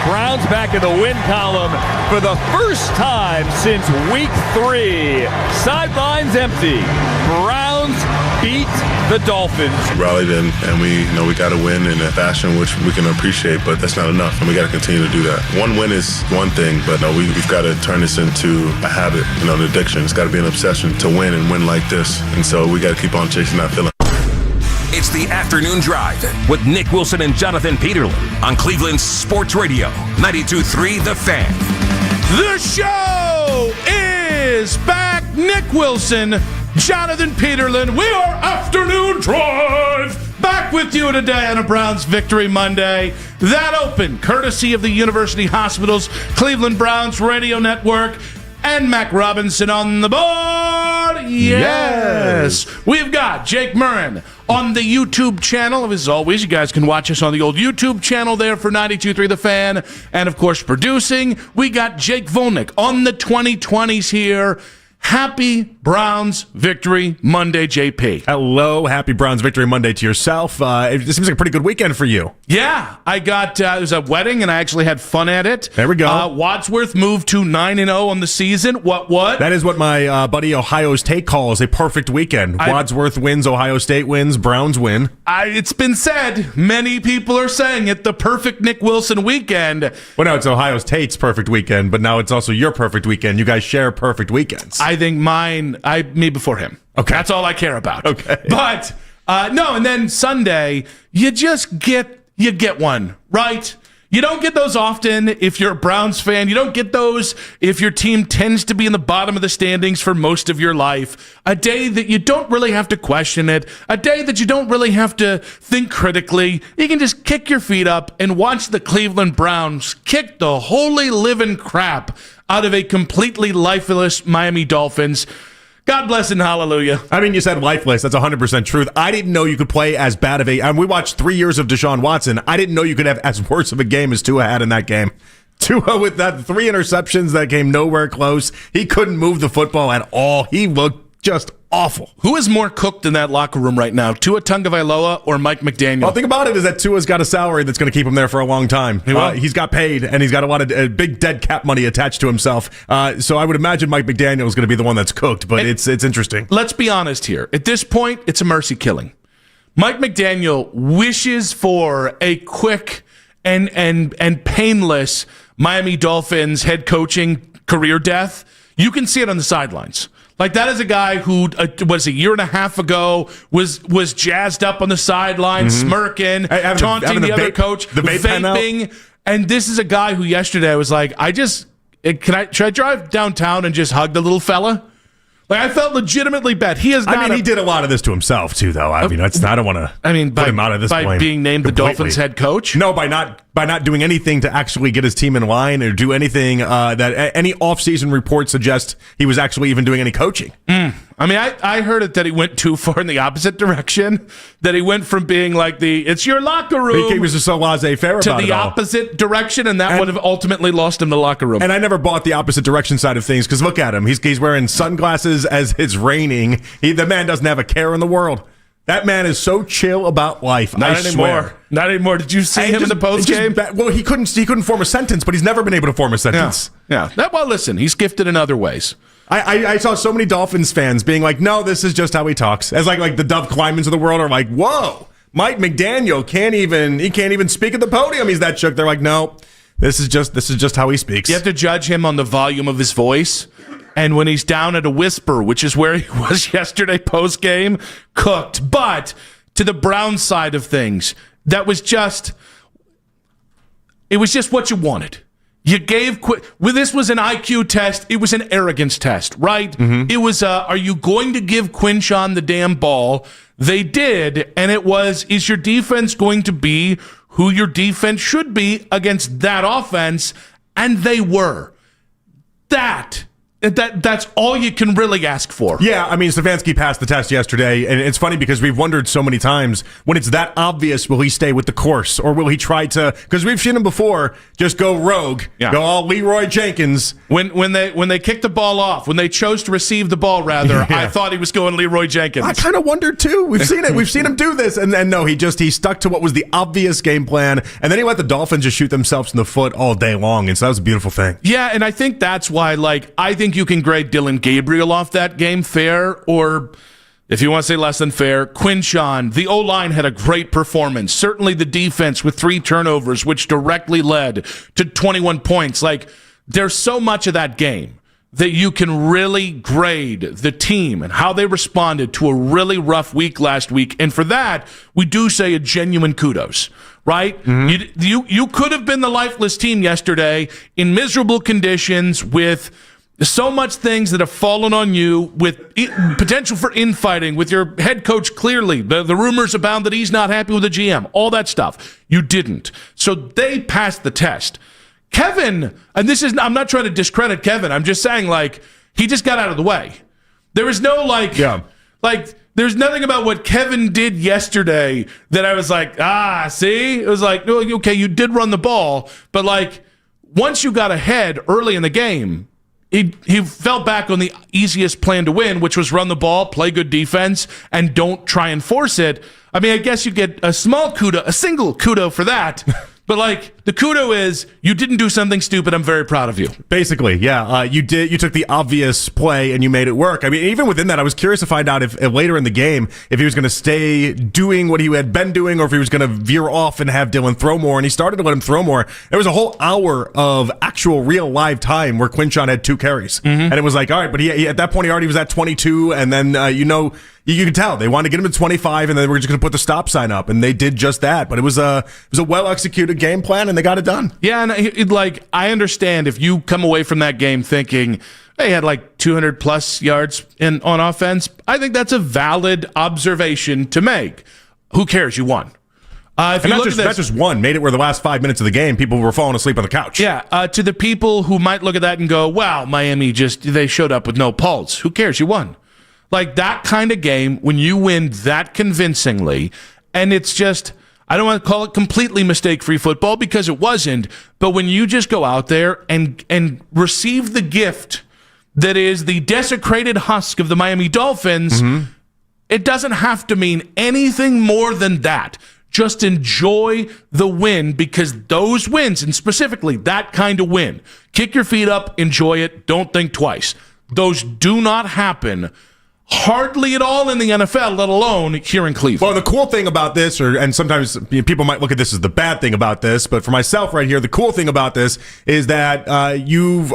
Browns back in the win column for the first time since week 3. Sidelines empty. Browns beat the Dolphins. Rallied and we got to win in a fashion which we can appreciate, but that's not enough, and we got to continue to do that. One win is one thing, but no, we've got to turn this into a habit, an addiction. It's got to be an obsession to win and win like this, and so we got to keep on chasing that feeling. It's the Afternoon Drive with Nick Wilson and Jonathan Peterlin on Cleveland Sports Radio, 92.3 The Fan. The show is back. Nick Wilson, Jonathan Peterlin. We are Afternoon Drive. Back with you today on a Browns Victory Monday. That opened courtesy of the University Hospitals Cleveland Browns Radio Network and Mac Robinson on the board. Yes. We've got Jake Murrin on the YouTube channel. As always, you guys can watch us on the old YouTube channel there for 92.3 The Fan. And, of course, producing, we got Jake Volnick on the 2020s here. Happy Browns Victory Monday, JP. Hello, happy Browns Victory Monday to yourself. It seems like a pretty good weekend for you. Yeah, I got, it was a wedding, and I actually had fun at it. There we go. Wadsworth moved to 9-0 on the season. What? That is what my buddy Ohio State calls a perfect weekend. Wadsworth wins, Ohio State wins, Browns win. It's been said, many people are saying it, the perfect Nick Wilson weekend. Well, no, it's Ohio State's perfect weekend, but now it's also your perfect weekend. You guys share perfect weekends. I think me before him. Okay. That's all I care about. Okay. But, no, and then Sunday, you get one, right? You don't get those often if you're a Browns fan. You don't get those if your team tends to be in the bottom of the standings for most of your life. A day that you don't really have to question it. A day that you don't really have to think critically. You can just kick your feet up and watch the Cleveland Browns kick the holy living crap out of a completely lifeless Miami Dolphins. God bless and hallelujah. I mean, you said lifeless. That's 100% truth. I didn't know you could play as bad of a... we watched 3 years of Deshaun Watson. I didn't know you could have as worse of a game as Tua had in that game. Tua with that 3 interceptions that came nowhere close. He couldn't move the football at all. He looked just awful. Who is more cooked in that locker room right now, Tua Tagovailoa or Mike McDaniel? Well, the thing about it is that Tua's got a salary that's going to keep him there for a long time. He's got paid, and he's got a lot of big dead cap money attached to himself. So I would imagine Mike McDaniel is going to be the one that's cooked, but it's interesting. Let's be honest here. At this point, it's a mercy killing. Mike McDaniel wishes for a quick and painless Miami Dolphins head coaching career death. You can see it on the sidelines. Like, that is a guy who was a year and a half ago, was jazzed up on the sideline, smirking, taunting the other coach, vaping. And this is a guy who yesterday was like, should I drive downtown and just hug the little fella? Like, I felt legitimately bad. He did a lot of this to himself, too, though. I don't want to put him out of this by being named completely. The Dolphins head coach? No, by not doing anything to actually get his team in line or do anything that any offseason reports suggest he was actually even doing any coaching. I mean, I heard it that he went too far in the opposite direction, that he went from being like it's your locker room. He was just so laissez-faire to about the opposite direction, and that would have ultimately lost him the locker room. And I never bought the opposite direction side of things, because look at him. He's wearing sunglasses as it's raining. The man doesn't have a care in the world. That man is so chill about life. Not anymore. Not anymore. Did you see him in the postgame? Well, he couldn't form a sentence, but he's never been able to form a sentence. Yeah. Well, listen, he's gifted in other ways. I saw so many Dolphins fans being like, no, this is just how he talks. As like the Dove Klymans of the world are like, whoa, Mike McDaniel can't even speak at the podium. He's that shook. They're like, no, this is just how he speaks. You have to judge him on the volume of his voice. And when he's down at a whisper, which is where he was yesterday post-game, cooked. But to the Browns side of things, it was just what you wanted. You gave this was an IQ test. It was an arrogance test, right? Mm-hmm. It was, are you going to give Quinshawn the damn ball? They did, and it was, is your defense going to be who your defense should be against that offense? And they were. That That's all you can really ask for. Yeah, I mean, Stefanski passed the test yesterday, and it's funny because we've wondered so many times when it's that obvious, will he stay with the course, or will he try to, because we've seen him before, just go rogue, go all Leroy Jenkins. When they kicked the ball off, when they chose to receive the ball, rather, I thought he was going Leroy Jenkins. I kind of wondered, too. We've seen it. We've seen him do this, and no, he stuck to what was the obvious game plan, and then he let the Dolphins just shoot themselves in the foot all day long, and so that was a beautiful thing. Yeah, and I think that's why, I think you can grade Dylan Gabriel off that game fair, or if you want to say less than fair, Quinshon. The O-line had a great performance. Certainly the defense with 3 turnovers, which directly led to 21 points. There's so much of that game that you can really grade the team and how they responded to a really rough week last week. And for that, we do say a genuine kudos, right? Mm-hmm. You could have been the lifeless team yesterday in miserable conditions with so much things that have fallen on you, with potential for infighting, with your head coach clearly. The rumors abound that he's not happy with the GM, all that stuff. You didn't. So they passed the test. Kevin, and I'm not trying to discredit Kevin. I'm just saying, he just got out of the way. There was no, there's nothing about what Kevin did yesterday that I was see? It was okay, you did run the ball, but, once you got ahead early in the game, he fell back on the easiest plan to win, which was run the ball, play good defense, and don't try and force it. I mean, I guess you get a single kudo for that. But the kudo is you didn't do something stupid. I'm very proud of you. Basically, yeah. You took the obvious play and you made it work. I mean, even within that, I was curious to find out if later in the game, if he was going to stay doing what he had been doing, or if he was going to veer off and have Dylan throw more. And he started to let him throw more. There was a whole hour of actual real live time where Quinshon had 2 carries. Mm-hmm. And it was all right, but he at that point he already was at 22. And then, you could tell they wanted to get him to 25, and then they were just going to put the stop sign up, and they did just that. But it was a well-executed game plan, and they got it done. Yeah, and I understand if you come away from that game thinking, hey, he had 200-plus yards on offense. I think that's a valid observation to make. Who cares? You won. Not just one, made it where the last 5 minutes of the game, people were falling asleep on the couch. Yeah, to the people who might look at that and go, wow, Miami they showed up with no pulse. Who cares? You won. That kind of game, when you win that convincingly, and it's just, I don't want to call it completely mistake-free football because it wasn't, but when you just go out there and receive the gift that is the desecrated husk of the Miami Dolphins, it doesn't have to mean anything more than that. Just enjoy the win, because those wins, and specifically that kind of win, kick your feet up, enjoy it, don't think twice. Those do not happen hardly at all in the NFL, let alone here in Cleveland. Well, the cool thing about this, and sometimes people might look at this as the bad thing about this, but for myself right here, the cool thing about this is that you've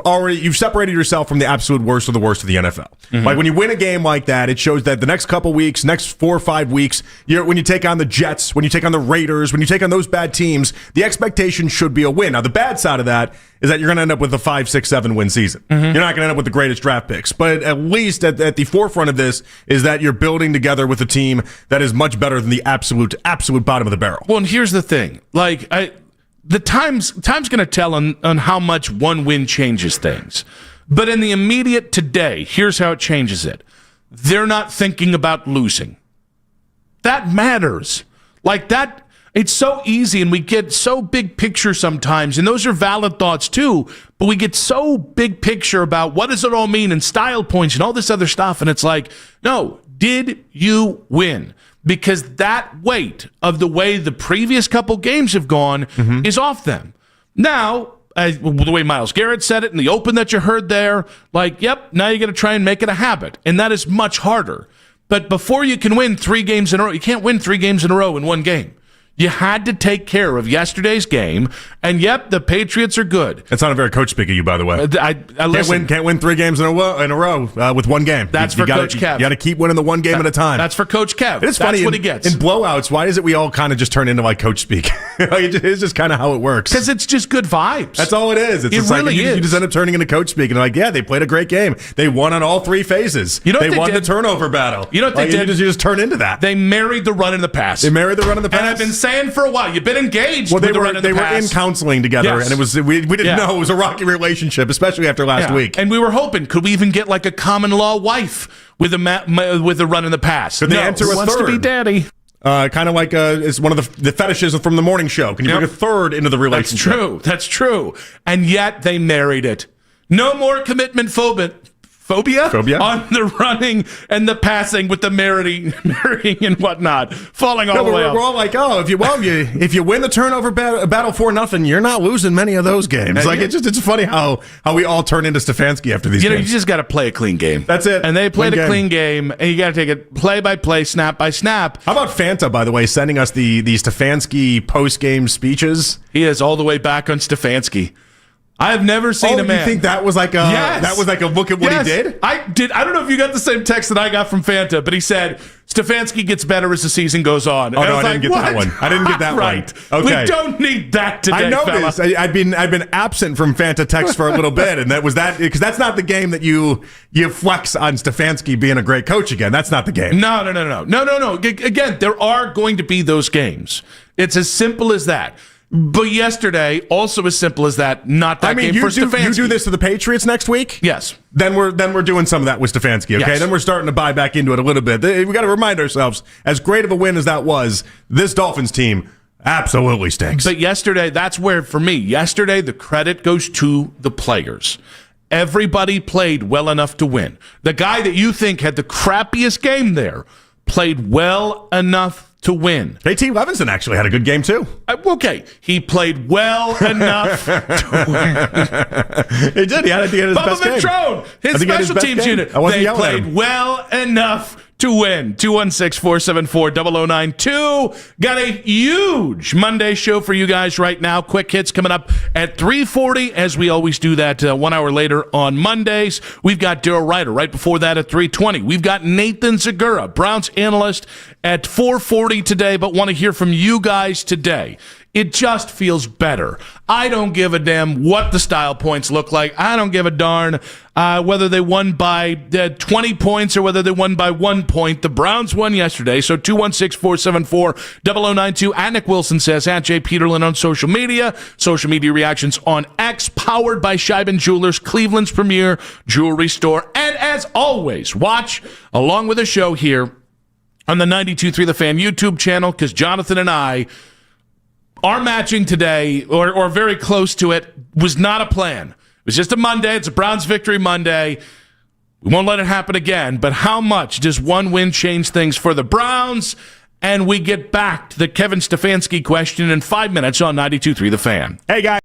separated yourself from the absolute worst of the worst of the NFL. Mm-hmm. When you win a game like that, it shows that the next couple weeks, next 4 or 5 weeks, when you take on the Jets, when you take on the Raiders, when you take on those bad teams, the expectation should be a win. Now, the bad side of that is that you're going to end up with a 5, 6, 7 win season. Mm-hmm. You're not going to end up with the greatest draft picks. But at least at the forefront of this is that you're building together with a team that is much better than the absolute bottom of the barrel. Well, and here's the thing. The time's going to tell on how much one win changes things. But in the immediate today, here's how it changes it. They're not thinking about losing. That matters. That. It's so easy, and we get so big picture sometimes, and those are valid thoughts too, but we get so big picture about what does it all mean and style points and all this other stuff, and it's no, did you win? Because that weight of the way the previous couple games have gone is off them. Now, the way Myles Garrett said it in the open that you heard there, yep, now you're going to try and make it a habit, and that is much harder. But before you can win 3 games in a row, you can't win 3 games in a row in one game. You had to take care of yesterday's game, and yep, the Patriots are good. That's not a very coach speak of you, by the way. Can't win 3 games in a row with one game. That's for Coach Kev. You got to keep winning the one game at a time. That's for Coach Kev. It's funny. That's what he gets. In blowouts, why is it we all kind of just turn into coach speak? It's just kind of how it works. Because it's just good vibes. That's all it is. It's really is. You just end up turning into coach speak, and yeah, they played a great game. They won on all 3 phases. They won the turnover battle. You know what they did? You just turn into that. They married the run and the pass. And I've been saying for a while. You've been engaged. Well, with they were in counseling together, Yes. and it was we didn't know it was a rocky relationship, especially after last week. And we were hoping, could we even get like a common law wife with a run in the past? Could they enter a wants third? to be daddy. Kind of like it's one of the fetishes from the morning show. Can you bring a third into the relationship? That's true. And yet they married it. No more commitment phobia on the running and the passing with the marrying and whatnot, falling all the way we're off. all like, oh, if you win the turnover battle 4-0, you're not losing many of those games. Like it's funny how we all turn into Stefanski after these games. You just got to play a clean game. That's it. And they played a clean game, and you got to take it play by play, snap by snap. How about Fanta, by the way, sending us the Stefanski post-game speeches? He is all the way back on Stefanski. I have never seen a man. You think that was like a look at what he did? I did. I don't know if you got the same text that I got from Fanta, but he said Stefanski gets better as the season goes on. Oh, no, I didn't get that one. I didn't get that right. one. Okay. We don't need that today, I know fella. this. I've been absent from Fanta text for a little bit, and that was that because that's not the game that you flex on Stefanski being a great coach again. That's not the game. No. Again, there are going to be those games. It's as simple as that. But yesterday, also as simple as that, not that game for Stefanski. You do this to the Patriots next week? Yes. Then we're doing some of that with Stefanski, okay? Yes. Then we're starting to buy back into it a little bit. We got to remind ourselves, as great of a win as that was, this Dolphins team absolutely stinks. But yesterday, that's where, for me, the credit goes to the players. Everybody played well enough to win. The guy that you think had the crappiest game there played well enough to win. JT Levinson actually had a good game, too. Okay, he played well enough to win. He did. He had his Bubba best game. Matrone, his special teams unit. They played well enough to win. 216-474-0092. Got a huge Monday show for you guys right now. Quick hits coming up at 3:40, as we always do that 1 hour later on Mondays. We've got Daryl Ryder right before that at 3:20. We've got Nathan Zegura, Browns analyst, at 4:40 today, but want to hear from you guys today. It just feels better. I don't give a damn what the style points look like. I don't give a darn whether they won by 20 points or whether they won by 1 point. The Browns won yesterday, so 216-474-0092. And Nick Wilson says, at J. Peterlin on social media. Social media reactions on X, powered by Scheiben Jewelers, Cleveland's premier jewelry store. And as always, watch along with the show here on the 92.3 The Fan YouTube channel, because Jonathan and I are matching today, or very close to it. Was not a plan. It was just a Monday. It's a Browns victory Monday. We won't let it happen again, but how much does one win change things for the Browns? And we get back to the Kevin Stefanski question in 5 minutes on 92.3 The Fan. Hey, guys.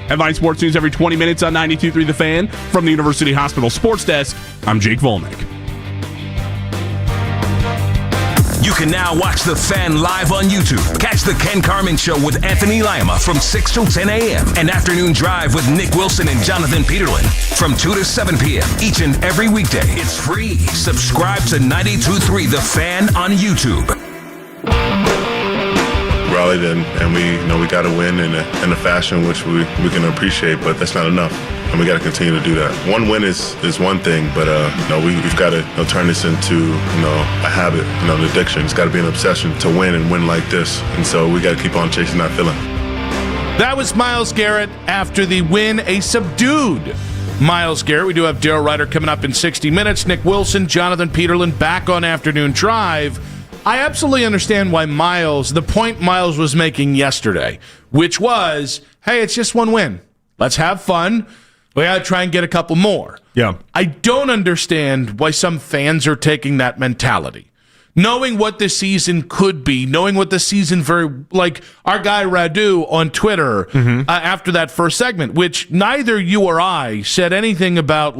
Headline Sports News every 20 minutes on 92.3 The Fan. From the University Hospital Sports Desk, I'm Jake Volnick. You can now watch The Fan live on YouTube. Catch The Ken Carman Show with Anthony Lima from 6 till 10 a.m. and Afternoon Drive with Nick Wilson and Jonathan Peterlin from 2 to 7 p.m. each and every weekday. It's free. Subscribe to 92.3 The Fan on YouTube. Rallied and we got to win in a fashion which we can appreciate, but that's not enough. And we got to continue to do that. One win is one thing, but we've got to turn this into a habit, an addiction. It's got to be an obsession to win and win like this. And so we got to keep on chasing that feeling. That was Myles Garrett after the win, a subdued Myles Garrett. We do have Daryl Ryder coming up in 60 minutes. Nick Wilson, Jonathan Peterlin back on Afternoon Drive. I absolutely understand why the point Myles was making yesterday, which was, hey, it's just one win. Let's have fun. We got to try and get a couple more. Yeah. I don't understand why some fans are taking that mentality. Knowing what this season could be, knowing what the season like our guy Radu on Twitter after that first segment, which neither you or I said anything about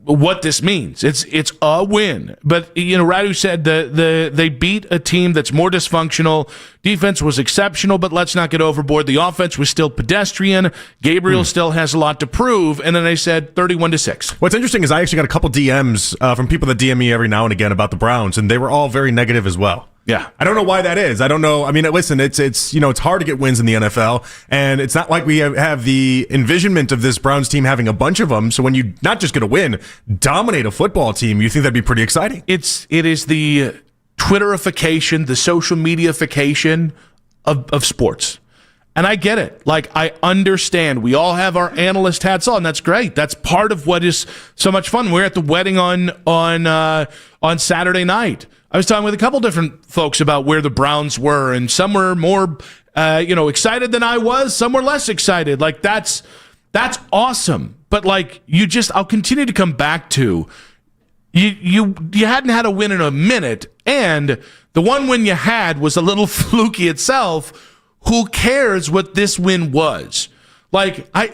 what this means. It's a win. But Radu said they beat a team that's more dysfunctional. Defense was exceptional, but let's not get overboard. The offense was still pedestrian. Gabriel still has a lot to prove. And then they said 31-6. What's interesting is I actually got a couple DMs from people that DM me every now and again about the Browns, and they were all very negative as well. Yeah. I don't know why that is. I don't know. I mean, listen, it's hard to get wins in the NFL, and it's not like we have the envisionment of this Browns team having a bunch of them. So when you not just get a win, dominate a football team, you think that'd be pretty exciting. It is the Twitterification, the social mediaification of sports. And I get it. I understand. We all have our analyst hats on. That's great. That's part of what is so much fun. We're at the wedding on Saturday night. I was talking with a couple different folks about where the Browns were, and some were more, excited than I was. Some were less excited. That's awesome. But I'll continue to come back to you hadn't had a win in a minute, and the one win you had was a little fluky itself. Who cares what this win was?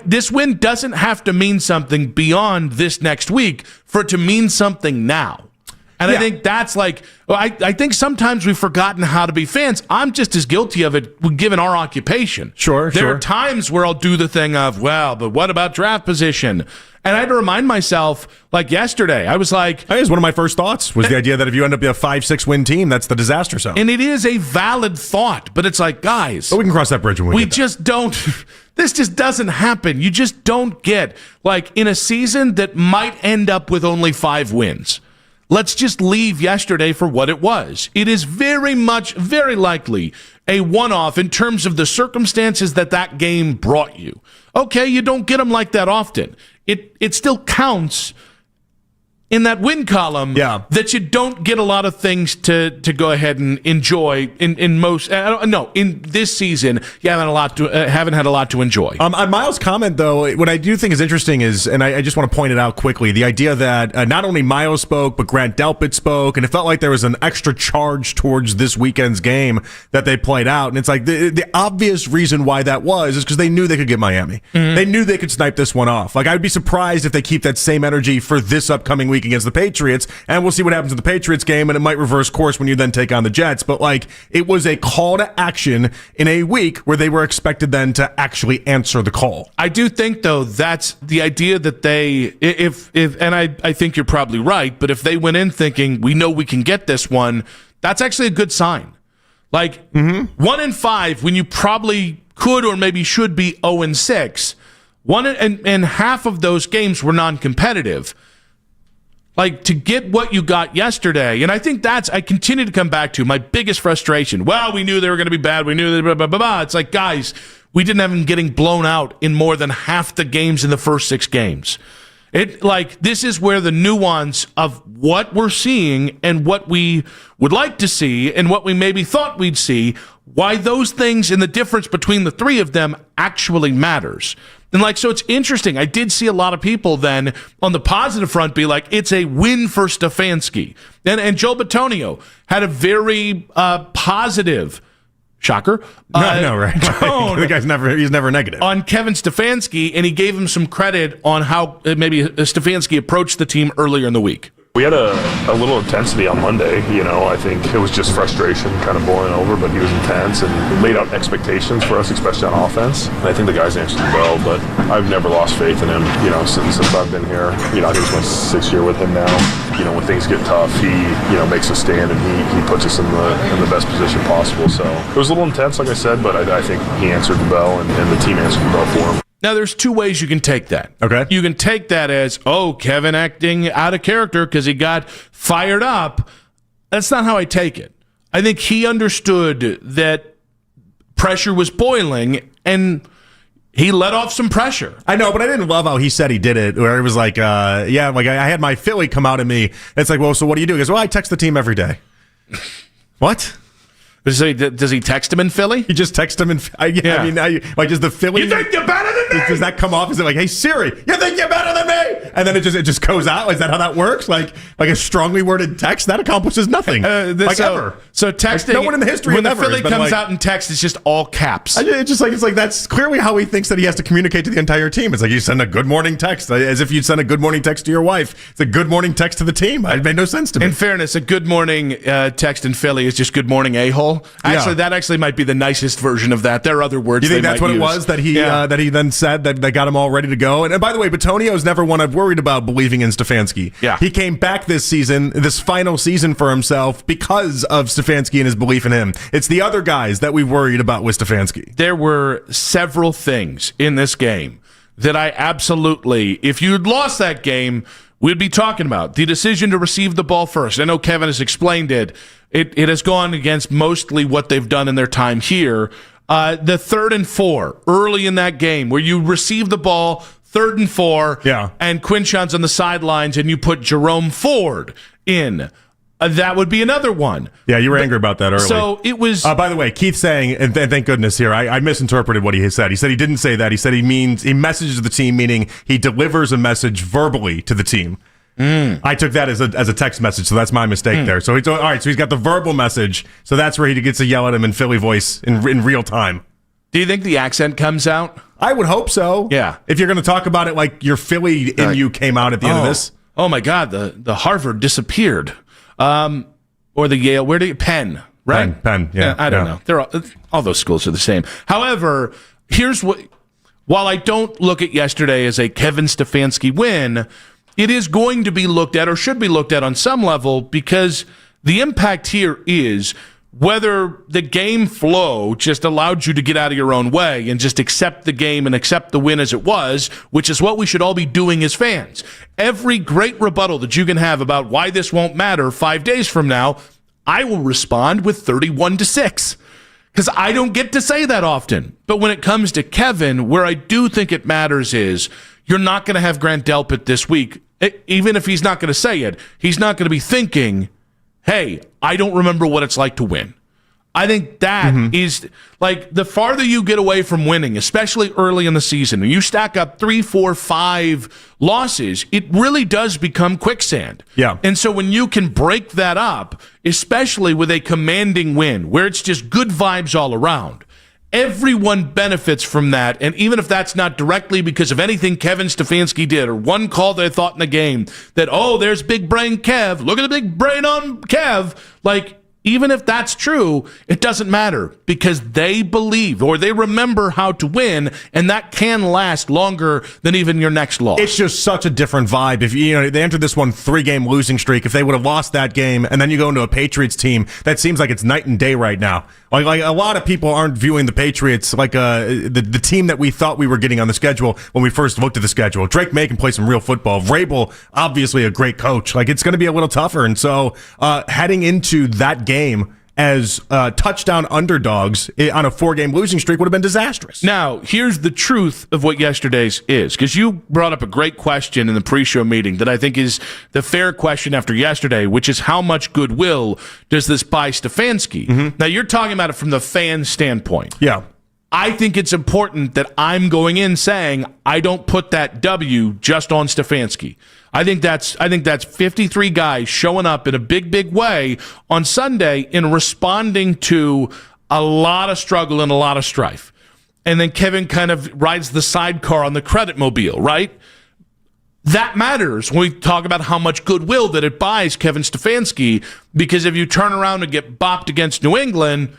This win doesn't have to mean something beyond this next week for it to mean something now. And I think that's I think sometimes we've forgotten how to be fans. I'm just as guilty of it given our occupation. Sure. There are times where I'll do the thing of, well, but what about draft position? And I had to remind myself, yesterday, I was like... That was one of my first thoughts, was the idea that if you end up being a 5-6 win team, that's the disaster zone. And it is a valid thought, but it's guys... But we can cross that bridge when we get there. just don't... This just doesn't happen. You just don't get, in a season that might end up with only 5 wins... Let's just leave yesterday for what it was. It is very likely a one-off in terms of the circumstances that game brought you. Okay, you don't get them like that often. It still counts in that win column that you don't get a lot of things to go ahead and enjoy in most in this season you haven't had a lot to enjoy. On Myles' comment though, what I do think is interesting is, and I just want to point it out quickly, the idea that not only Myles spoke but Grant Delpit spoke, and it felt like there was an extra charge towards this weekend's game that they played out, and it's the obvious reason why that was is because they knew they could get Miami. They knew they could snipe this one off. I'd be surprised if they keep that same energy for this upcoming week against the Patriots, and we'll see what happens in the Patriots game, and it might reverse course when you then take on the Jets, but it was a call to action in a week where they were expected then to actually answer the call. I do think though that's the idea that they and I think you're probably right, but if they went in thinking we know we can get this one, that's actually a good sign. 1-5 when you probably could or maybe should be 0-6. And half of those games were non-competitive. To get what you got yesterday, and I think I continue to come back to my biggest frustration. Well, we knew they were going to be bad. We knew they blah, blah, blah, blah. It's guys, we didn't have them getting blown out in more than half the games in the first 6 games. This is where the nuance of what we're seeing and what we would like to see and what we maybe thought we'd see, why those things and the difference between the 3 of them actually matters. And so it's interesting. I did see a lot of people then on the positive front be it's a win for Stefanski. And Joe Bitonio had a very positive Shocker. I know, right? The guy's he's never negative. On Kevin Stefanski, and he gave him some credit on how maybe Stefanski approached the team earlier in the week. We had a little intensity on Monday, I think it was just frustration kind of boiling over, but he was intense and laid out expectations for us, especially on offense. And I think the guys answered well, but I've never lost faith in him, since I've been here. I think it's my 6th year with him now. When things get tough, he, makes a stand and he puts us in the best position possible. So it was a little intense, like I said, but I think he answered the bell and the team answered the bell for him. Now, there's two ways you can take that. Okay. You can take that as, Kevin acting out of character because he got fired up. That's not how I take it. I think he understood that pressure was boiling, and he let off some pressure. I know, but I didn't love how he said he did it, where it was like, I had my Philly come out at me. It's like, well, so what do you do? He goes, well, I text the team every day. What? Does he text him in Philly? He just texts him in. Yeah. Is the Philly? You think you're better than me? Does that come off? Is it like, hey Siri, you think you're better than me? And then it just goes out. Is that how that works? Like a strongly worded text that accomplishes nothing. Ever. So texting. No one in the history when of the ever Philly comes out and texts, it's just all caps. It's like that's clearly how he thinks that he has to communicate to the entire team. It's like you send a good morning text, as if you'd send a good morning text to your wife. It's a good morning text to the team. It made no sense to me. In fairness, a good morning text in Philly is just good morning a-hole. Actually, that actually might be the nicest version of that. There are other words. You think that's what it was that he then said that got him all ready to go? And by the way, Batonio's never one I've worried about believing in Stefanski. Yeah. He came back this season, this final season for himself because of Stefanski and his belief in him. It's the other guys that we worried about with Stefanski. There were several things in this game that I absolutely, if you'd lost that game, we'd be talking about. The decision to receive the ball first. I know Kevin has explained it. It has gone against mostly what they've done in their time here. The 3rd and 4 early in that game where you receive the ball, 3rd and 4, and Quinshon's on the sidelines, and you put Jerome Ford in. That would be another one. Yeah, you were angry about that earlier. So it was... by the way, Keith saying, and thank goodness here, I misinterpreted what he said. He said he didn't say that. He said he messages the team, meaning he delivers a message verbally to the team. I took that as a text message, so that's my mistake there. So all right, so he's got the verbal message, so that's where he gets to yell at him in Philly voice in real time. Do you think the accent comes out? I would hope so. Yeah. If you're going to talk about it like your Philly in you came out at the end of this. Oh my God, the Harvard disappeared. Or the Yale, Penn, right? Penn, yeah. I don't know. They're all those schools are the same. However, here's what, while I don't look at yesterday as a Kevin Stefanski win, it is going to be looked at, or should be looked at on some level, because the impact here is whether the game flow just allowed you to get out of your own way and just accept the game and accept the win as it was, which is what we should all be doing as fans. Every great rebuttal that you can have about why this won't matter 5 days from now, I will respond with 31-6. Because I don't get to say that often. But when it comes to Kevin, where I do think it matters is you're not going to have Grant Delpit this week. Even if he's not going to say it, he's not going to be thinking, hey, I don't remember what it's like to win. I think that is, like, the farther you get away from winning, especially early in the season, and you stack up 3, 4, 5 losses, it really does become quicksand. Yeah. And so when you can break that up, especially with a commanding win, where it's just good vibes all around, everyone benefits from that. And even if that's not directly because of anything Kevin Stefanski did or one call they thought in the game that, oh, there's big brain Kev, look at the big brain on Kev, like, even if that's true, it doesn't matter because they believe or they remember how to win, and that can last longer than even your next loss. It's just such a different vibe. If they entered this 3-game losing streak, if they would have lost that game, and then you go into a Patriots team, that seems like it's night and day right now. Like a lot of people aren't viewing the Patriots like the team that we thought we were getting on the schedule when we first looked at the schedule. Drake May can play some real football. Vrabel, obviously a great coach. Like, it's going to be a little tougher, and so heading into that game as touchdown underdogs on a 4-game losing streak would have been disastrous. Now, here's the truth of what yesterday's is, because you brought up a great question in the pre-show meeting that I think is the fair question after yesterday, which is how much goodwill does this buy Stefanski? Now, you're talking about it from the fan standpoint. Yeah. I think it's important that I'm going in saying I don't put that W just on Stefanski. I think that's 53 guys showing up in a big way on Sunday in responding to a lot of struggle and a lot of strife. And then Kevin kind of rides the sidecar on the credit mobile, right? That matters when we talk about how much goodwill that it buys Kevin Stefanski, because if you turn around and get bopped against New England,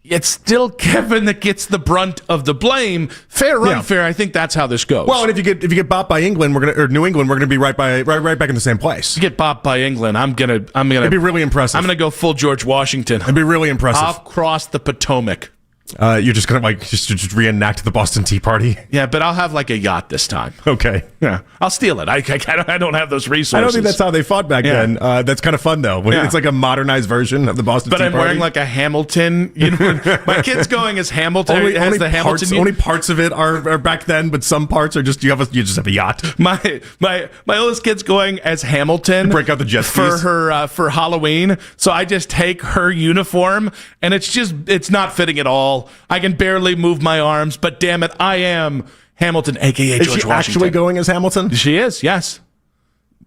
it's still Kevin that gets the brunt of the blame. Fair or unfair, I think that's how this goes. Well, and if you get bopped by England, New England, we're gonna be right back in the same place. If you get bopped by England, I'm gonna. It'd be really impressive. I'm gonna go full George Washington. It'd be really impressive. I'll cross the Potomac. You're just gonna just reenact the Boston Tea Party. Yeah, but I'll have like a yacht this time. Okay. Yeah, I'll steal it. I don't have those resources. I don't think that's how they fought back then. That's kind of fun though. It's like a modernized version of the Boston Tea Party. But I'm wearing like a Hamilton. My kid's going as Hamilton. Only parts of it are back then, but some parts are just you just have a yacht. My oldest kid's going as Hamilton. Break out the jet for her for Halloween. So I just take her uniform, and it's not fitting at all. I can barely move my arms, but damn it, I am Hamilton, aka George Washington. Is she actually going as Hamilton? She is, yes.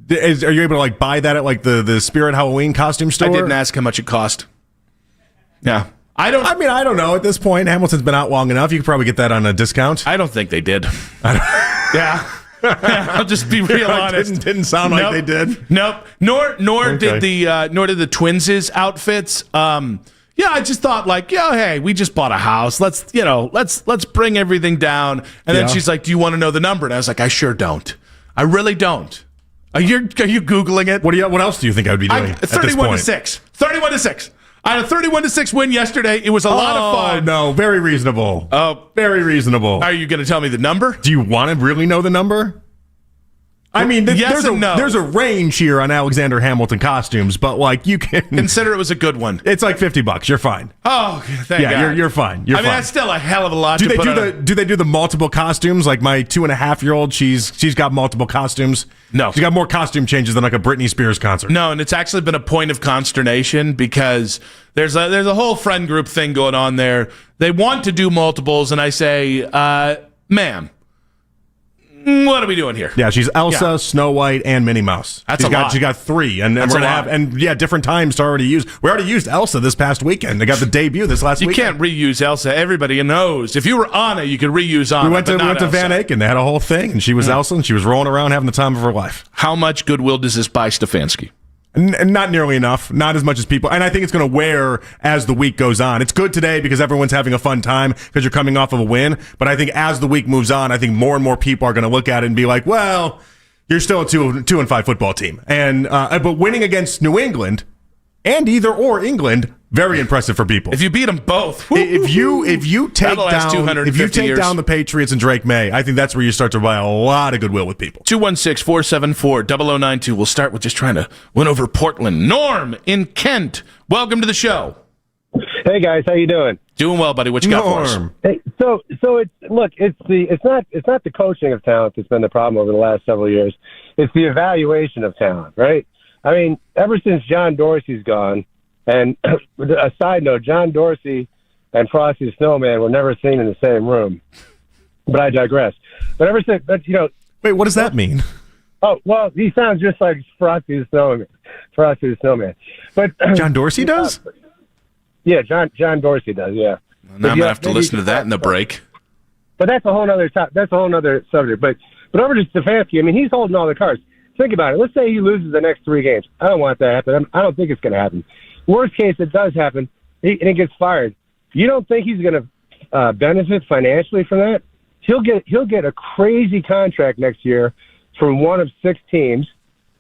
Are you able to buy that at the Spirit Halloween costume store? I didn't ask how much it cost. Yeah. I don't know. At this point, Hamilton's been out long enough. You could probably get that on a discount. I don't think they did. Yeah. I'll just be real honest. Didn't sound like they did. Nope. Nor did the twins' outfits. Yeah, I just thought hey, we just bought a house. Let's bring everything down. And then she's like, "Do you want to know the number?" And I was like, "I sure don't. I really don't." Are you Googling it? What else do you think I would be doing? 31-6. 31-6. I had a 31-6 win yesterday. It was a lot of fun. No, very reasonable. Oh, very reasonable. Are you going to tell me the number? Do you want to really know the number? I mean, there's a range here on Alexander Hamilton costumes, but you can consider it was a good one. It's like $50. You're fine. Oh, thank God. You're fine. You're fine. That's still a hell of a lot. Do they do the multiple costumes? Like my 2.5-year-old, she's got multiple costumes. No, she's got more costume changes than like a Britney Spears concert. No, and it's actually been a point of consternation because there's a whole friend group thing going on there. They want to do multiples, and I say, ma'am, what are we doing here? Yeah, she's Elsa, Snow White, and Minnie Mouse. That's a lot. She got 3, and we're gonna have different times to already use. We already used Elsa this past weekend. They got the debut this last weekend. You can't reuse Elsa. Everybody knows. If you were Anna, you could reuse Anna. We went to Van Aken. They had a whole thing, and she was Elsa, and she was rolling around having the time of her life. How much goodwill does this buy Stefanski? And not nearly enough, not as much as people. And I think it's going to wear as the week goes on. It's good today because everyone's having a fun time because you're coming off of a win. But I think as the week moves on, I think more and more people are going to look at it and be like, well, you're still a 2-5 football team. And but winning against New England and either or England, very impressive for people. If you beat them both, if you take down the Patriots and Drake May, I think that's where you start to buy a lot of goodwill with people. 216-474-0092. We'll start with just trying to win over Portland. Norm in Kent, welcome to the show. Hey guys, how you doing? Doing well, buddy. What you got for us? Hey, so it's not the coaching of talent that's been the problem over the last several years. It's the evaluation of talent, right? I mean, ever since John Dorsey's gone, and a side note, John Dorsey and Frosty the Snowman were never seen in the same room. But I digress. But ever since, wait, what does that mean? Oh, well, he sounds just like Frosty the Snowman. But John Dorsey does? Yeah, John Dorsey does. Yeah. Well, now I'm gonna have to listen to that in the break. But that's a whole other subject. But over to Stefanski, I mean, he's holding all the cards. Think about it. Let's say he loses the next 3 games. I don't want that to happen. I don't think it's going to happen. Worst case, it does happen, and he gets fired. You don't think he's going to benefit financially from that? He'll get a crazy contract next year from one of 6 teams.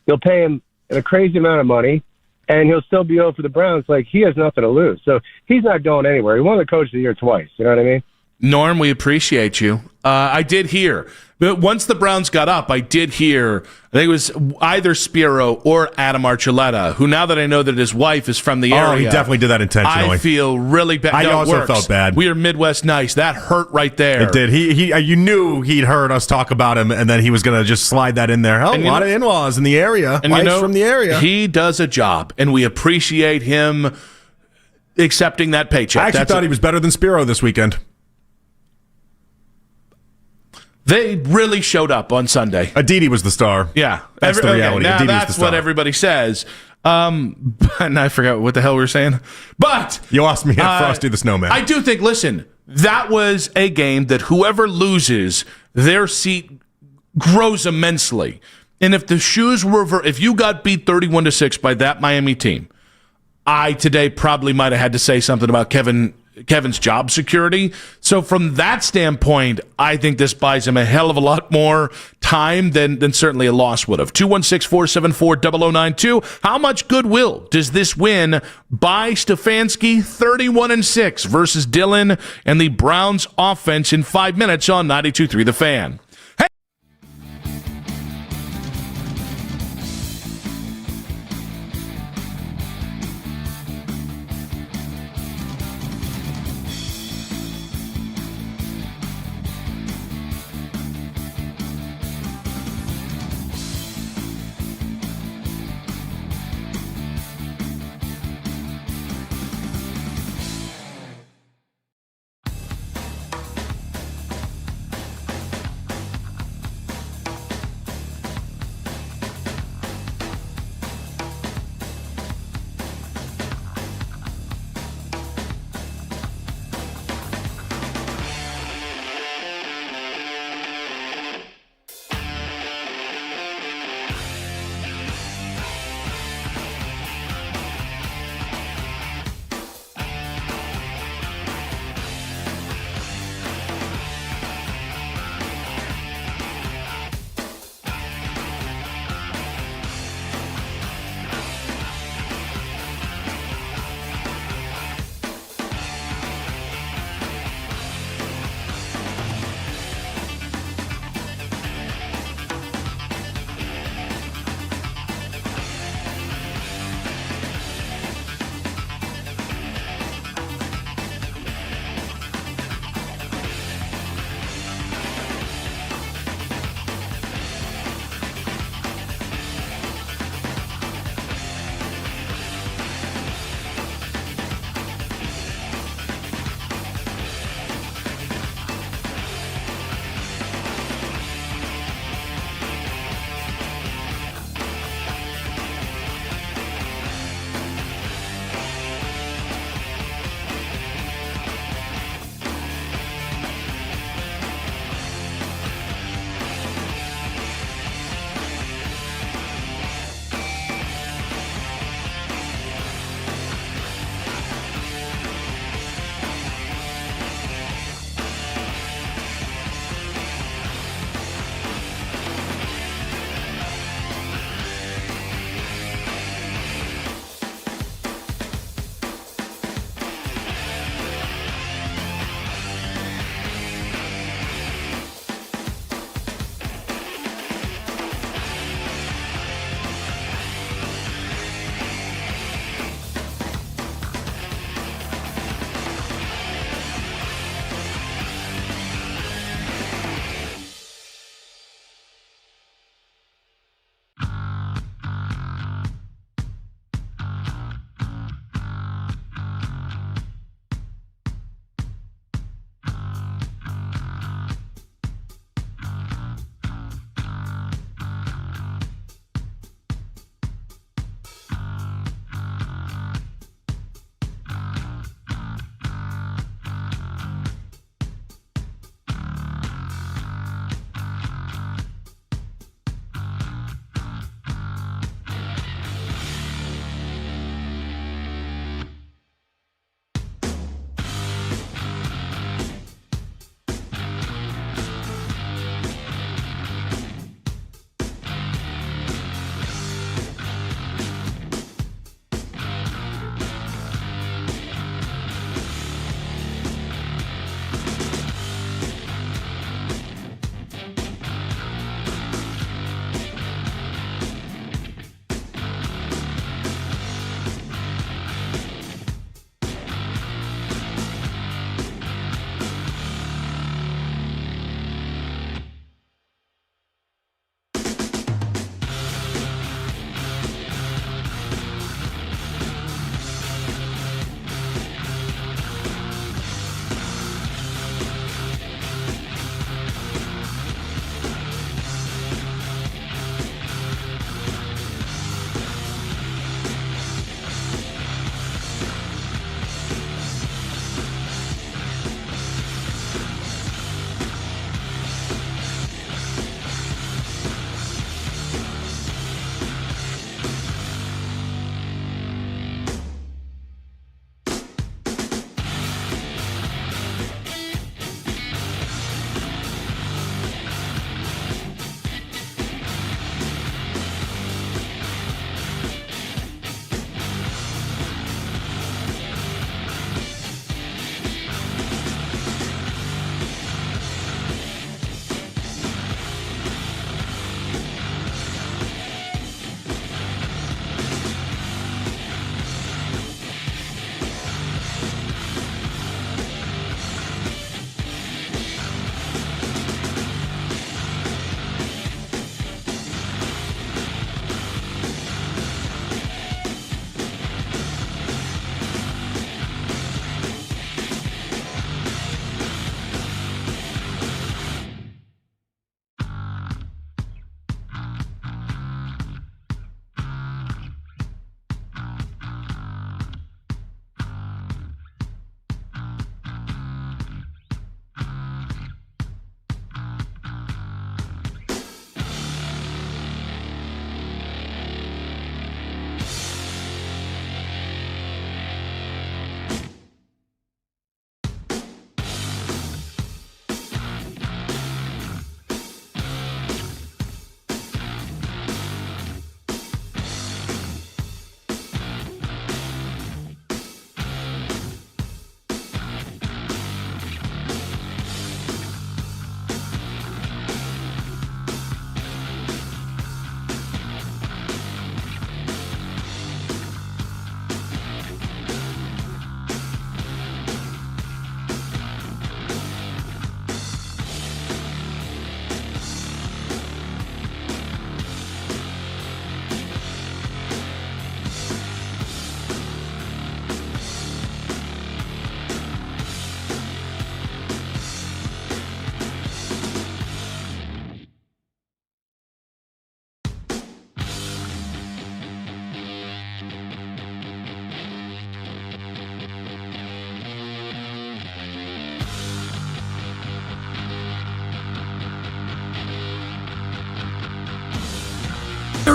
They'll pay him a crazy amount of money, and he'll still be over for the Browns. Like, he has nothing to lose. So he's not going anywhere. He won the Coach of the Year twice. You know what I mean? Norm, we appreciate you. I did hear, but once the Browns got up, I did hear, I think it was either Spiro or Adam Archuleta, who now that I know that his wife is from the area. Oh, he definitely did that intentionally. I feel really bad. I also felt bad. We are Midwest nice. That hurt right there. It did. You knew he'd heard us talk about him, and then he was going to just slide that in there. A lot of in-laws in the area. And Wife's from the area. He does a job, and we appreciate him accepting that paycheck. I actually thought he was better than Spiro this weekend. They really showed up on Sunday. Aditi was the star. Yeah. That's the reality. Now Aditi that's was the star. what everybody says. And I forgot what the hell we were saying. But You lost me at Frosty the Snowman. I do think, listen, that was a game that whoever loses, their seat grows immensely. And if the shoes were, if you got beat 31-6 by that Miami team, I today probably might have had to say something about Kevin's job security. So from that standpoint, I think this buys him a hell of a lot more time than certainly a loss would have. 216-474-0092. How much goodwill does this win buy Stefanski? 31-6 versus Dillon and the Browns offense in 5 minutes on 92.3 The Fan.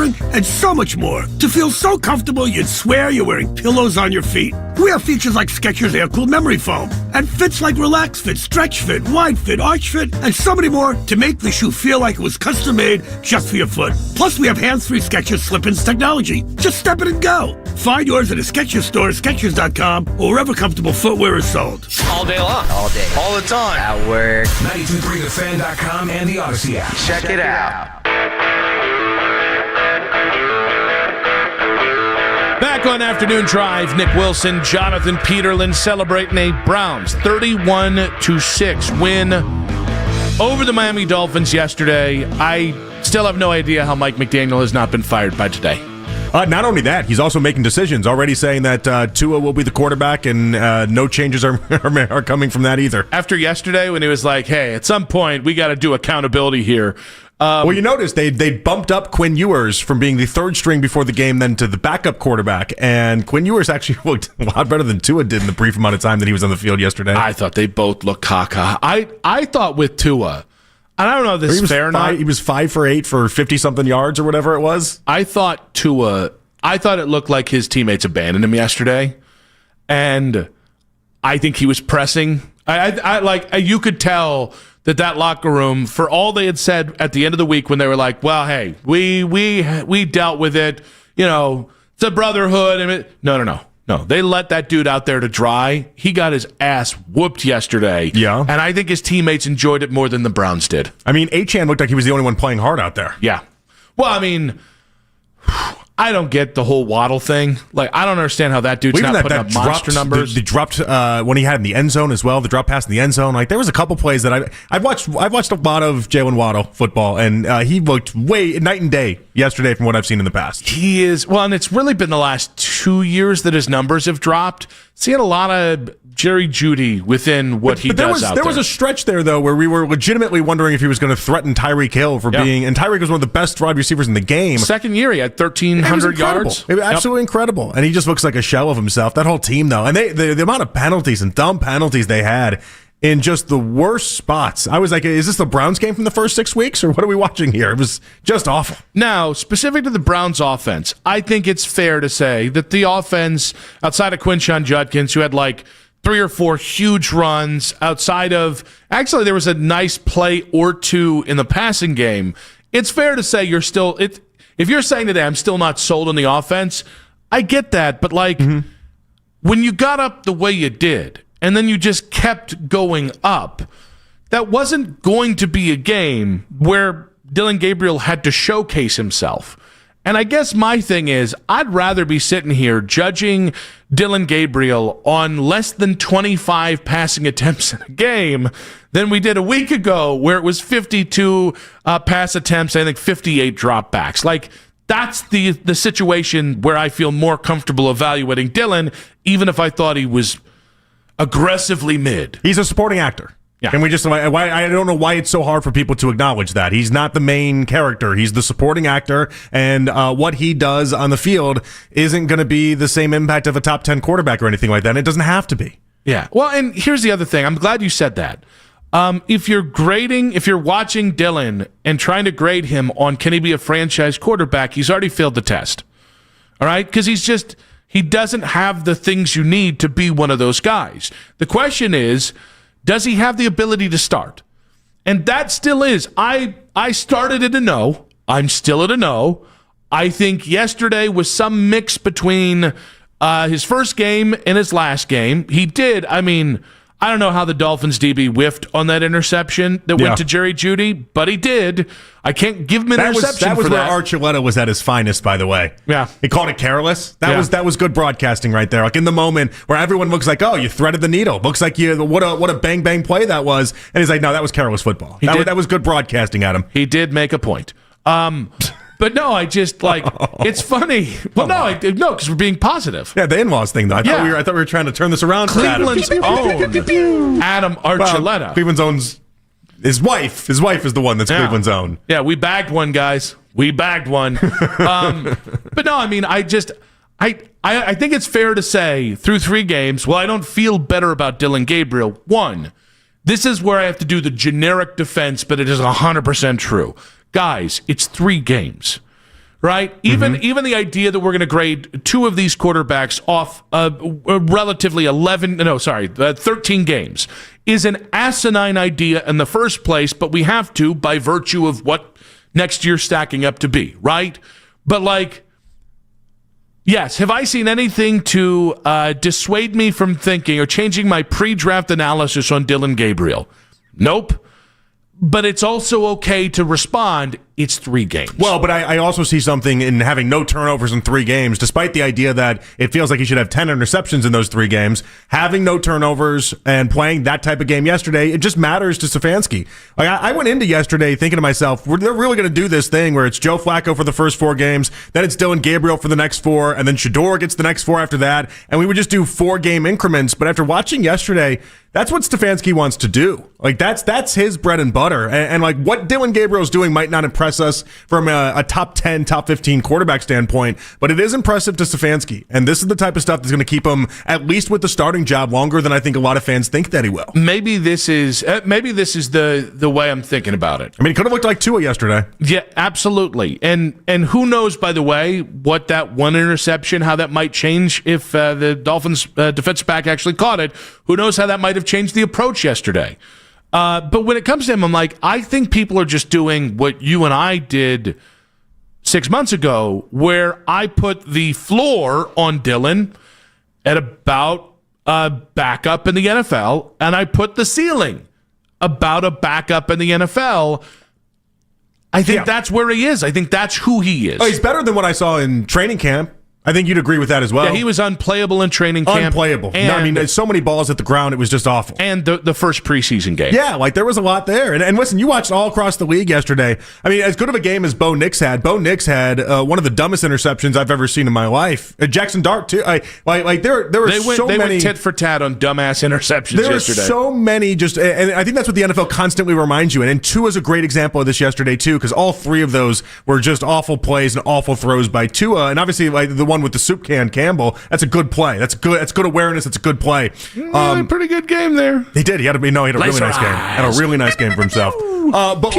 steering, and so much more to feel so comfortable you'd swear you're wearing pillows on your feet. We have features like Skechers Air-Cooled Memory Foam and fits like Relax Fit, Stretch Fit, Wide Fit, Arch Fit, and so many more to make the shoe feel like it was custom-made just for your foot. Plus, we have hands-free Skechers Slip-ins technology. Just step it and go. Find yours at a Skechers store, Skechers.com, or wherever comfortable footwear is sold. All day long. All day. All the time. At work. 923thefan.com and the Odyssey app. Check it out. Back on Afternoon Drive, Nick Wilson, Jonathan Peterlin celebrating a Browns 31-6 win over the Miami Dolphins yesterday. I still have no idea how Mike McDaniel has not been fired by today. Not only that, he's also making decisions, already saying that Tua will be the quarterback, and no changes are coming from that either. After yesterday, when he was like, hey, at some point, we got to do accountability here. Well, you notice they bumped up Quinn Ewers from being the third string before the game then to the backup quarterback, and Quinn Ewers actually looked a lot better than Tua did in the brief amount of time that he was on the field yesterday. I thought they both looked caca. I thought with Tua, and I don't know if this is fair or not. He was 5 for 8 for 50-something yards or whatever it was. I thought it looked like his teammates abandoned him yesterday, and I think he was pressing. You could tell that locker room, for all they had said at the end of the week when they were like, well, hey, we dealt with it, it's a brotherhood. And No. They let that dude out there to dry. He got his ass whooped yesterday. Yeah. And I think his teammates enjoyed it more than the Browns did. I mean, Achane looked like he was the only one playing hard out there. Yeah. Well, I mean, I don't get the whole Waddle thing. Like, I don't understand how that dude's not putting up monster numbers. The dropped when he had in the end zone as well. The drop pass in the end zone. Like, there was a couple plays that I've watched a lot of Jalen Waddle football, and he looked way night and day yesterday from what I've seen in the past. He is and it's really been the last 2 years that his numbers have dropped. Seeing a lot of Jerry Jeudy within what he does out there. There was a stretch there, though, where we were legitimately wondering if he was going to threaten Tyreek Hill for being, and Tyreek was one of the best wide receivers in the game. Second year, he had 1,300 yards. It was absolutely incredible. And he just looks like a shell of himself. That whole team, though. And the amount of penalties and dumb penalties they had in just the worst spots. I was like, is this the Browns game from the first 6 weeks, or what are we watching here? It was just awful. Now, specific to the Browns offense, I think it's fair to say that the offense, outside of Quinshon Judkins, who had like 3 or 4 huge runs, outside of, actually there was a nice play or two in the passing game, it's fair to say you're still, if you're saying today I'm still not sold on the offense, I get that, but when you got up the way you did, and then you just kept going up, that wasn't going to be a game where Dillon Gabriel had to showcase himself. And I guess my thing is, I'd rather be sitting here judging Dillon Gabriel on less than 25 passing attempts in a game than we did a week ago, where it was 52 pass attempts, I think 58 dropbacks. Like, that's the situation where I feel more comfortable evaluating Dillon, even if I thought he was aggressively mid. He's a supporting actor. Yeah. And I don't know why it's so hard for people to acknowledge that. He's not the main character. He's the supporting actor, and what he does on the field isn't going to be the same impact of a top 10 quarterback or anything like that. And it doesn't have to be. Yeah. Well, and here's the other thing. I'm glad you said that. If you're watching Dillon and trying to grade him on can he be a franchise quarterback, he's already failed the test. All right? Because he doesn't have the things you need to be one of those guys. The question is, does he have the ability to start? And that still is. I started at a no. I'm still at a no. I think yesterday was some mix between his first game and his last game. He did. I mean, I don't know how the Dolphins DB whiffed on that interception that went to Jerry Jeudy, but he did. I can't give him an interception that was for where that. Archuleta was at his finest, by the way. Yeah. He called it careless. That was good broadcasting right there. Like in the moment where everyone looks like, oh, you threaded the needle. Looks like what a bang bang play that was. And he's like, no, that was careless football. That was good broadcasting, Adam. He did make a point. But no, I just it's funny. Well, no, because we're being positive. Yeah, the in-laws thing though. I thought we were trying to turn this around. Cleveland's own Adam Archuleta. Well, Cleveland's own. His wife is the one that's Cleveland's own. Yeah, we bagged one, guys. We bagged one. But no, I mean, I think it's fair to say through 3 games, I don't feel better about Dillon Gabriel. 1, this is where I have to do the generic defense, but it is 100% true. Guys, it's 3 games. right? Even the idea that we're going to grade two of these quarterbacks off relatively 13 games is an asinine idea in the first place, but we have to by virtue of what next year's stacking up to be, right? But like, yes, have I seen anything to dissuade me from thinking or changing my pre-draft analysis on Dylan Gabriel? Nope. But it's also okay to respond, it's 3 games. Well, but I also see something in having no turnovers in 3 games, despite the idea that it feels like he should have 10 interceptions in those 3 games. Having no turnovers and playing that type of game yesterday, it just matters to Stefanski. Like I went into yesterday thinking to myself, they're really going to do this thing where it's Joe Flacco for the first 4 games, then it's Dylan Gabriel for the next 4, and then Shedeur gets the next 4 after that, and we would just do 4-game increments. But after watching yesterday, that's what Stefanski wants to do. Like that's his bread and butter. And like what Dylan Gabriel's doing might not impress us from a top 10, top 15 quarterback standpoint, but it is impressive to Stefanski. And this is the type of stuff that's going to keep him at least with the starting job longer than I think a lot of fans think that he will. Maybe this is the way I'm thinking about it. I mean, he could have looked like Tua yesterday. Yeah, absolutely. And who knows, by the way, what that one interception, how that might change if the Dolphins defensive back actually caught it. Who knows how that might have changed the approach yesterday. But when it comes to him, I'm like, I think people are just doing what you and I did 6 months ago, where I put the floor on Dylan at about a backup in the NFL, and I put the ceiling about a backup in the NFL. I think that's where he is. I think that's who he is. Oh, he's better than what I saw in training camp. I think you'd agree with that as well. Yeah, he was unplayable in training camp. Unplayable. And, no, I mean, there's so many balls at the ground, it was just awful. And the first preseason game. Yeah, like there was a lot there. And listen, you watched all across the league yesterday. I mean, as good of a game as Bo Nix had one of the dumbest interceptions I've ever seen in my life. Jackson Dart, too. There were They went tit for tat on dumbass interceptions yesterday. There were so many and I think that's what the NFL constantly reminds you. And Tua is a great example of this yesterday, too, because all 3 of those were just awful plays and awful throws by Tua. And obviously, like the one with the soup can Campbell, that's a good play. That's good awareness. It's a good play. Pretty good game there. He did. He had a really nice game. Had a really nice game for himself. But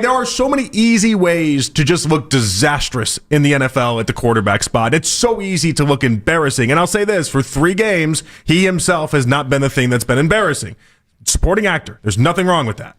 there are so many easy ways to just look disastrous in the NFL at the quarterback spot. It's so easy to look embarrassing. And I'll say this, for 3 games, he himself has not been the thing that's been embarrassing. Supporting actor. There's nothing wrong with that.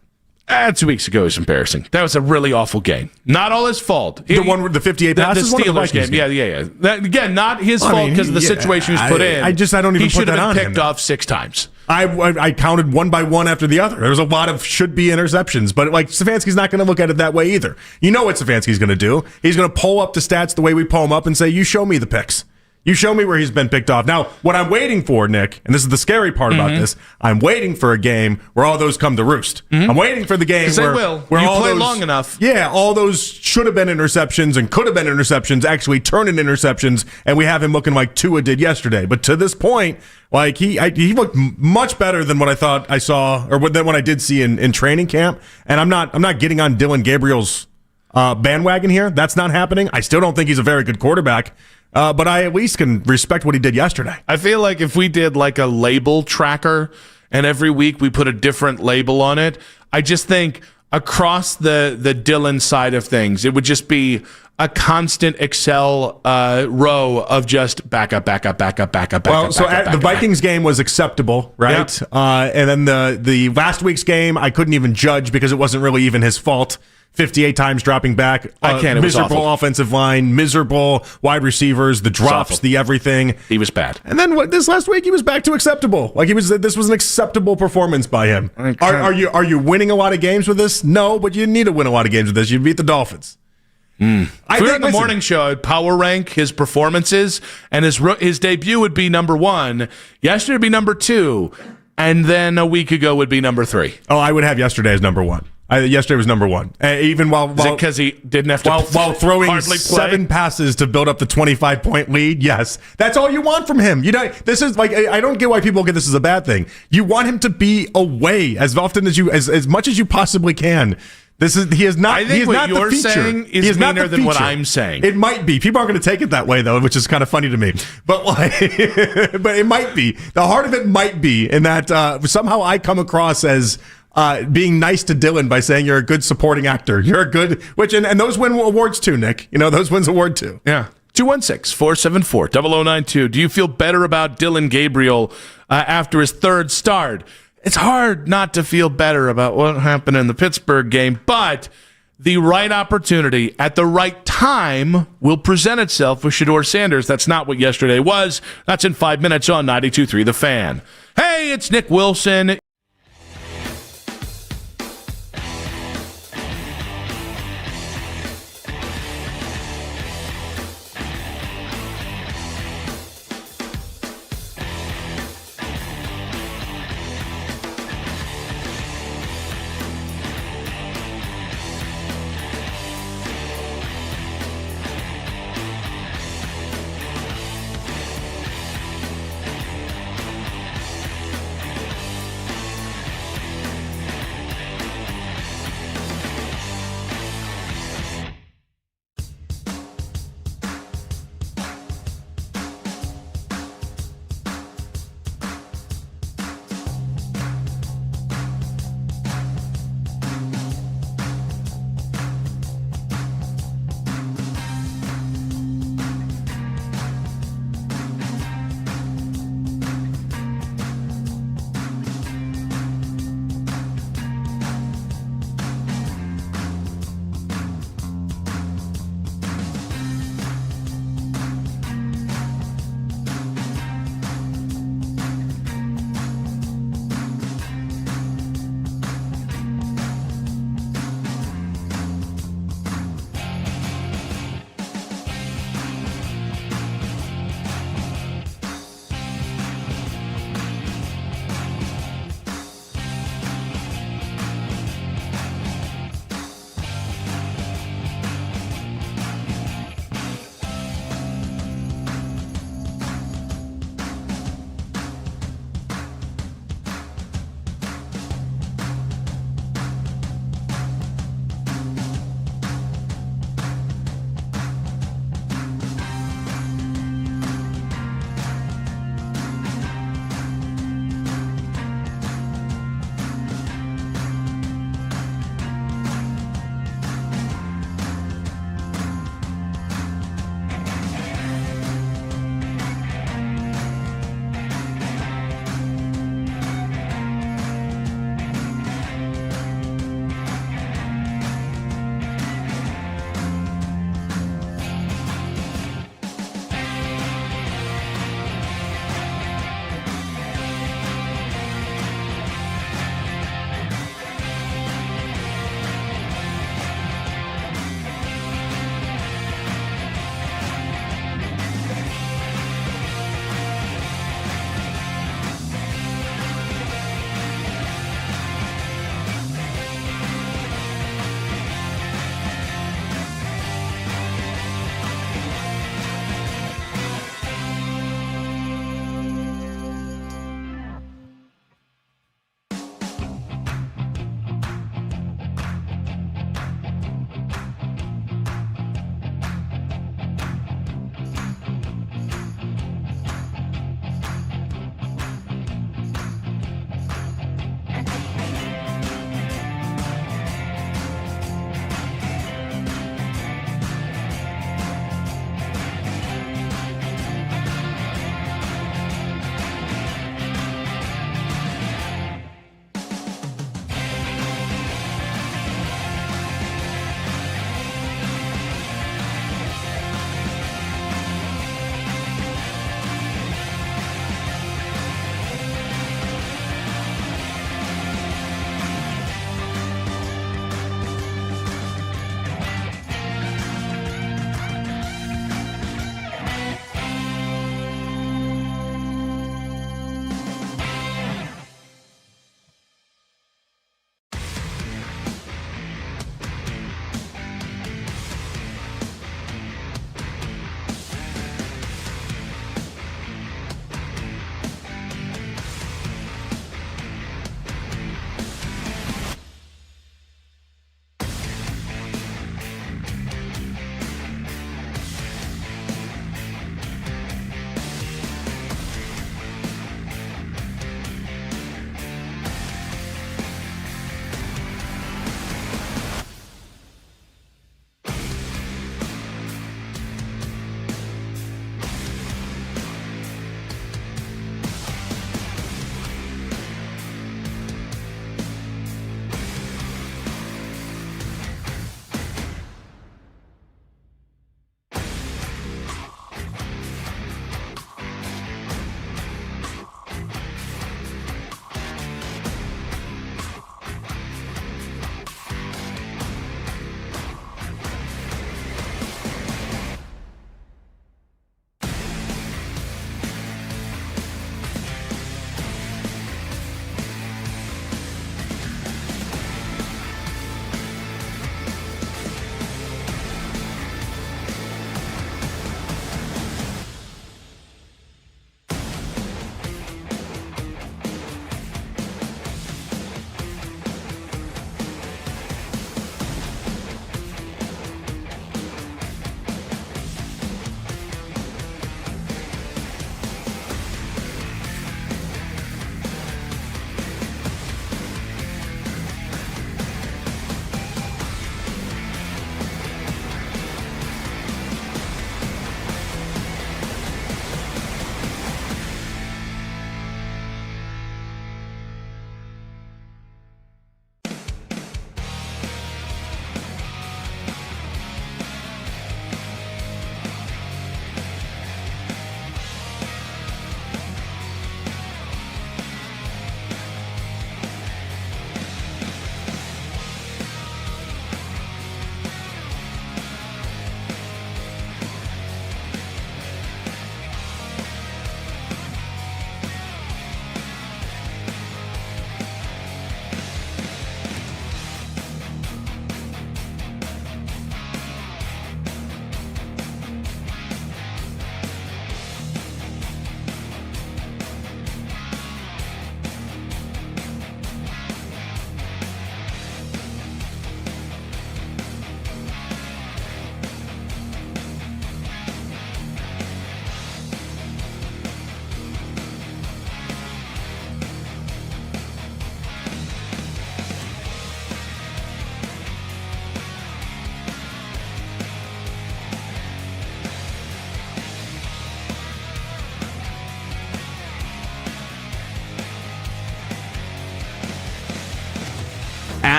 2 weeks ago was embarrassing. That was a really awful game. Not all his fault. The one with the 58 passes? The Steelers game. Yeah. That, again, not his fault because of the situation he was put in. I don't even put that on him. He should have been picked off 6 times. I counted one by one after the other. There was a lot of should-be interceptions, but like Stefanski's not going to look at it that way either. You know what Stefanski's going to do. He's going to pull up the stats the way we pull them up and say, you show me the picks. You show me where he's been picked off. Now, what I'm waiting for, Nick, and this is the scary part about this, I'm waiting for a game where all those come to roost. I'm waiting for the game where you all play those, long enough. Yeah, all those should have been interceptions and could have been interceptions actually turn into interceptions, and we have him looking like Tua did yesterday. But to this point, like he looked much better than what I thought I saw, or than what I did see in training camp. And I'm not getting on Dylan Gabriel's bandwagon here. That's not happening. I still don't think he's a very good quarterback. But I at least can respect what he did yesterday. I feel like if we did like a label tracker and every week we put a different label on it, I just think across the Dylan side of things, it would just be a constant Excel row of just backup. The Vikings game was acceptable, right? Yep. And then the last week's game, I couldn't even judge because it wasn't really even his fault. 58 times dropping back. It was miserable awful. Offensive line, miserable wide receivers, the drops, the everything. He was bad. And then this last week he was back to acceptable. Like this was an acceptable performance by him. Are you winning a lot of games with this? No, but you need to win a lot of games with this. You beat the Dolphins. If we were in the morning show, I'd power rank his performances, and his debut would be number 1. Yesterday would be number 2, and then a week ago would be number 3. Oh, I would have yesterday as number 1. Yesterday was number 1. Even while because he didn't have to while throwing 7 passes to build up the 25-point lead. Yes, that's all you want from him. This is like I don't get why people get this as a bad thing. You want him to be away as often as much as you possibly can. He is not. I think what you're saying is meaner than what I'm saying. It might be. People aren't going to take it that way though, which is kind of funny to me. But but it might be. The heart of it might be in that somehow I come across as being nice to Dylan by saying you're a good supporting actor. You're a good, and those win awards too, Nick. Those wins award too. Yeah. 216-474-0092. Do you feel better about Dylan Gabriel after his third start? It's hard not to feel better about what happened in the Pittsburgh game, but the right opportunity at the right time will present itself with Shedeur Sanders. That's not what yesterday was. That's in 5 minutes on 92.3 The Fan. Hey, it's Nick Wilson.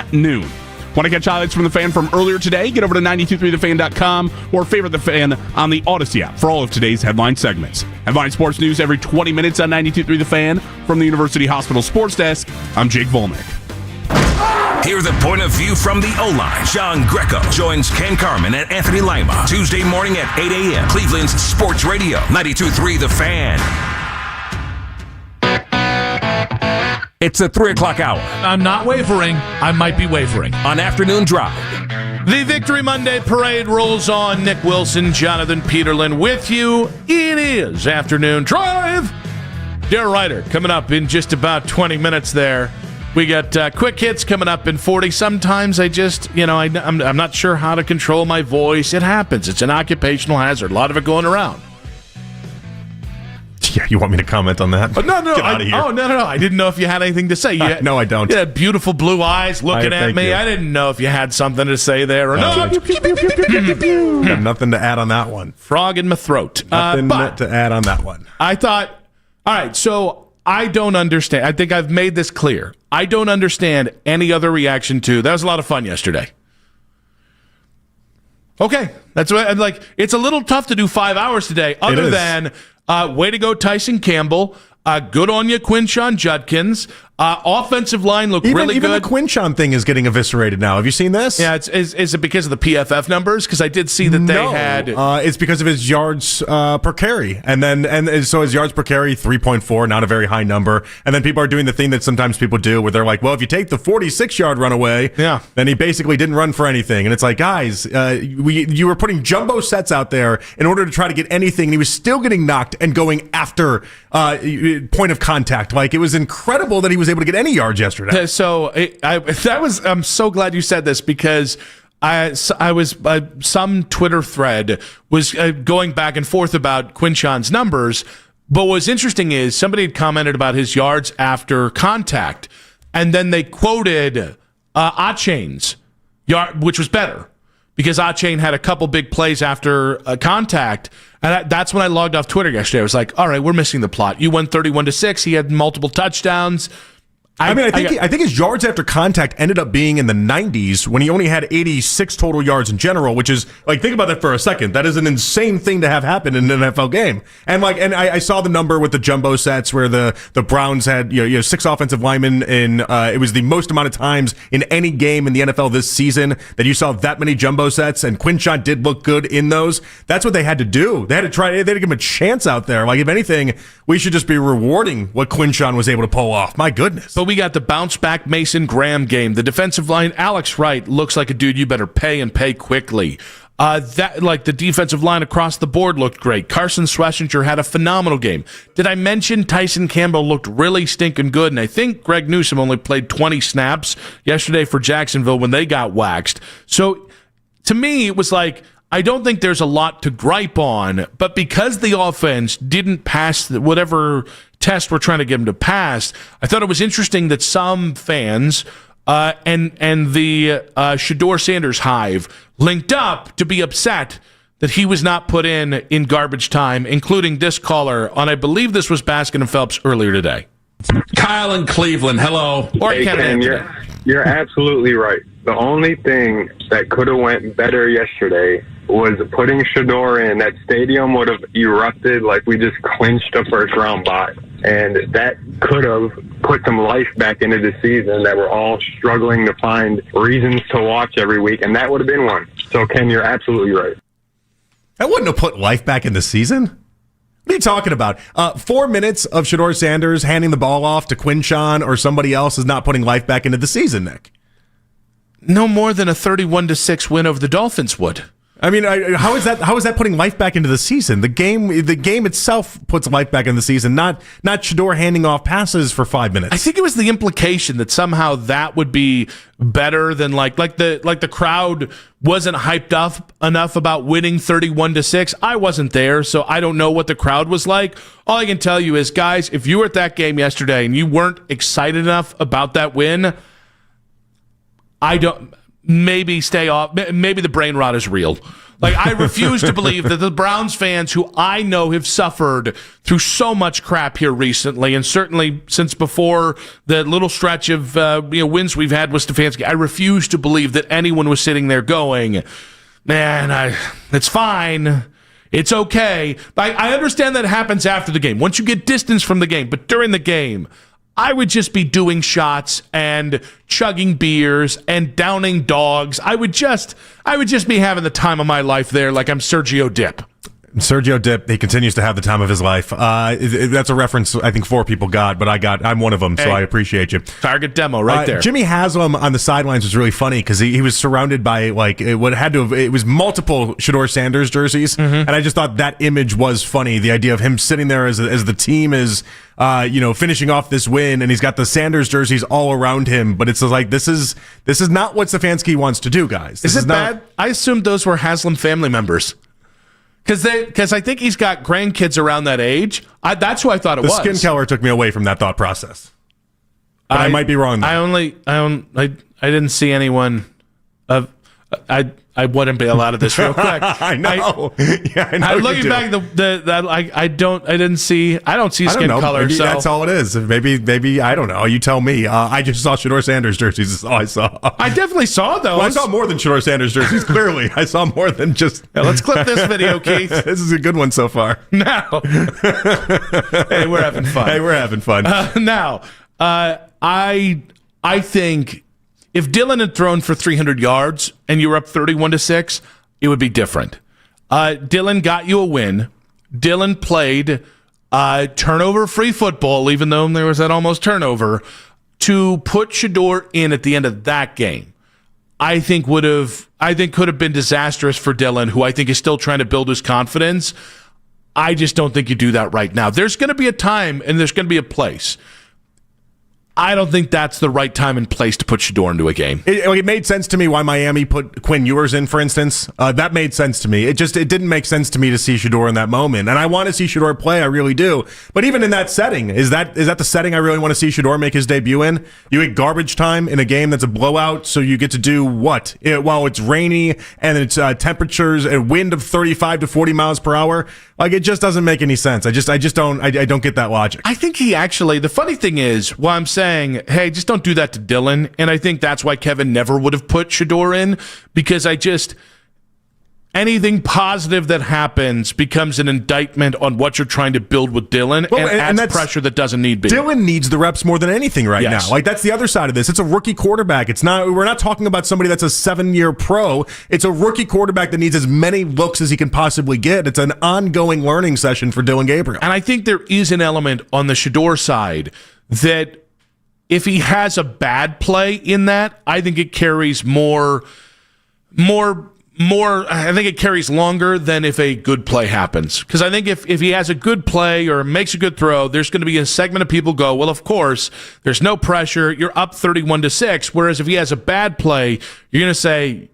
at noon. Want to catch highlights from The Fan from earlier today? Get over to 923thefan.com or favorite The Fan on the Odyssey app for all of today's headline segments. Headline sports news every 20 minutes on 923 The Fan. From the University Hospital Sports Desk, I'm Jake Volnick. Hear the point of view from the O-line. John Greco joins Ken Carman and Anthony Lima Tuesday morning at 8 a.m. Cleveland's Sports Radio, 92.3 The Fan. It's the 3 o'clock hour. I'm not wavering. I might be wavering. On Afternoon Drive. The Victory Monday Parade rolls on. Nick Wilson, Jonathan Peterlin with you. It is Afternoon Drive. Daryl Ryder coming up in just about 20 minutes there. We got quick hits coming up in 40. Sometimes I just, I'm not sure how to control my voice. It happens. It's an occupational hazard. A lot of it going around. Yeah, you want me to comment on that? No. Get out of here. Oh, no. I didn't know if you had anything to say. No, I don't. You had beautiful blue eyes looking at me. You. I didn't know if you had something to say there or not. Got nothing to add on that one. Frog in my throat. Nothing to add on that one. I thought, all right, so I don't understand. I think I've made this clear. I don't understand any other reaction to, that was a lot of fun yesterday. Okay. That's what I'm like. It's a little tough to do 5 hours today, other than way to go, Tyson Campbell. Good on you, Quinshon Judkins. Offensive line looked really good. Even the Quinshon thing is getting eviscerated now. Have you seen this? Yeah, is it because of the PFF numbers? Because I did see that they had. It's because of his yards per carry, and so his yards per carry 3.4, not a very high number. And then people are doing the thing that sometimes people do, where they're like, "Well, if you take the 46-yard run away, then he basically didn't run for anything." And it's like, guys, you were putting jumbo sets out there in order to try to get anything, and he was still getting knocked and going after point of contact. Like, it was incredible that he was able to get any yards yesterday. So I'm so glad you said this, because some Twitter thread was going back and forth about Quinshon's numbers. But what's interesting is somebody had commented about his yards after contact, and then they quoted Achane's yard, which was better, because Achane had a couple big plays after contact. And that's when I logged off Twitter yesterday. I was like, all right, we're missing the plot. You won 31-6. He had multiple touchdowns. I think his yards after contact ended up being in the 90s when he only had 86 total yards in general, which is, like, think about that for a second. That is an insane thing to have happen in an NFL game. And I saw the number with the jumbo sets where the Browns had 6 offensive linemen in. It was the most amount of times in any game in the NFL this season that you saw that many jumbo sets, and Quinshon did look good in those. That's what they had to do. They had to give him a chance out there. Like, if anything, we should just be rewarding what Quinshon was able to pull off. My goodness. But we got the bounce back Mason Graham game. The defensive line, Alex Wright, looks like a dude you better pay, and pay quickly. The defensive line across the board looked great. Carson Schlesinger had a phenomenal game. Did I mention Tyson Campbell looked really stinking good? And I think Greg Newsome only played 20 snaps yesterday for Jacksonville when they got waxed. So to me, it was like, I don't think there's a lot to gripe on, but because the offense didn't pass whatever test we're trying to get them to pass, I thought it was interesting that some fans and the Shedeur Sanders hive linked up to be upset that he was not put in garbage time, including this caller on, I believe this was Baskin and Phelps earlier today. Kyle in Cleveland, hello. Or hey, Ken, you're absolutely right. The only thing that could have went better yesterday was putting Shedeur in. That stadium would have erupted like we just clinched a first-round bye. And that could have put some life back into the season that we're all struggling to find reasons to watch every week, and that would have been one. So, Ken, you're absolutely right. That wouldn't have put life back in the season. What are you talking about? 4 minutes of Shedeur Sanders handing the ball off to Quinshon or somebody else is not putting life back into the season, Nick. No more than a 31-6 win over the Dolphins would. I mean, how is that putting life back into the season? The game itself puts life back into the season, not Shedeur handing off passes for 5 minutes. I think it was the implication that somehow that would be better than like the crowd wasn't hyped up enough about winning 31-6. I wasn't there, so I don't know what the crowd was like. All I can tell you is, guys, if you were at that game yesterday and you weren't excited enough about that win, maybe stay off. Maybe the brain rot is real. Like, I refuse to believe that the Browns fans, who I know have suffered through so much crap here recently, and certainly since before the little stretch of wins we've had with Stefanski, I refuse to believe that anyone was sitting there going, man, it's fine. It's okay. I understand that it happens after the game, once you get distance from the game, but during the game, I would just be doing shots and chugging beers and downing dogs. I would just be having the time of my life there, like I'm Sergio Dip. Sergio Dip, he continues to have the time of his life. That's a reference I think 4 people got, but I'm one of them, so I appreciate you. Target demo right there. Jimmy Haslam on the sidelines was really funny because he was surrounded by it was multiple Shedeur Sanders jerseys, and I just thought that image was funny. The idea of him sitting there as the team is finishing off this win, and he's got the Sanders jerseys all around him, but it's like this is not what Stefanski wants to do, guys. Is it bad? I assumed those were Haslam family members. Because I think he's got grandkids around that age. That's who I thought it was. The skin color took me away from that thought process. But I might be wrong. I didn't see anyone of. I wouldn't bail out of this real quick. I know. I know. I'm looking back. I don't see skin color. Maybe so that's all it is. Maybe I don't know. You tell me. I just saw Shedeur Sanders jerseys. That's all I saw. I definitely saw those. Well, I saw more than Shedeur Sanders jerseys. Clearly, I saw more than just. Yeah, let's clip this video, Keith. This is a good one so far. Now, hey, we're having fun. Now, I think. If Dylan had thrown for 300 yards and you were up 31-6, it would be different. Dylan got you a win. Dylan played turnover-free football, even though there was that almost turnover, to put Shedeur in at the end of that game. I think could have been disastrous for Dylan, who I think is still trying to build his confidence. I just don't think you do that right now. There's going to be a time and there's going to be a place. I don't think that's the right time and place to put Shedeur into a game. It made sense to me why Miami put Quinn Ewers in, for instance. That made sense to me. It didn't make sense to me to see Shedeur in that moment. And I want to see Shedeur play, I really do. But even in that setting, is that the setting I really want to see Shedeur make his debut in? You get garbage time in a game that's a blowout, so you get to do what? While it's rainy and it's temperatures, a wind of 35 to 40 miles per hour. Like, it just doesn't make any sense. I don't get that logic. I think the funny thing is, while I'm saying, hey, just don't do that to Dylan, and I think that's why Kevin never would have put Shedeur in, because anything positive that happens becomes an indictment on what you're trying to build with Dylan, and adds pressure that doesn't need be. Dylan needs the reps more than anything right now. Like, that's the other side of this. It's a rookie quarterback. We're not talking about somebody that's a 7-year pro. It's a rookie quarterback that needs as many looks as he can possibly get. It's an ongoing learning session for Dylan Gabriel. And I think there is an element on the Shedeur side that if he has a bad play in that, I think it carries more, I think it carries longer than if a good play happens. Because I think if he has a good play or makes a good throw, there's going to be a segment of people go, well, of course, there's no pressure. You're up 31-6. Whereas if he has a bad play, you're going to say,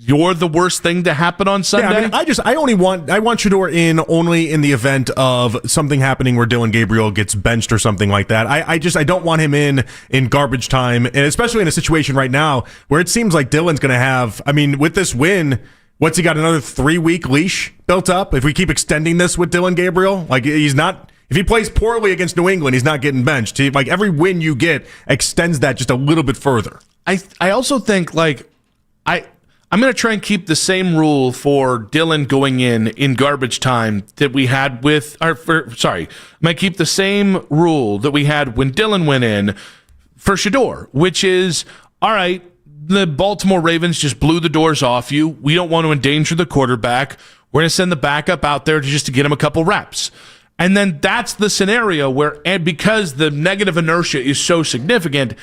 you're the worst thing to happen on Sunday? Yeah, I want Shedeur in only in the event of something happening where Dylan Gabriel gets benched or something like that. I don't want him in garbage time, and especially in a situation right now where it seems like Dylan's going to have, with this win, what's he got, another 3-week leash built up? If we keep extending this with Dylan Gabriel, if he plays poorly against New England, he's not getting benched. Every win you get extends that just a little bit further. I also think, I'm going to try and keep the same rule for Dylan going in garbage time that we had I'm going to keep the same rule that we had when Dylan went in for Shedeur, which is, all right, the Baltimore Ravens just blew the doors off you. We don't want to endanger the quarterback. We're going to send the backup out there to get him a couple reps. And then that's the scenario where, and because the negative inertia is so significant,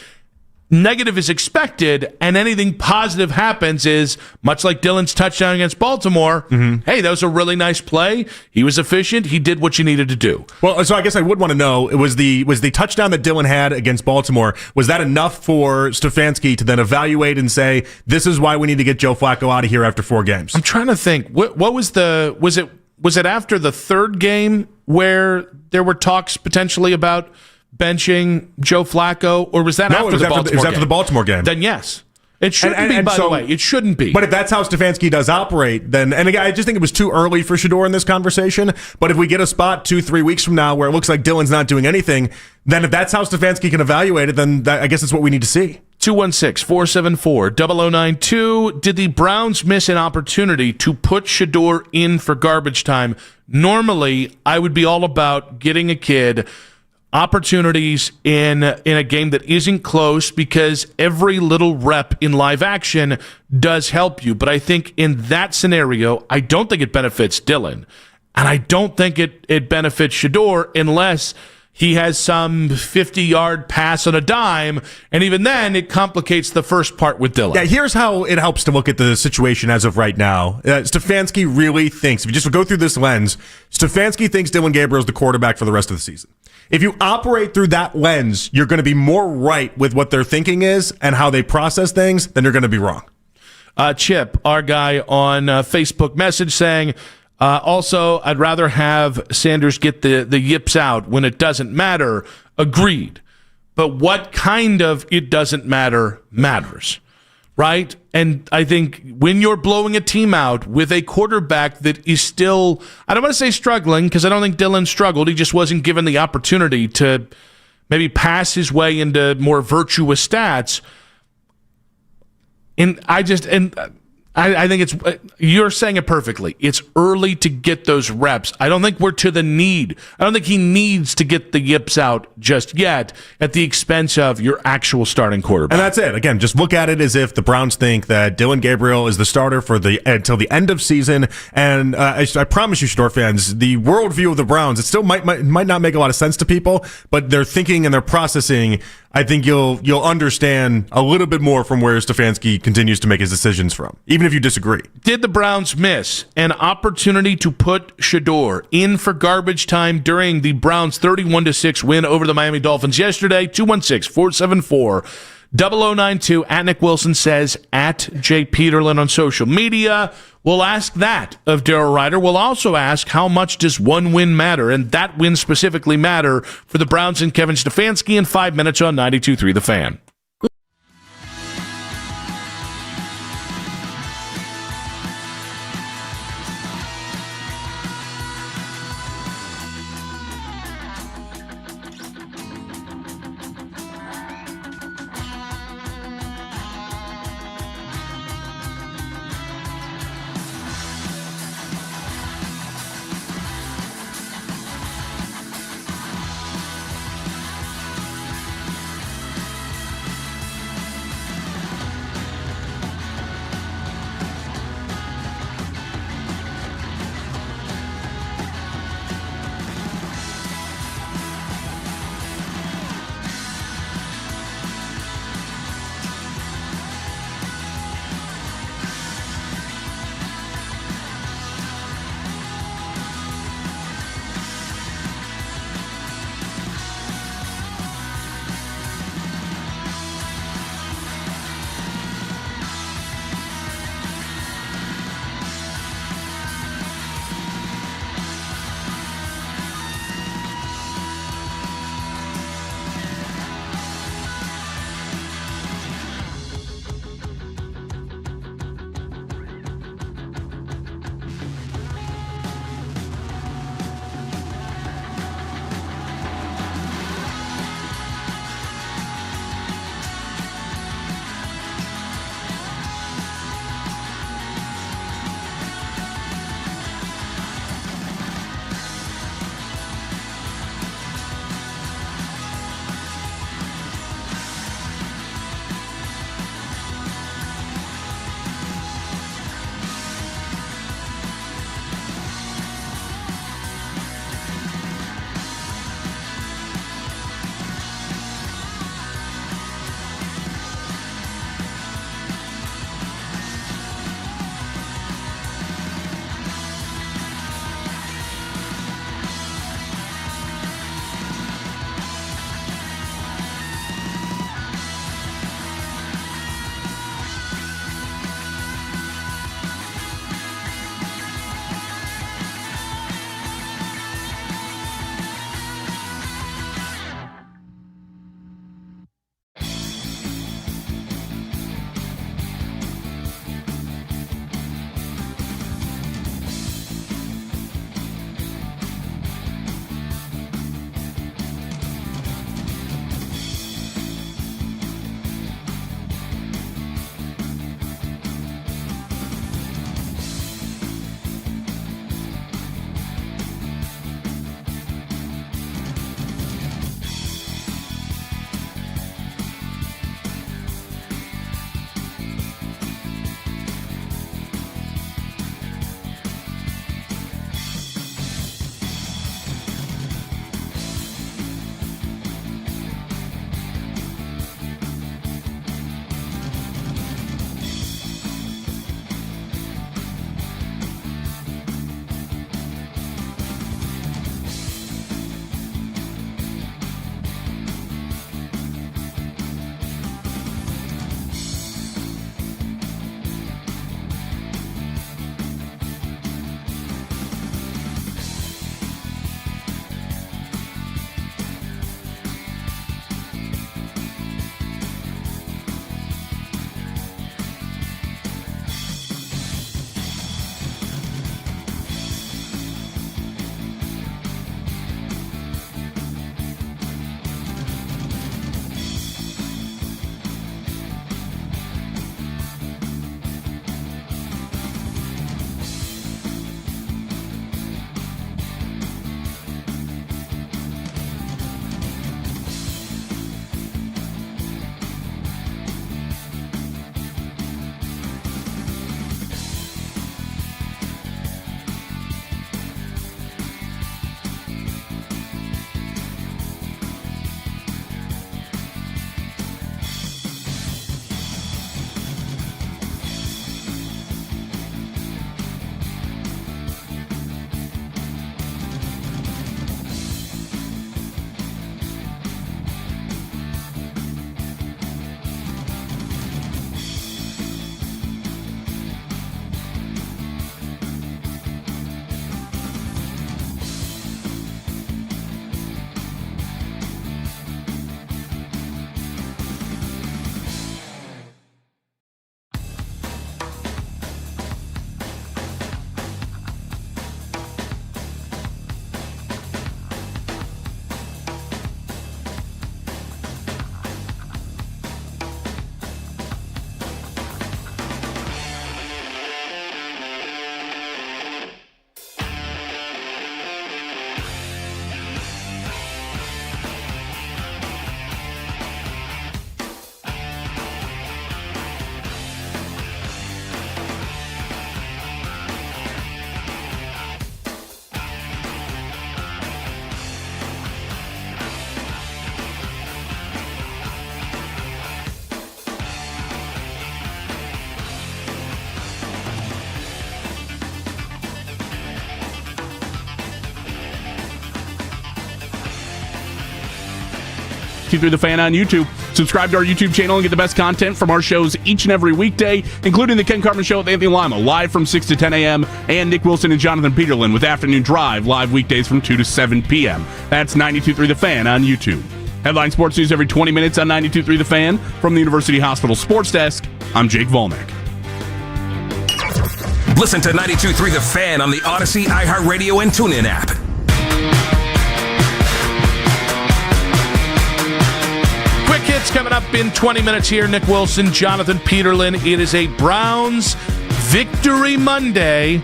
negative is expected, and anything positive happens is, much like Dylan's touchdown against Baltimore, hey, that was a really nice play. He was efficient. He did what you needed to do. Well, so I guess I would want to know, was the touchdown that Dylan had against Baltimore, was that enough for Stefanski to then evaluate and say, this is why we need to get Joe Flacco out of here after 4 games? I'm trying to think. What was it after the 3rd game where there were talks potentially about benching Joe Flacco, or was that after the Baltimore game? It was after the Baltimore game. Then yes. It shouldn't be, by the way. It shouldn't be. But if that's how Stefanski does operate, then, and again, I just think it was too early for Shedeur in this conversation. But if we get a spot 2-3 weeks from now where it looks like Dylan's not doing anything, then if that's how Stefanski can evaluate it, then I guess it's what we need to see. 216-474-0092. Did the Browns miss an opportunity to put Shedeur in for garbage time? Normally, I would be all about getting a kid opportunities in a game that isn't close, because every little rep in live action does help you. But I think in that scenario, I don't think it benefits Dylan. And I don't think it benefits Shedeur unless he has some 50-yard pass on a dime, and even then, it complicates the first part with Dylan. Yeah, here's how it helps to look at the situation as of right now. Stefanski really thinks, if you just go through this lens, Stefanski thinks Dylan Gabriel is the quarterback for the rest of the season. If you operate through that lens, you're going to be more right with what their thinking is and how they process things than you're going to be wrong. Chip, our guy on Facebook message saying, also, I'd rather have Sanders get the yips out when it doesn't matter. Agreed. But what kind of it doesn't matter matters, right? And I think when you're blowing a team out with a quarterback that is still, I don't want to say struggling, because I don't think Dylan struggled. He just wasn't given the opportunity to maybe pass his way into more virtuous stats. And I think it's, you're saying it perfectly. It's early to get those reps. I don't think we're to the need. I don't think he needs to get the yips out just yet at the expense of your actual starting quarterback. And that's it. Again, just look at it as if the Browns think that Dylan Gabriel is the starter for until the end of season. And I promise you, Shedeur fans, the worldview of the Browns, it still might not make a lot of sense to people, but their thinking and their processing, I think you'll understand a little bit more from where Stefanski continues to make his decisions from, even if you disagree. Did the Browns miss an opportunity to put Shedeur in for garbage time during the Browns' 31-6 win over the Miami Dolphins yesterday? 216-474-0092. At Nick Wilson says, at J. Peterlin on social media. We'll ask that of Daryl Ryder. We'll also ask, how much does one win matter? And that win specifically matter for the Browns and Kevin Stefanski in 5 minutes on 92.3 The Fan. 92.3 The Fan on YouTube. Subscribe to our YouTube channel and get the best content from our shows each and every weekday, including the Ken Carman Show with Anthony Lima, live from 6 to 10 a.m., and Nick Wilson and Jonathan Peterlin with Afternoon Drive, live weekdays from 2 to 7 p.m. That's 92.3 The Fan on YouTube. Headline sports news every 20 minutes on 92.3 The Fan. From the University Hospital Sports Desk, I'm Jake Volnick. Listen to 92.3 The Fan on the Odyssey, iHeartRadio, and TuneIn app. Quick hits coming up in 20 minutes here. Nick Wilson, Jonathan Peterlin. It is a Browns Victory Monday.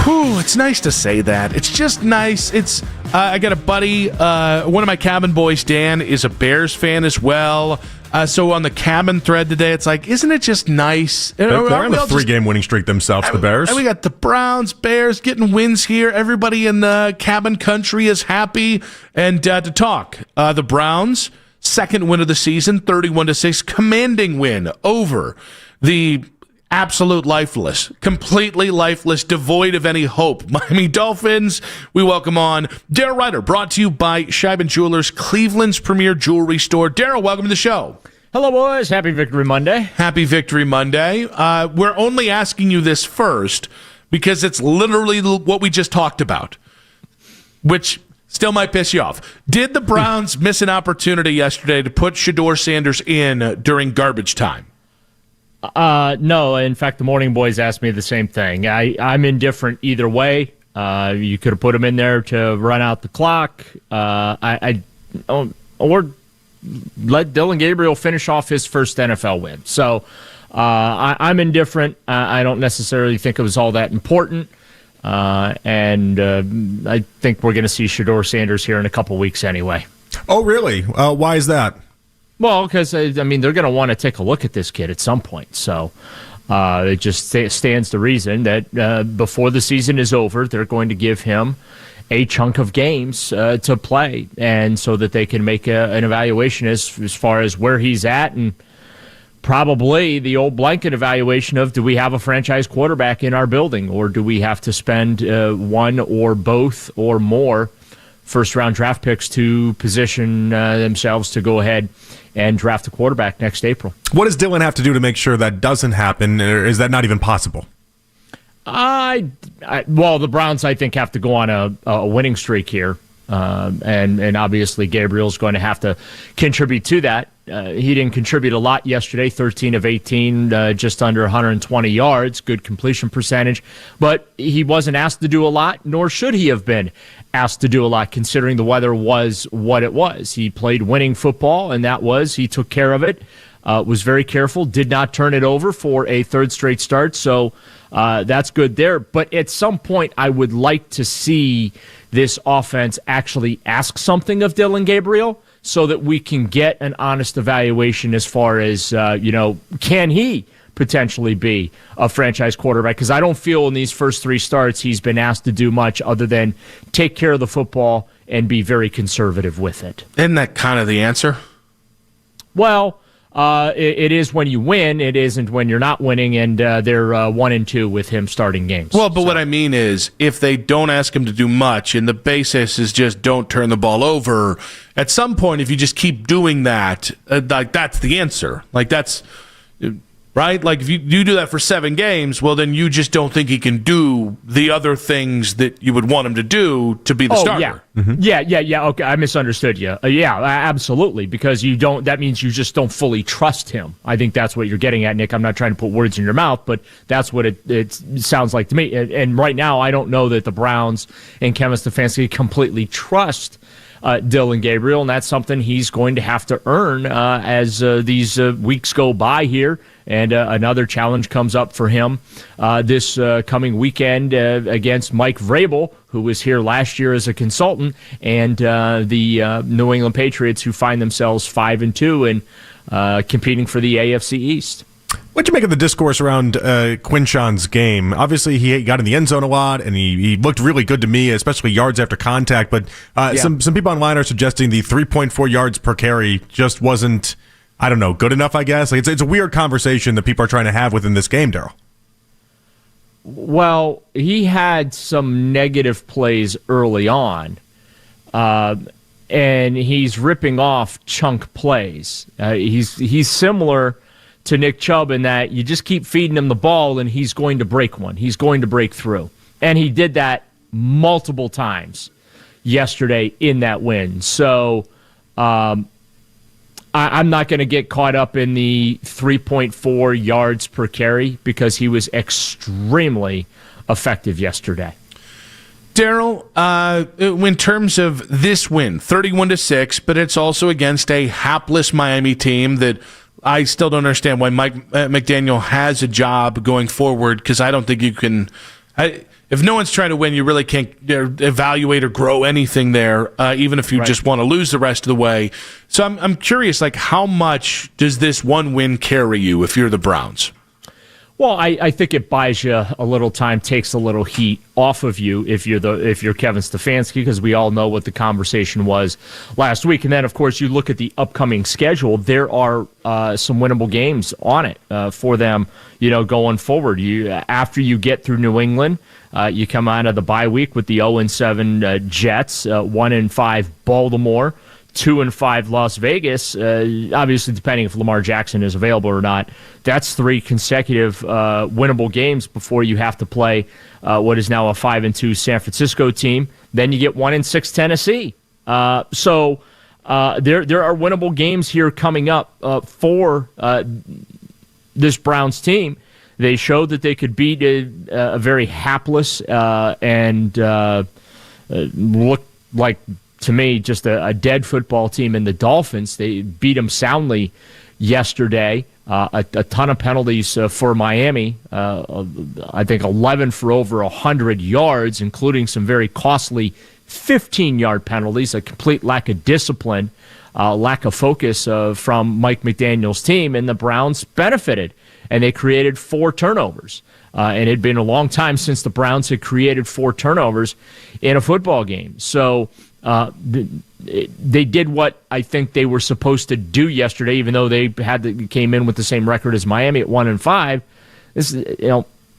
Whew, it's nice to say that. It's just nice. It's I got a buddy, one of my cabin boys, Dan, is a Bears fan as well. So on the cabin thread today, it's like, isn't it just nice? They're on a 3-game winning streak themselves, the Bears. And we got the Browns, Bears getting wins here. Everybody in the cabin country is happy. And to talk, the Browns, second win of the season, 31-6, commanding win over the absolute lifeless, completely lifeless, devoid of any hope Miami Dolphins. We welcome on Daryl Ryder, brought to you by Scheiben Jewelers, Cleveland's premier jewelry store. Daryl, welcome to the show. Hello, boys. Happy Victory Monday. Happy Victory Monday. We're only asking you this first because it's literally what we just talked about, which still might piss you off. Did the Browns miss an opportunity yesterday to put Shedeur Sanders in during garbage time? No. In fact, the morning boys asked me the same thing. I'm indifferent either way. You could have put him in there to run out the clock. Or let Dillon Gabriel finish off his first NFL win. So I'm indifferent. I don't necessarily think it was all that important. And I think we're going to see Shedeur Sanders here in a couple weeks anyway. Oh, really? Why is that? Well, because, they're going to want to take a look at this kid at some point. So it just stands to reason that before the season is over, they're going to give him a chunk of games to play, and so that they can make an evaluation as far as where he's at, and probably the old blanket evaluation of, do we have a franchise quarterback in our building, or do we have to spend one or both or more first-round draft picks to position themselves to go ahead and draft a quarterback next April. What does Dillon have to do to make sure that doesn't happen, or is that not even possible? Well, the Browns, I think, have to go on a winning streak here, and obviously Gabriel's going to have to contribute to that. He didn't contribute a lot yesterday, 13 of 18, just under 120 yards, good completion percentage, but he wasn't asked to do a lot, nor should he have been asked to do a lot, considering the weather was what it was. He played winning football, and he took care of it, was very careful, did not turn it over for a third straight start, so that's good there. But at some point, I would like to see this offense actually ask something of Dillon Gabriel, so that we can get an honest evaluation as far as, can he potentially be a franchise quarterback? Because I don't feel in these first three starts he's been asked to do much other than take care of the football and be very conservative with it. Isn't that kind of the answer? Well, it is when you win. It isn't when you're not winning, and they're 1-2 with him starting games. Well, but what I mean is, if they don't ask him to do much, and the basis is just don't turn the ball over, at some point, if you just keep doing that, that's the answer. That's right. Like if you do that for 7 games, well, then you just don't think he can do the other things that you would want him to do to be the starter. Yeah. Mm-hmm. Yeah. Okay, I misunderstood you. Yeah, absolutely. Because that means you just don't fully trust him. I think that's what you're getting at, Nick. I'm not trying to put words in your mouth, but that's what it sounds like to me. And right now, I don't know that the Browns and Kevin Stefanski completely trust Dillon Gabriel, and that's something he's going to have to earn as these weeks go by here. And another challenge comes up for him this coming weekend against Mike Vrabel, who was here last year as a consultant, and the New England Patriots, who find themselves 5-2 and competing for the AFC East. What'd you make of the discourse around Quinshon's game? Obviously, he got in the end zone a lot, and he looked really good to me, especially yards after contact. But some people online are suggesting the 3.4 yards per carry just wasn't, I don't know, good enough, I guess. It's a weird conversation that people are trying to have within this game, Daryl. Well, he had some negative plays early on. and he's ripping off chunk plays. He's similar to Nick Chubb in that you just keep feeding him the ball and he's going to break one. He's going to break through. And he did that multiple times yesterday in that win. So I'm not going to get caught up in the 3.4 yards per carry because he was extremely effective yesterday. Daryl, in terms of this win, 31-6, but it's also against a hapless Miami team that I still don't understand why Mike McDaniel has a job going forward, because I don't think you can. If no one's trying to win, you really can't evaluate or grow anything there, even if you just want to lose the rest of the way. So I'm curious, like, how much does this one win carry you if you're the Browns? Well, I think it buys you a little time, takes a little heat off of you if you're Kevin Stefanski, because we all know what the conversation was last week. And then, of course, you look at the upcoming schedule. There are some winnable games on it for them, going forward. After you get through New England, you come out of the bye week with the 0-7 Jets, 1-5 Baltimore, 2-5 Las Vegas, obviously depending if Lamar Jackson is available or not. That's 3 consecutive winnable games before you have to play what is now a 5-2 San Francisco team. Then you get 1-6 Tennessee. So there are winnable games here coming up for this Browns team. They showed that they could beat a very hapless and look like, to me, just a dead football team in the Dolphins. They beat them soundly yesterday. A ton of penalties for Miami. I think 11 for over 100 yards, including some very costly 15-yard penalties, a complete lack of discipline, lack of focus from Mike McDaniel's team, and the Browns benefited, and they created 4 turnovers. And it had been a long time since the Browns had created 4 turnovers in a football game. So they did what I think they were supposed to do yesterday, even though they came in with the same record as Miami at 1-5. This,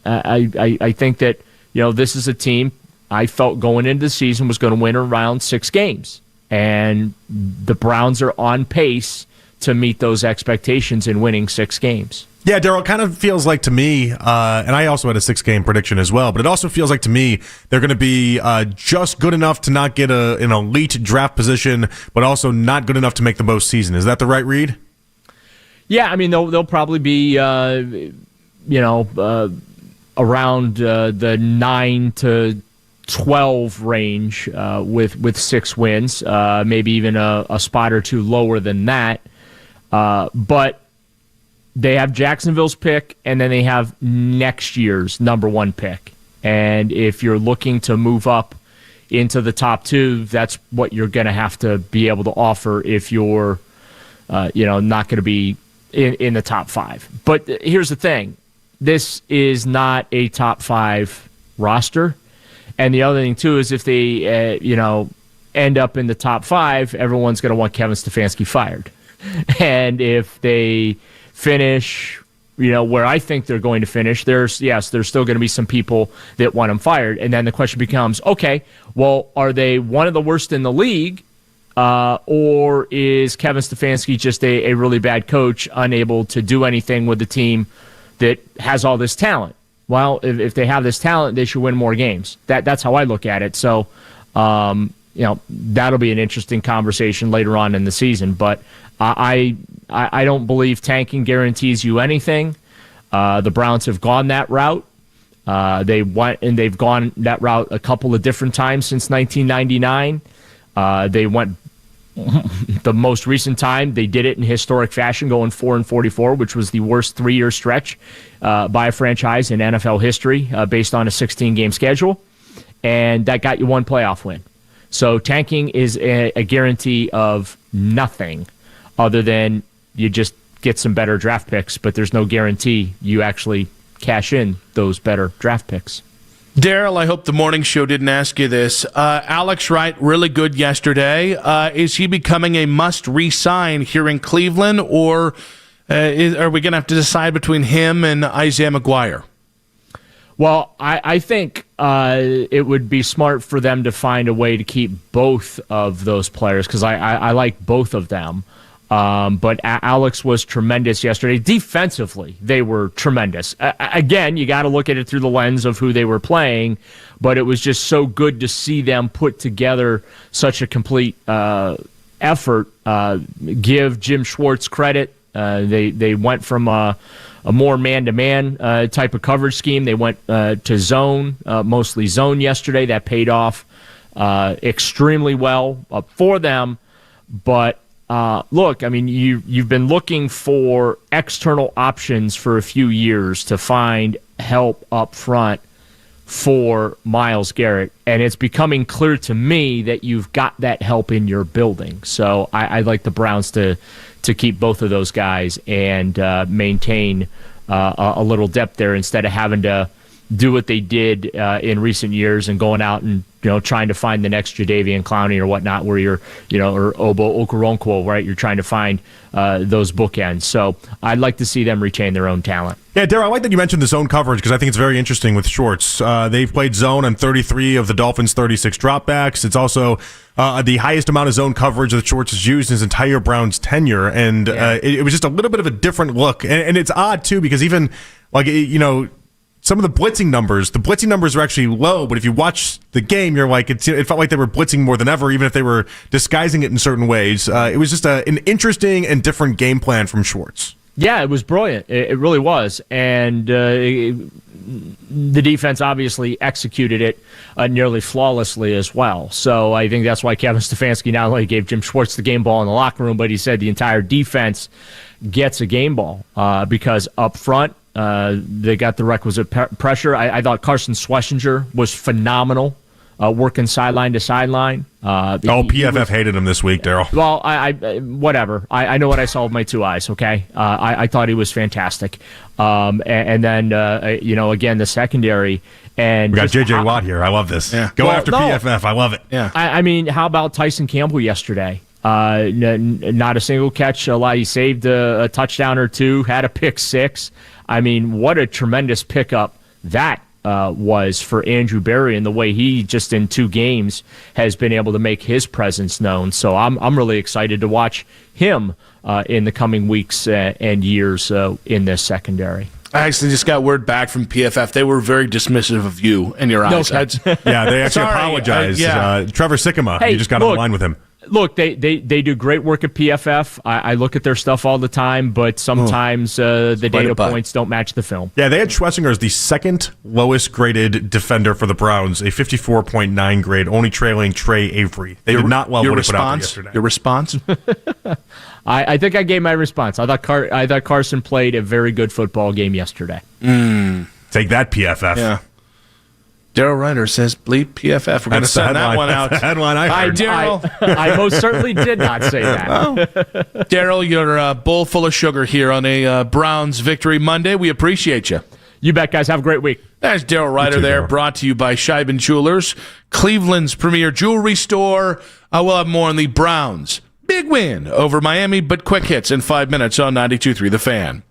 I think that this is a team I felt going into the season was going to win around 6 games, and the Browns are on pace to meet those expectations in winning 6 games. Yeah, Daryl, it kind of feels like to me, and I also had a 6-game prediction as well, but it also feels like to me they're going to be just good enough to not get an elite draft position, but also not good enough to make the postseason. Is that the right read? Yeah, I mean, they'll probably be, around the 9 to 12 range with 6 wins, maybe even a spot or 2 lower than that. But they have Jacksonville's pick, and then they have next year's number 1 pick. And if you're looking to move up into the top 2, that's what you're going to have to be able to offer if you're, not going to be in the top 5. But here's the thing. This is not a top 5 roster. And the other thing, too, is if they, end up in the top 5, everyone's going to want Kevin Stefanski fired. And if they finish, where I think they're going to finish, there's still going to be some people that want him fired. And then the question becomes, okay, well, are they one of the worst in the league, or is Kevin Stefanski just a really bad coach, unable to do anything with the team that has all this talent? Well, if they have this talent, they should win more games. That's how I look at it. So, that'll be an interesting conversation later on in the season. But I don't believe tanking guarantees you anything. The Browns have gone that route. They've gone that route a couple of different times since 1999. They went the most recent time they did it in historic fashion, going 4-44, which was the worst 3-year stretch by a franchise in NFL history, based on a 16-game schedule, and that got you 1 playoff win. So tanking is a guarantee of nothing other than you just get some better draft picks, but there's no guarantee you actually cash in those better draft picks. Daryl, I hope the morning show didn't ask you this. Alex Wright, really good yesterday. Is he becoming a must re-sign here in Cleveland, or are we going to have to decide between him and Isaiah McGuire? Well, I think it would be smart for them to find a way to keep both of those players because I like both of them. But Alex was tremendous yesterday. Defensively, they were tremendous. Again, you got to look at it through the lens of who they were playing, but it was just so good to see them put together such a complete effort. Give Jim Schwartz credit. They went from a more man-to-man type of coverage scheme. They went to zone, mostly zone yesterday. That paid off extremely well for them. But look, I mean, you've been looking for external options for a few years to find help up front for Myles Garrett, and it's becoming clear to me that you've got that help in your building. So I'd like the Browns to keep both of those guys and maintain a little depth there instead of having to do what they did in recent years and going out and trying to find the next Jadeveon Clowney or whatnot, where you're or Obo Okoronkwo, right? You're trying to find those bookends. So I'd like to see them retain their own talent. Yeah, Daryl, I like that you mentioned the zone coverage because I think it's very interesting with Schwartz. They've played zone on 33 of the Dolphins' 36 dropbacks. It's also the highest amount of zone coverage that Schwartz has used in his entire Browns tenure, and it was just a little bit of a different look. And it's odd, too, because even, some of the blitzing numbers are actually low, but if you watch the game, you're like, it felt like they were blitzing more than ever, even if they were disguising it in certain ways. It was just an interesting and different game plan from Schwartz. Yeah, it was brilliant. It really was. And the defense obviously executed it nearly flawlessly as well. So I think that's why Kevin Stefanski not only gave Jim Schwartz the game ball in the locker room, but he said the entire defense gets a game ball because up front, they got the requisite pressure. I thought Carson Schlesinger was phenomenal, working sideline to sideline. PFF hated him this week, Daryl. Well, I whatever. I know what I saw with my two eyes, okay? I thought he was fantastic. And then, again, the secondary. And we got J.J. Watt here. I love this. Yeah. Go after PFF. I love it. Yeah. I mean, how about Tyson Campbell yesterday? Not a single catch. He saved a touchdown or two, had a pick six. I mean, what a tremendous pickup that was for Andrew Berry and the way he just in 2 games has been able to make his presence known. So I'm really excited to watch him in the coming weeks and years in this secondary. I actually just got word back from PFF. They were very dismissive of you and your eyes. Yeah, they actually apologized. Trevor Sikkema, you just got on the line with him. Look, they do great work at PFF. I look at their stuff all the time, but sometimes the data points don't match the film. Yeah, they had Schlesinger as the second lowest graded defender for the Browns, a 54.9 grade, only trailing Trey Avery. They did not love what he put out there yesterday. Your response? I think I gave my response. I thought Carson played a very good football game yesterday. Take that, PFF. Yeah. Daryl Ryder says, bleep PFF. We're going to send that one out. That's the headline I heard. Daryl. I most certainly did not say that. Well, Daryl, you're a bowl full of sugar here on a Browns Victory Monday. We appreciate you. You bet, guys. Have a great week. There's Daryl Ryder there, brought to you by Scheiben Jewelers, Cleveland's premier jewelry store. We'll have more on the Browns. Big win over Miami, but quick hits in 5 minutes on 92.3 The Fan.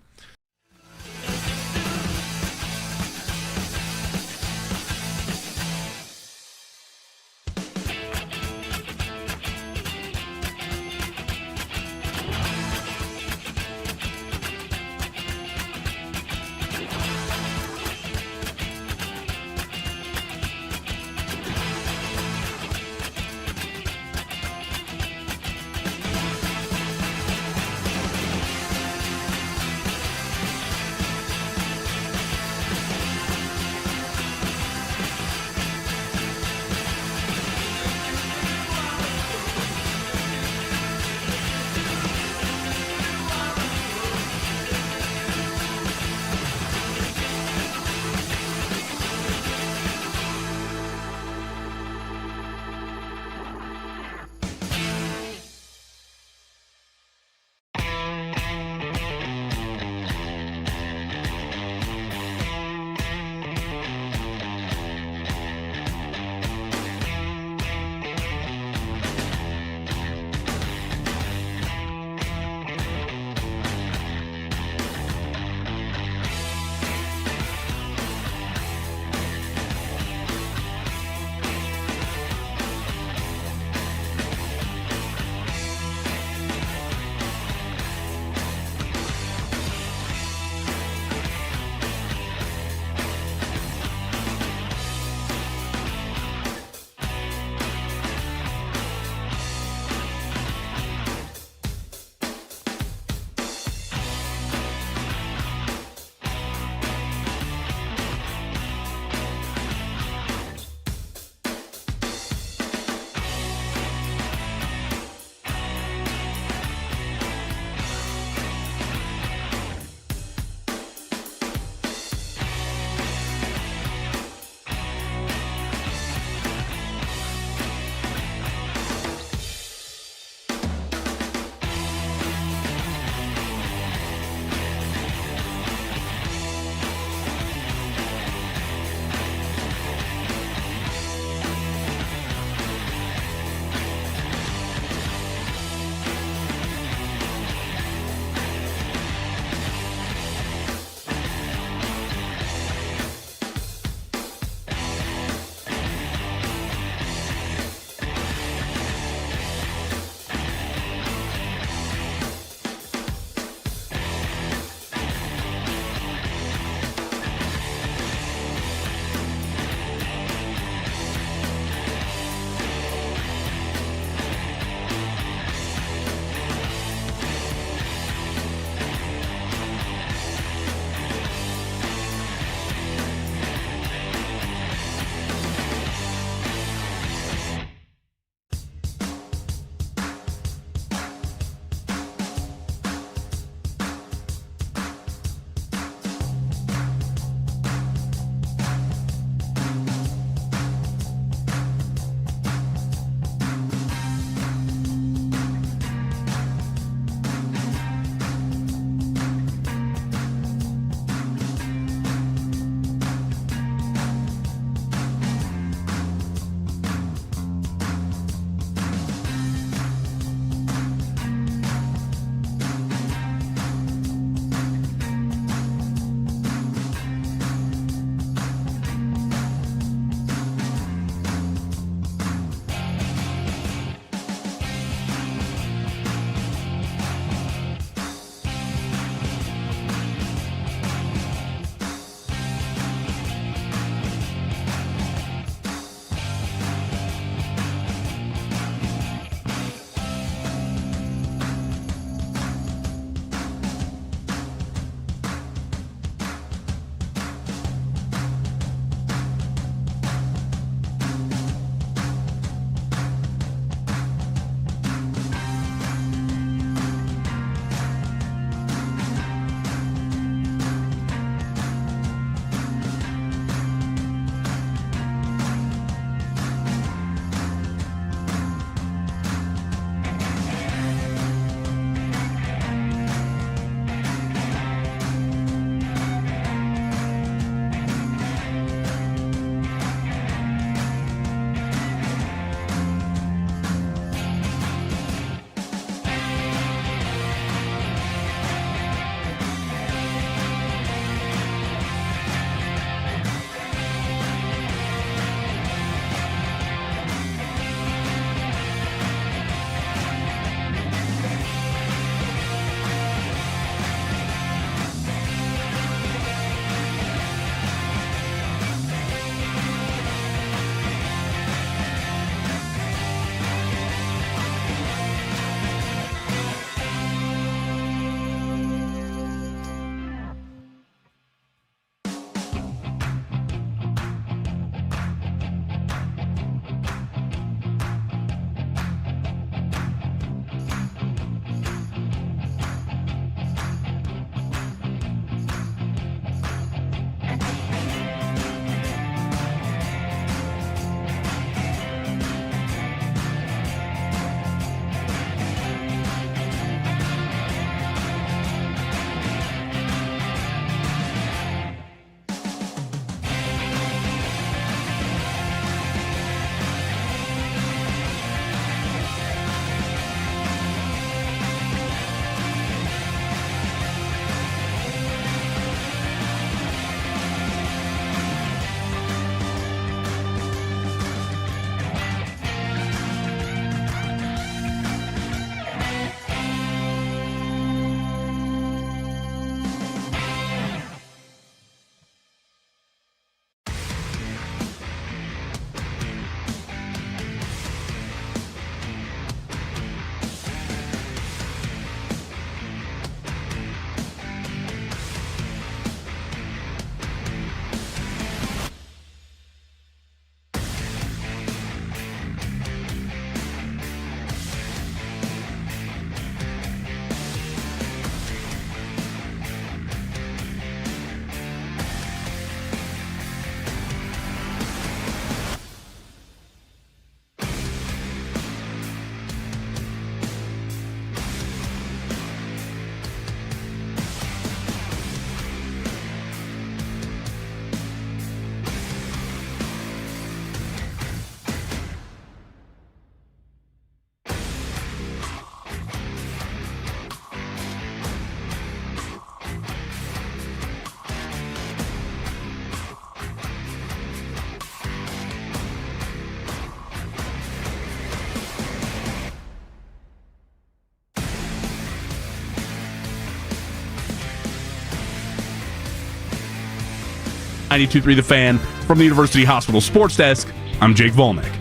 92.3 The Fan from the University Hospital Sports Desk, I'm Jake Volnick.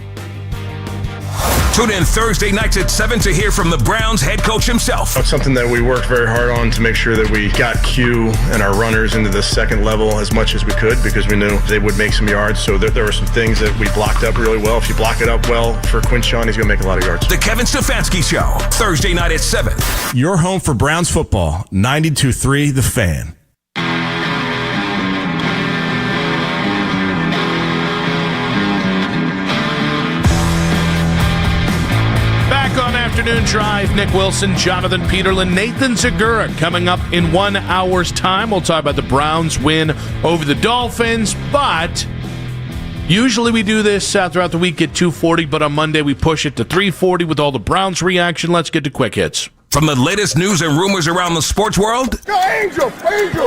Tune in Thursday nights at 7 to hear from the Browns head coach himself. It's something that we worked very hard on to make sure that we got Q and our runners into the second level as much as we could because we knew they would make some yards. So there were some things that we blocked up really well. If you block it up well for Quinshawn, he's going to make a lot of yards. The Kevin Stefanski Show, Thursday night at 7. Your home for Browns football, 92.3 The Fan. Afternoon Drive. Nick Wilson, Jonathan Peterlin, Nathan Zegura coming up in 1 hour's time. We'll talk about the Browns' win over the Dolphins, but usually we do this throughout the week at 2:40, but on Monday we push it to 3:40 with all the Browns reaction. Let's get to quick hits. From the latest news and rumors around the sports world Angel!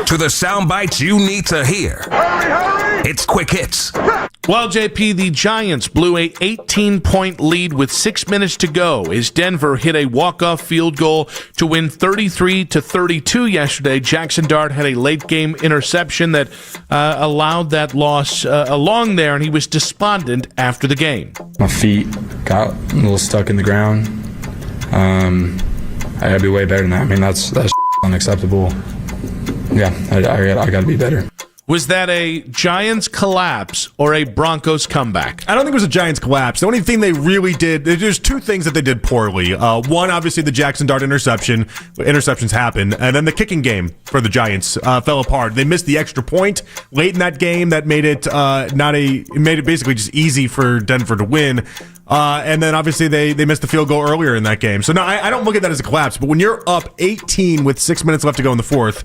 to the sound bites you need to hear. Hurry! It's Quick Hits. Well, JP, the Giants blew a 18-point lead with 6 minutes to go as Denver hit a walk-off field goal to win 33-32 yesterday. Jackson Dart had a late-game interception that allowed that loss along there, and he was despondent after the game. My feet got a little stuck in the ground. I gotta be way better than that. I mean, that's unacceptable. Yeah, I gotta be better. Was that a Giants collapse or a Broncos comeback? I don't think it was a Giants collapse. The only thing they really did, there's two things that they did poorly. One, obviously, the Jackson Dart interception. Interceptions happen. And then the kicking game for the Giants fell apart. They missed the extra point late in that game that made it made it basically just easy for Denver to win. And then obviously they missed the field goal earlier in that game. So no, I don't look at that as a collapse. But when you're up 18 with 6 minutes left to go in the fourth,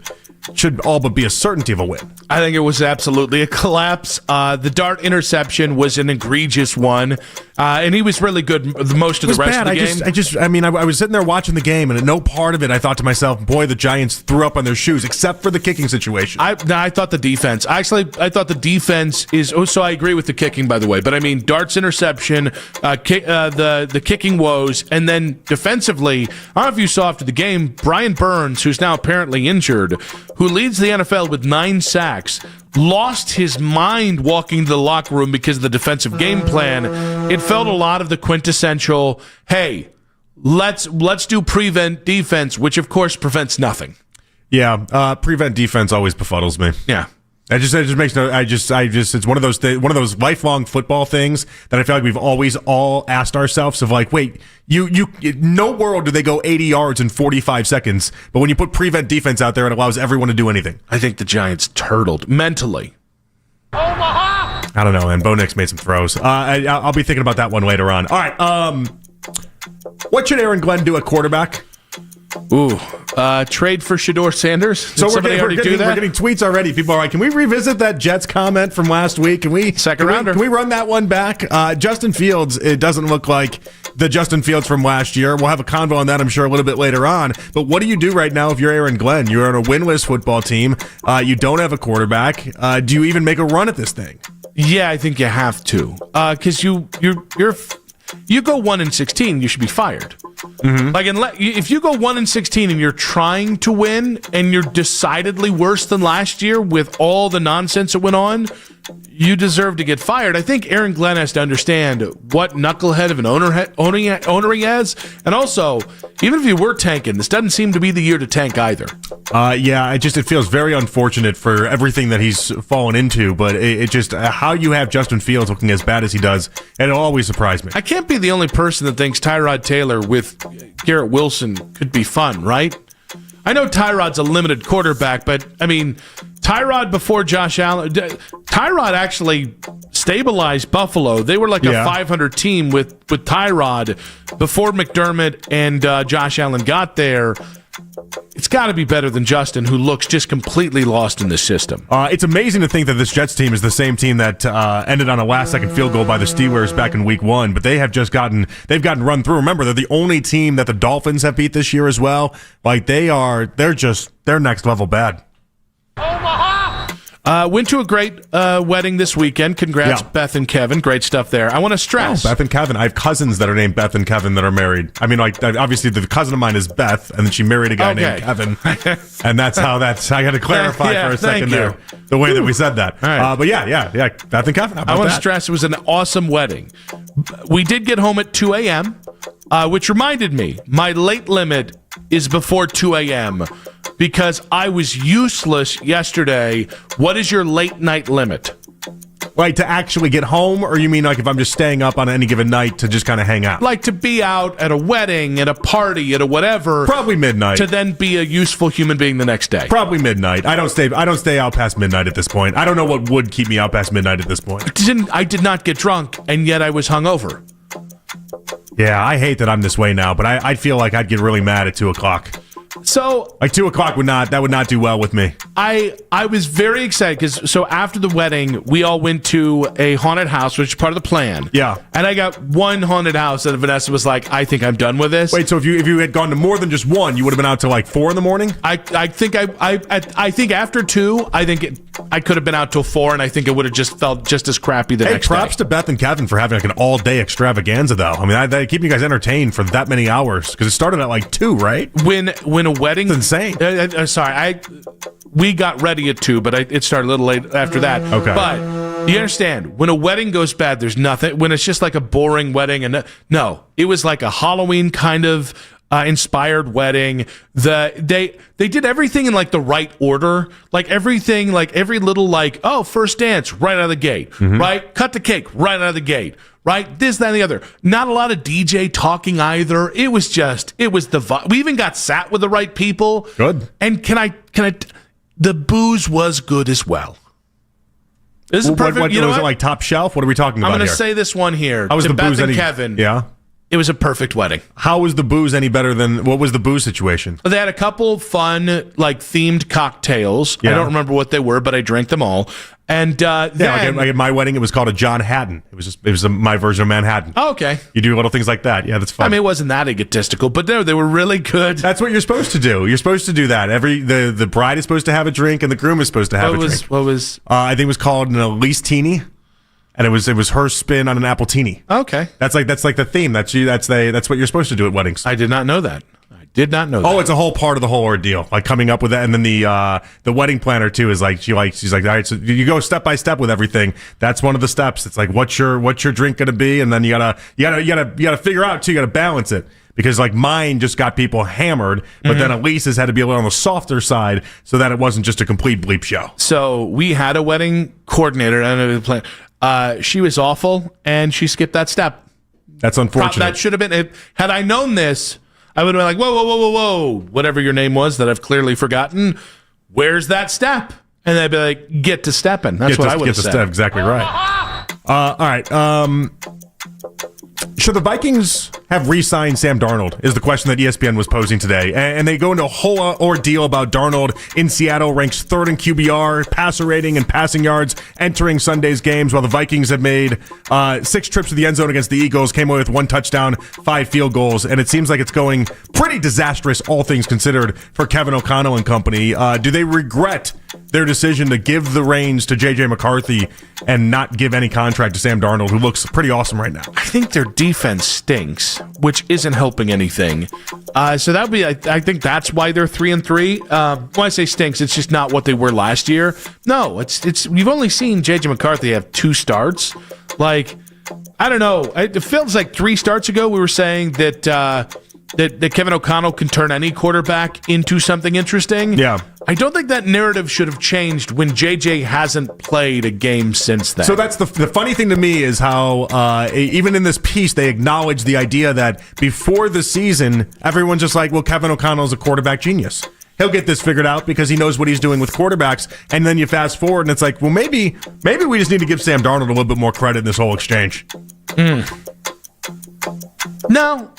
should all but be a certainty of a win. I think it was absolutely a collapse. The Dart interception was an egregious one, and he was really good most of the rest of the game. I was sitting there watching the game, and at no part of it I thought to myself, boy, the Giants threw up on their shoes, except for the kicking situation. I thought the defense. Actually, I thought the defense is... Oh, so I agree with the kicking, by the way. But, I mean, Dart's interception, the kicking woes, and then defensively, I don't know if you saw after the game, Brian Burns, who's now apparently injured, who leads the NFL with 9 sacks, lost his mind walking to the locker room because of the defensive game plan. It felt a lot of the quintessential, hey, let's do prevent defense, which of course prevents nothing. Yeah, prevent defense always befuddles me. Yeah. It just makes no. It's one of those lifelong football things that I feel like we've always all asked ourselves of like, wait, no world do they go 80 yards in 45 seconds, but when you put prevent defense out there, it allows everyone to do anything. I think the Giants turtled mentally. I don't know, and Bo Nix made some throws. I'll be thinking about that one later on. All right, what should Aaron Glenn do at quarterback? Trade for Shedeur Sanders. So we're getting tweets already. People are like, can we revisit that Jets comment from last week? Can we run that one back? Justin Fields, it doesn't look like the Justin Fields from last year. We'll have a convo on that, I'm sure, a little bit later on. But what do you do right now if you're Aaron Glenn? You're on a winless football team. You don't have a quarterback. Do you even make a run at this thing? Yeah, I think you have to. Because you go 1-16, you should be fired. Mm-hmm. Like, if you go 1-16 and you're trying to win and you're decidedly worse than last year with all the nonsense that went on, you deserve to get fired. I think Aaron Glenn has to understand what knucklehead of an owner he has. And also, even if you were tanking, this doesn't seem to be the year to tank either. It feels very unfortunate for everything that he's fallen into, but it just how you have Justin Fields looking as bad as he does, and it'll always surprise me. I can't be the only person that thinks Tyrod Taylor with Garrett Wilson could be fun, right? I know Tyrod's a limited quarterback, but, I mean, Tyrod before Josh Allen, Tyrod actually stabilized Buffalo. They were like a 500 team with Tyrod before McDermott and Josh Allen got there. It's got to be better than Justin, who looks just completely lost in this system. It's amazing to think that this Jets team is the same team that ended on a last-second field goal by the Steelers back in Week 1, but they've gotten run through. Remember, they're the only team that the Dolphins have beat this year as well. Like they're next level bad. Went to a great wedding this weekend. Congrats, Beth and Kevin. Great stuff there. I want to stress. Beth and Kevin. I have cousins that are named Beth and Kevin that are married. I mean, like, obviously the cousin of mine is Beth, and then she married a guy named Kevin. And that's how I got to clarify for a second there, the way that we said that. Right. But yeah. Beth and Kevin. I want to stress it was an awesome wedding. We did get home at 2 a.m., which reminded me, my late limit is before 2 a.m., because I was useless yesterday. What is your late night limit? Like to actually get home, or you mean like if I'm just staying up on any given night to just kind of hang out? Like to be out at a wedding, at a party, at a whatever. Probably midnight. To then be a useful human being the next day. Probably midnight. I don't stay out past midnight at this point. I don't know what would keep me out past midnight at this point. I did not get drunk, and yet I was hungover. Yeah, I hate that I'm this way now, but I feel like I'd get really mad at 2 o'clock. So, like 2 o'clock would not do well with me. I was very excited because after the wedding, we all went to a haunted house, which is part of the plan. Yeah, and I got one haunted house that Vanessa was like, "I think I'm done with this." Wait, so if you had gone to more than just one, you would have been out till like 4 in the morning? I think after 2, I could have been out till 4, and I think it would have just felt just as crappy the next day. Props to Beth and Kevin for having like an all day extravaganza though. I mean, they keep you guys entertained for that many hours because it started at like 2, right? When a wedding, it's insane. Sorry, we got ready at 2, but it started a little late after that. Okay, but you understand when a wedding goes bad, there's nothing. When it's just like a boring wedding, and no, it was like a Halloween kind of inspired wedding. They did everything in like the right order, like everything, like every little first dance right out of the gate, right? Cut the cake right out of the gate. Right? This, that, and the other. Not a lot of DJ talking either. It was the vibe. We even got sat with the right people. Good. And the booze was good as well. This is perfect. Was it like top shelf? What are we talking about here? I'm going to say this one here. How was the Beth booze and Kevin. Yeah. It was a perfect wedding. How was the booze any better than, what was the booze situation? They had a couple fun, themed cocktails. Yeah. I don't remember what they were, but I drank them all. And like at my wedding, it was called a John Haddon. It was my version of Manhattan. Oh, okay. You do little things like that. Yeah, that's fun. I mean, it wasn't that egotistical, but no, they were really good. That's what you're supposed to do. You're supposed to do that. The bride is supposed to have a drink, and the groom is supposed to have a drink. What was? I think it was called an Elise Teeny. And it was her spin on an appletini. Okay, that's like the theme. That's what you're supposed to do at weddings. I did not know that. Oh, it's a whole part of the whole ordeal, like coming up with that. And then the wedding planner too is like she's like, all right, so you go step by step with everything. That's one of the steps. It's like what's your drink gonna be, and then you gotta figure out too. You gotta balance it. Because like mine just got people hammered, but then Elise's had to be a little on the softer side so that it wasn't just a complete bleep show. So we had a wedding coordinator and she was awful, and she skipped that step. That's unfortunate. That should have been it. Had I known this, I would have been like, whoa, whatever your name was that I've clearly forgotten. Where's that step? And they'd be like, get to stepping. That's what I would have said. Step, exactly right. All right. Should the Vikings have re-signed Sam Darnold is the question that ESPN was posing today. And they go into a whole ordeal about Darnold in Seattle, ranks 3rd in QBR, passer rating, and passing yards entering Sunday's games, while the Vikings have made 6 trips to the end zone against the Eagles, came away with 1 touchdown, 5 field goals, and it seems like it's going pretty disastrous, all things considered, for Kevin O'Connell and company. Do they regret their decision to give the reins to J.J. McCarthy and not give any contract to Sam Darnold, who looks pretty awesome right now? I think their defense stinks, which isn't helping anything. So that would be, I think that's why they're 3-3. When I say stinks, it's just not what they were last year. No, it's we've only seen J.J. McCarthy have 2 starts. Like, I don't know. It feels like 3 starts ago we were saying that Kevin O'Connell can turn any quarterback into something interesting. Yeah. I don't think that narrative should have changed when JJ hasn't played a game since then. So that's the funny thing to me is how even in this piece they acknowledge the idea that before the season everyone's just like, well, Kevin O'Connell's a quarterback genius. He'll get this figured out because he knows what he's doing with quarterbacks. And then you fast forward and it's like, well, maybe we just need to give Sam Darnold a little bit more credit in this whole exchange. No.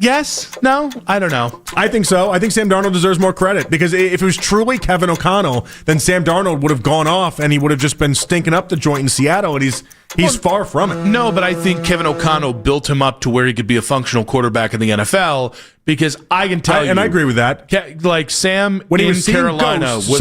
Yes? No? I don't know. I think so. I think Sam Darnold deserves more credit because if it was truly Kevin O'Connell, then Sam Darnold would have gone off and he would have just been stinking up the joint in Seattle, and he's far from it. No, but I think Kevin O'Connell built him up to where he could be a functional quarterback in the NFL because I can tell you. And I agree with that. Like Sam when he in was Carolina Ghosts, was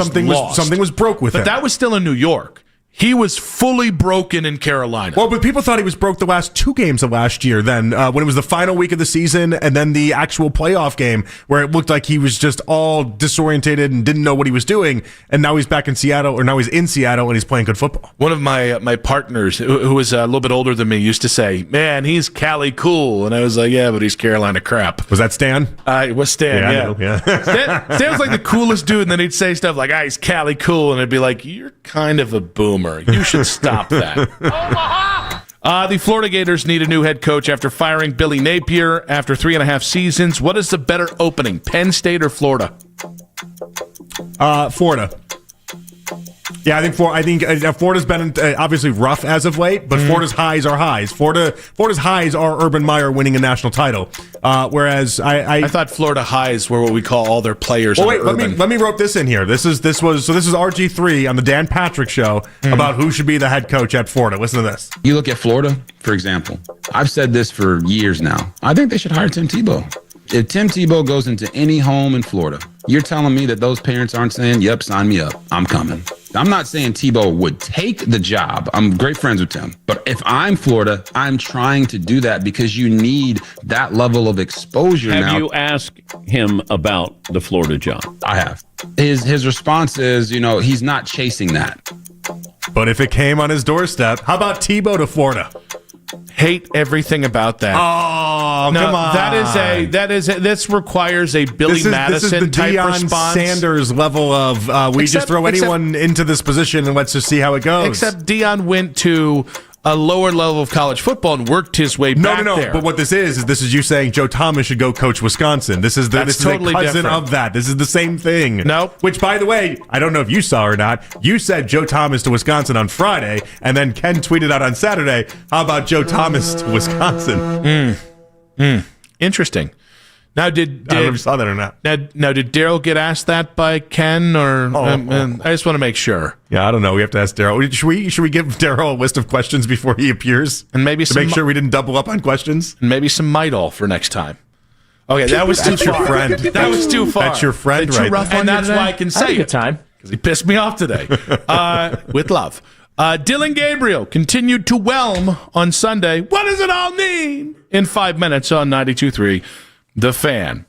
something was broke with him. But that was still in New York. He was fully broken in Carolina. Well, but people thought he was broke the last 2 games of last year then, when it was the final week of the season and then the actual playoff game where it looked like he was just all disorientated and didn't know what he was doing. And now he's back in Seattle, or now he's in Seattle and he's playing good football. One of my partners, who was a little bit older than me, used to say, man, he's Cali cool. And I was like, yeah, but he's Carolina crap. Was that Stan? It was Stan, yeah. Stan was like the coolest dude, and then he'd say stuff like, he's Cali cool. And I'd be like, you're kind of a boomer. You should stop that. The Florida Gators need a new head coach after firing Billy Napier after 3.5 seasons. What is the better opening, Penn State or Florida? Florida. Yeah, I think Florida's been obviously rough as of late, but Florida's highs are highs. Florida's highs are Urban Meyer winning a national title. Whereas I thought Florida highs were what we call all their players. Well, wait, let me rope this in here. This is RG3 on the Dan Patrick Show about who should be the head coach at Florida. Listen to this. You look at Florida, for example. I've said this for years now. I think they should hire Tim Tebow. If Tim Tebow goes into any home in Florida, you're telling me that those parents aren't saying, yep, sign me up, I'm coming. I'm not saying Tebow would take the job. I'm great friends with Tim. But if I'm Florida, I'm trying to do that because you need that level of exposure now. Have you asked him about the Florida job? I have. His response is, he's not chasing that. But if it came on his doorstep, how about Tebow to Florida? Hate everything about that. Oh, no, come on. This requires a Billy Madison type Deion response. Sanders level of we just throw anyone into this position and let's just see how it goes. Except Deion went to a lower level of college football and worked his way back there. But what this is you saying Joe Thomas should go coach Wisconsin. This is totally a cousin different. Of that. This is the same thing. Nope. Which, by the way, I don't know if you saw or not. You said Joe Thomas to Wisconsin on Friday, and then Ken tweeted out on Saturday, how about Joe Thomas to Wisconsin? Interesting. Now, I don't know if you saw that or not. Now, did Daryl get asked that by Ken, or I just want to make sure. Yeah, I don't know. We have to ask Daryl. Should we give Daryl a list of questions before he appears, and maybe to make sure we didn't double up on questions, and maybe some Midol for next time? Okay, that was too far. Your friend. That was too far. That's your friend, right? And that's why I can say it. Time because he pissed me off today. With love. Dylan Gabriel continued to whelm on Sunday. What does it all mean? In 5 minutes on 92.3 The Fan.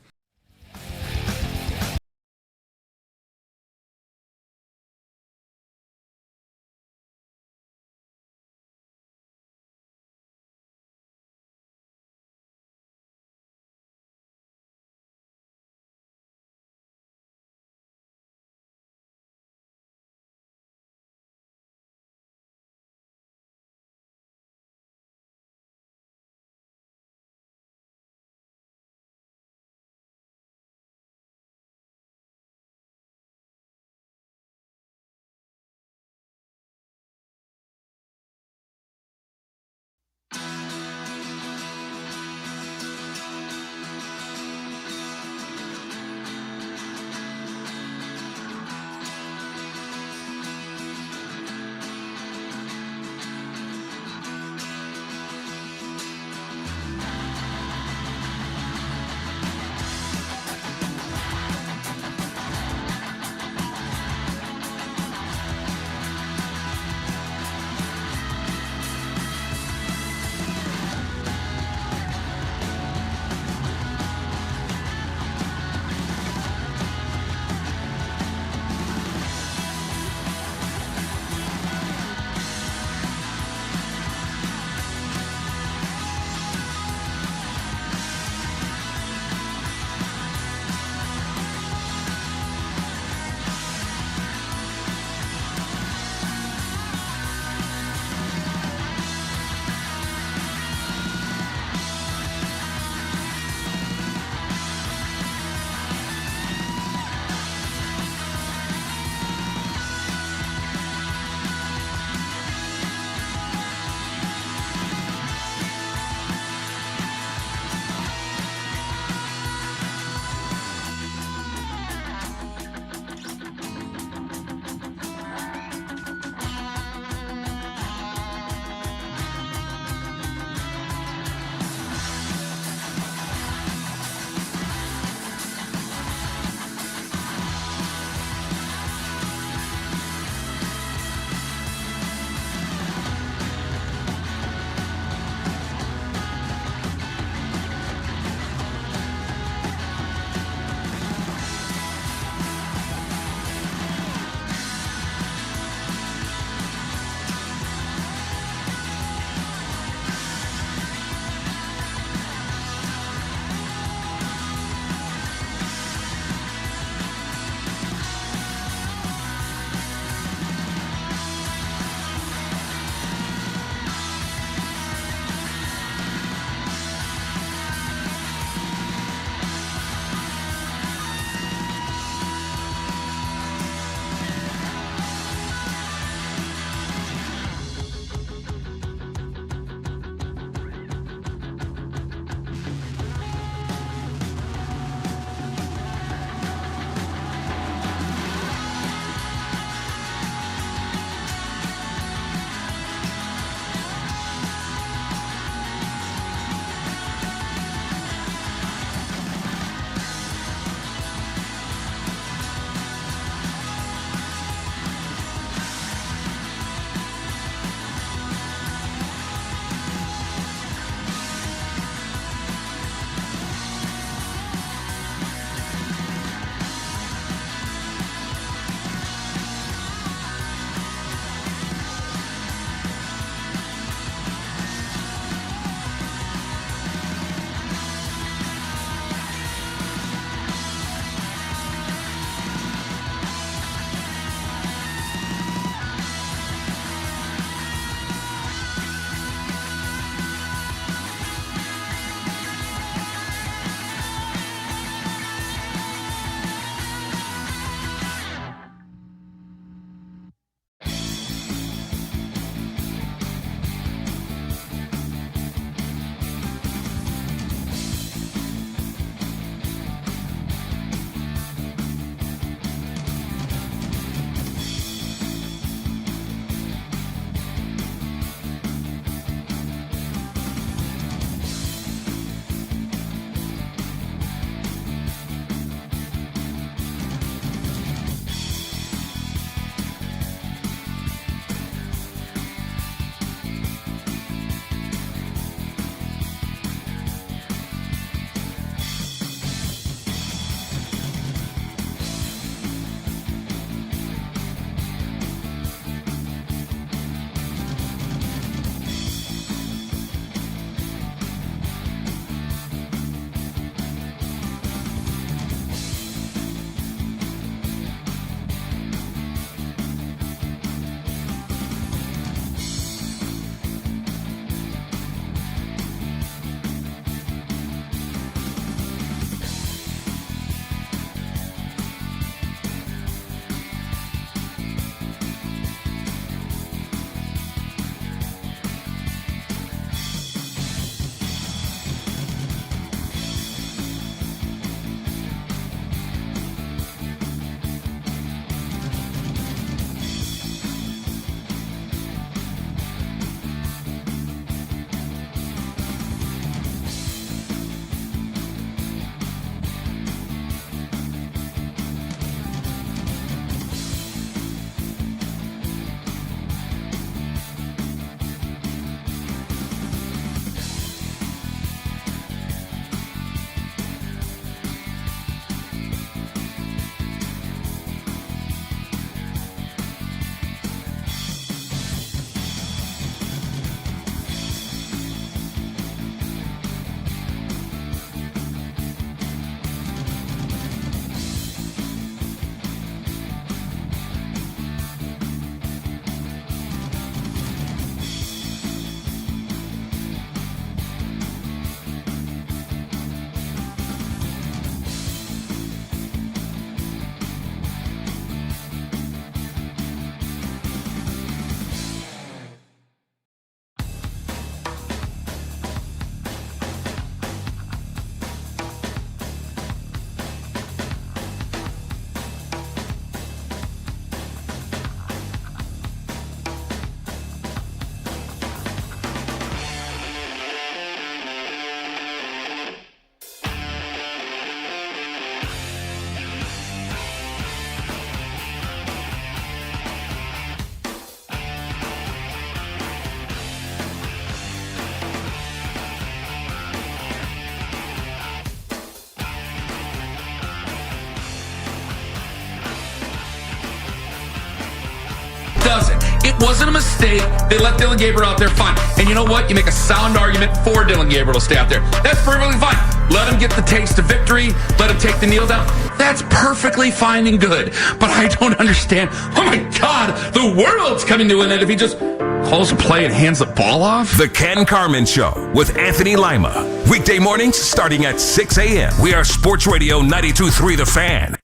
wasn't a mistake. They let Dylan Gabriel out there, fine. And you know what? You make a sound argument for Dylan Gabriel to stay out there. That's perfectly fine. Let him get the taste of victory. Let him take the kneel down. That's perfectly fine and good. But I don't understand. Oh my God, the world's coming to an end if he just calls a play and hands the ball off. The Ken Carman Show with Anthony Lima. Weekday mornings starting at 6 a.m. We are Sports Radio 92.3 The Fan.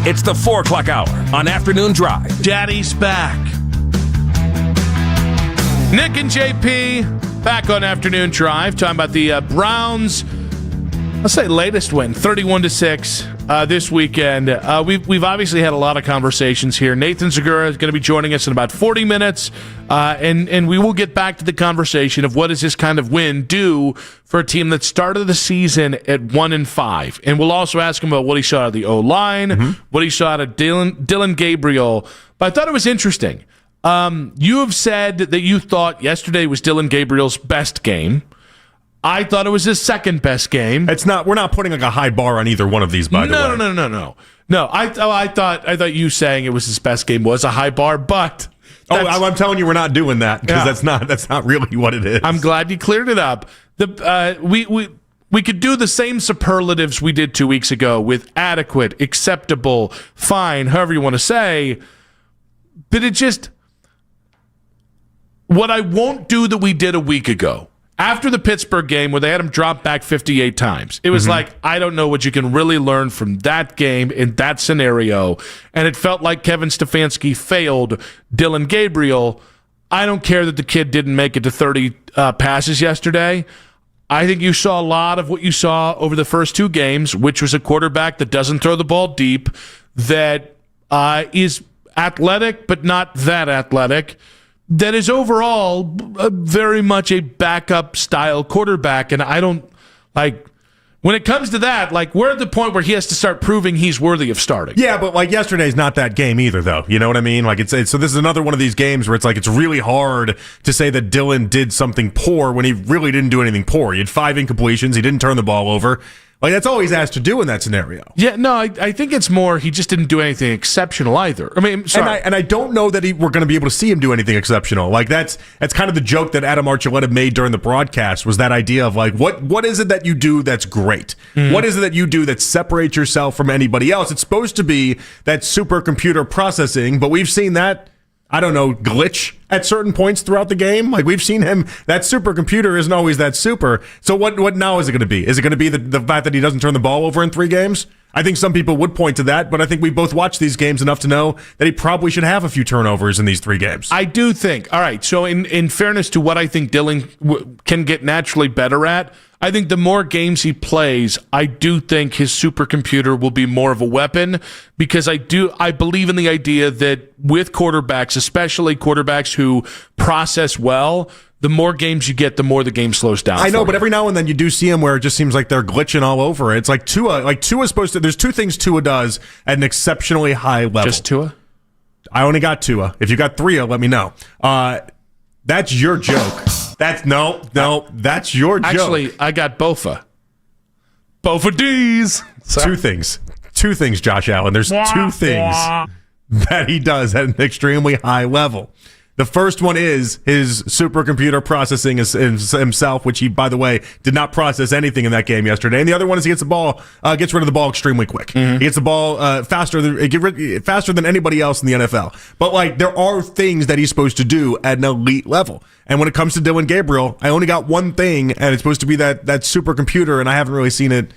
It's the 4 o'clock hour on Afternoon Drive. Daddy's back. Nick and JP back on Afternoon Drive, talking about the Browns, let's say latest win, 31-6 this weekend. We've obviously had a lot of conversations here. Nathan Zegura is going to be joining us in about 40 minutes, and we will get back to the conversation of what does this kind of win do for a team that started the season at 1-5. And we'll also ask him about what he saw out of the O-line, what he saw out of Dylan Gabriel. But I thought it was interesting. You have said that you thought yesterday was Dylan Gabriel's best game. I thought it was his second best game. We're not putting like a high bar on either one of these, by the way. No. I thought you saying it was his best game was a high bar, but I'm telling you, we're not doing that because that's not really what it is. I'm glad you cleared it up. We could do the same superlatives we did 2 weeks ago with adequate, acceptable, fine, however you want to say, but it just what I won't do that we did a week ago. After the Pittsburgh game where they had him drop back 58 times, it was like, I don't know what you can really learn from that game in that scenario. And it felt like Kevin Stefanski failed Dylan Gabriel. I don't care that the kid didn't make it to 30 passes yesterday. I think you saw a lot of what you saw over the first two games, which was a quarterback that doesn't throw the ball deep, that is athletic but not that athletic, that is overall very much a backup style quarterback. And I don't like when it comes to that, like we're at the point where he has to start proving he's worthy of starting. Yeah, but like yesterday's not that game either, though. You know what I mean? Like it's so this is another one of these games where it's like it's really hard to say that Dylan did something poor when he really didn't do anything poor. He had 5 incompletions. He didn't turn the ball over. Like, that's all he's asked to do in that scenario. Yeah, no, I think it's more he just didn't do anything exceptional either. I mean, sorry. And I don't know that we're going to be able to see him do anything exceptional. Like, that's kind of the joke that Adam Archuleta made during the broadcast was that idea of, like, what is it that you do that's great? Mm-hmm. What is it that you do that separates yourself from anybody else? It's supposed to be that supercomputer processing, but we've seen that, I don't know, glitch at certain points throughout the game. Like, we've seen him, that supercomputer isn't always that super. So what now is it going to be? Is it going to be the fact that he doesn't turn the ball over in 3 games? I think some people would point to that, but I think we both watched these games enough to know that he probably should have a few turnovers in these 3 games. I do think. All right, so in fairness to what I think Dylan can get naturally better at, I think the more games he plays, I do think his supercomputer will be more of a weapon because I believe in the idea that with quarterbacks, especially quarterbacks who process well, the more games you get, the more the game slows down. I know, but every now and then you do see them where it just seems like they're glitching all over. It's like Tua's supposed to. There's 2 things Tua does at an exceptionally high level. Just Tua? I only got Tua. If you got 3, let me know. That's your joke. That's your joke. Actually, I got Bofa. Bofa D's. Sorry. 2 things, Josh Allen. There's 2 things that he does at an extremely high level. The first one is his supercomputer processing himself, which he, by the way, did not process anything in that game yesterday. And the other one is he gets rid of the ball extremely quick. Mm-hmm. He gets the ball faster than anybody else in the NFL. But like, there are things that he's supposed to do at an elite level. And when it comes to Dylan Gabriel, I only got one thing, and it's supposed to be that supercomputer, and I haven't really seen it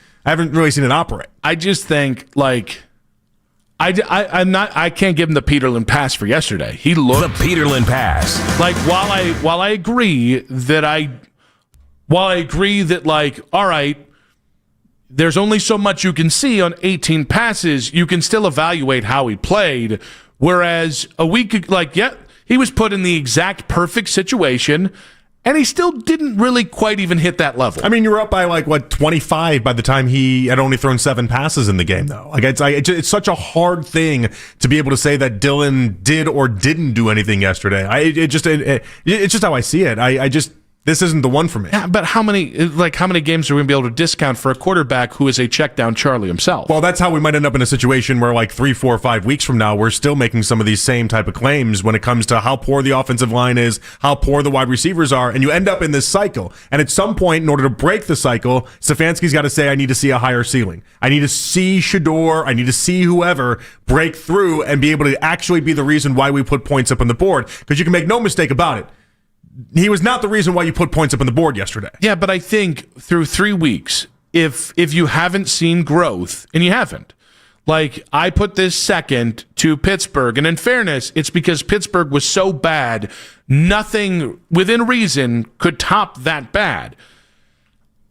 operate. I just think like. I can't give him the Peterlin pass for yesterday. He looked the Peterlin pass. Like while I agree that like, all right, there's only so much you can see on 18 passes, you can still evaluate how he played. Whereas a week like, yeah, he was put in the exact perfect situation. And he still didn't really quite even hit that level. I mean, you were up by 25 by the time he had only thrown 7 passes in the game, though. Like it's such a hard thing to be able to say that Dylan did or didn't do anything yesterday. It's just how I see it. this isn't the one for me. Yeah, but how many games are we going to be able to discount for a quarterback who is a check down Charlie himself? Well, that's how we might end up in a situation where like 3, 4, 5 weeks from now, we're still making some of these same type of claims when it comes to how poor the offensive line is, how poor the wide receivers are, and you end up in this cycle. And at some point, in order to break the cycle, Stefanski's got to say, I need to see a higher ceiling. I need to see Shedeur, I need to see whoever break through and be able to actually be the reason why we put points up on the board. Because you can make no mistake about it. He was not the reason why you put points up on the board yesterday. Yeah, but I think through 3 weeks, if you haven't seen growth, and you haven't, like I put this second to Pittsburgh, and in fairness, it's because Pittsburgh was so bad, nothing within reason could top that bad.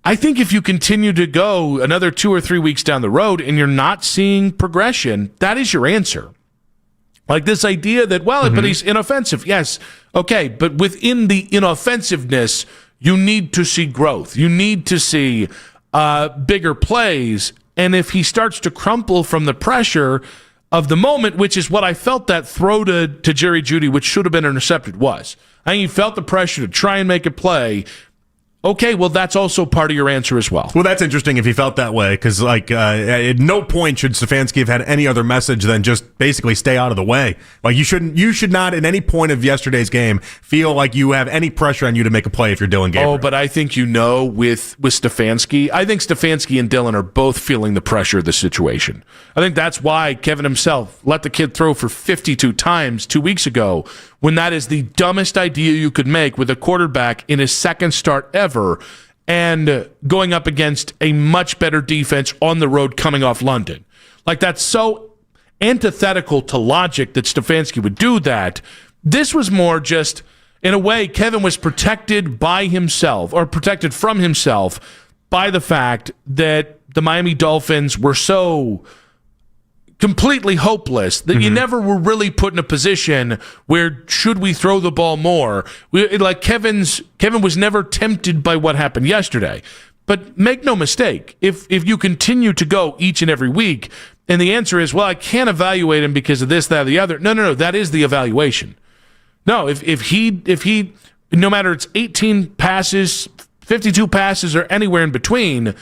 I think if you continue to go another 2 or 3 weeks down the road and you're not seeing progression, that is your answer. Like this idea that, but he's inoffensive. Yes, okay, but within the inoffensiveness, you need to see growth. You need to see bigger plays. And if he starts to crumple from the pressure of the moment, which is what I felt that throw to Jerry Jeudy, which should have been intercepted, was. I think he felt the pressure to try and make a play. Okay, well, that's also part of your answer as well. Well, that's interesting if he felt that way, because at no point should Stefanski have had any other message than just basically stay out of the way. Like you should not at any point of yesterday's game feel like you have any pressure on you to make a play if you're Dillon Gabriel. Oh, but I think with Stefanski, I think Stefanski and Dillon are both feeling the pressure of the situation. I think that's why Kevin himself let the kid throw for 52 times 2 weeks ago, when that is the dumbest idea you could make with a quarterback in his second start ever and going up against a much better defense on the road coming off London. Like, that's so antithetical to logic that Stefanski would do that. This was more just, in a way, Kevin was protected by himself, or protected from himself, by the fact that the Miami Dolphins were so completely hopeless that you never were really put in a position where should we throw the ball more. Kevin was never tempted by what happened yesterday. But make no mistake, if you continue to go each and every week, and the answer is, well, I can't evaluate him because of this, that, or the other. No, that is the evaluation. No, if he, no matter it's 18 passes, 52 passes, or anywhere in between,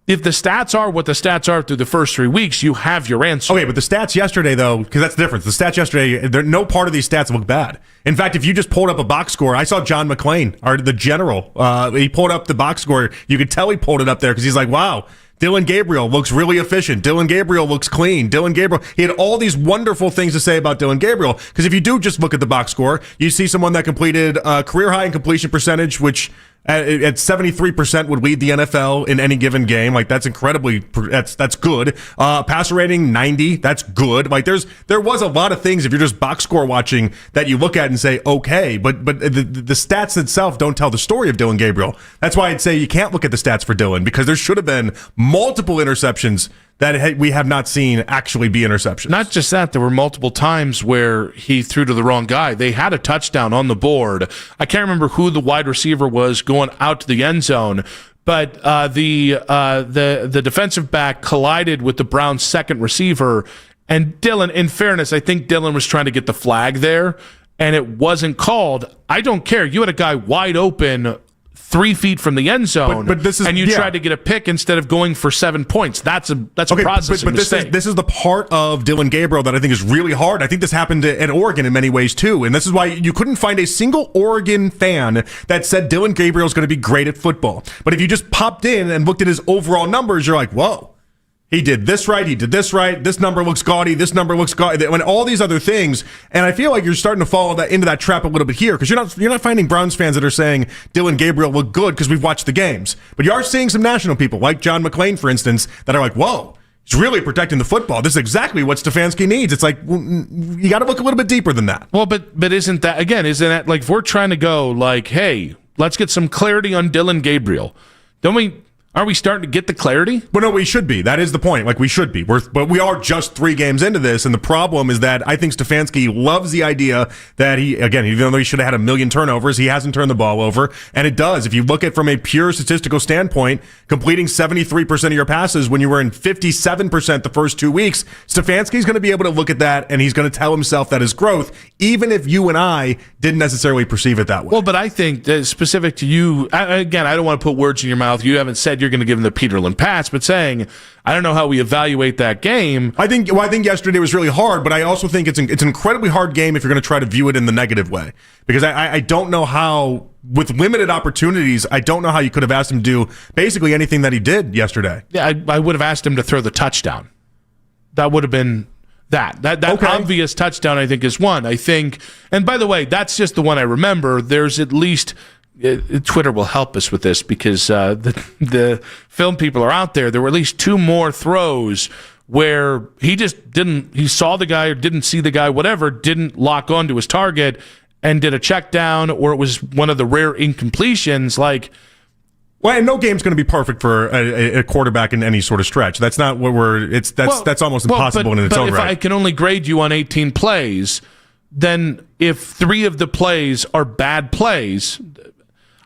if the stats are what the stats are through the first 3 weeks, you have your answer. Okay, but the stats yesterday, though, because that's the difference. The stats yesterday, no part of these stats look bad. In fact, if you just pulled up a box score, I saw John McClain, the general. He pulled up the box score. You could tell he pulled it up there because he's like, wow, Dillon Gabriel looks really efficient. Dillon Gabriel looks clean. Dillon Gabriel. He had all these wonderful things to say about Dillon Gabriel. Because if you do just look at the box score, you see someone that completed career high in completion percentage, which at 73% would lead the NFL in any given game. Like, that's incredibly, that's good. Passer rating 90, that's good. Like, there was a lot of things if you're just box score watching that you look at and say, okay, but the stats itself don't tell the story of Dillon Gabriel. That's why I'd say you can't look at the stats for Dillon, because there should have been multiple interceptions that we have not seen actually be interceptions. Not just that, there were multiple times where he threw to the wrong guy. They had a touchdown on the board. I can't remember who the wide receiver was going out to the end zone, but the defensive back collided with the Browns' second receiver. And Dillon, in fairness, I think Dillon was trying to get the flag there, and it wasn't called. I don't care. You had a guy wide open 3 feet from the end zone, but this is, and you tried to get a pick instead of going for 7 points. That's a processing mistake. This is the part of Dillon Gabriel that I think is really hard. I think this happened at Oregon in many ways too, and this is why you couldn't find a single Oregon fan that said Dillon Gabriel is going to be great at football. But if you just popped in and looked at his overall numbers, you're like, whoa. He did this right. He did this right. This number looks gaudy. This number looks gaudy. And all these other things. And I feel like you're starting to fall into that trap a little bit here, because you're not finding Browns fans that are saying Dillon Gabriel looked good because we've watched the games. But you are seeing some national people like John McClain, for instance, that are like, whoa, he's really protecting the football. This is exactly what Stefanski needs. It's like, you got to look a little bit deeper than that. Well, but isn't that like, if we're trying to go like, hey, let's get some clarity on Dillon Gabriel, don't we? Aren't we starting to get the clarity? Well, no, we should be. That is the point. Like, we should be. But we are just 3 games into this, and the problem is that I think Stefanski loves the idea that even though he should have had a million turnovers, he hasn't turned the ball over, and it does. If you look at it from a pure statistical standpoint, completing 73% of your passes when you were in 57% the first 2 weeks, Stefanski's going to be able to look at that, and he's going to tell himself that is growth, even if you and I didn't necessarily perceive it that way. Well, but I think that specific to you, again, I don't want to put words in your mouth. You haven't said you're going to give him the Peterlin pass, but saying, I don't know how we evaluate that game. I think yesterday was really hard, but I also think it's an incredibly hard game if you're going to try to view it in the negative way. Because I don't know how, with limited opportunities, I don't know how you could have asked him to do basically anything that he did yesterday. Yeah, I would have asked him to throw the touchdown. That would have been that okay. Obvious touchdown, I think, is one. I think, and by the way, that's just the one I remember. There's at least... Twitter will help us with this because the film people are out there. There were at least 2 more throws where he saw the guy or didn't see the guy, whatever, didn't lock onto his target and did a check down, or it was one of the rare incompletions. Well, and no game's going to be perfect for a quarterback in any sort of stretch. That's not what that's almost impossible in its own right. But if I can only grade you on 18 plays, then if 3 of the plays are bad plays,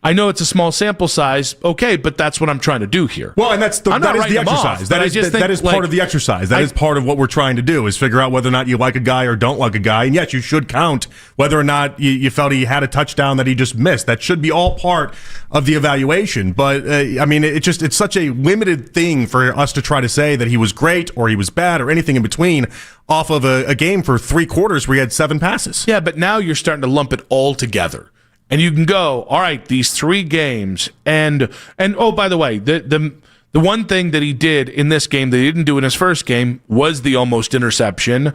I know it's a small sample size, okay, but that's what I'm trying to do here. Well, and that is the exercise. That is part of the exercise. That is part of what we're trying to do, is figure out whether or not you like a guy or don't like a guy. And yes, you should count whether or not you felt he had a touchdown that he just missed. That should be all part of the evaluation. But, it's such a limited thing for us to try to say that he was great or he was bad or anything in between off of a game for 3 quarters where he had 7 passes. Yeah, but now you're starting to lump it all together. And you can go, all right, these 3 games, and oh, by the way, the one thing that he did in this game that he didn't do in his first game was the almost interception.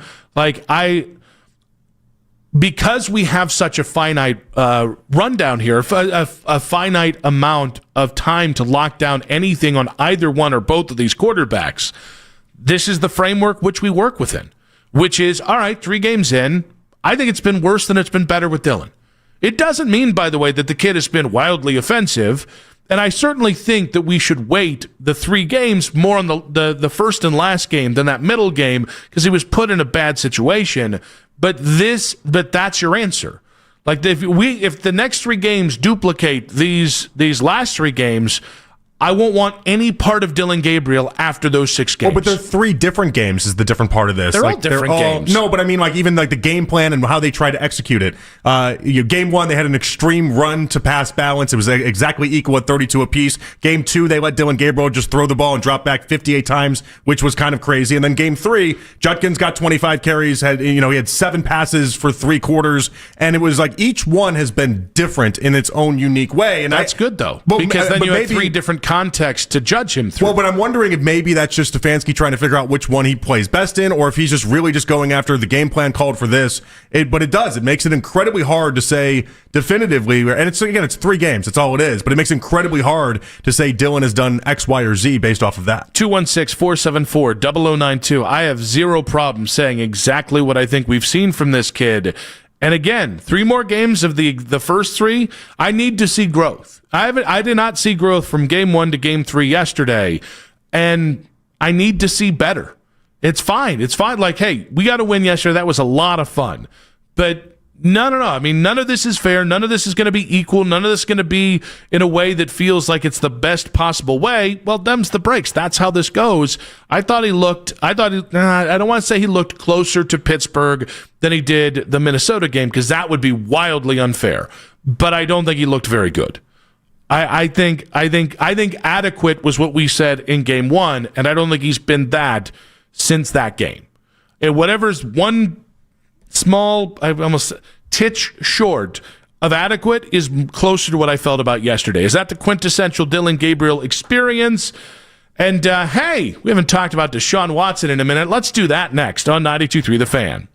Because we have such a finite rundown here, a finite amount of time to lock down anything on either one or both of these quarterbacks, this is the framework which we work within, which is, all right, 3 games in, I think it's been worse than it's been better with Dylan. It doesn't mean, by the way, that the kid has been wildly offensive, and I certainly think that we should weight the 3 games more on the first and last game than that middle game, because he was put in a bad situation. But that's your answer. If the next 3 games duplicate these last 3 games, I won't want any part of Dylan Gabriel after those 6 games. Well, but they're 3 different games is the different part of this. They're all different games. No, but I mean, even the game plan and how they try to execute it. Game 1, they had an extreme run to pass balance. It was exactly equal at 32 apiece. Game 2, they let Dylan Gabriel just throw the ball and drop back 58 times, which was kind of crazy. And then Game 3, Judkins got 25 carries. He had 7 passes for 3 quarters, and it was each one has been different in its own unique way. And that's good though, because then you have 3 different context to judge him through. Well, but I'm wondering if maybe that's just Stefanski trying to figure out which one he plays best in, or if he's just really just going after the game plan called for this. But it makes it incredibly hard to say definitively, and it's 3 games, that's all it is, but it makes it incredibly hard to say Dylan has done X, Y, or Z based off of that. 216-474-0092. I have 0 problem saying exactly what I think we've seen from this kid. And again, 3 more games of the first 3, I need to see growth. I did not see growth from game 1 to game 3 yesterday, and I need to see better. It's fine. Hey, we got to win yesterday. That was a lot of fun. But no. I mean, none of this is fair. None of this is going to be equal. None of this is going to be in a way that feels like it's the best possible way. Well, them's the breaks. That's how this goes. I don't want to say he looked closer to Pittsburgh than he did the Minnesota game, because that would be wildly unfair. But I don't think he looked very good. I think adequate was what we said in game 1, and I don't think he's been that since that game. And whatever's one small, almost titch short of adequate is closer to what I felt about yesterday. Is that the quintessential Dylan Gabriel experience? And hey, we haven't talked about Deshaun Watson in a minute. Let's do that next on 92.3 The Fan.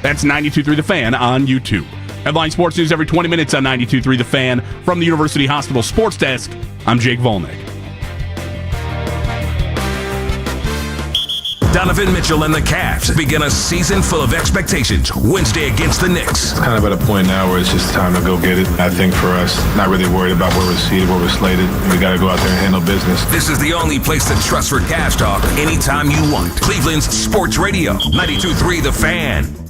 That's 92.3 The Fan on YouTube. Headline Sports News every 20 minutes on 92.3 The Fan. From the University Hospital Sports Desk, I'm Jake Volnick. Donovan Mitchell and the Cavs begin a season full of expectations Wednesday against the Knicks. It's kind of at a point now where it's just time to go get it. I think for us, not really worried about where we're seated, where we're slated. We got to go out there and handle business. This is the only place to trust for Cavs talk anytime you want. Cleveland's Sports Radio, 92.3 The Fan.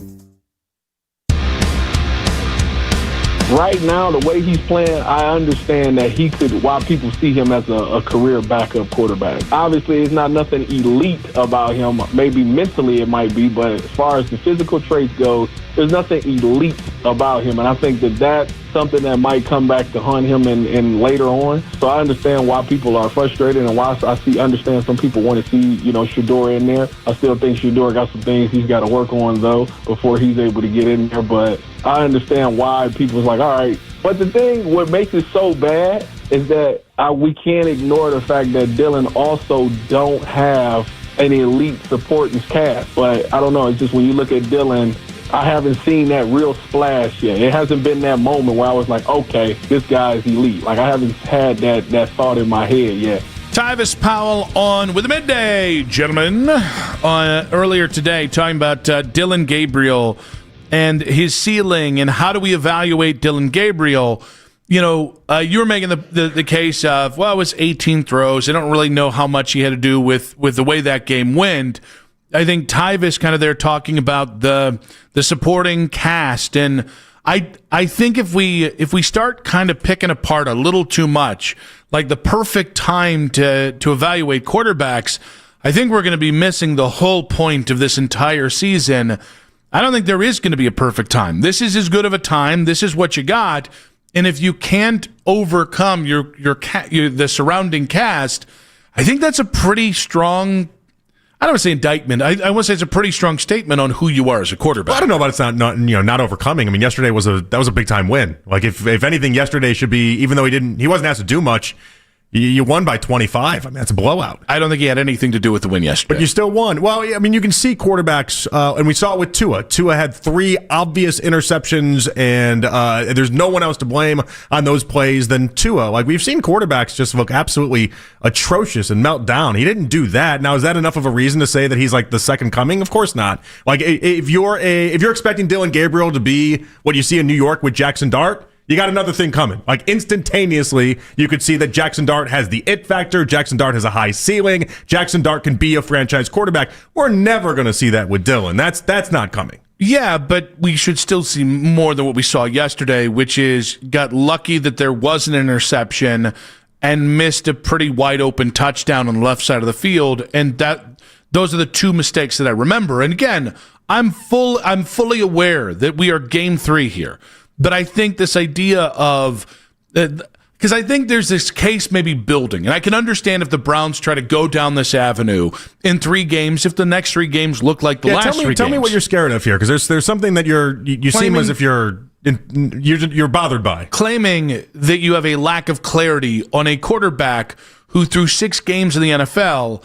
Right now, the way he's playing, I understand that he could, why people see him as a career backup quarterback. Obviously, it's not nothing elite about him. Maybe mentally it might be, but as far as the physical traits go, there's nothing elite about him. And I think that that's something that might come back to haunt him in later on. So I understand why people are frustrated and why understand some people want to see, Shedeur in there. I still think Shedeur got some things he's got to work on, though, before he's able to get in there. But I understand why people's like, all right. But the thing, what makes it so bad is that we can't ignore the fact that Dillon also don't have an elite supporting cast. But I don't know. It's just when you look at Dillon, I haven't seen that real splash yet. It hasn't been that moment where I was like, okay, this guy's elite. Like, I haven't had that thought in my head yet. Tyvis Powell on with the midday, gentlemen. Earlier today, talking about Dillon Gabriel and his ceiling and how do we evaluate Dillon Gabriel. You were making the case of, well, it was 18 throws. I don't really know how much he had to do with the way that game went. I think Tyvis kind of there talking about the supporting cast, and I think if we start kind of picking apart a little too much, like the perfect time to evaluate quarterbacks, I think we're going to be missing the whole point of this entire season. I don't think there is going to be a perfect time. This is as good of a time. This is what you got, and if you can't overcome the surrounding cast, I think that's a pretty strong. I don't want to say indictment. I want to say it's a pretty strong statement on who you are as a quarterback. Well, I don't know about it's not overcoming. I mean, yesterday was a big time win. Like if anything, yesterday should be, even though he wasn't asked to do much. You won by 25. I mean, that's a blowout. I don't think he had anything to do with the win yesterday. But you still won. Well, I mean, you can see quarterbacks, and we saw it with Tua. Tua had 3 obvious interceptions, and there's no one else to blame on those plays than Tua. Like, we've seen quarterbacks just look absolutely atrocious and melt down. He didn't do that. Now, is that enough of a reason to say that he's like the second coming? Of course not. Like, if you're expecting Dillon Gabriel to be what you see in New York with Jackson Dart, you got another thing coming. Like, instantaneously, you could see that Jackson Dart has the it factor. Jackson Dart has a high ceiling. Jackson Dart can be a franchise quarterback. We're never going to see that with Dillon. That's not coming. Yeah, but we should still see more than what we saw yesterday, which is got lucky that there was an interception and missed a pretty wide open touchdown on the left side of the field. And those are the 2 mistakes that I remember. And again, I'm fully aware that we are game 3 here. But I think this idea of, because I think there's this case maybe building, and I can understand if the Browns try to go down this avenue in 3 games, if the next 3 games look like the last 3 games. Tell me what you're scared of here, because there's something that you seem as if you're bothered by. Claiming that you have a lack of clarity on a quarterback who through 6 games in the NFL,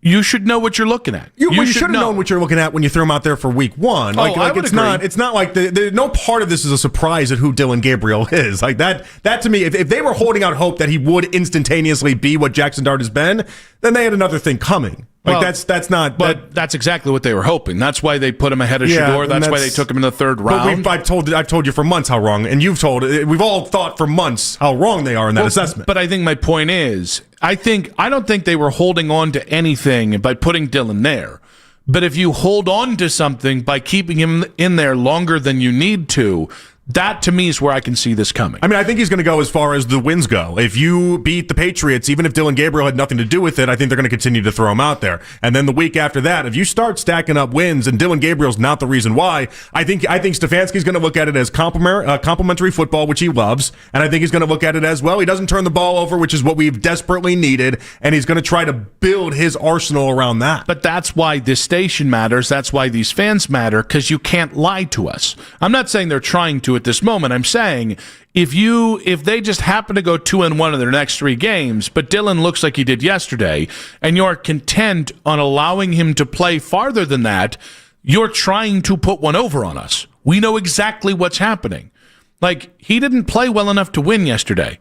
you should know what you're looking at. You should have known what you're looking at when you threw him out there for week 1. I would agree. It's not like no part of this is a surprise at who Dillon Gabriel is. Like that to me, if they were holding out hope that he would instantaneously be what Jackson Dart has been, then they had another thing coming. Like, that's not. But that's exactly what they were hoping. That's why they put him ahead of Shedeur. That's why they took him in the 3rd round. But I've told you for months how wrong, and we've all thought for months how wrong they are in that assessment. But I think my point is, I don't think they were holding on to anything by putting Dillon there. But if you hold on to something by keeping him in there longer than you need to, that, to me, is where I can see this coming. I mean, I think he's going to go as far as the wins go. If you beat the Patriots, even if Dillon Gabriel had nothing to do with it, I think they're going to continue to throw him out there. And then the week after that, if you start stacking up wins and Dillon Gabriel's not the reason why, I think Stefanski's going to look at it as complimentary football, which he loves. And I think he's going to look at it as, well, he doesn't turn the ball over, which is what we've desperately needed. And he's going to try to build his arsenal around that. But that's why this station matters. That's why these fans matter, because you can't lie to us. I'm not saying they're trying to at this moment. I'm saying if they just happen to go 2-1 in their next 3 games, but Dillon looks like he did yesterday, and you're content on allowing him to play farther than that, you're trying to put one over on us. We know exactly what's happening. Like, he didn't play well enough to win yesterday.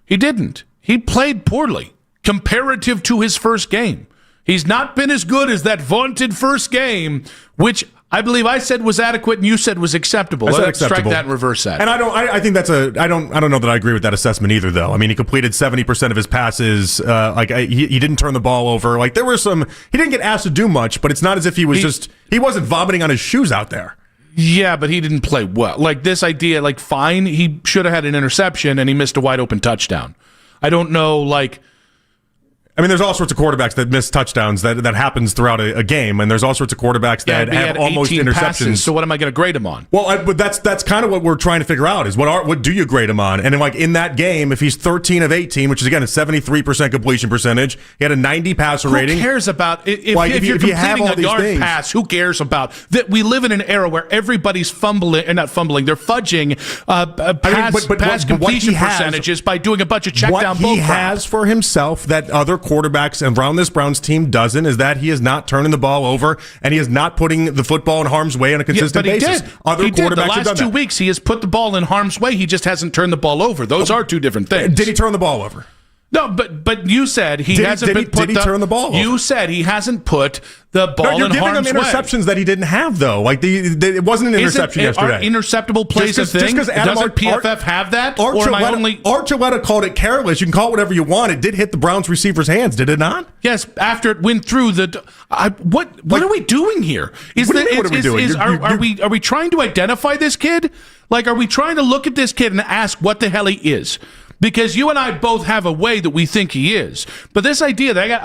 He didn't. He played poorly comparative to his first game. He's not been as good as that vaunted first game, which I believe I said was adequate and you said was acceptable. Let's strike that and reverse that. And I think that's I don't know that I agree with that assessment either, though. I mean, he completed 70% of his passes. He didn't turn the ball over. Like, there were he didn't get asked to do much, but it's not as if he wasn't vomiting on his shoes out there. Yeah, but he didn't play well. Like, this idea, like, fine, he should have had an interception and he missed a wide open touchdown. I don't know, like, I mean, there's all sorts of quarterbacks that miss touchdowns. That happens throughout a game, and there's all sorts of quarterbacks that have almost interceptions. Passes, so what am I going to grade him on? Well, but that's kind of what we're trying to figure out is what do you grade him on? And in that game, if he's 13 of 18, which is again a 73% completion percentage, he had a 90 passer rating. Who cares about if you're completing a yard pass? Who cares about that? We live in an era where everybody's fumbling, and not fumbling, they're fudging pass completion percentages by doing a bunch of check down. What he has for himself that other quarterbacks around this Browns team doesn't is that he is not turning the ball over and he is not putting the football in harm's way on a consistent basis. Other quarterbacks the last 2 weeks he has put the ball in harm's way. He just hasn't turned the ball over. Those are two different things. Did he turn the ball over? No, but you said he hasn't been put. Did he turn the ball over? You said he hasn't put the ball in harm's way. You're giving him interceptions that he didn't have, though. Like it wasn't an interception yesterday. Are interceptable plays a thing? Doesn't PFF have that? Archuleta called it careless. You can call it whatever you want. It did hit the Browns receiver's hands, did it not? Yes, after it went through the. What are we doing here? What are we doing? Are we trying to identify this kid? Like, are we trying to look at this kid and ask what the hell he is? Because you and I both have a way that we think he is. But this idea that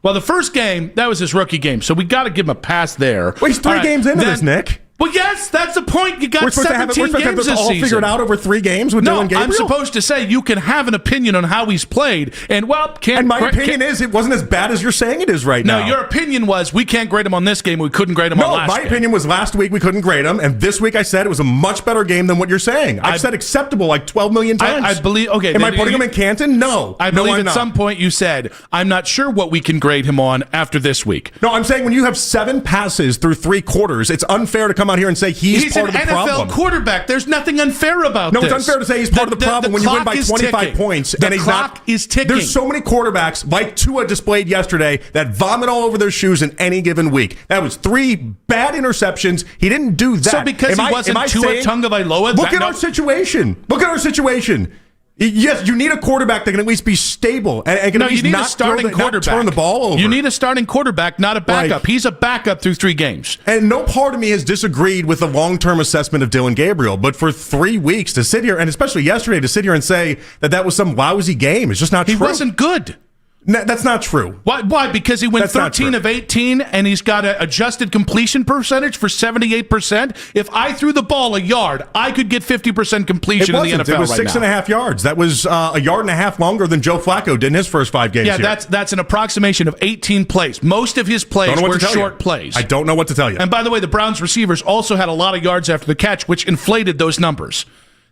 the first game, that was his rookie game, so we got to give him a pass there. Well, he's three games into this, Nick. Well, yes, that's the point. You got 17 games this season. Figured out over 3 games with Dylan Gabriel? I'm supposed to say you can have an opinion on how he's played, and my opinion is it wasn't as bad as you're saying it is right now. No, your opinion was we can't grade him on this game. We couldn't grade him on last game. No, my opinion was last week we couldn't grade him, and this week I said it was a much better game than what you're saying. I've said acceptable like 12 million times. I believe. Okay, am I putting him in Canton? No, I believe at some point you said I'm not sure what we can grade him on after this week. No, I'm saying when you have 7 passes through 3 quarters, it's unfair to come out here and say he's part of the NFL quarterback. There's nothing unfair about this. No, it's unfair to say he's part of the problem when you win by 25 points. The clock is ticking. There's so many quarterbacks, like Tua displayed yesterday, that vomit all over their shoes in any given week. That was 3 bad interceptions. He didn't do that. So because he wasn't Tua Tagovailoa? Look at our situation. Look at our situation. Yes, you need a quarterback that can at least be stable and can at least not turn the ball over. You need a starting quarterback, not a backup. He's a backup through 3 games. And no part of me has disagreed with the long-term assessment of Dylan Gabriel, but for 3 weeks to sit here, and especially yesterday, to sit here and say that was some lousy game is just not true. He wasn't good. No, that's not true. Why? Because he went 13 of 18 and he's got an adjusted completion percentage for 78%. If I threw the ball a yard, I could get 50% completion in the NFL. It was 6.5 yards. That was a yard and a half longer than Joe Flacco did in his first 5 games. Yeah, that's an approximation of 18 plays. Most of his plays were short plays. I don't know what to tell you. And by the way, the Browns receivers also had a lot of yards after the catch, which inflated those numbers.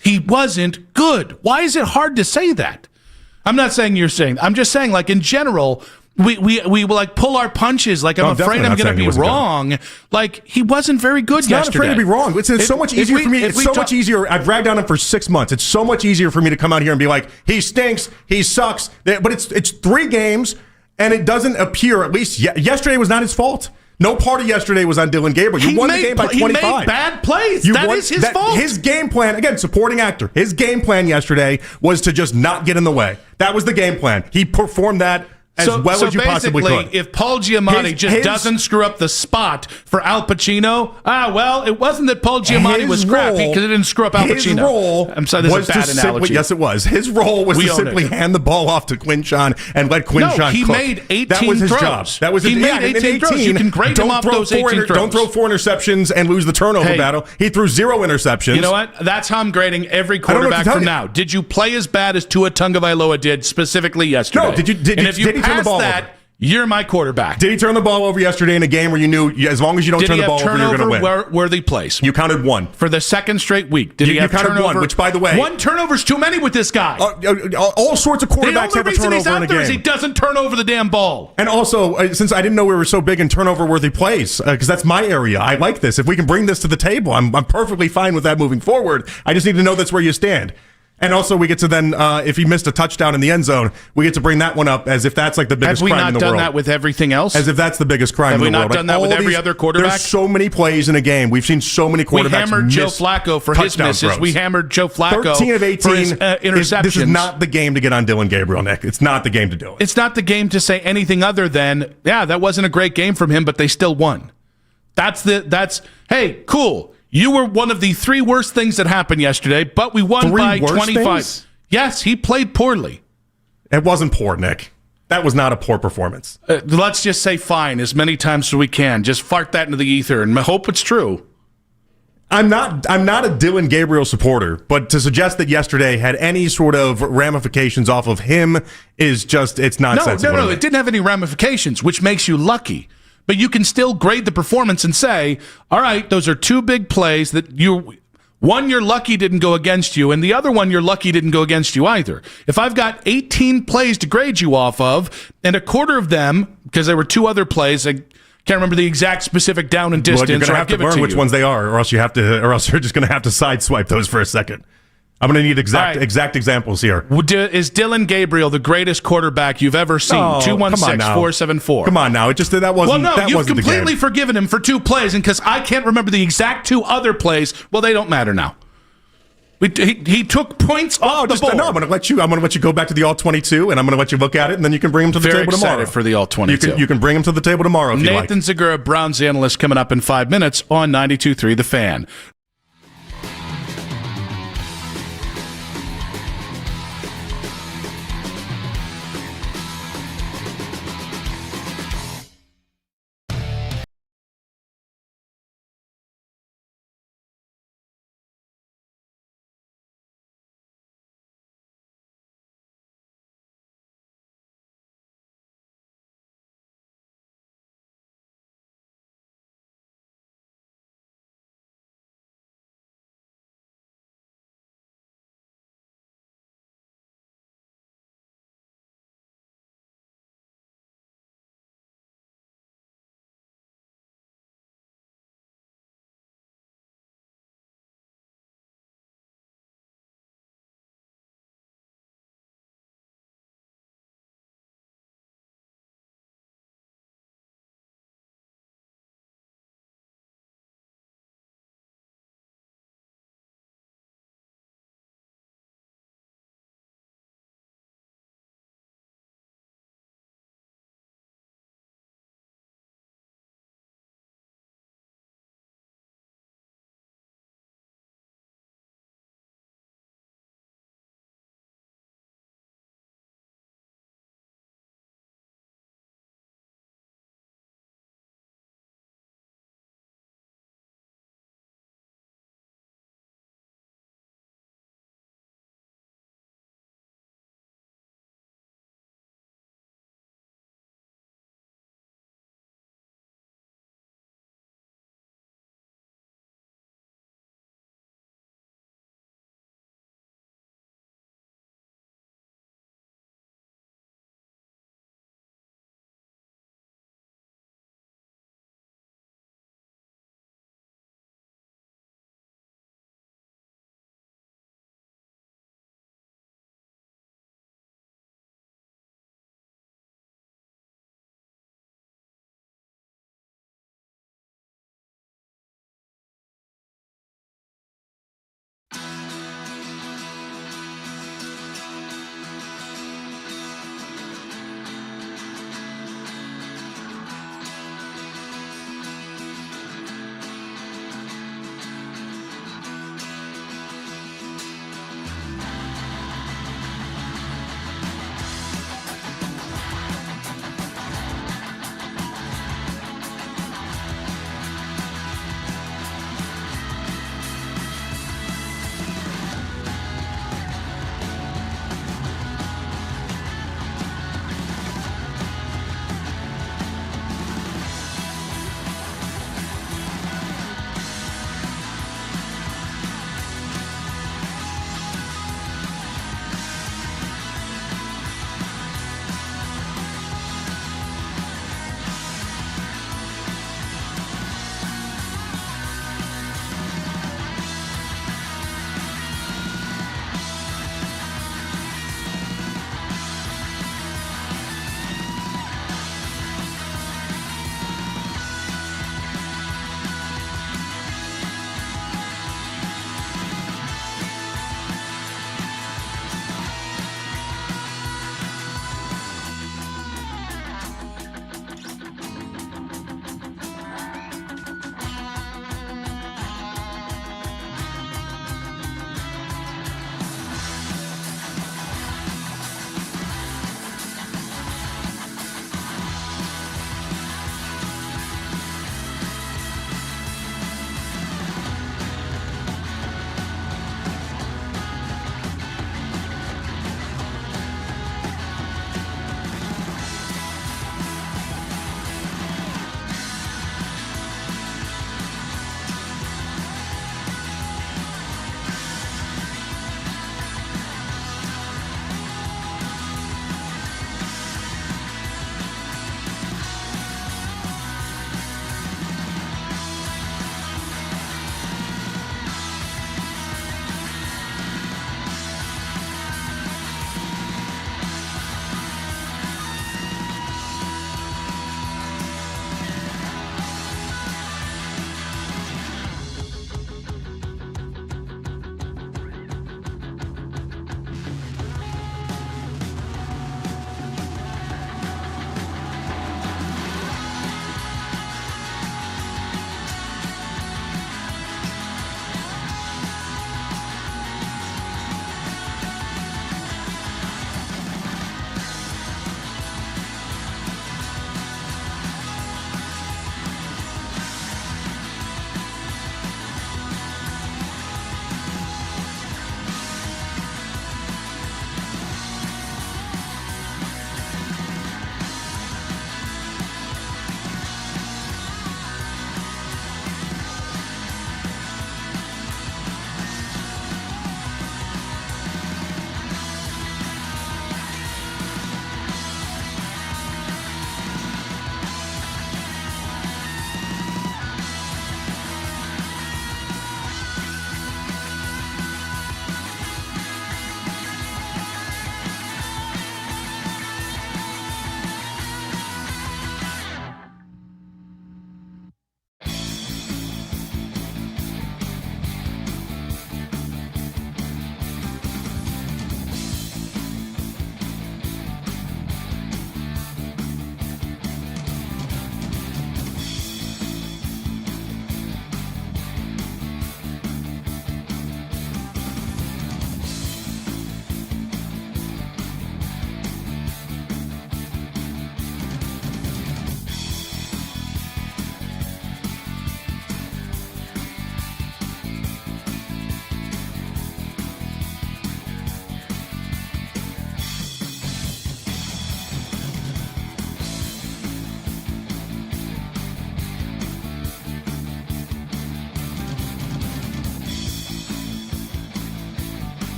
He wasn't good. Why is it hard to say that? I'm not saying you're saying. I'm just saying, like, in general, we will like pull our punches. Like, I'm afraid I'm going to be wrong. Good. Like, he wasn't very good yesterday. Not afraid to be wrong. It's so much easier for me. It's so much easier. I've ragged on him for 6 months. It's so much easier for me to come out here and be like, he stinks, he sucks. But it's 3 games, and it doesn't appear, at least yesterday was not his fault. No part of yesterday was on Dylan Gabriel. You won the game by 25. He made bad plays. That is his fault. His game plan, again, supporting actor, his game plan yesterday was to just not get in the way. That was the game plan. He performed that as well as you possibly could. If Paul Giamatti doesn't screw up the spot for Al Pacino, it wasn't that Paul Giamatti was crappy because it didn't screw up Al Pacino. His role I'm sorry, this is a bad analogy. Yes, it was. His role was to simply hand the ball off to Quinshon and let Quinshon cook. He made 18 throws. That was his job. That was he made 18 throws. You can grade him off those 18 throws. Don't throw 4 interceptions and lose the turnover battle. He threw 0 interceptions. You know what? That's how I'm grading every quarterback from now. Did you play as bad as Tua Tagovailoa did specifically yesterday? No. Did he turn the ball over? You're my quarterback. Did he turn the ball over yesterday in a game where you knew as long as you don't turn the ball over, you're going to win? Worthy plays. You counted one. For the second straight week. Did he have counted turnover? one, which, by the way... One turnover's too many with this guy. All sorts of quarterbacks have a turnover in a game. The only reason he's out there is he doesn't turn over the damn ball. And also, since I didn't know we were so big in turnover-worthy plays, because that's my area, I like this. If we can bring this to the table, I'm perfectly fine with that moving forward. I just need to know that's where you stand. And also, we get to then, if he missed a touchdown in the end zone, we get to bring that one up as if that's like the biggest crime in the world. Have we not done that with everything else? As if that's the biggest crime in the world. Have we not done that with every other quarterback? There's so many plays in a game. We've seen so many quarterbacks. We hammered Joe Flacco for his misses. Throws. We hammered Joe Flacco 13 of 18 for his interceptions. This is not the game to get on Dylan Gabriel, Nick. It's not the game to do it. It's not the game to say anything other than, yeah, that wasn't a great game from him, but they still won. Hey, cool. You were one of the 3 worst things that happened yesterday, but we won by 25. Things? Yes, he played poorly. It wasn't poor, Nick. That was not a poor performance. Let's just say fine as many times as we can. Just fart that into the ether and hope it's true. I'm not a Dylan Gabriel supporter, but to suggest that yesterday had any sort of ramifications off of him is just, it's nonsensical. No, it didn't have any ramifications, which makes you lucky. But you can still grade the performance and say, all right, those are 2 big plays that one you're lucky didn't go against you, and the other one you're lucky didn't go against you either. If I've got 18 plays to grade you off of, and a quarter of them, because there were 2 other plays, I can't remember the exact specific down and distance. Well, you're going to have to learn which ones they are, or else you're just going to have to sideswipe those for a second. I'm going to need exact examples here. Is Dylan Gabriel the greatest quarterback you've ever seen? 216-474. Come on now. That wasn't. Well, no, you've completely the game. Forgiven him for 2 plays, and because I can't remember the exact 2 other plays, well, they don't matter now. He took points off the board. No, I'm going to let you go back to the all 22, and I'm going to let you look at it, and then you can bring him to the table tomorrow. Very excited for the all 22. You can bring him to the table tomorrow if you like. Nathan Zegura, Browns analyst, coming up in 5 minutes on 92.3 The Fan.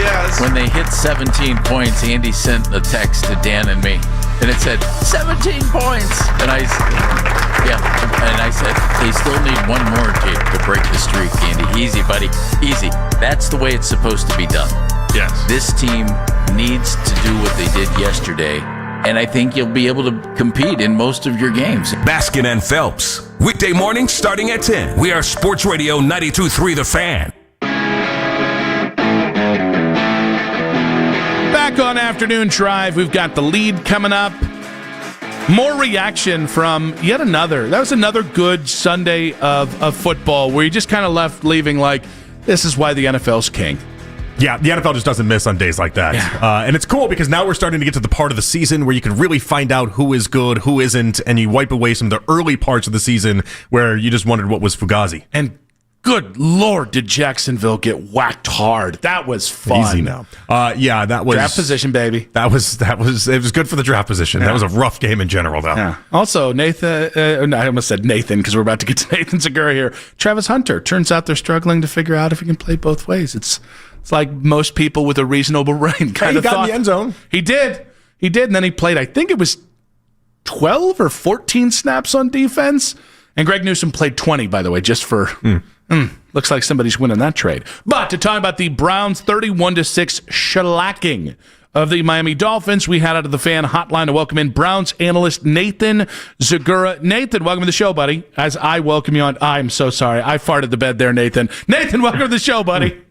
Yes. When they hit 17 points, Andy sent a text to Dan and me, and it said 17 points, and I said they still need one more to break the streak. Andy, easy, buddy, easy. That's the way it's supposed to be done. Yes. This team needs to do what they did yesterday, and I think you'll be able to compete in most of your games. Baskin and Phelps, weekday mornings starting at 10. We are Sports Radio 92.3 The Fan. Back on Afternoon Drive, we've got the lead coming up. More reaction from yet another. That was another good Sunday of football where you just kind of leaving like, this is why the NFL's king. Yeah, the NFL just doesn't miss on days like that. Yeah. And it's cool because now we're starting to get to the part of the season where you can really find out who is good, who isn't, and you wipe away some of the early parts of the season where you just wondered what was Fugazi. And good Lord, did Jacksonville get whacked hard. That was fun. Easy now. Yeah, that was... Draft position, baby. It was good for the draft position. Yeah. That was a rough game in general, though. Yeah. Also, Nathan... I almost said Nathan because we're about to get to Nathan Zegura here. Travis Hunter. Turns out they're struggling to figure out if he can play both ways. It's like most people with a reasonable brain kind of thought. He got in the end zone. He did, and then he played, I think it was 12 or 14 snaps on defense. And Greg Newsome played 20, by the way, just for... looks like somebody's winning that trade. But to talk about the Browns' 31-6 shellacking of the Miami Dolphins, we had out of the fan hotline to welcome in Browns analyst Nathan Zegura. Nathan, welcome to the show, buddy. As I welcome you on... I'm so sorry. I farted the bed there, Nathan. Nathan, welcome to the show, buddy.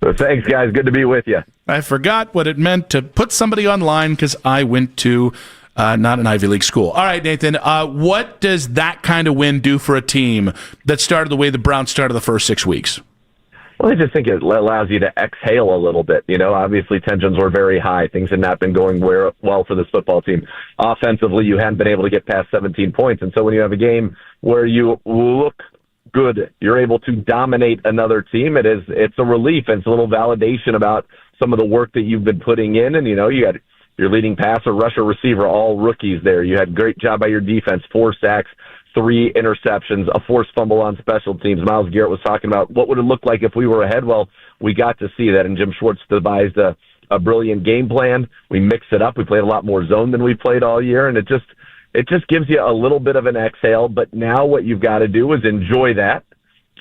Well, thanks, guys. Good to be with you. I forgot what it meant to put somebody online because I went to not an Ivy League school. All right, Nathan, what does that kind of win do for a team that started the way the Browns started the first 6 weeks? Well, I just think it allows you to exhale a little bit. You know, obviously tensions were very high. Things had not been going well for this football team. Offensively, you hadn't been able to get past 17 points. And so when you have a game where you look good, you're able to dominate another team, it's a relief, and it's a little validation about some of the work that you've been putting in. And, you know, you had your leading passer, rusher, receiver, all rookies there. You had great job by your defense, 4 sacks, 3 interceptions, a forced fumble on special teams. Myles Garrett was talking about what would it look like if we were ahead. Well, we got to see that, and Jim Schwartz devised a brilliant game plan. We mixed it up. We played a lot more zone than we played all year, and it just gives you a little bit of an exhale. But now what you've got to do is enjoy that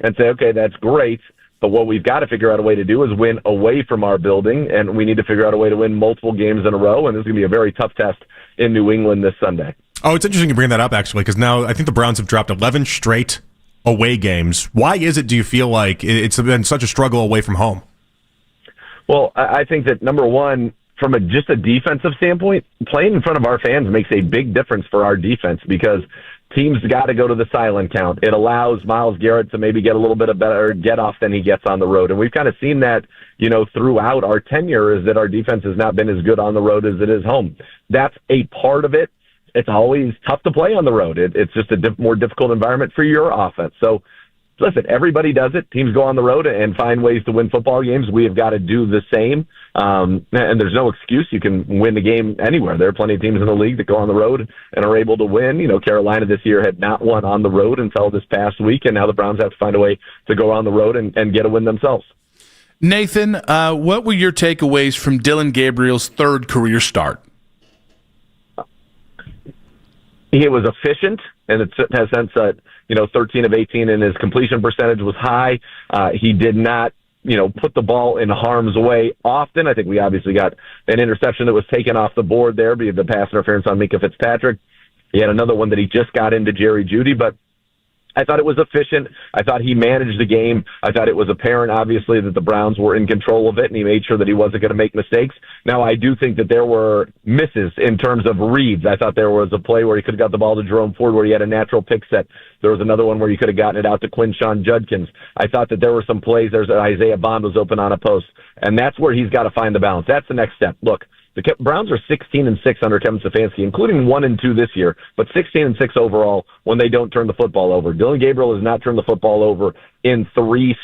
and say, okay, that's great. But what we've got to figure out a way to do is win away from our building, and we need to figure out a way to win multiple games in a row, and this is going to be a very tough test in New England this Sunday. Oh, it's interesting you bring that up, actually, because now I think the Browns have dropped 11 straight away games. Why is it, do you feel like, it's been such a struggle away from home? Well, I think that, number one, from just a defensive standpoint, playing in front of our fans makes a big difference for our defense because teams got to go to the silent count. It allows Myles Garrett to maybe get a little bit of better get off than he gets on the road. And we've kind of seen that, you know, throughout our tenure, is that our defense has not been as good on the road as it is home. That's a part of it. It's always tough to play on the road. It's just a more difficult environment for your offense. So, listen, everybody does it. Teams go on the road and find ways to win football games. We have got to do the same. And there's no excuse. You can win the game anywhere. There are plenty of teams in the league that go on the road and are able to win. You know, Carolina this year had not won on the road until this past week, and now the Browns have to find a way to go on the road and get a win themselves. Nathan, what were your takeaways from Dillon Gabriel's third career start? He was efficient, and it has sense that, 13 of 18, and his completion percentage was high. He did not, put the ball in harm's way often. I think we obviously got an interception that was taken off the board there, be the pass interference on Minkah Fitzpatrick. He had another one that he just got into Jerry Jeudy, but I thought it was efficient. I thought he managed the game. I thought it was apparent, obviously, that the Browns were in control of it, and he made sure that he wasn't going to make mistakes. Now, I do think that there were misses in terms of reads. I thought there was a play where he could have got the ball to Jerome Ford where he had a natural pick set. There was another one where he could have gotten it out to Quinshawn Judkins. I thought that there were some plays. There's Isaiah Bond was open on a post, and that's where he's got to find the balance. That's the next step. Look, the Browns are 16-6 under Kevin Stefanski, including 1-2 this year, but 16-6 overall when they don't turn the football over. Dillon Gabriel has not turned the football over in 3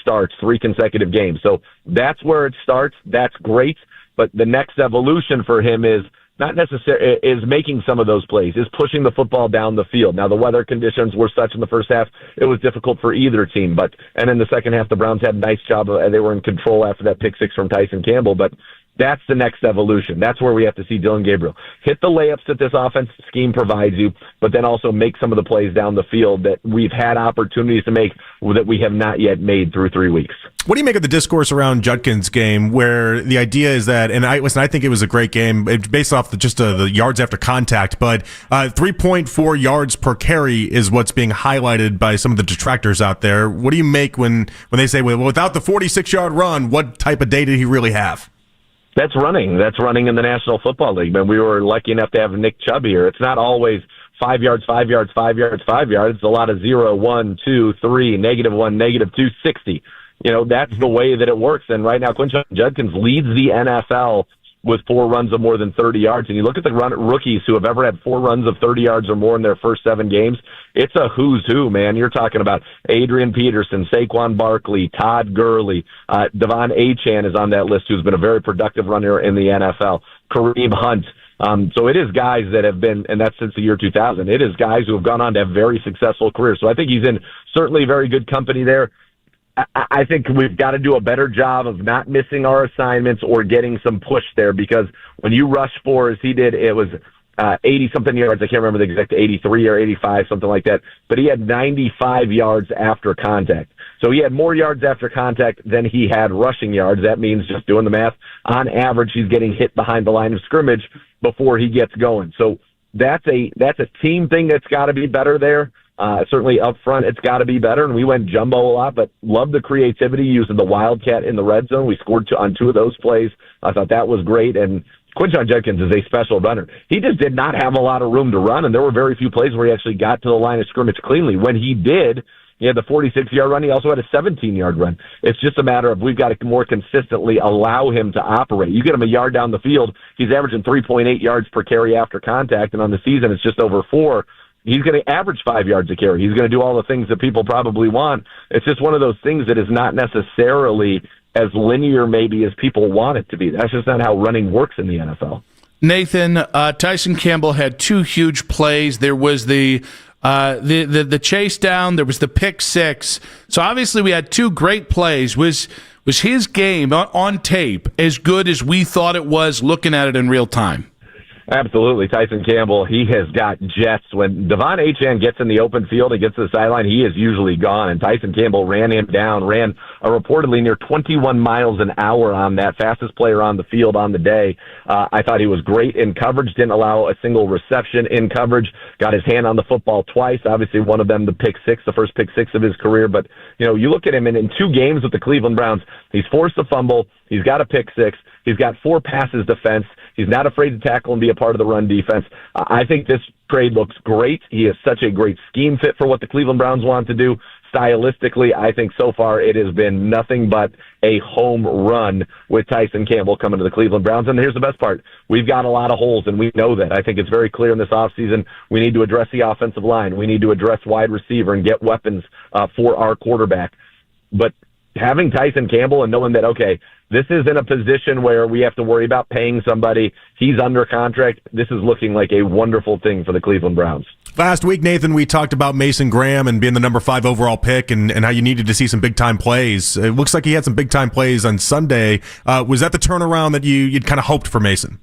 consecutive games. So that's where it starts. That's great. But the next evolution for him is not necessarily is making some of those plays, is pushing the football down the field. Now, the weather conditions were such in the first half, it was difficult for either team. And in the second half, the Browns had a nice job, and they were in control after that pick six from Tyson Campbell. But that's the next evolution. That's where we have to see Dillon Gabriel hit the layups that this offense scheme provides you, but then also make some of the plays down the field that we've had opportunities to make that we have not yet made through 3 weeks. What do you make of the discourse around Judkins' game, where the idea is that, and I think it was a great game based off the yards after contact, but 3.4 yards per carry is what's being highlighted by some of the detractors out there. What do you make when they say, well, without the 46-yard run, what type of day did he really have? That's running in the National Football League. Man, we were lucky enough to have Nick Chubb here. It's not always 5 yards, 5 yards, 5 yards, 5 yards. It's a lot of 0, 1, 2, 3, -1, -2, 60. That's the way that it works. And right now, Quinshon Judkins leads the NFL with 4 runs of more than 30 yards. And you look at the rookies who have ever had 4 runs of 30 yards or more in their first 7 games, it's a who's who, man. You're talking about Adrian Peterson, Saquon Barkley, Todd Gurley, Devon Achane is on that list, who's been a very productive runner in the NFL, Kareem Hunt. So it is guys that have been, and that's since the year 2000, it is guys who have gone on to have very successful careers. So I think he's in certainly very good company there. I think we've got to do a better job of not missing our assignments or getting some push there, because when you rush 4, as he did, it was 80-something yards. I can't remember the exact 83 or 85, something like that. But he had 95 yards after contact. So he had more yards after contact than he had rushing yards. That means, just doing the math, on average, he's getting hit behind the line of scrimmage before he gets going. So that's a team thing that's got to be better there. Certainly up front, it's got to be better, and we went jumbo a lot, but love the creativity using the Wildcat in the red zone. We scored on 2 of those plays. I thought that was great, and Quinshon Judkins is a special runner. He just did not have a lot of room to run, and there were very few plays where he actually got to the line of scrimmage cleanly. When he did, he had the 46-yard run. He also had a 17-yard run. It's just a matter of we've got to more consistently allow him to operate. You get him a yard down the field, he's averaging 3.8 yards per carry after contact, and on the season it's just over 4. He's going to average 5 yards a carry. He's going to do all the things that people probably want. It's just one of those things that is not necessarily as linear maybe as people want it to be. That's just not how running works in the NFL. Nathan, Tyson Campbell had 2 huge plays. There was the chase down. There was the pick 6. So obviously we had 2 great plays. Was his game on tape as good as we thought it was looking at it in real time? Absolutely. Tyson Campbell, he has got jets. When Devon Achane gets in the open field and gets to the sideline, he is usually gone. And Tyson Campbell ran him down, ran reportedly near 21 miles an hour on that, fastest player on the field on the day. I thought he was great in coverage, didn't allow a single reception in coverage, got his hand on the football twice. Obviously, one of them, the pick 6, the first pick 6 of his career. But, you look at him, and in 2 games with the Cleveland Browns, he's forced a fumble, he's got a pick 6, he's got 4 passes defense. He's not afraid to tackle and be a part of the run defense. I think this trade looks great. He is such a great scheme fit for what the Cleveland Browns want to do. Stylistically, I think so far it has been nothing but a home run with Tyson Campbell coming to the Cleveland Browns. And here's the best part. We've got a lot of holes, and we know that. I think it's very clear in this offseason we need to address the offensive line. We need to address wide receiver and get weapons for our quarterback. But having Tyson Campbell and knowing that, okay, this is in a position where we have to worry about paying somebody. He's under contract. This is looking like a wonderful thing for the Cleveland Browns. Last week, Nathan, we talked about Mason Graham and being the number 5 overall pick and how you needed to see some big-time plays. It looks like he had some big-time plays on Sunday. Was that the turnaround that you'd kind of hoped for Mason?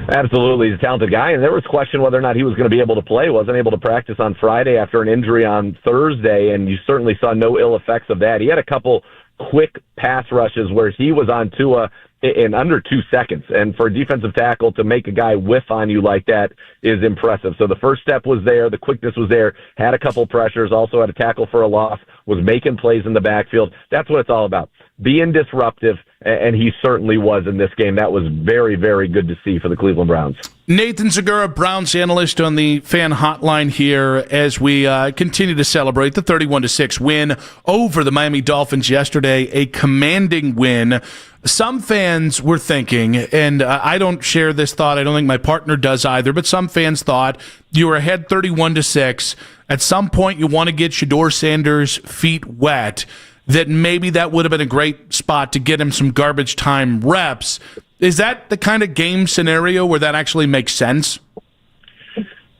Absolutely. He's a talented guy, and there was question whether or not he was going to be able to play. Wasn't able to practice on Friday after an injury on Thursday, and you certainly saw no ill effects of that. He had a couple quick pass rushes where he was on Tua in under 2 seconds. And for a defensive tackle to make a guy whiff on you like that is impressive. So the first step was there. The quickness was there. Had a couple pressures. Also had a tackle for a loss. Was making plays in the backfield. That's what it's all about. Being disruptive, and he certainly was in this game. That was very, very good to see for the Cleveland Browns. Nathan Zegura, Browns analyst on the fan hotline here as we continue to celebrate the 31-6 win over the Miami Dolphins yesterday, a commanding win. Some fans were thinking, and I don't share this thought, I don't think my partner does either, but some fans thought you were ahead 31-6. At some point you want to get Shedeur Sanders' feet wet, that maybe that would have been a great spot to get him some garbage time reps. Is that the kind of game scenario where that actually makes sense?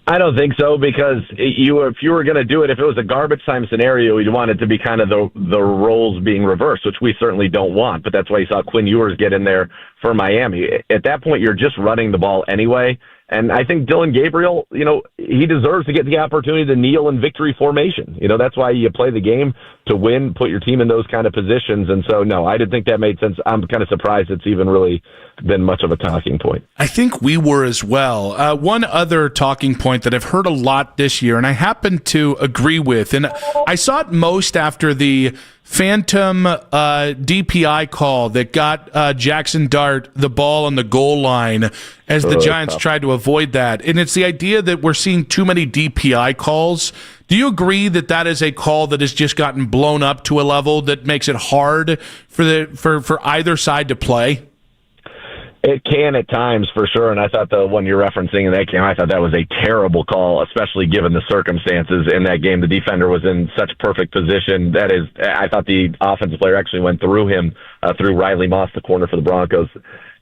I don't think so, because if you were going to do it, if it was a garbage time scenario, you'd want it to be kind of the roles being reversed, which we certainly don't want. But that's why you saw Quinn Ewers get in there for Miami. At that point, you're just running the ball anyway. And I think Dylan Gabriel, he deserves to get the opportunity to kneel in victory formation. That's why you play the game to win, put your team in those kind of positions. And so, no, I didn't think that made sense. I'm kind of surprised it's even really been much of a talking point. I think we were as well. One other talking point that I've heard a lot this year, and I happen to agree with, and I saw it most after the phantom DPI call that got Jackson Dart the ball on the goal line as the Giants tried to avoid that. And it's the idea that we're seeing too many DPI calls. Do you agree that that is a call that has just gotten blown up to a level that makes it hard for either side to play? It can at times, for sure, and I thought the one you're referencing in that game, I thought that was a terrible call, especially given the circumstances in that game. The defender was in such perfect position. That is, I thought the offensive player actually went through him, through Riley Moss, the corner for the Broncos.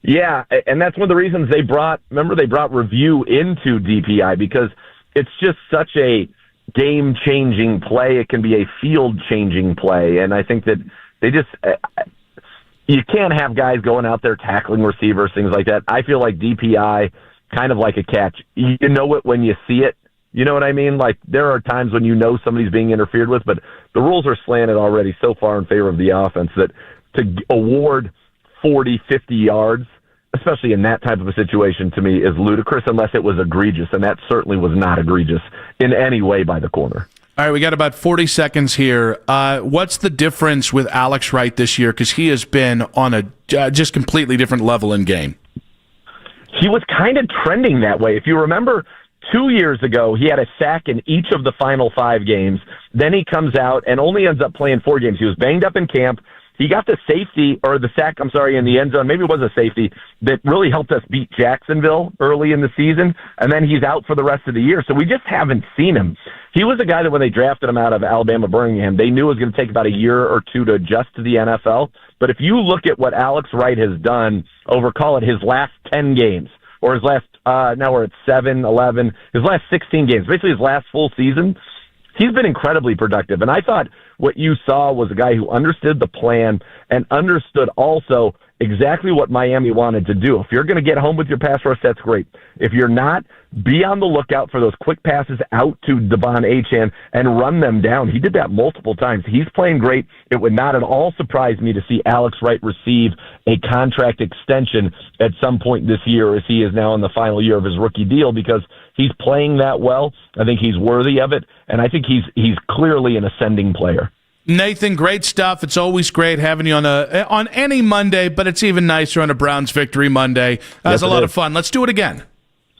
Yeah, and that's one of the reasons they brought review into DPI, because it's just such a game-changing play. It can be a field-changing play, and I think that they just... You can't have guys going out there tackling receivers, things like that. I feel like DPI, kind of like a catch. You know it when you see it. You know what I mean? Like, there are times when you know somebody's being interfered with, but the rules are slanted already so far in favor of the offense that to award 40, 50 yards, especially in that type of a situation, to me, is ludicrous unless it was egregious, and that certainly was not egregious in any way by the corner. All right, we got about 40 seconds here. What's the difference with Alex Wright this year? Because he has been on a just completely different level in game. He was kind of trending that way. If you remember, 2 years ago, he had a sack in each of the final 5 games. Then he comes out and only ends up playing 4 games. He was banged up in camp. He got the sack, in the end zone. Maybe it was a safety that really helped us beat Jacksonville early in the season, and then he's out for the rest of the year. So we just haven't seen him. He was a guy that when they drafted him out of Alabama Birmingham, they knew it was going to take about a year or two to adjust to the NFL. But if you look at what Alex Wright has done over, call it his last 10 games, or his last, now we're at 7, 11, his last 16 games, basically his last full season, he's been incredibly productive. And I thought what you saw was a guy who understood the plan and understood also exactly what Miami wanted to do. If you're going to get home with your pass rush, that's great. If you're not, be on the lookout for those quick passes out to Devon Achane and run them down. He did that multiple times. He's playing great. It would not at all surprise me to see Alex Wright receive a contract extension at some point this year, as he is now in the final year of his rookie deal, because he's playing that well. I think he's worthy of it, and I think he's clearly an ascending player. Nathan, great stuff. It's always great having you on any Monday, but it's even nicer on a Browns Victory Monday. That's a lot of fun. Let's do it again.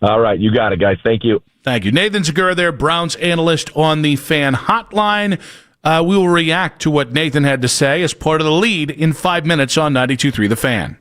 All right, you got it, guys. Thank you. Thank you. Nathan Zegura there, Browns analyst on the Fan Hotline. We will react to what Nathan had to say as part of the lead in 5 minutes on 92.3 The Fan.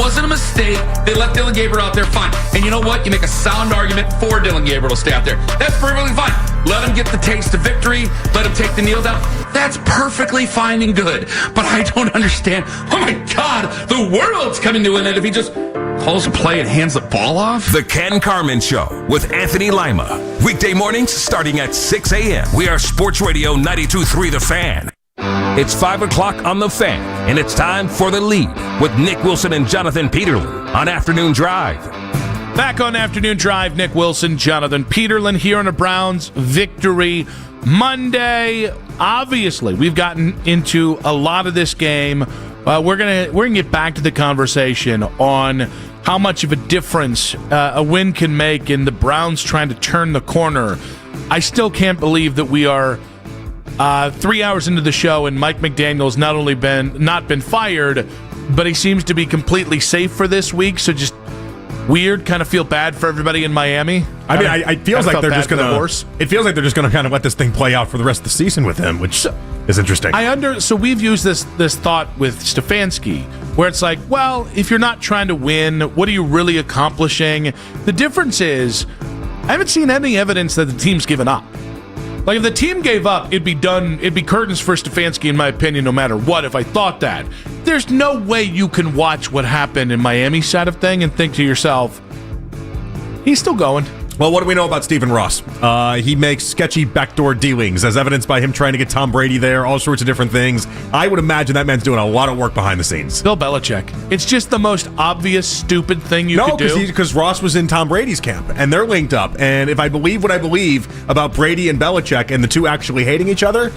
wasn't a mistake. They left Dylan Gabriel out there, fine. And you know what? You make a sound argument for Dylan Gabriel to stay out there. That's perfectly fine. Let him get the taste of victory. Let him take the kneel down. That's perfectly fine and good. But I don't understand. Oh my God, the world's coming to an end if he just calls a play and hands the ball off. The Ken Carman Show with Anthony Lima. Weekday mornings starting at 6 a.m. We are Sports Radio 92.3 The Fan. It's 5 o'clock on The Fan, and it's time for The Lead with Nick Wilson and Jonathan Peterlin on Afternoon Drive. Back on Afternoon Drive, Nick Wilson, Jonathan Peterlin here on a Browns victory Monday. Obviously, we've gotten into a lot of this game. We're gonna get back to the conversation on how much of a difference a win can make in the Browns trying to turn the corner. I still can't believe that we are 3 hours into the show and Mike McDaniel's not only not been fired, but he seems to be completely safe for this week. So just weird, kind of feel bad for everybody in Miami. I mean, it feels like they're just going to. It feels like they're just going to kind of let this thing play out for the rest of the season with him, which is interesting. So we've used this thought with Stefanski, where it's like, well, if you're not trying to win, what are you really accomplishing? The difference is, I haven't seen any evidence that the team's given up. Like, if the team gave up, it'd be done. It'd be curtains for Stefanski, in my opinion, no matter what, if I thought that. There's no way you can watch what happened in Miami's side of thing and think to yourself, he's still going. Well, what do we know about Stephen Ross? He makes sketchy backdoor dealings, as evidenced by him trying to get Tom Brady there, all sorts of different things. I would imagine that man's doing a lot of work behind the scenes. Bill Belichick. It's just the most obvious, stupid thing you could do. No, because Ross was in Tom Brady's camp, and they're linked up. And if I believe what I believe about Brady and Belichick and the two actually hating each other,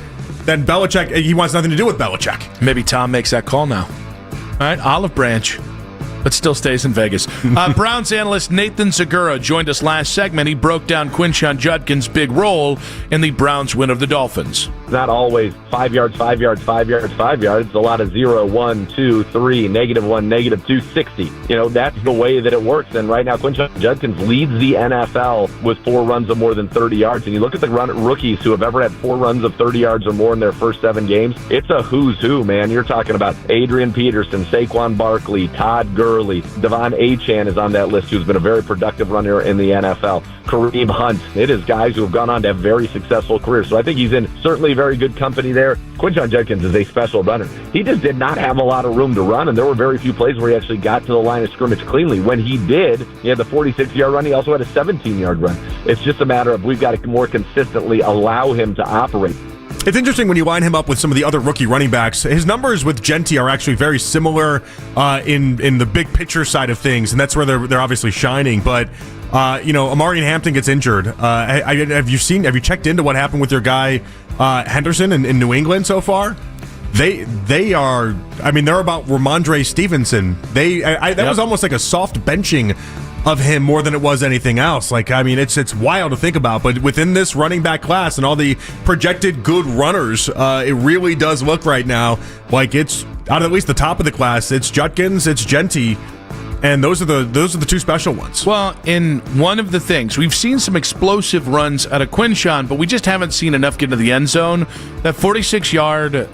then Belichick, he wants nothing to do with Belichick. Maybe Tom makes that call now. All right, Olive Branch. But still stays in Vegas. Browns analyst Nathan Zegura joined us last segment. He broke down Quinshon Judkins' big role in the Browns' win of the Dolphins. Not always 5 yards, 5 yards, 5 yards, 5 yards. A lot of 0, 1, 2, 3, -1, -2, 60. That's the way that it works. And right now, Quinshon Judkins leads the NFL with 4 runs of more than 30 yards. And you look at the rookies who have ever had 4 runs of 30 yards or more in their first 7 games. It's a who's who, man. You're talking about Adrian Peterson, Saquon Barkley, Todd Gurley. Devon Achane is on that list, who's been a very productive runner in the NFL. Kareem Hunt. It is guys who have gone on to have very successful careers. So I think he's in certainly very good company there. Quinshon Judkins is a special runner. He just did not have a lot of room to run, and there were very few plays where he actually got to the line of scrimmage cleanly. When he did, he had the 46-yard run. He also had a 17-yard run. It's just a matter of we've got to more consistently allow him to operate. It's interesting when you line him up with some of the other rookie running backs. His numbers with Genty are actually very similar in the big picture side of things, and that's where they're obviously shining. But Amari Hampton gets injured. Have you checked into what happened with your guy Henderson in New England so far? They are. I mean, they're about Ramondre Stevenson. That was almost like a soft benching of him more than it was anything else. Like, I mean, it's wild to think about, but within this running back class and all the projected good runners, it really does look right now like it's out of at least the top of the class. It's Judkins, it's Genty, and those are the two special ones. Well, in one of the things, we've seen some explosive runs out of Quinshon, but we just haven't seen enough get into the end zone. That 46-yard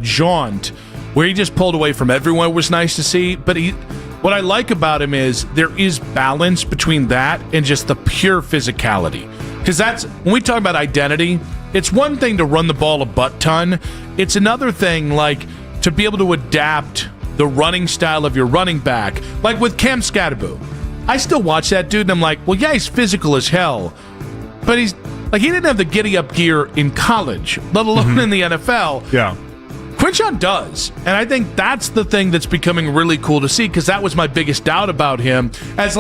jaunt where he just pulled away from everyone was nice to see, but what I like about him is there is balance between that and just the pure physicality. Because that's, when we talk about identity, it's one thing to run the ball a butt ton. It's another thing, like, to be able to adapt the running style of your running back. Like with Cam Scatterbo. I still watch that dude and I'm like, well, yeah, he's physical as hell. But he didn't have the giddy-up gear in college, let alone in the NFL. Yeah. Quinshon does, and I think that's the thing that's becoming really cool to see, because that was my biggest doubt about him. As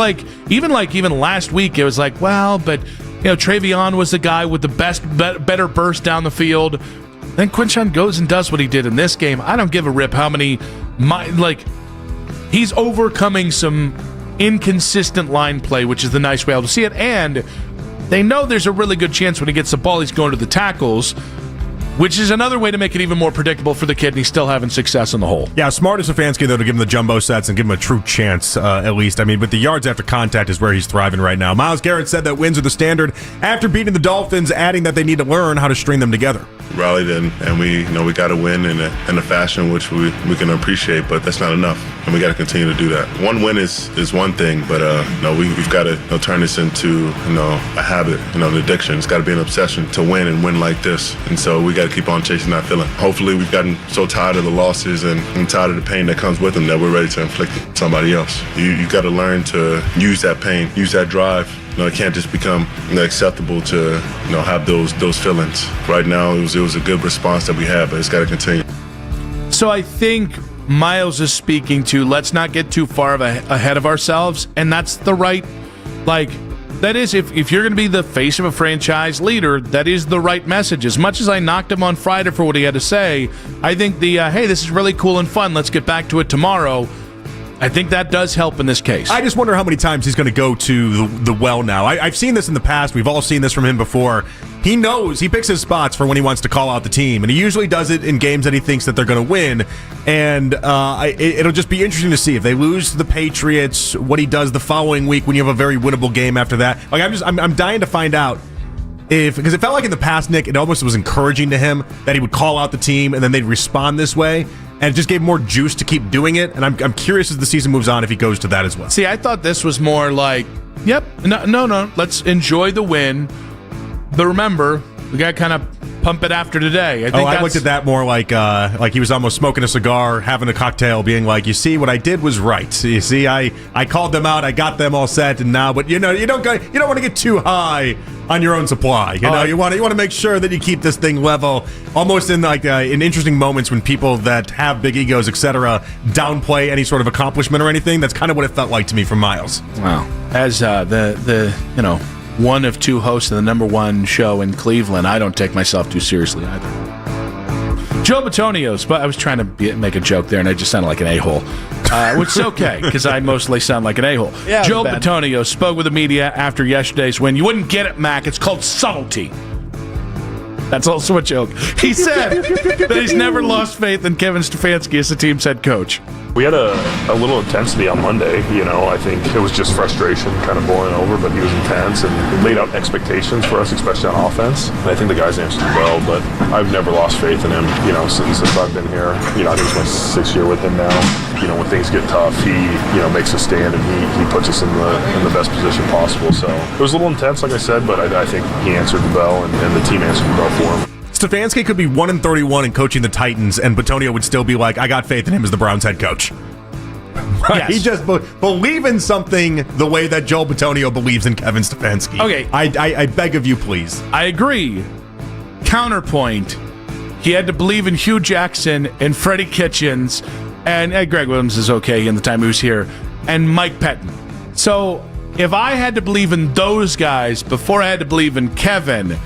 even last week, it was like, well, but Travion was the guy with the better burst down the field. Then Quinshon goes and does what he did in this game. I don't give a rip how many, he's overcoming some inconsistent line play, which is the nice way to see it. And they know there's a really good chance when he gets the ball, he's going to the tackles, which is another way to make it even more predictable for the kid, and he's still having success in the hole. Yeah, smart as Stefanski, though, to give him the jumbo sets and give him a true chance, at least. I mean, but the yards after contact is where he's thriving right now. Myles Garrett said that wins are the standard after beating the Dolphins, adding that they need to learn how to string them together. rallied and we got to win in a fashion which we can appreciate, but that's not enough, and we got to continue to do that. One win is one thing, but we've got to turn this into a habit, an addiction. It's got to be an obsession to win and win like this, and so we got to keep on chasing that feeling. Hopefully, we've gotten so tired of the losses and tired of the pain that comes with them that we're ready to inflict it on somebody else. You got to learn to use that pain, use that drive. It can't just become acceptable to have those feelings. Right now, it was a good response that we had, but it's got to continue. So I think Miles is speaking to, let's not get too far ahead of ourselves, and that's the right, that is, if you're going to be the face of a franchise leader, that is the right message. As much as I knocked him on Friday for what he had to say, I think hey, this is really cool and fun, let's get back to it tomorrow, I think that does help in this case. I just wonder how many times he's going to go to the well now. I've seen this in the past. We've all seen this from him before. He knows. He picks his spots for when he wants to call out the team, and he usually does it in games that he thinks that they're going to win. And it'll just be interesting to see if they lose to the Patriots, what he does the following week when you have a very winnable game after that. I'm dying to find out because it felt like in the past, Nick, it almost was encouraging to him that he would call out the team and then they'd respond this way. And it just gave more juice to keep doing it. And I'm curious as the season moves on if he goes to that as well. See, I thought this was more like, yep, no, let's enjoy the win. But remember, we got to kind of pump it after today. I looked at that more like he was almost smoking a cigar, having a cocktail, being like, you see, what I did was right. You see, I called them out, I got them all set, and now, but you don't want to get too high on your own supply. You want to make sure that you keep this thing level, almost in in interesting moments when people that have big egos, etc., downplay any sort of accomplishment or anything. That's kind of what it felt like to me from Miles. Wow. As the one of two hosts of the number one show in Cleveland, I don't take myself too seriously either. Joe Bitonio's, but I was trying to make a joke there, and I just sounded like an a-hole, which is okay, because I mostly sound like an a-hole. Yeah, Joe Bitonio spoke with the media after yesterday's win. You wouldn't get it, Mac. It's called subtlety. That's also a joke. He said that he's never lost faith in Kevin Stefanski as the team's head coach. We had a little intensity on Monday. I think it was just frustration kind of boiling over, but he was intense and laid out expectations for us, especially on offense. And I think the guys answered well, but I've never lost faith in him, since I've been here. I think it's my 6th year with him now. When things get tough, he, makes a stand and he puts us in the best position possible. So it was a little intense, like I said, but I think he answered the bell and the team answered the bell for him. Stefanski could be 1-31 in coaching the Titans, and Bitonio would still be like, I got faith in him as the Browns head coach. Yes. He just believe in something the way that Joel Bitonio believes in Kevin Stefanski. Okay. I beg of you, please. I agree. Counterpoint, he had to believe in Hugh Jackson and Freddie Kitchens, and Greg Williams is okay in the time he was here, and Mike Pettin. So if I had to believe in those guys before I had to believe in Kevin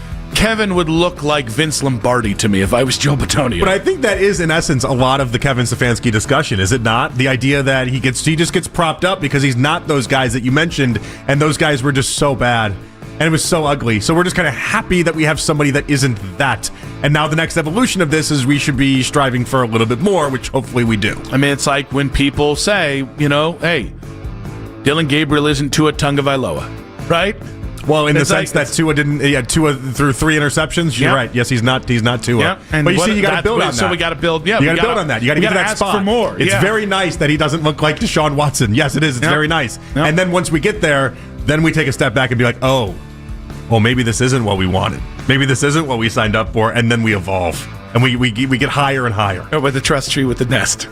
would look like Vince Lombardi to me if I was Joe Bitonio. But I think that is, in essence, a lot of the Kevin Stefanski discussion, is it not? The idea that he just gets propped up because he's not those guys that you mentioned, and those guys were just so bad, and it was so ugly. So we're just kind of happy that we have somebody that isn't that. And now the next evolution of this is we should be striving for a little bit more, which hopefully we do. I mean, it's like when people say, hey, Dylan Gabriel isn't Tua Tagovailoa, right? Well, in the sense that Tua threw 3 interceptions, you're right. Yes, he's not Tua. Yeah. And but you see, you got to build on that. So we got to build. Yeah, you got to build on that. You got to get that ask spot for more. It's very nice that he doesn't look like Deshaun Watson. Yes, it is. It's very nice. Yep. And then once we get there, then we take a step back and be like, oh, well, maybe this isn't what we wanted. Maybe this isn't what we signed up for, and then we evolve and we get higher and higher. With the trust tree with the nest.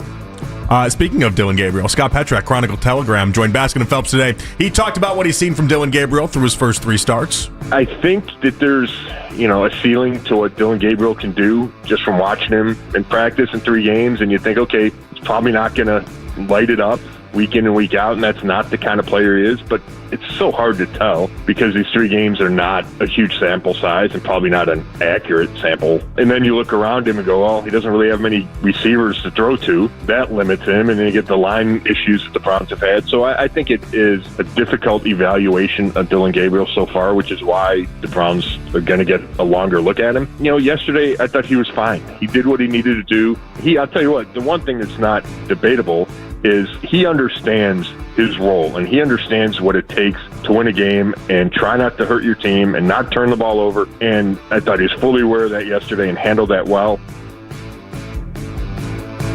Speaking of Dylan Gabriel, Scott Petrak, Chronicle Telegram, joined Baskin and Phelps today. He talked about what he's seen from Dylan Gabriel through his first 3 starts. I think that there's, a ceiling to what Dylan Gabriel can do just from watching him in practice in 3 games, and you think, okay, he's probably not going to light it up week in and week out, and that's not the kind of player he is, but it's so hard to tell because these 3 games are not a huge sample size and probably not an accurate sample. And then you look around him and go, well, he doesn't really have many receivers to throw to. That limits him, and then you get the line issues that the Browns have had. So I think it is a difficult evaluation of Dylan Gabriel so far, which is why the Browns are going to get a longer look at him. Yesterday I thought he was fine. He did what he needed to do. I'll tell you what, the one thing that's not debatable is he understands his role and he understands what it takes to win a game and try not to hurt your team and not turn the ball over. And I thought he was fully aware of that yesterday and handled that well.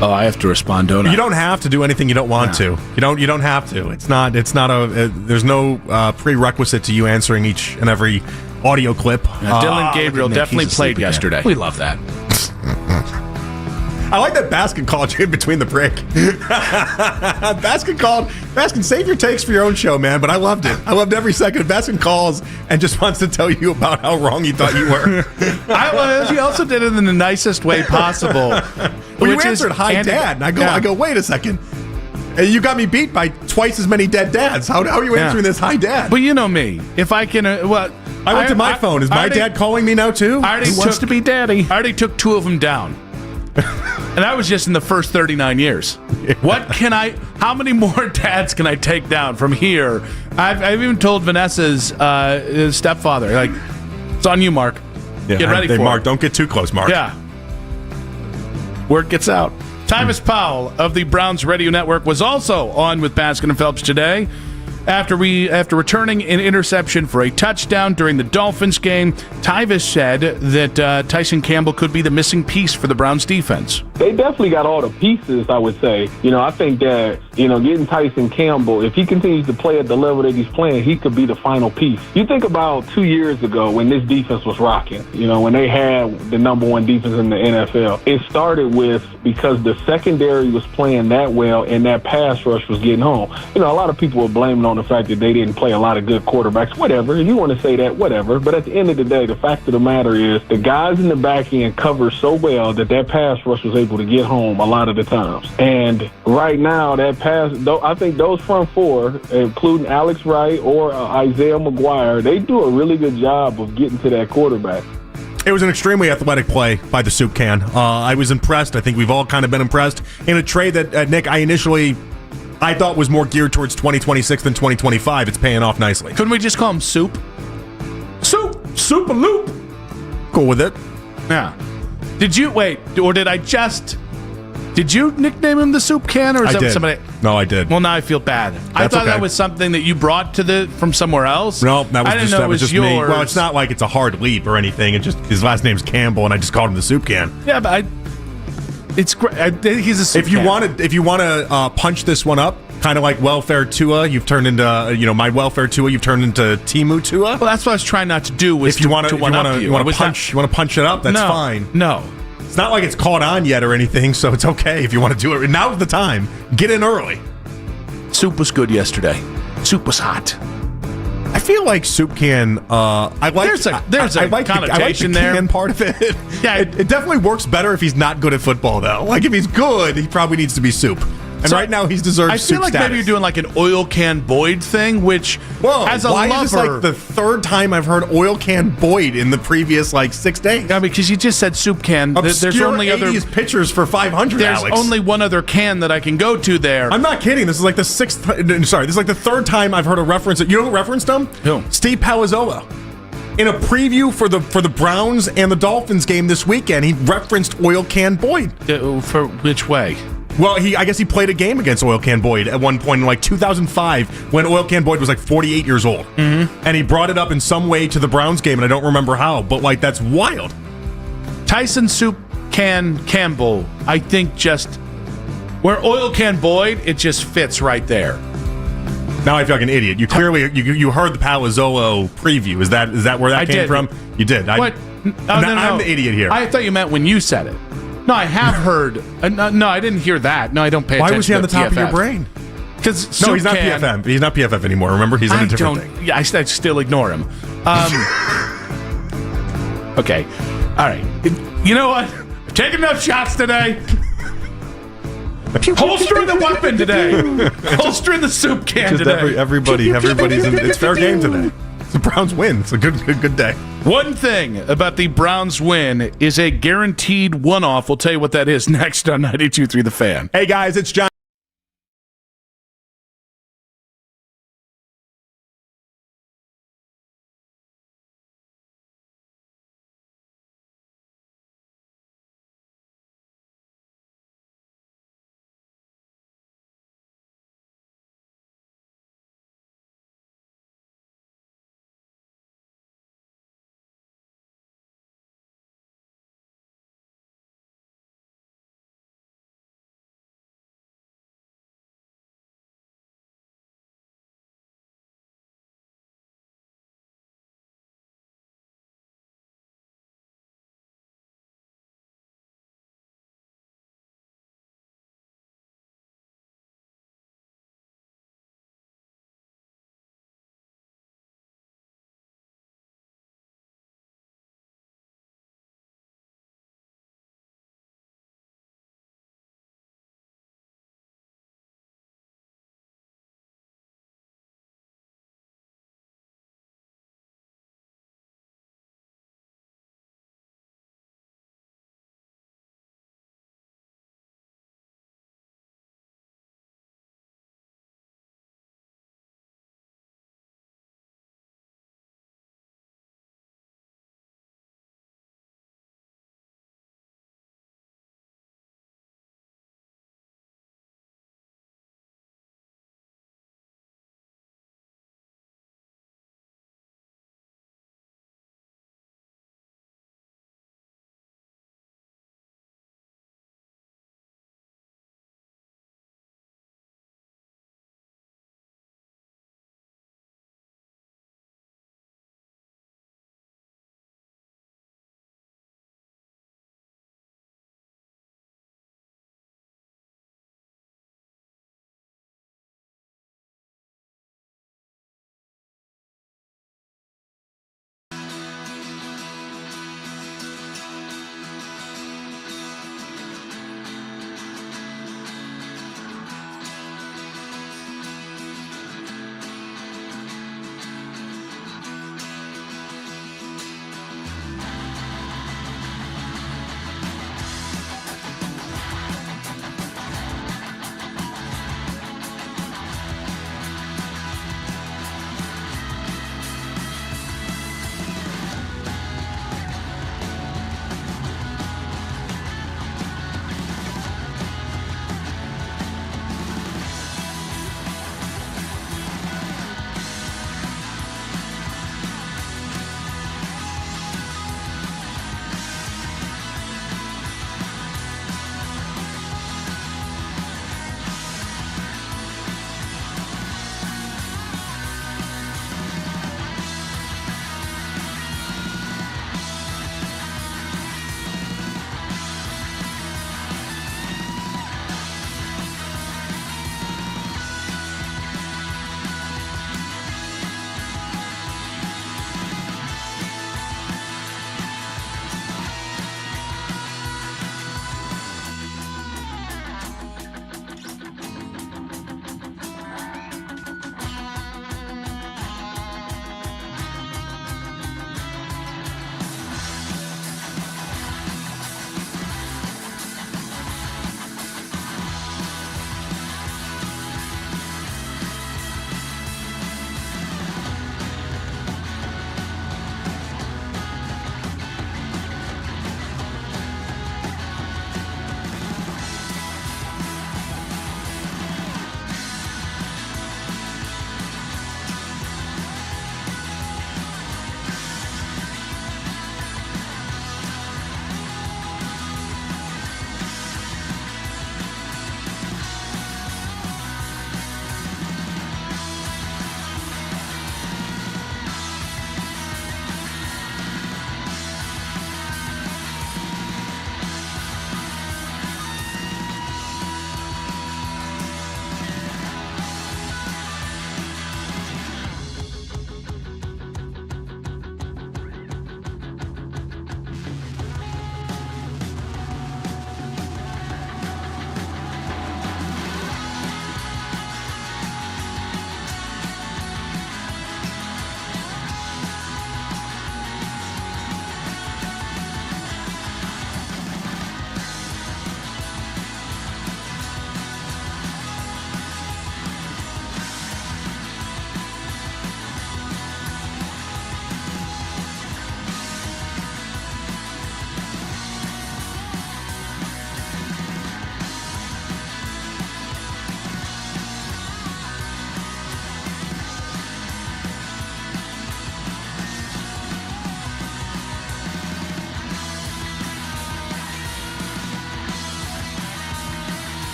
Oh, I have to respond, don't I? You don't have to do anything you don't want to. You don't have to. It's not there's no prerequisite to you answering each and every audio clip. Dylan Gabriel definitely played yesterday. We love that. I like that Baskin called you in between the break. Baskin, save your takes for your own show, man, but I loved it. I loved every second. Baskin calls and just wants to tell you about how wrong he thought you were. He also did it in the nicest way possible. Well, you answered, hi, Dad. And I go, wait a second. You got me beat by twice as many dead dads. How are you answering this, hi, Dad? Well, you know me. If I can, I went to my phone. Is my dad calling me now, too? He wants to be daddy. I already took 2 of them down. And that was just in the first 39 years. How many more dads can I take down from here? I've even told Vanessa's stepfather, like, it's on you, Mark. Yeah, get ready for Mark, it. Don't get too close, Mark. Yeah. Word gets out. Tyvis Powell of the Browns Radio Network was also on with Baskin and Phelps today. After returning an interception for a touchdown during the Dolphins game, Tyvis said that Tyson Campbell could be the missing piece for the Browns defense. They definitely got all the pieces, I would say. I think that, getting Tyson Campbell, if he continues to play at the level that he's playing, he could be the final piece. You think about 2 years ago when this defense was rocking, when they had the number 1 defense in the NFL. It started with because the secondary was playing that well and that pass rush was getting home. A lot of people were blaming on the fact that they didn't play a lot of good quarterbacks. Whatever. If you want to say that, whatever. But at the end of the day, the fact of the matter is the guys in the back end covered so well that pass rush was able to get home a lot of the times. And right now, I think those front 4, including Alex Wright or Isaiah McGuire, they do a really good job of getting to that quarterback. It was an extremely athletic play by the soup can. I was impressed. I think we've all kind of been impressed. In a trade that, Nick, I thought was more geared towards 2026 than 2025. It's paying off nicely. Couldn't we just call him Soup? Soup a loop. Cool with it. Yeah. Did you nickname him the Soup Can, or is that somebody? No, I did. Well, now I feel bad. I thought that was something that you brought from somewhere else. No, that was just yours. me. Well, it's not like it's a hard leap or anything. It just his last name's Campbell, and I just called him the Soup Can. Yeah, but it's great. He's a soup If you want to punch this one up, kind of like Welfare Tua, you've turned into my Welfare Tua. You've turned into Timu Tua. Well, that's what I was trying not to do. Was if you want to punch it up, that's fine. No, it's not like it's caught on yet or anything, so it's okay if you want to do it. Now's the time. Get in early. Soup was good yesterday. Soup was hot. I feel like soup can. I like. There's a connotation there. Can part of it. Yeah, it definitely works better if he's not good at football, though. Like if he's good, he probably needs to be soup. And right now, he's deserved soup status. I feel like maybe you're doing like an oil can Boyd thing, which as a lover. Why is this like the third time I've heard oil can Boyd in the previous 6 days? Yeah, because you just said soup can. Obscure there's only 80s pitchers for 500. There's Alex. only one other can that I can go to there. I'm not kidding. This is like the sixth. Sorry, this is like the third time I've heard a reference. You know who referenced him? Who? Steve Palazzolo. In a preview for the Browns and the Dolphins game this weekend, he referenced oil can Boyd. For which way? Well, I guess he played a game against Oil Can Boyd at one point in 2005 when Oil Can Boyd was 48 years old. Mm-hmm. And he brought it up in some way to the Browns game, and I don't remember how, but that's wild. Tyson Soup Can Campbell, I think just where Oil Can Boyd, it just fits right there. Now I feel like an idiot. You clearly you heard the Palazzolo preview. Is that where that came from? You did. What? I'm the idiot here. I thought you meant when you said it. No, I have heard. No, I didn't hear that. No, I don't pay attention. Why was he on the top of your brain? Because he's not PFF. He's not PFF anymore. Remember, he's in a different thing. Yeah, I still ignore him. Okay, all right. You know what? I've taken enough shots today. Holstering the weapon today. Holstering the soup can today. Everybody's in. It's fair game today. The Browns win. It's a good day. One thing about the Browns win is a guaranteed one-off. We'll tell you what that is next on 92.3 The Fan. Hey, guys, it's John.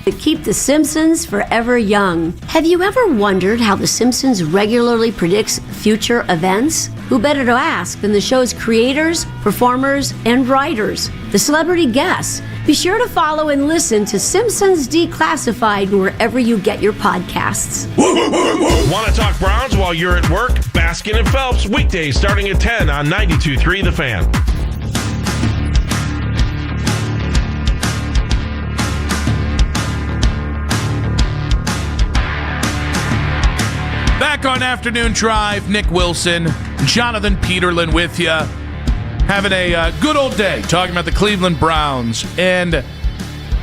to keep The Simpsons forever young. Have you ever wondered how The Simpsons regularly predicts future events? Who better to ask than the show's creators, performers, and writers, the celebrity guests? Be sure to follow and listen to Simpsons Declassified wherever you get your podcasts. Want to talk Browns while you're at work? Baskin and Phelps, weekdays starting at 10 on 92.3 The Fan. Back on Afternoon Drive, Nick Wilson, Jonathan Peterlin with you. Having a good old day talking about the Cleveland Browns. And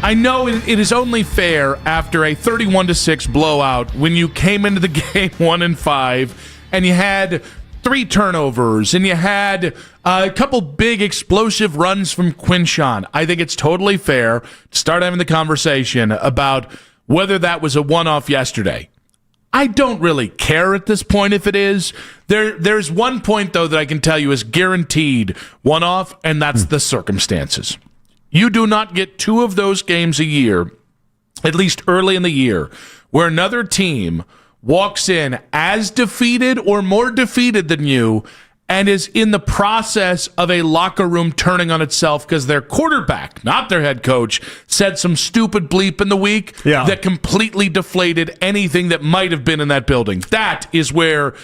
I know it is only fair after a 31-6 blowout when you came into the game 1-5 and you had 3 turnovers and you had a couple big explosive runs from Quinshawn. I think it's totally fair to start having the conversation about whether that was a one-off yesterday. I don't really care at this point if it is. There's one point, though, that I can tell you is guaranteed one-off, and that's the circumstances. You do not get 2 of those games a year, at least early in the year, where another team walks in as defeated or more defeated than you and is in the process of a locker room turning on itself because their quarterback, not their head coach, said some stupid bleep in the week that completely deflated anything that might have been in that building. That is where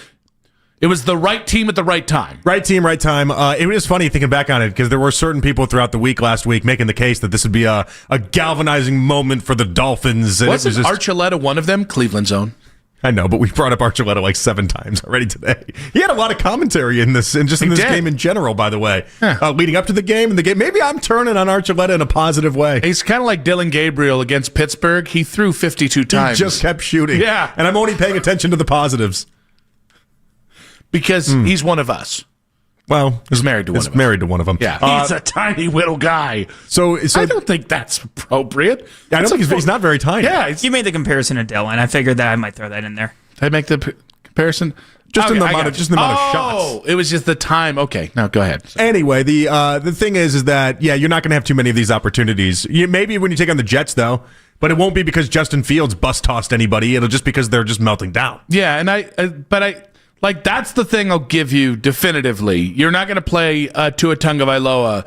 it was the right team at the right time. Right team, right time. It was funny thinking back on it because there were certain people throughout the week last week making the case that this would be a galvanizing moment for the Dolphins. Wasn't Archuleta one of them? Cleveland's own. I know, but we brought up Archuleta like 7 times already today. He had a lot of commentary in this, and just in this game in general, by the way. Leading up to the game, and the game, maybe I'm turning on Archuleta in a positive way. He's kind of like Dylan Gabriel against Pittsburgh. He threw 52 times. He just kept shooting. Yeah. And I'm only paying attention to the positives. Because he's one of us. Well, he's married to one of us. Married to one of them. Yeah, he's a tiny little guy. So I don't think that's appropriate. I don't think he's not very tiny. Yeah, you made the comparison to Dylan. I figured that I might throw that in there. Did I make the comparison? Just in the amount of shots. Oh, it was just the time. Okay, now go ahead. Anyway, the thing is that you're not going to have too many of these opportunities. Maybe when you take on the Jets, though, but it won't be because Justin Fields bus tossed anybody. It'll just because they're just melting down. Yeah, and I like that's the thing I'll give you definitively. You're not going to play Tua Tagovailoa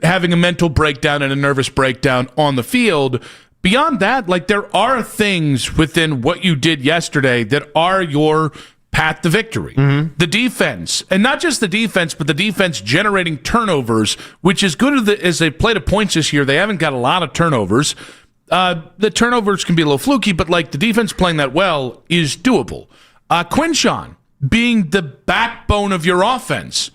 having a mental breakdown and a nervous breakdown on the field. Beyond that, like there are things within what you did yesterday that are your path to victory. Mm-hmm. The defense, and not just the defense, but the defense generating turnovers, which is good as they played at points this year. They haven't got a lot of turnovers. The turnovers can be a little fluky, but like the defense playing that well is doable. Quinshawn being the backbone of your offense,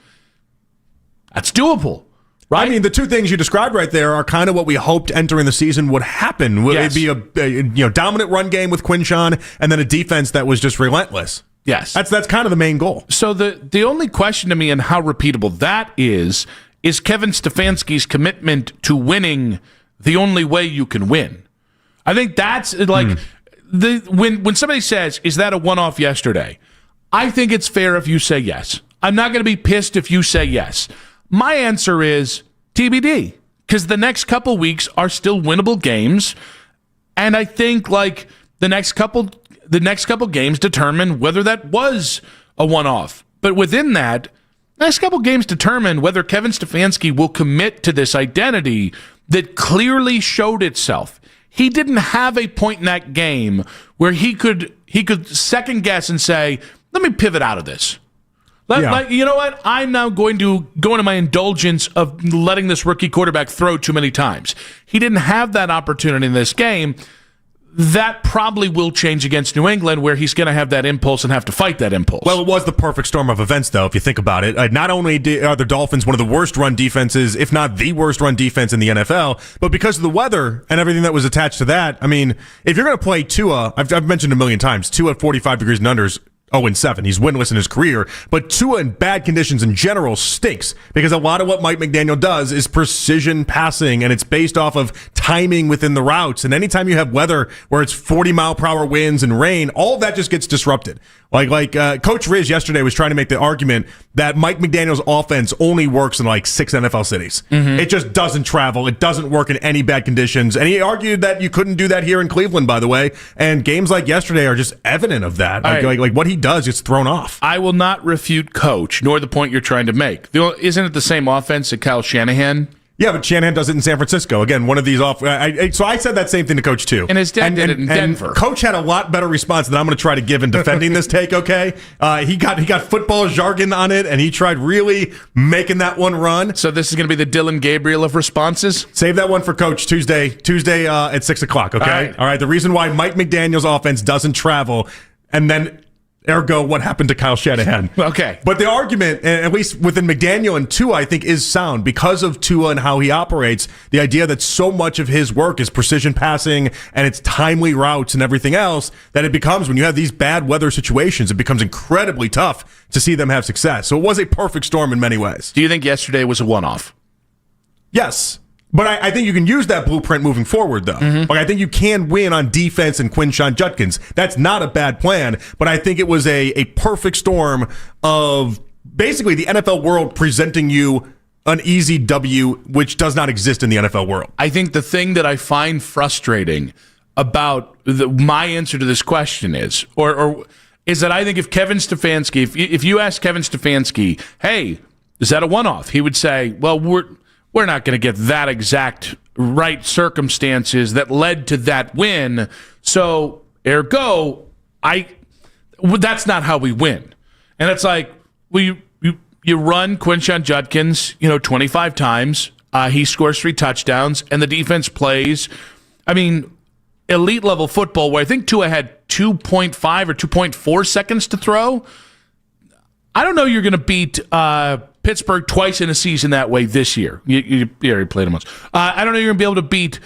that's doable. Right? I mean, the 2 things you described right there are kind of what we hoped entering the season would happen. Yes. It'd be a dominant run game with Quinshawn and then a defense that was just relentless. Yes. That's kind of the main goal. So the only question to me and how repeatable that is Kevin Stefanski's commitment to winning the only way you can win. I think that's like when somebody says, is that a one-off yesterday? I think it's fair if you say yes. I'm not going to be pissed if you say yes. My answer is TBD, because the next couple weeks are still winnable games, and I think like the next couple games determine whether that was a one-off. But within that, the next couple games determine whether Kevin Stefanski will commit to this identity that clearly showed itself. He didn't have a point in that game where he could second guess and say, "Let me pivot out of this." Like, you know what? I'm now going to go into my indulgence of letting this rookie quarterback throw too many times. He didn't have that opportunity in this game. That probably will change against New England, where he's going to have that impulse and have to fight that impulse. Well, it was the perfect storm of events, though, if you think about it. Not only are the Dolphins one of the worst run defenses, if not the worst run defense in the NFL, but because of the weather and everything that was attached to that, I mean, if you're going to play Tua, I've mentioned a million times, Tua at 45 degrees and unders, 0-7. He's winless in his career, but Tua in bad conditions in general stinks because a lot of what Mike McDaniel does is precision passing, and it's based off of timing within the routes. And anytime you have weather where it's 40-mile-per-hour winds and rain, all of that just gets disrupted. Like Coach Riz yesterday was trying to make the argument that Mike McDaniel's offense only works in like 6 NFL cities. Mm-hmm. It just doesn't travel. It doesn't work in any bad conditions. And he argued that you couldn't do that here in Cleveland, by the way. And games like yesterday are just evident of that. Like what he does gets thrown off. I will not refute Coach, nor the point you're trying to make. Isn't it the same offense that Kyle Shanahan? Yeah, but Shanahan does it in San Francisco. Again, one of these off. So I said that same thing to Coach, too. And his dad did it in Denver. Coach had a lot better response than I'm going to try to give in defending this take, okay? He got football jargon on it, and he tried really making that one run. So this is going to be the Dylan Gabriel of responses? Save that one for Coach Tuesday at 6 o'clock, okay? All right. The reason why Mike McDaniel's offense doesn't travel, and then ergo, what happened to Kyle Shanahan? Okay. But the argument, at least within McDaniel and Tua, I think is sound because of Tua and how he operates. The idea that so much of his work is precision passing and it's timely routes and everything else, that it becomes, when you have these bad weather situations, it becomes incredibly tough to see them have success. So it was a perfect storm in many ways. Do you think yesterday was a one-off? Yes. But I think you can use that blueprint moving forward, though. Mm-hmm. Like, I think you can win on defense and Quinshon Judkins. That's not a bad plan, but I think it was a perfect storm of basically the NFL world presenting you an easy W, which does not exist in the NFL world. I think the thing that I find frustrating about my answer to this question is, or is that I think if Kevin Stefanski, if you ask Kevin Stefanski, hey, is that a one-off? He would say, well, we're not going to get that exact right circumstances that led to that win. So, ergo, that's not how we win. And it's like, you run Quinshon Judkins, 25 times. He scores 3 touchdowns, and the defense plays. I mean, elite level football where I think Tua had 2.5 or 2.4 seconds to throw. I don't know you're going to beat Pittsburgh twice in a season that way this year. You already played them once. I don't know you're going to be able to beat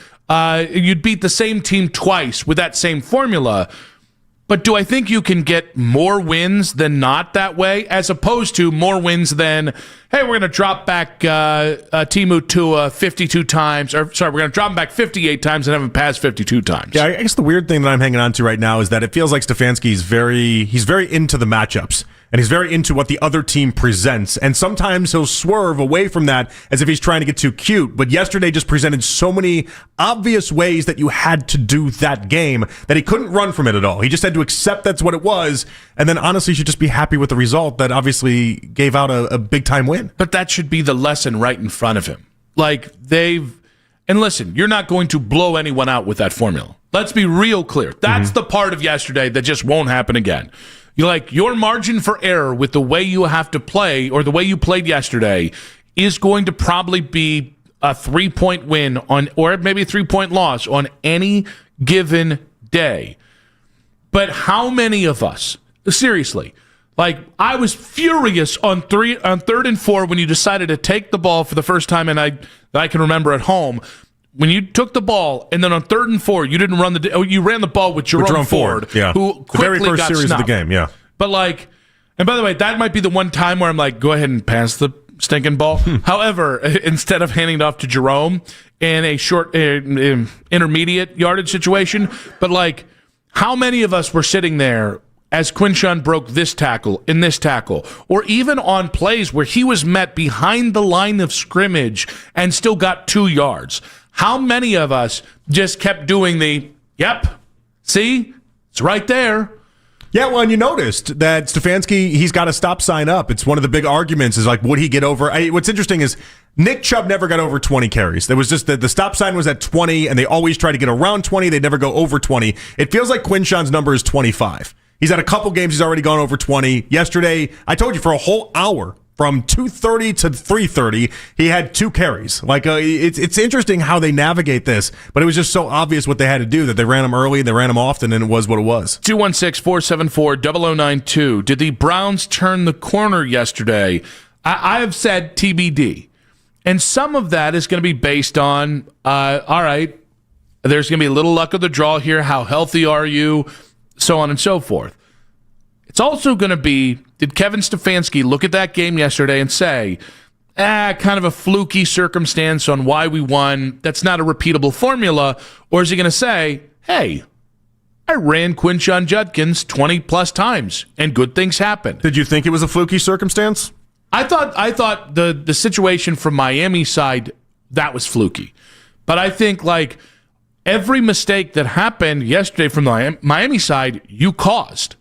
you'd beat the same team twice with that same formula. But do I think you can get more wins than not that way, as opposed to more wins than, hey, we're going to drop back Timu Tua 52 times, or sorry, we're going to drop him back 58 times and have him pass 52 times. Yeah, I guess the weird thing that I'm hanging on to right now is that it feels like Stefanski's he's very into the matchups. And he's very into what the other team presents. And sometimes he'll swerve away from that as if he's trying to get too cute. But yesterday just presented so many obvious ways that you had to do that game that he couldn't run from it at all. He just had to accept that's what it was. And then honestly, you should just be happy with the result that obviously gave out a big-time win. But that should be the lesson right in front of him. And listen, you're not going to blow anyone out with that formula. Let's be real clear. That's the part of yesterday that just won't happen again. Your margin for error with the way you have to play or the way you played yesterday is going to probably be a 3-point win or maybe a 3-point loss on any given day. But how many of us, seriously, I was furious on 3rd and 4 when you decided to take the ball for the first time that I can remember at home. When you took the ball, and then on 3rd and 4, you didn't you ran the ball with Jerome Ford, yeah, who quickly the very first got series snubbed. of the game, yeah. But and by the way, that might be the one time where I'm like, go ahead and pass the stinking ball. However, instead of handing it off to Jerome in a short, intermediate yardage situation, but how many of us were sitting there as Quinshon broke this tackle in this tackle, or even on plays where he was met behind the line of scrimmage and still got 2 yards? How many of us just kept doing yep, see, it's right there. Yeah, well, and you noticed that Stefanski, he's got a stop sign up. It's one of the big arguments is would he get over? What's interesting is Nick Chubb never got over 20 carries. There was just the stop sign was at 20, and they always try to get around 20. They never go over 20. It feels like Quinshon's number is 25. He's had a couple games he's already gone over 20. Yesterday, I told you, for a whole hour, from 2:30 to 3:30, he had 2 carries. It's interesting how they navigate this, but it was just so obvious what they had to do that they ran him early, they ran him often, and it was what it was. 216-474-0092. Did the Browns turn the corner yesterday? I have said TBD. And some of that is going to be based on, all right, there's going to be a little luck of the draw here. How healthy are you? So on and so forth. It's also going to be, did Kevin Stefanski look at that game yesterday and say, kind of a fluky circumstance on why we won, that's not a repeatable formula? Or is he going to say, hey, I ran Quinshon Judkins 20-plus times, and good things happened? Did you think it was a fluky circumstance? I thought the situation from Miami side, that was fluky. But I think, like, every mistake that happened yesterday from the Miami side, you caused,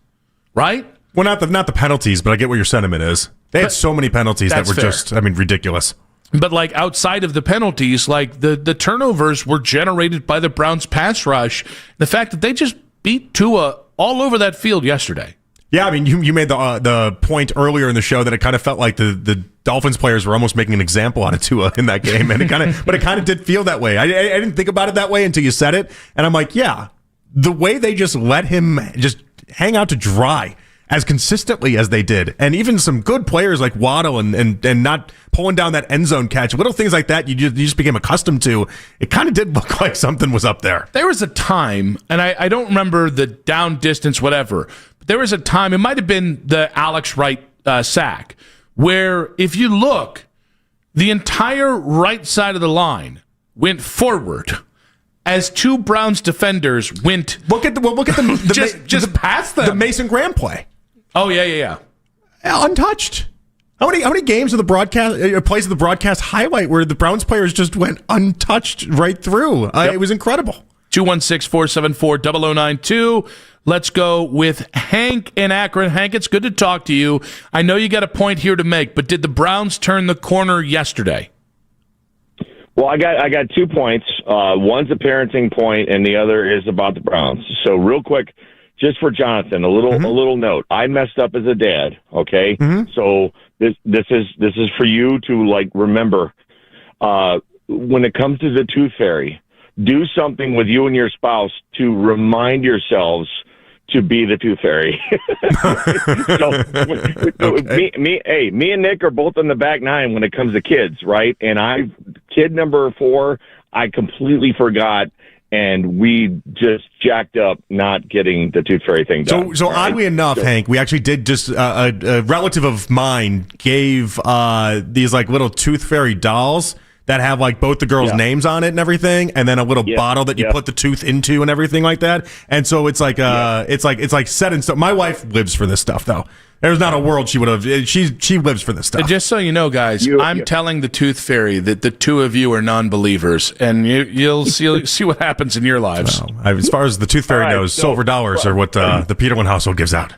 right? Well, not the penalties, but I get what your sentiment is. They had so many penalties that were fair. just, ridiculous. But, like, outside of the penalties, like, the turnovers were generated by the Browns' pass rush. The fact that they just beat Tua all over that field yesterday. Yeah, I mean, you made the point earlier in the show that it kind of felt like the Dolphins players were almost making an example out of Tua in that game, and it kind of did feel that way. I didn't think about it that way until you said it, and I'm like, yeah, the way they just let him just hang out to dry as consistently as they did, and even some good players like Waddle and not pulling down that end zone catch, little things like that you just became accustomed to. It kind of did look like something was up there. There was a time, and I don't remember the down distance, whatever, but there was a time, it might have been the Alex Wright sack, where if you look, the entire right side of the line went forward as two Browns defenders went. Look at the just past them. The Mason Graham play. Oh yeah. Untouched. How many games of the broadcast plays of the broadcast highlight where the Browns players just went untouched right through? It was incredible. 216-474-0092. Let's go with Hank in Akron. Hank, it's good to talk to you. I know you got a point here to make, but did the Browns turn the corner yesterday? Well, I got 2 points. One's a parenting point, and the other is about the Browns. So, real quick, just for Jonathan, a little note. I messed up as a dad. Okay, so this is for you to remember. When it comes to the Tooth Fairy, do something with you and your spouse to remind yourselves to be the Tooth Fairy. Me and Nick are both in the back nine when it comes to kids, right? And kid number 4, I completely forgot, and we just jacked up not getting the Tooth Fairy thing done. So oddly enough, Hank, we actually did just a relative of mine gave these little Tooth Fairy dolls that have both the girls' names on it and everything, and then a little bottle that you put the tooth into and everything like that. And so it's it's set in stone. My wife lives for this stuff, though. There's not a world she would have. She lives for this stuff. Just so you know, guys, I'm telling the Tooth Fairy that the two of you are non-believers, and you'll see what happens in your lives. Well, as far as the Tooth Fairy knows, silver dollars are what the Peterlin household gives out.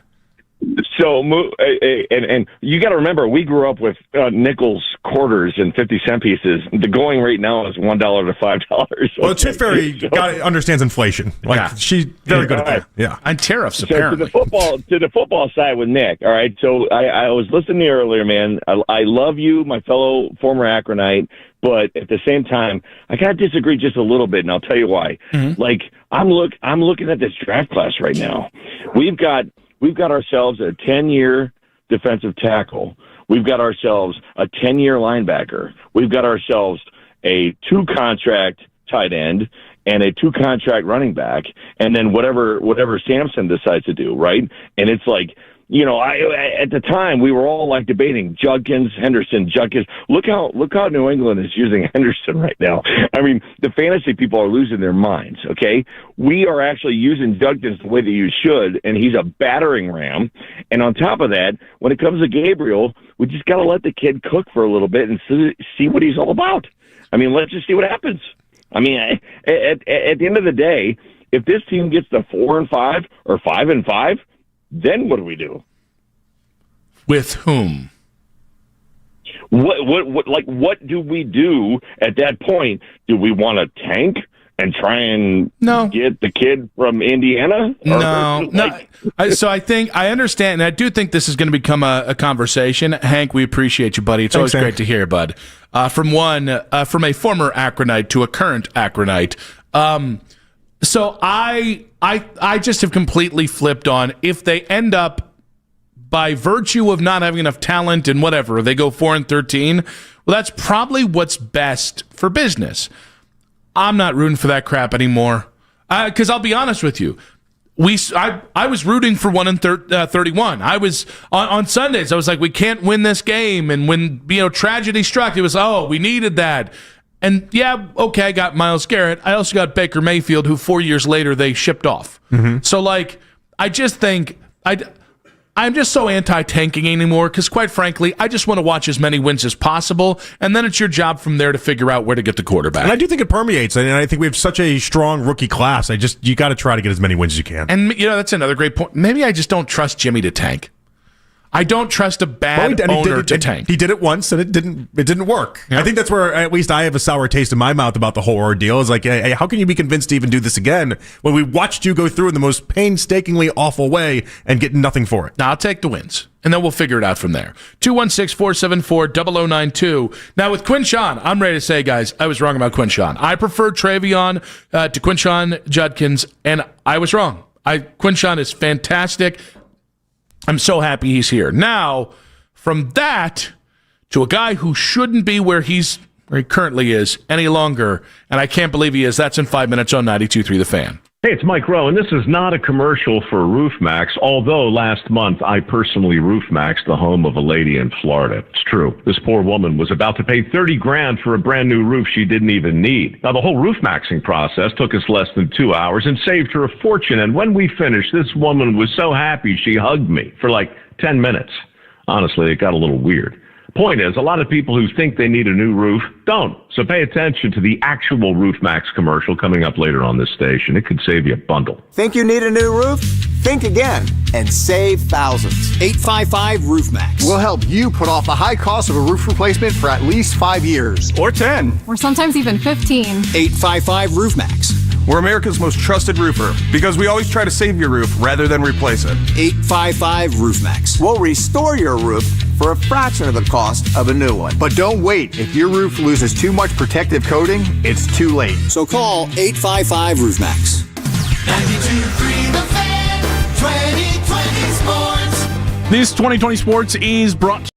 So, and you got to remember, we grew up with nickels, quarters, and 50-cent pieces. The going rate now is $1 to $5. Well, the Tooth Fairy understands inflation. She's very good at that. Yeah, and tariffs. So apparently, to the football side with Nick. All right. So I was listening to you earlier, man. I love you, my fellow former Akronite, but at the same time, I got to disagree just a little bit, and I'll tell you why. I'm looking at this draft class right now. We've got ourselves a 10-year defensive tackle. We've got ourselves a 10-year linebacker. We've got ourselves a 2-contract tight end and a 2-contract running back, and then whatever Sampson decides to do, right? And it's at the time we were all debating Judkins, Henderson, Judkins. Look how New England is using Henderson right now. I mean, the fantasy people are losing their minds. Okay, we are actually using Judkins the way that you should, and he's a battering ram. And on top of that, when it comes to Gabriel, we just got to let the kid cook for a little bit and see what he's all about. I mean, let's just see what happens. I mean, at the end of the day, if this team gets to 4-5 or 5-5. Then what do we do? With whom? What do we do at that point? Do we want to tank and try and get the kid from Indiana? No. So I think I understand, and I do think this is going to become a conversation. Hank, we appreciate you, buddy. It's always great to hear, bud. From a former Akronite to a current Akronite. So I just have completely flipped on if they end up by virtue of not having enough talent and whatever, they go 4-13. Well, that's probably what's best for business. I'm not rooting for that crap anymore. Because I'll be honest with you, I was rooting for 1-31. I was on Sundays. I was like, we can't win this game. And when tragedy struck, it was we needed that. And yeah, okay, I got Myles Garrett. I also got Baker Mayfield, who 4 years later they shipped off. Mm-hmm. So I just think I'm just so anti-tanking anymore because, quite frankly, I just want to watch as many wins as possible, and then it's your job from there to figure out where to get the quarterback. And I do think it permeates, and I think we have such a strong rookie class. You got to try to get as many wins as you can. And that's another great point. Maybe I just don't trust Jimmy to tank. I don't trust a bad owner to tank. He did it once, and it didn't work. Yeah. I think that's where at least I have a sour taste in my mouth about the whole ordeal. It's like, hey, how can you be convinced to even do this again when we watched you go through in the most painstakingly awful way and get nothing for it? Now, I'll take the wins, and then we'll figure it out from there. 216-474-0092. Now, with Quinshon, I'm ready to say, guys, I was wrong about Quinshon. I prefer Travion to Quinshon Judkins, and I was wrong. Quinshon is fantastic. I'm so happy he's here. Now, from that to a guy who shouldn't be where he currently is any longer, and I can't believe he is. That's in 5 minutes on 92.3 The Fan. Hey, it's Mike Rowe, and this is not a commercial for RoofMax, although last month I personally RoofMaxed the home of a lady in Florida. It's true. This poor woman was about to pay $30,000 for a brand new roof she didn't even need. Now, the whole RoofMaxing process took us less than 2 hours and saved her a fortune, and when we finished, this woman was so happy she hugged me for like 10 minutes. Honestly, it got a little weird. Point is, a lot of people who think they need a new roof don't. So pay attention to the actual RoofMax commercial coming up later on this station. It could save you a bundle. Think you need a new roof? Think again and save thousands. 855-RoofMax. We'll help you put off the high cost of a roof replacement for at least 5 years. Or 10. Or sometimes even 15. 855-RoofMax. We're America's most trusted roofer because we always try to save your roof rather than replace it. 855-RoofMax. We'll restore your roof for a fraction of the cost of a new one. But don't wait. If your roof loses too much protective coating, it's too late. So call 855-RoofMax. 92.3 The Fan, 2020 Sports. This 2020 Sports is brought to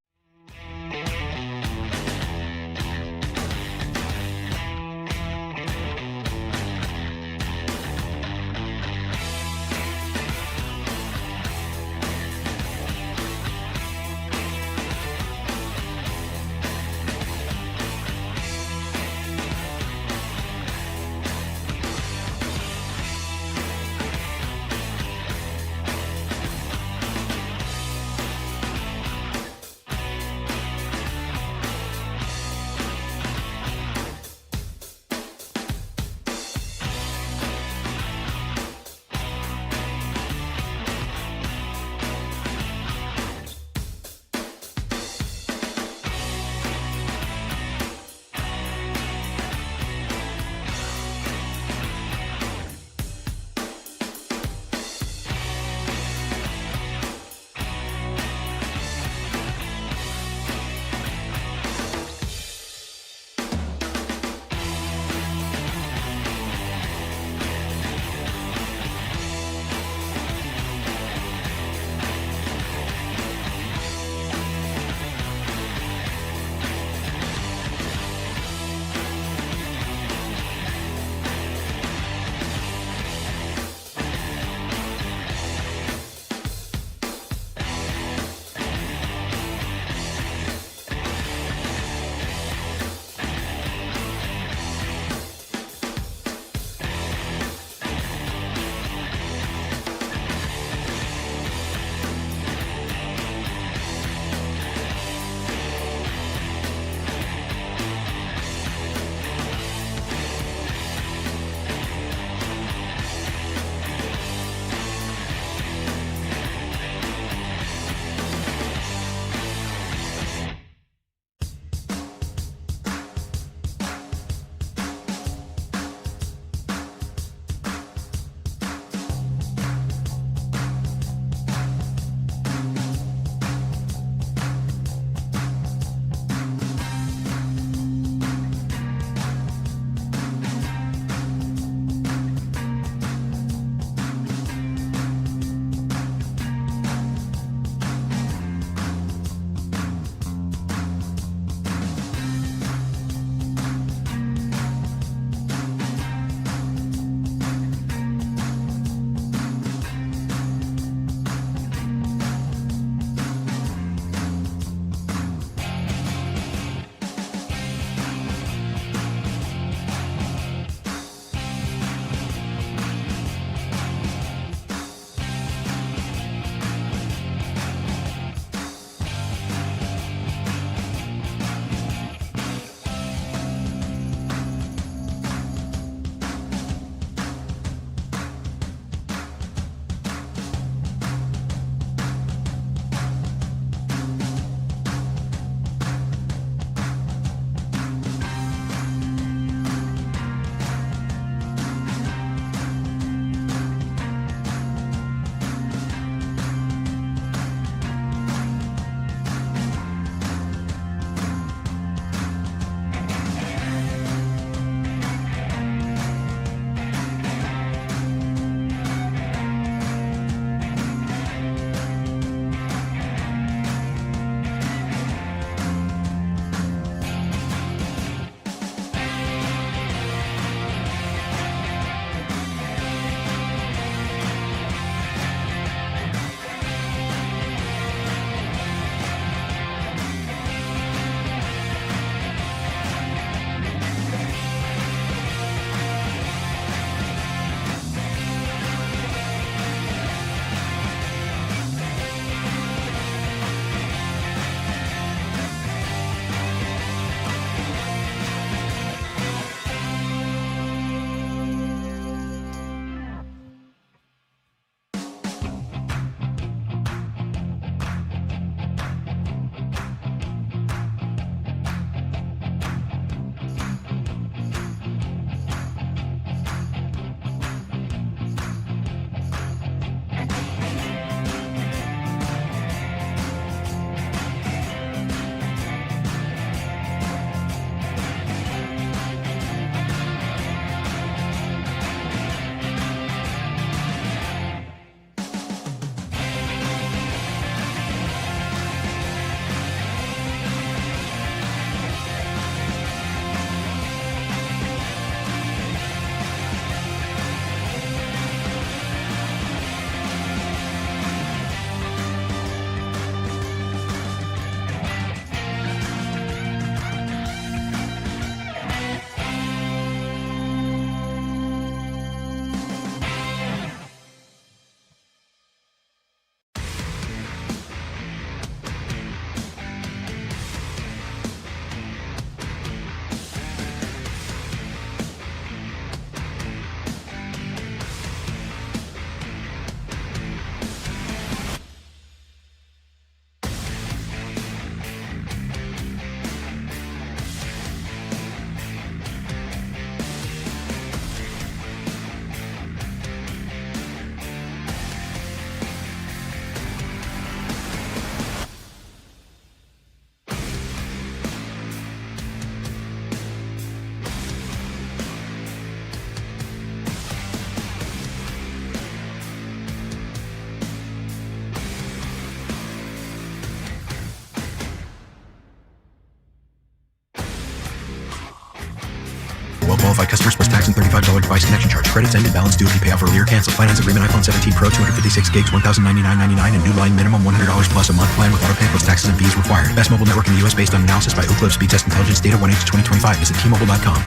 qualified customers plus tax and $35 device connection charge. Credits ended. Balance due if you pay off earlier. Cancel. Finance agreement iPhone 17 Pro 256 gigs $1,099.99 and new line minimum $100 plus a month plan with auto pay plus taxes and fees required. Best mobile network in the U.S. based on analysis by Ookla Speed Test Intelligence data 1H2025. Visit T-Mobile.com.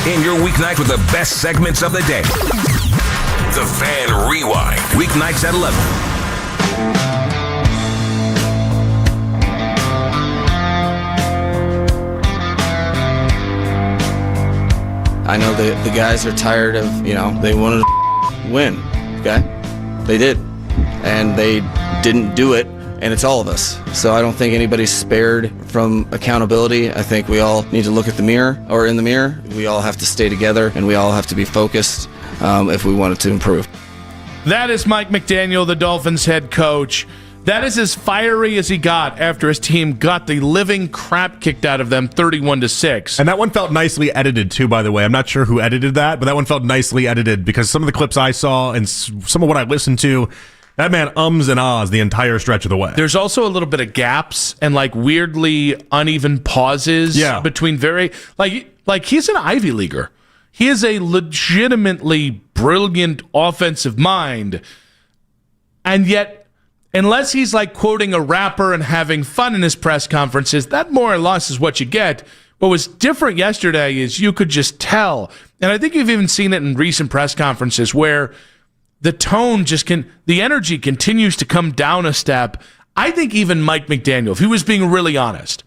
In your weeknight with the best segments of the day. The Fan Rewind. Weeknights at 11. I know the guys are tired of, they wanted to win, okay? They did. And they didn't do it, and it's all of us. So I don't think anybody's spared from accountability. I think we all need to look at the mirror, or in the mirror. We all have to stay together, and we all have to be focused if we want it to improve. That is Mike McDaniel, the Dolphins head coach. That is as fiery as he got after his team got the living crap kicked out of them 31-6. And that one felt nicely edited, too, by the way. I'm not sure who edited that, but that one felt nicely edited because some of the clips I saw and some of what I listened to, that man ums and ahs the entire stretch of the way. There's also a little bit of gaps and like weirdly uneven pauses between like he's an Ivy Leaguer. He is a legitimately brilliant offensive mind. And yet, unless he's like quoting a rapper and having fun in his press conferences, that more or less is what you get. What was different yesterday is you could just tell, and I think you've even seen it in recent press conferences where the tone the energy continues to come down a step. I think even Mike McDaniel, if he was being really honest,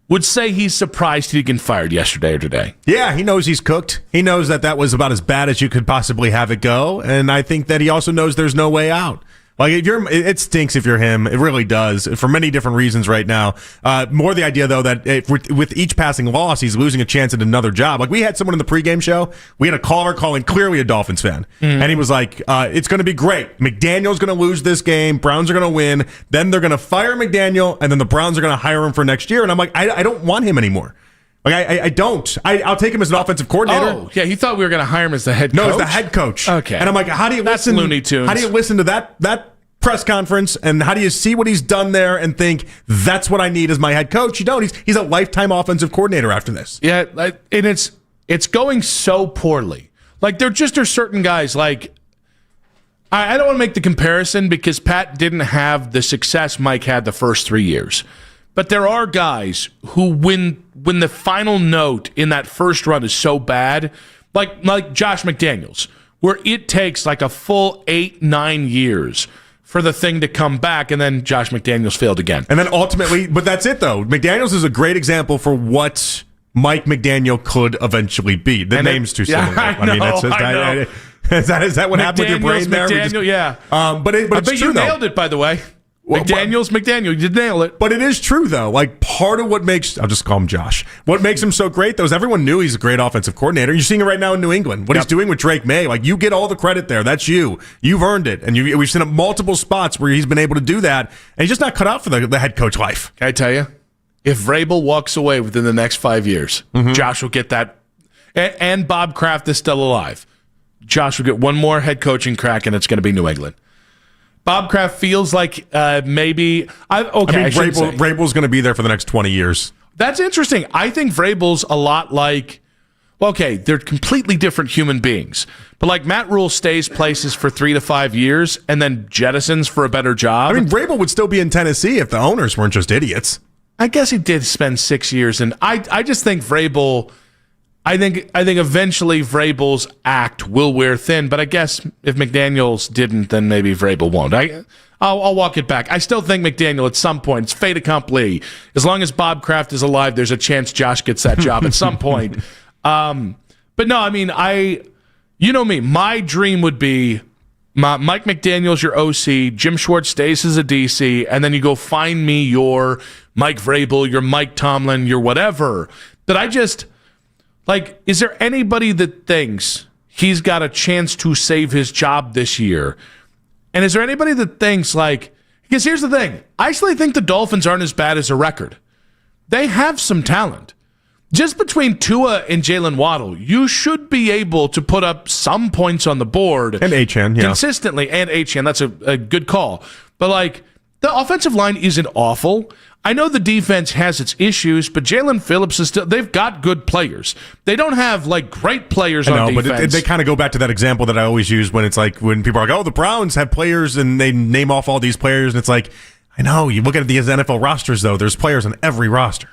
would say he's surprised he didn't get fired yesterday or today. Yeah, he knows he's cooked. He knows that was about as bad as you could possibly have it go, and I think that he also knows there's no way out. Like it stinks if you're him. It really does for many different reasons right now. More the idea though that with each passing loss, he's losing a chance at another job. Like we had someone in the pregame show. We had a caller calling, clearly a Dolphins fan, and he was like, "It's going to be great. McDaniel's going to lose this game. Browns are going to win. Then they're going to fire McDaniel, and then the Browns are going to hire him for next year." And I'm like, I don't want him anymore. Like I don't. I'll take him as an offensive coordinator. Oh, yeah. He thought we were going to hire him as the head coach. No, as the head coach. Okay. And I'm like, how do you listen? Looney Tunes. How do you listen to that press conference, and how do you see what he's done there and think that's what I need as my head coach? You don't. He's a lifetime offensive coordinator after this. Yeah, and it's going so poorly. Like there just are certain guys like. I don't want to make the comparison because Pat didn't have the success Mike had the first 3 years. But there are guys who, when the final note in that first run is so bad, like Josh McDaniels, where it takes like a full 8-9 years for the thing to come back, and then Josh McDaniels failed again. And then ultimately, but that's it though. McDaniels is a great example for what Mike McDaniel could eventually be. The name's too similar. I know. Is that what happened with your brain there? McDaniel, yeah. But it's true, you nailed it, by the way. McDaniel, you did nail it. But it is true, though. Like, part of what makes, I'll just call him Josh, what makes him so great, though, is everyone knew he's a great offensive coordinator. You're seeing it right now in New England. What he's doing with Drake May, like, you get all the credit there. That's you. You've earned it. And we've seen it multiple spots where he's been able to do that, and he's just not cut out for the head coach life. Can I tell you? If Vrabel walks away within the next 5 years, Josh will get that, and Bob Kraft is still alive. Josh will get one more head coaching crack, and it's going to be New England. Bob Kraft feels like maybe... Vrabel's going to be there for the next 20 years. That's interesting. I think Vrabel's a lot like... Well, okay, they're completely different human beings. But like Matt Rule stays places for 3 to 5 years and then jettisons for a better job. I mean, Vrabel would still be in Tennessee if the owners weren't just idiots. I guess he did spend 6 years, and I just think Vrabel... I think eventually Vrabel's act will wear thin, but I guess if McDaniels didn't, then maybe Vrabel won't. I'll walk it back. I still think McDaniel at some point, it's fait accompli. As long as Bob Kraft is alive, there's a chance Josh gets that job at some point. But no, I mean, you know me. My dream would be Mike McDaniel's your OC, Jim Schwartz stays as a DC, and then you go find me your Mike Vrabel, your Mike Tomlin, your whatever. But I just... Like, is there anybody that thinks he's got a chance to save his job this year? And is there anybody that thinks, like, because here's the thing. I actually think the Dolphins aren't as bad as a record. They have some talent. Just between Tua and Jalen Waddle, you should be able to put up some points on the board. And Achane, yeah. Consistently. And Achane, that's a good call. But, like, the offensive line isn't awful. I know the defense has its issues, but Jalen Phillips is still, they've got good players. They don't have like great players on defense. But they kind of go back to that example that I always use when it's like, when people are like, oh, the Browns have players and they name off all these players. And it's like, I know, you look at these NFL rosters though, there's players on every roster.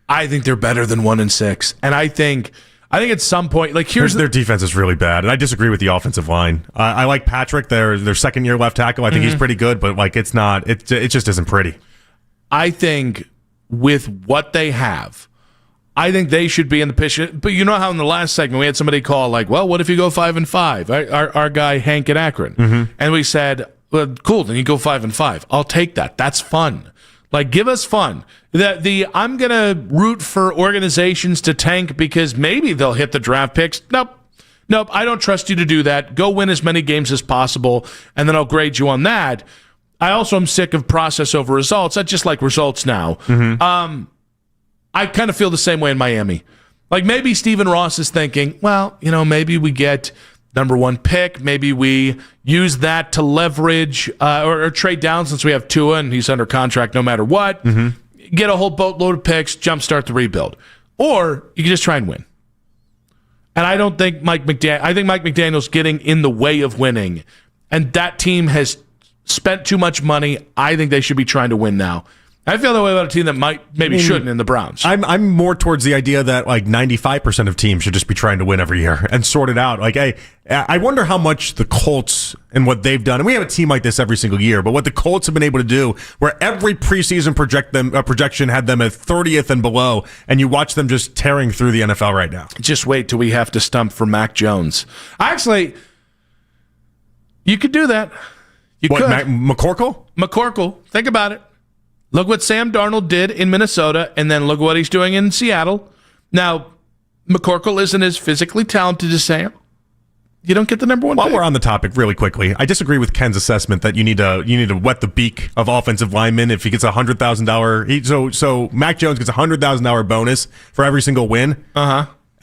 I think they're better than 1-6. And I think at some point, like their defense is really bad. And I disagree with the offensive line. I like Patrick, their second year left tackle. I think he's pretty good, but like it just isn't pretty. I think with what they have, I think they should be in the position. But you know how in the last segment we had somebody call like, well, what if you go 5-5? Our guy Hank at Akron. And we said, well, cool, then you go 5-5. I'll take that. That's fun. Like, give us fun. I'm going to root for organizations to tank because maybe they'll hit the draft picks. Nope, I don't trust you to do that. Go win as many games as possible, and then I'll grade you on that. I also am sick of process over results. I just like results now. I kind of feel the same way in Miami. Like maybe Stephen Ross is thinking, well, maybe we get number 1 pick. Maybe we use that to leverage or trade down since we have Tua and he's under contract no matter what. Get a whole boatload of picks, jumpstart the rebuild. Or you can just try and win. And I don't think Mike McDaniel's getting in the way of winning. And that team has spent too much money. I think they should be trying to win now. I feel that way about a team that maybe shouldn't in the Browns. I'm more towards the idea that like 95% of teams should just be trying to win every year and sort it out. Like I wonder how much the Colts and what they've done, and we have a team like this every single year, but what the Colts have been able to do, where every preseason projection had them at 30th and below, and you watch them just tearing through the NFL right now. Just wait till we have to stump for Mac Jones. Actually, you could do that. You could. McCorkle. Think about it. Look what Sam Darnold did in Minnesota, and then look what he's doing in Seattle. Now, McCorkle isn't as physically talented as Sam. You don't get the number 1 While pick. we're on the topic, really quickly, I disagree with Ken's assessment that you need to wet the beak of offensive linemen if he gets $100,000. So Mac Jones gets $100,000 bonus for every single win.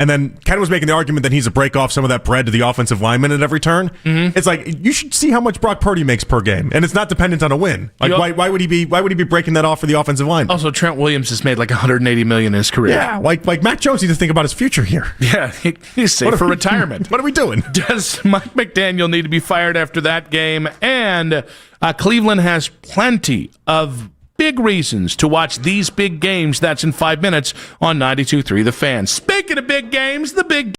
And then Ken was making the argument that he's to break off some of that bread to the offensive lineman at every turn. It's like you should see how much Brock Purdy makes per game, and it's not dependent on a win. Like why would he be breaking that off for the offensive lineman? Also, Trent Williams has made like $180 million in his career. Yeah, like Mac Jones needs to think about his future here. Yeah, he's safe for retirement. What are we doing? Does Mike McDaniel need to be fired after that game? And Cleveland has plenty of big reasons to watch these big games. That's in 5 minutes on 92.3 The Fan. Speaking of big games, the big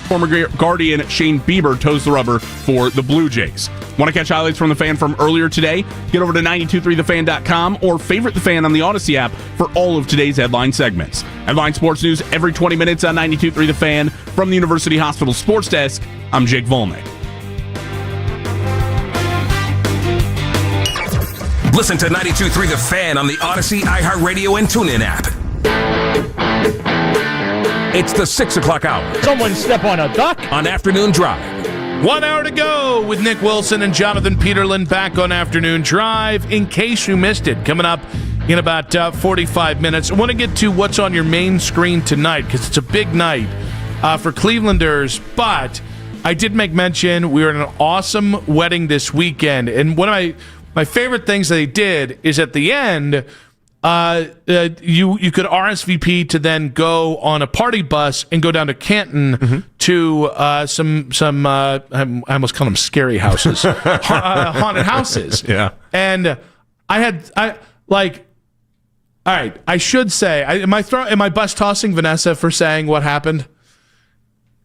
Former Guardian Shane Bieber toes the rubber for the Blue Jays. Want to catch highlights from the Fan from earlier today? Get over to 923thefan.com or favorite the Fan on the Odyssey app for all of today's headline segments. Headline sports news every 20 minutes on 923 The Fan. From the University Hospital Sports Desk, I'm Jake Volnick. Listen to 92.3 The Fan on the Odyssey, iHeartRadio, and TuneIn app. It's the 6 o'clock hour. Someone step on a duck. On Afternoon Drive. 1 hour to go with Nick Wilson and Jonathan Peterlin back on Afternoon Drive. In case you missed it, coming up in about 45 minutes. I want to get to what's on your main screen tonight because it's a big night for Clevelanders. But I did make mention we were at an awesome wedding this weekend. And one of my favorite things they did is at the end, you could RSVP to then go on a party bus and go down to Canton to some I almost call them scary houses, haunted houses. Yeah. And all right, I should say, am I bus tossing Vanessa for saying what happened?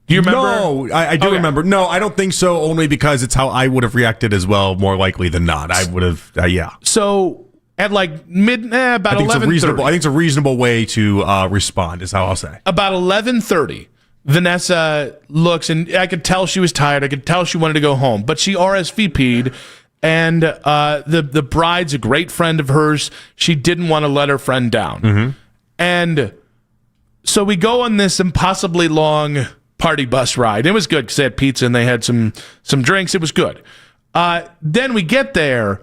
Do you remember? No, I do remember. No, I don't think so, only because it's how I would have reacted as well, more likely than not. I would have, yeah. So at like about 11:30. I think it's a reasonable way to respond, is how I'll say. About 11:30, Vanessa looks, and I could tell she was tired. I could tell she wanted to go home, but she RSVP'd, and the bride's a great friend of hers. She didn't want to let her friend down. And so we go on this impossibly long party bus ride. It was good because they had pizza and they had some drinks. It was good. Then we get there,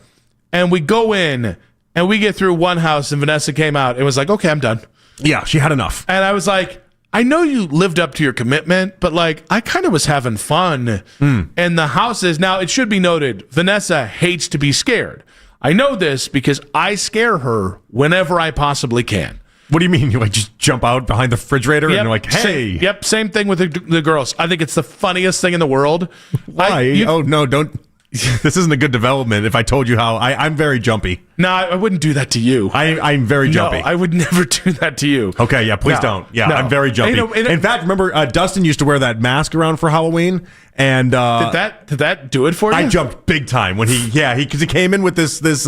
and we go in, and we get through one house, and Vanessa came out and was like, okay, I'm done. Yeah, she had enough. And I was like, I know you lived up to your commitment, but like, I kind of was having fun. And the houses, now it should be noted, Vanessa hates to be scared. I know this because I scare her whenever I possibly can. What do you mean? You like just jump out behind the refrigerator and you're like, hey. Same thing with the girls. I think it's the funniest thing in the world. Why? Oh, no, don't. This isn't a good development if I told you how I'm very jumpy. No, I wouldn't do that to you. I'm very jumpy. No, I would never do that to you. Okay, yeah, please don't. Yeah, no. I'm very jumpy. In fact, remember, Dustin used to wear that mask around for Halloween, and did that do it for you? I jumped big time when because he came in with this was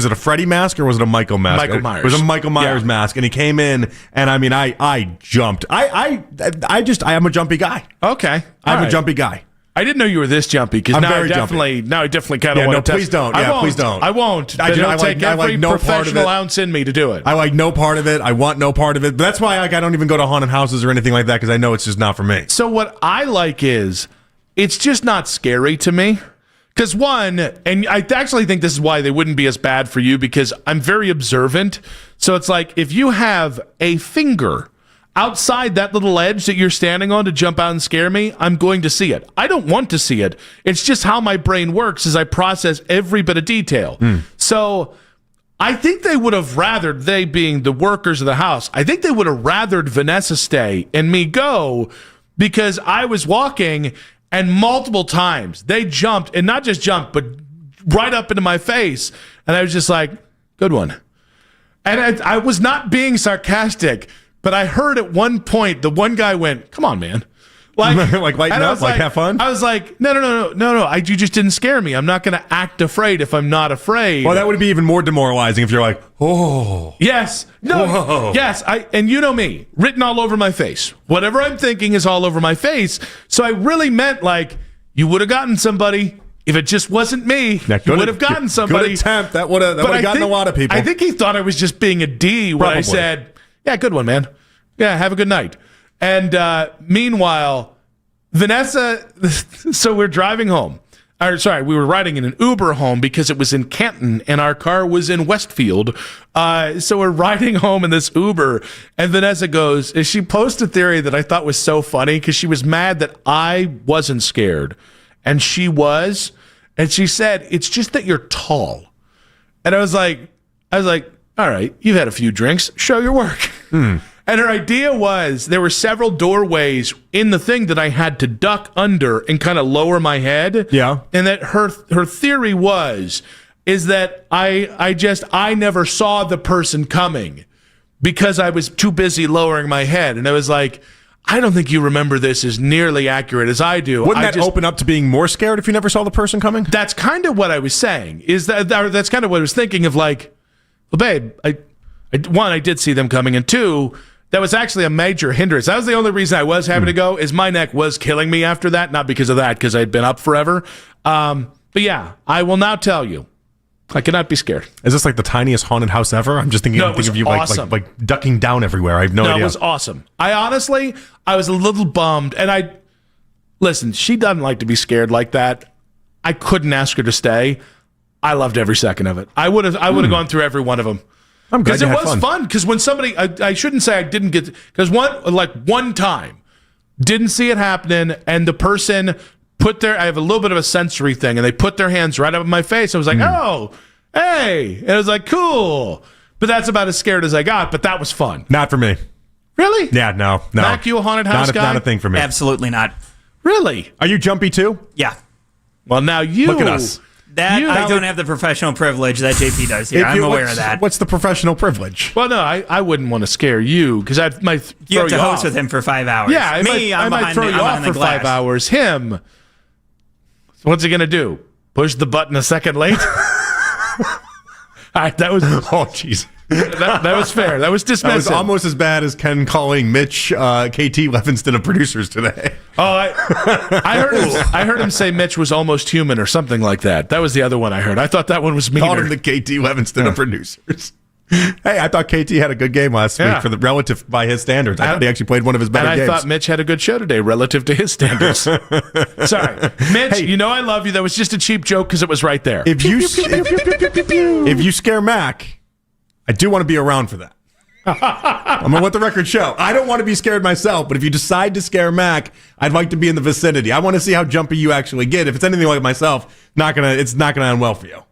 it a Freddy mask or was it a Michael mask? Michael Myers. It was a Michael Myers mask, and he came in, and I mean, I jumped. I am a jumpy guy. Okay, I'm a jumpy guy. I didn't know you were this jumpy because now I definitely kind of want to test. Please don't. Please don't. I won't. It'll take every professional ounce in me to do it. I like no part of it. I want no part of it. But that's why I don't even go to haunted houses or anything like that because I know it's just not for me. So what I like is it's just not scary to me. Because one, and I actually think this is why they wouldn't be as bad for you because I'm very observant. So it's like if you have a finger outside that little edge that you're standing on to jump out and scare me, I'm going to see it. I don't want to see it. It's just how my brain works as I process every bit of detail. So I think they would have rathered, they being the workers of the house, I think they would have rathered Vanessa stay and me go because I was walking and multiple times they jumped, and not just jumped, but right up into my face. And I was just like, good one. And I was not being sarcastic, but I heard at one point, the one guy went, come on, man. Like lighten up, like have fun? I was like, no. You just didn't scare me. I'm not going to act afraid if I'm not afraid. Well, that would be even more demoralizing if you're like, oh. Yes. No. Whoa. Yes. And you know me, written all over my face. Whatever I'm thinking is all over my face. So I really meant like, you would have gotten somebody. If it just wasn't me, you would have gotten somebody. Good attempt. That would have gotten a lot of people. I think he thought I was just being a D when I said, yeah, good one, man. Yeah, have a good night. And meanwhile, Vanessa, so we're driving home. We were riding in an Uber home because it was in Canton and our car was in Westfield. So we're riding home in this Uber, and Vanessa goes, and she posted a theory that I thought was so funny because she was mad that I wasn't scared. And she was. And she said, it's just that you're tall. And I was like, all right, you've had a few drinks. Show your work. And her idea was there were several doorways in the thing that I had to duck under and kind of lower my head. Yeah. And that her theory is that I never saw the person coming because I was too busy lowering my head. And I was like, I don't think you remember this as nearly accurate as I do. Wouldn't that open up to being more scared if you never saw the person coming? That's kind of what I was saying. That's kind of what I was thinking of, like, well, babe, I did see them coming, and two, that was actually a major hindrance. That was the only reason I was having to go, is my neck was killing me after that, not because of that, because I'd been up forever. But yeah, I will now tell you, I cannot be scared. Is this like the tiniest haunted house ever? I'm just thinking of you awesome. like ducking down everywhere. I have no idea. It was awesome. I was a little bummed, and listen, she doesn't like to be scared like that. I couldn't ask her to stay. I loved every second of it. I would have gone through every one of them. I'm glad because it was fun. Because when somebody, I shouldn't say I didn't get, because one time didn't see it happening, and the person I have a little bit of a sensory thing, and they put their hands right up in my face. I was like, oh, hey. And I was like, cool. But that's about as scared as I got, but that was fun. Not for me. Really? Yeah, no. Mac, you a haunted house guy? Not a thing for me. Absolutely not. Really? Are you jumpy too? Yeah. Well, now Look at us. I don't have the professional privilege that JP does here. I'm aware of that. What's the professional privilege? Well, no, I wouldn't want to scare you, because I might throw you have to host off. with him for 5 hours. Yeah, I might throw you off for 5 hours. Him, so what's he going to do? Push the button a second late? All right, that was... Oh, jeez. That was fair. That was dismissive. That was almost as bad as Ken calling Mitch KT Levinston of producers today. Oh, I heard him say Mitch was almost human or something like that. That was the other one I heard. I thought that one was meaner. Called him the KT Levinston of producers. Hey, I thought KT had a good game last week for the relative by his standards. I thought he actually played one of his better games. And I thought Mitch had a good show today relative to his standards. Sorry. Mitch, you know I love you. That was just a cheap joke because it was right there. If you scare Mac, I do want to be around for that. I'm going to let the record show. I don't want to be scared myself, but if you decide to scare Mac, I'd like to be in the vicinity. I want to see how jumpy you actually get. If it's anything like myself, it's not going to end well for you.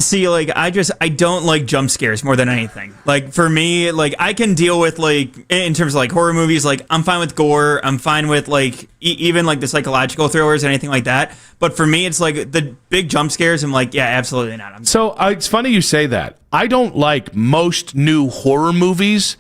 See, like, I don't like jump scares more than anything. Like, for me, like, I can deal with, like, in terms of, like, horror movies, like, I'm fine with gore. I'm fine with, like, even, like, the psychological thrillers and anything like that. But for me, it's, like, the big jump scares, I'm like, yeah, absolutely not. So, it's funny you say that. I don't like most new horror movies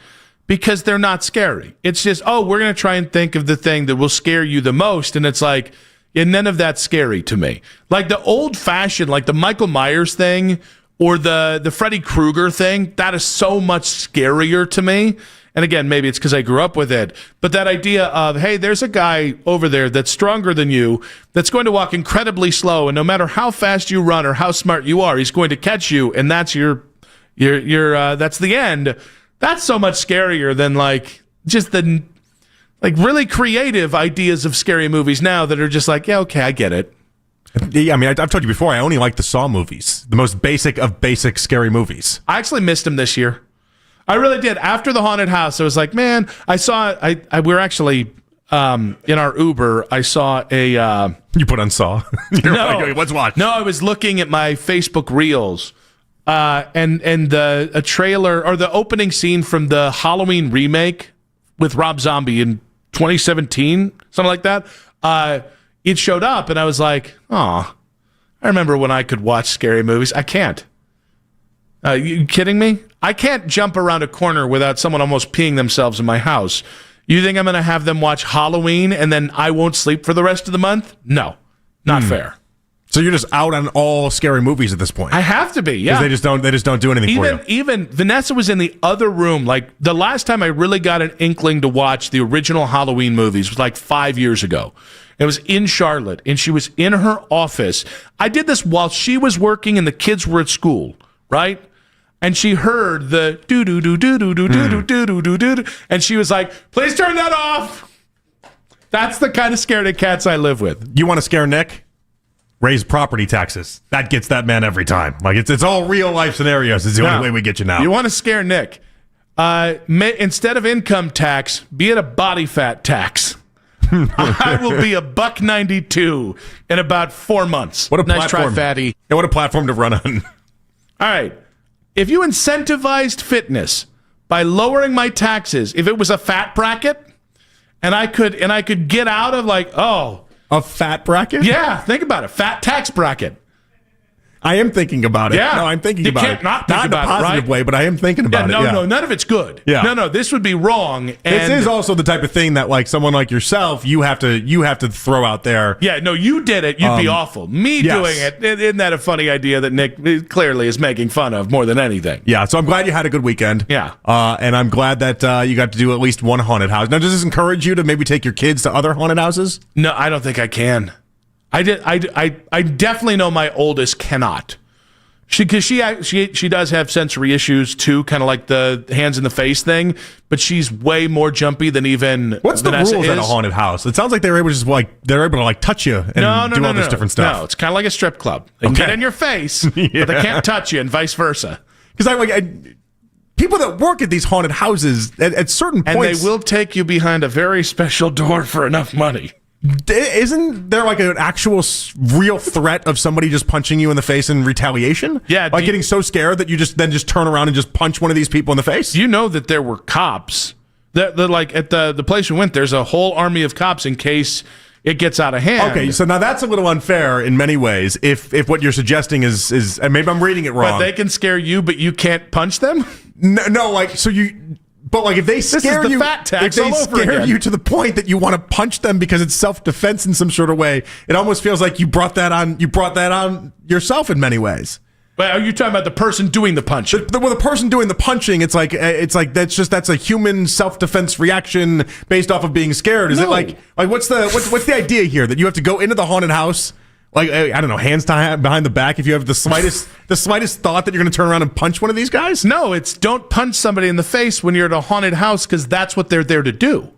because they're not scary. It's just, we're going to try and think of the thing that will scare you the most. And it's like... and none of that's scary to me. Like the old-fashioned, like the Michael Myers thing or the Freddy Krueger thing, that is so much scarier to me. And again, maybe it's because I grew up with it. But that idea of, hey, there's a guy over there that's stronger than you, that's going to walk incredibly slow, and no matter how fast you run or how smart you are, he's going to catch you, and that's that's the end. That's so much scarier than like just the... like really creative ideas of scary movies now that are just like, yeah, okay, I get it. Yeah, I mean, I've told you before, I only like the Saw movies, the most basic of basic scary movies. I actually missed them this year. I really did. After the haunted house, I was like, man, we were actually in our Uber. I saw a. You put on Saw. No, let's watch. No, I was looking at my Facebook Reels, and a trailer or the opening scene from the Halloween remake with Rob Zombie in 2017, something like that. It showed up, and I was like, oh, I remember when I could watch scary movies. I can't. You kidding me? I can't jump around a corner without someone almost peeing themselves in my house. You think I'm going to have them watch Halloween and then I won't sleep for the rest of the month? No, not fair. So you're just out on all scary movies at this point. I have to be, yeah. Because they just don't do anything for you. Even Vanessa was in the other room. Like the last time I really got an inkling to watch the original Halloween movies was like 5 years ago. It was in Charlotte, and she was in her office. I did this while she was working and the kids were at school, right? And she heard the do do do do do do do do do do do, and she was like, "Please turn that off." That's the kind of scaredy cats I live with. You want to scare Nick? Raise property taxes. That gets that man every time. Like it's all real life scenarios. It's the only way we get you now. You want to scare Nick? Instead of income tax, be it a body fat tax. I will be $1.92 in about 4 months. What a nice platform. try, fatty. And what a platform to run on. All right. If you incentivized fitness by lowering my taxes, if it was a fat bracket, and I could get out of like, a fat bracket? Yeah, think about it. Fat tax bracket. I am thinking about it. Yeah. No, I'm thinking you about can't it. Not think in a about positive it, right? way, but I am thinking about it. No, none of it's good. Yeah. No, this would be wrong. And this is also the type of thing that, like, someone like yourself, you have to throw out there. Yeah, no, you did it. You'd be awful. Me doing it, isn't that a funny idea that Nick clearly is making fun of more than anything? Yeah, so I'm glad you had a good weekend. Yeah. And I'm glad that you got to do at least one haunted house. Now, does this encourage you to maybe take your kids to other haunted houses? No, I don't think I can. I definitely know my oldest cannot. She does have sensory issues too, kind of like the hands in the face thing, but she's way more jumpy than even What's Vanessa the rules is. at a haunted house? It sounds like they're able to touch you and do all this different stuff. No, it's kind of like a strip club. They can get in your face, but they can't touch you, and vice versa. Because people that work at these haunted houses at certain points, and they will take you behind a very special door for enough money. Isn't there like an actual real threat of somebody just punching you in the face in retaliation? Yeah, like getting so scared that you just turn around and just punch one of these people in the face. You know that there were cops that like at the place we went. There's a whole army of cops in case it gets out of hand. Okay, so now that's a little unfair in many ways. If what you're suggesting is and maybe I'm reading it wrong, but they can scare you, but you can't punch them. No, like so you. But like if they scare you, fat tax if they all over scare again. you to the point that you want to punch them because it's self-defense in some sort of way, it almost feels like you brought that on yourself in many ways. But are you talking about the person doing the punching? The person doing the punching, it's like that's a human self-defense reaction based off of being scared. Is it like what's the idea here that you have to go into the haunted house? Like, I don't know, hands behind the back if you have the slightest thought that you're going to turn around and punch one of these guys? No, it's don't punch somebody in the face when you're at a haunted house because that's what they're there to do.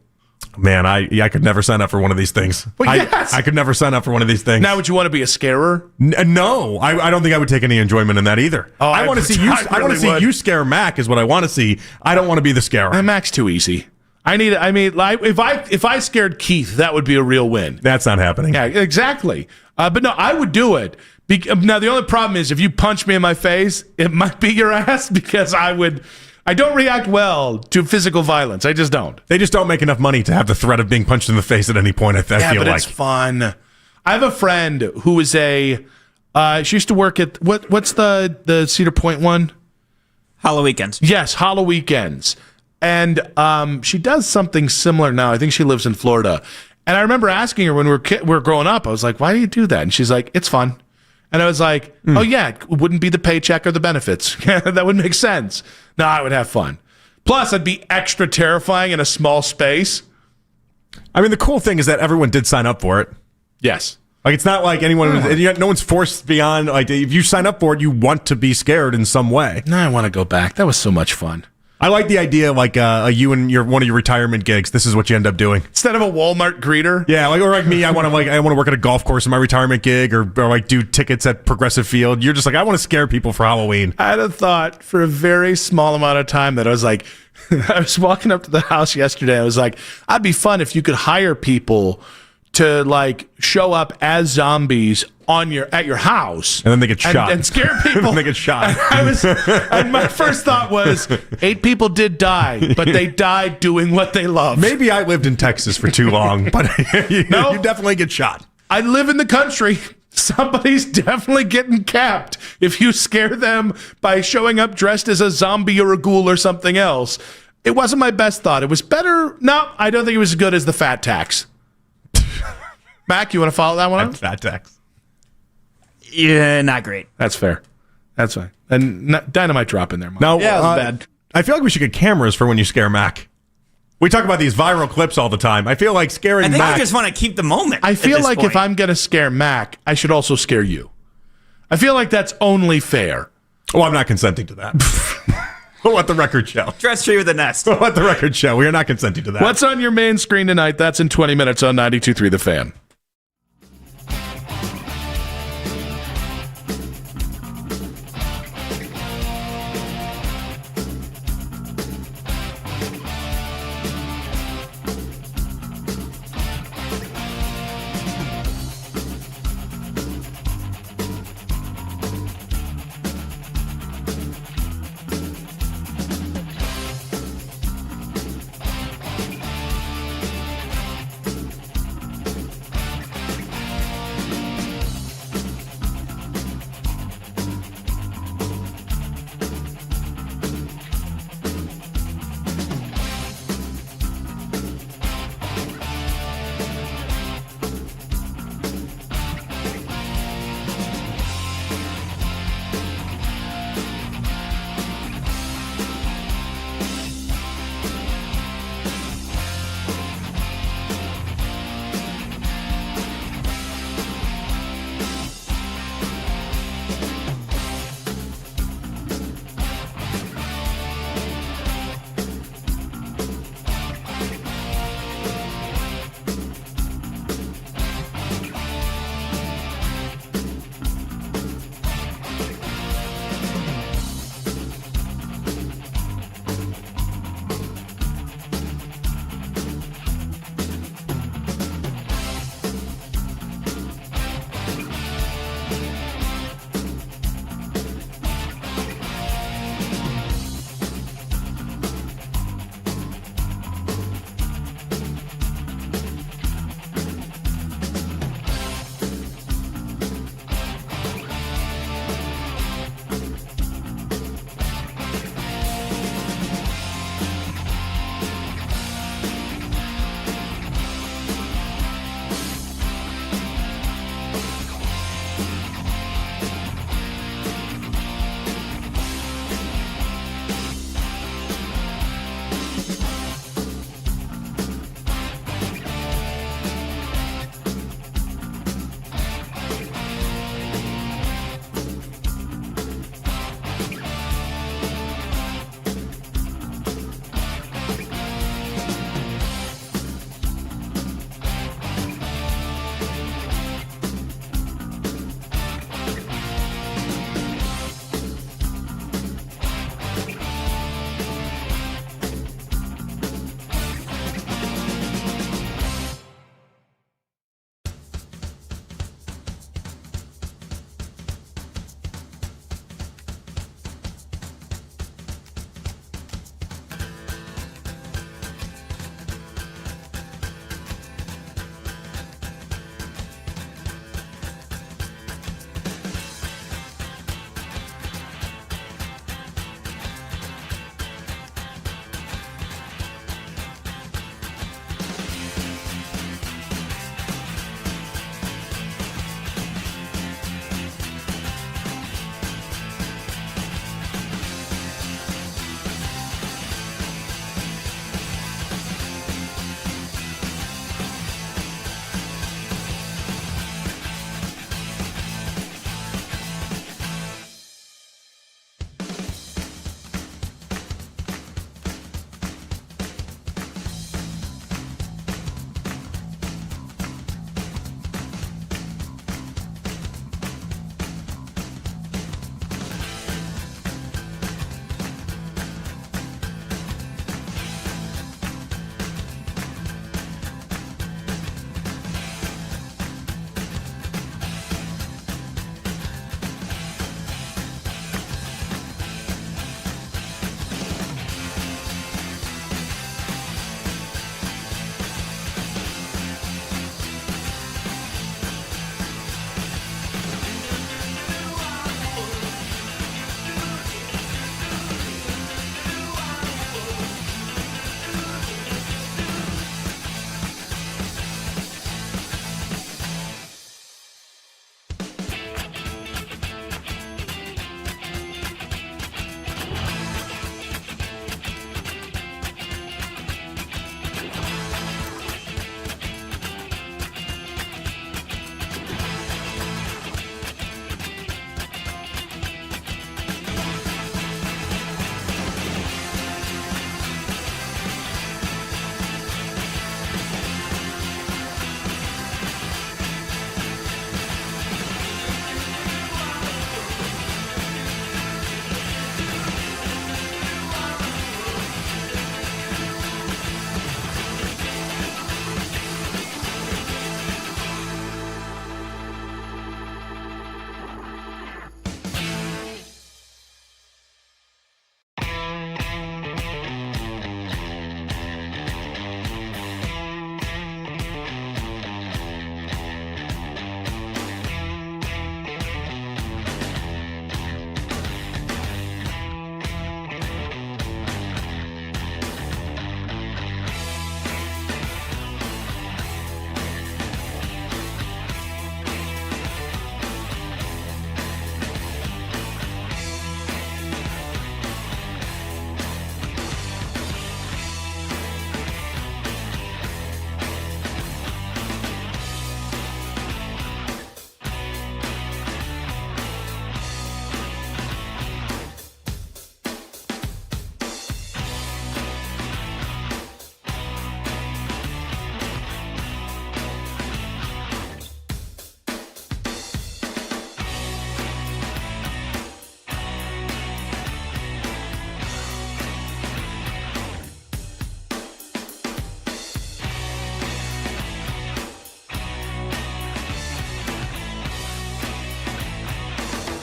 Man, I could never sign up for one of these things. Well, yes. I could never sign up for one of these things. Now, would you want to be a scarer? No, I don't think I would take any enjoyment in that either. Oh, I want to see you. I want to see you scare Mac is what I want to see. I don't want to be the scarer. Mac's too easy. If I scared Keith, that would be a real win. That's not happening. Yeah, exactly. But no, I would do it. Now, the only problem is if you punch me in my face, it might be your ass because I don't react well to physical violence. I just don't. They just don't make enough money to have the threat of being punched in the face at any point. I feel but like it's fun. I have a friend who is she used to work at what's the Cedar Point one? Hollow Weekends. Yes, Hollow Weekends. And she does something similar now. I think she lives in Florida. And I remember asking her when we were growing up, I was like, why do you do that? And she's like, it's fun. And I was like, oh, yeah, it wouldn't be the paycheck or the benefits. That would make sense. No, I would have fun. Plus, I'd be extra terrifying in a small space. I mean, the cool thing is that everyone did sign up for it. Yes. Like, it's not like no one's forced beyond, like, if you sign up for it, you want to be scared in some way. No, I want to go back. That was so much fun. I like the idea, like you and one of your retirement gigs. This is what you end up doing instead of a Walmart greeter. Yeah, or like me, I want to work at a golf course in my retirement gig, or like do tickets at Progressive Field. You're just like, I want to scare people for Halloween. I had a thought for a very small amount of time that I was like, I was walking up to the house yesterday. I was like, I'd be fun if you could hire people to like show up as zombies at your house, and then they get shot and scare people. And they get shot. And my first thought was 8 people did die, but they died doing what they love. Maybe I lived in Texas for too long, but you definitely get shot. I live in the country. Somebody's definitely getting capped if you scare them by showing up dressed as a zombie or a ghoul or something else. It wasn't my best thought. It was better. No, I don't think it was as good as the fat tax. Mac, you want to follow that one up? Fat tax. Yeah, not great. That's fair. That's fine. And dynamite drop in there, Mike. No, yeah, it was bad. I feel like we should get cameras for when you scare Mac. We talk about these viral clips all the time. I feel like scaring Mac. I think I just want to keep the moment. I feel like if I'm going to scare Mac, I should also scare you. I feel like that's only fair. Oh, I'm not consenting to that. We'll let the record show. Dress tree with a nest. We'll let the record show. We are not consenting to that. What's on your main screen tonight? That's in 20 minutes on 92.3 The Fan.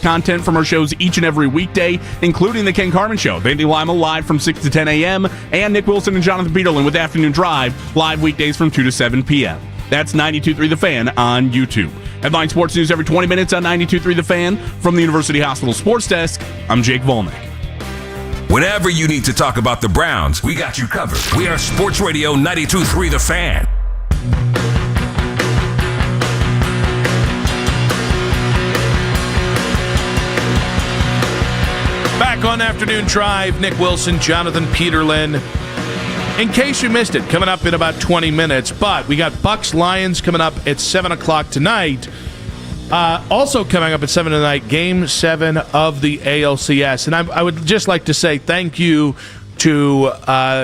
content from our shows each and every weekday, including The Ken Carman Show, Vandy Lima live from 6 to 10 a.m., and Nick Wilson and Jonathan Peterlin with Afternoon Drive, live weekdays from 2 to 7 p.m. That's 92.3 The Fan on YouTube. Headline Sports News every 20 minutes on 92.3 The Fan. From the University Hospital Sports Desk, I'm Jake Volnick. Whenever you need to talk about the Browns, we got you covered. We are Sports Radio 92.3 The Fan. Back on Afternoon Drive, Nick Wilson, Jonathan Peterlin. In case you missed it, coming up in about 20 minutes, but we got Bucks-Lions coming up at 7 o'clock tonight. Also coming up at 7 tonight, Game 7 of the ALCS. And I would just like to say thank you to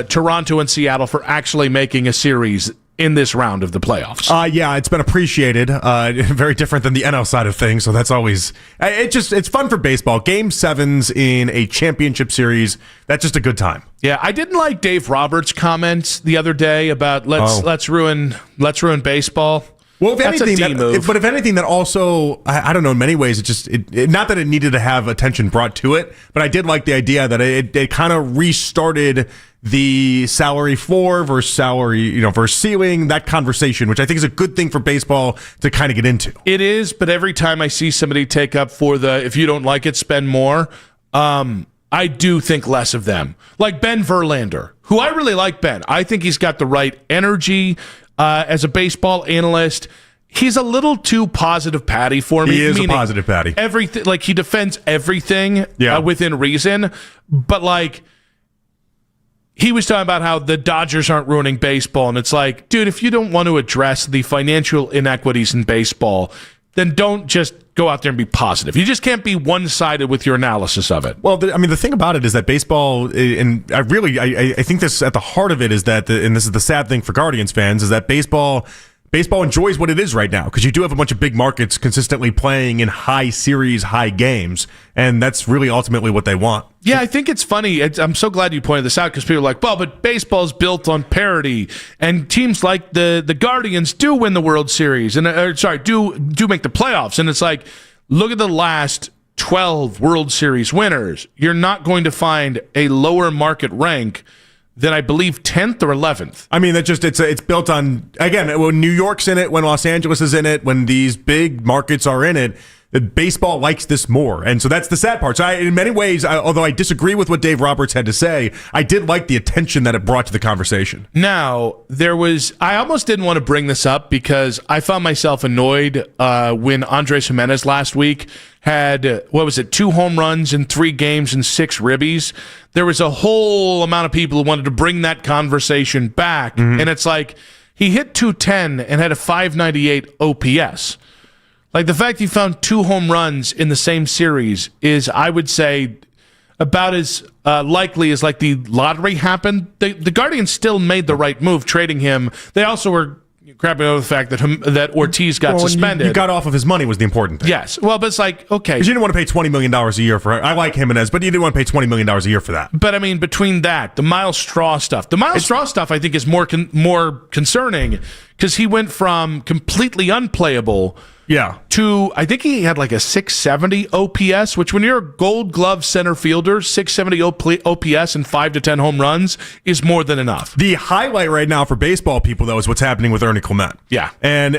Toronto and Seattle for actually making a series in this round of the playoffs. Yeah, it's been appreciated. Very different than the NL side of things, so that's always it's fun for baseball. Game 7s in a championship series, that's just a good time. Yeah, I didn't like Dave Roberts' comments the other day about let's ruin baseball. Well, if that's anything, a D move. But if anything, that also, I don't know, in many ways, not that it needed to have attention brought to it, but I did like the idea that it kind of restarted the salary floor versus salary, versus ceiling, that conversation, which I think is a good thing for baseball to kind of get into. It is, but every time I see somebody take up for the, if you don't like it, spend more, I do think less of them. Like Ben Verlander, who I really like Ben. I think he's got the right energy. As a baseball analyst, he's a little too positive Patty for me. He is a positive Patty. Everything, like he defends everything within reason, but like he was talking about how the Dodgers aren't ruining baseball, and it's like, dude, if you don't want to address the financial inequities in baseball, then don't just go out there and be positive. You just can't be one-sided with your analysis of it. Well, the thing about it is that baseball, and I think this at the heart of it is that, and this is the sad thing for Guardians fans, is that baseball enjoys what it is right now, because you do have a bunch of big markets consistently playing in high series, high games, and that's really ultimately what they want. Yeah, I think it's funny. I'm so glad you pointed this out, because people are like, well, but baseball's built on parity, and teams like the Guardians do win the World Series, and do make the playoffs. And it's like, look at the last 12 World Series winners. You're not going to find a lower market rank than I believe 10th or 11th. I mean, it's built on, again, when New York's in it, when Los Angeles is in it, when these big markets are in it, baseball likes this more. And so that's the sad part. So in many ways, although I disagree with what Dave Roberts had to say, I did like the attention that it brought to the conversation. Now, I almost didn't want to bring this up because I found myself annoyed when Andres Jimenez last week had, 2 home runs in 3 games and 6 ribbies. There was a whole amount of people who wanted to bring that conversation back. Mm-hmm. And it's like, he hit 210 and had a 598 OPS. Like, the fact he found 2 home runs in the same series is, I would say, about as likely as like the lottery happened. The Guardians still made the right move trading him. They also were crapping over the fact that Ortiz got suspended. You got off of his money was the important thing. Yes. Well, but it's like, okay. Because you didn't want to pay $20 million a year for it. I like Jimenez, but you didn't want to pay $20 million a year for that. But, I mean, between that, the Miles Straw stuff. The Miles Straw stuff, I think, is more concerning because he went from completely unplayable to, I think he had like a 670 OPS, which when you're a Gold Glove center fielder, 670 OPS and 5 to 10 home runs is more than enough. The highlight right now for baseball people, though, is what's happening with Ernie Clement. Yeah. And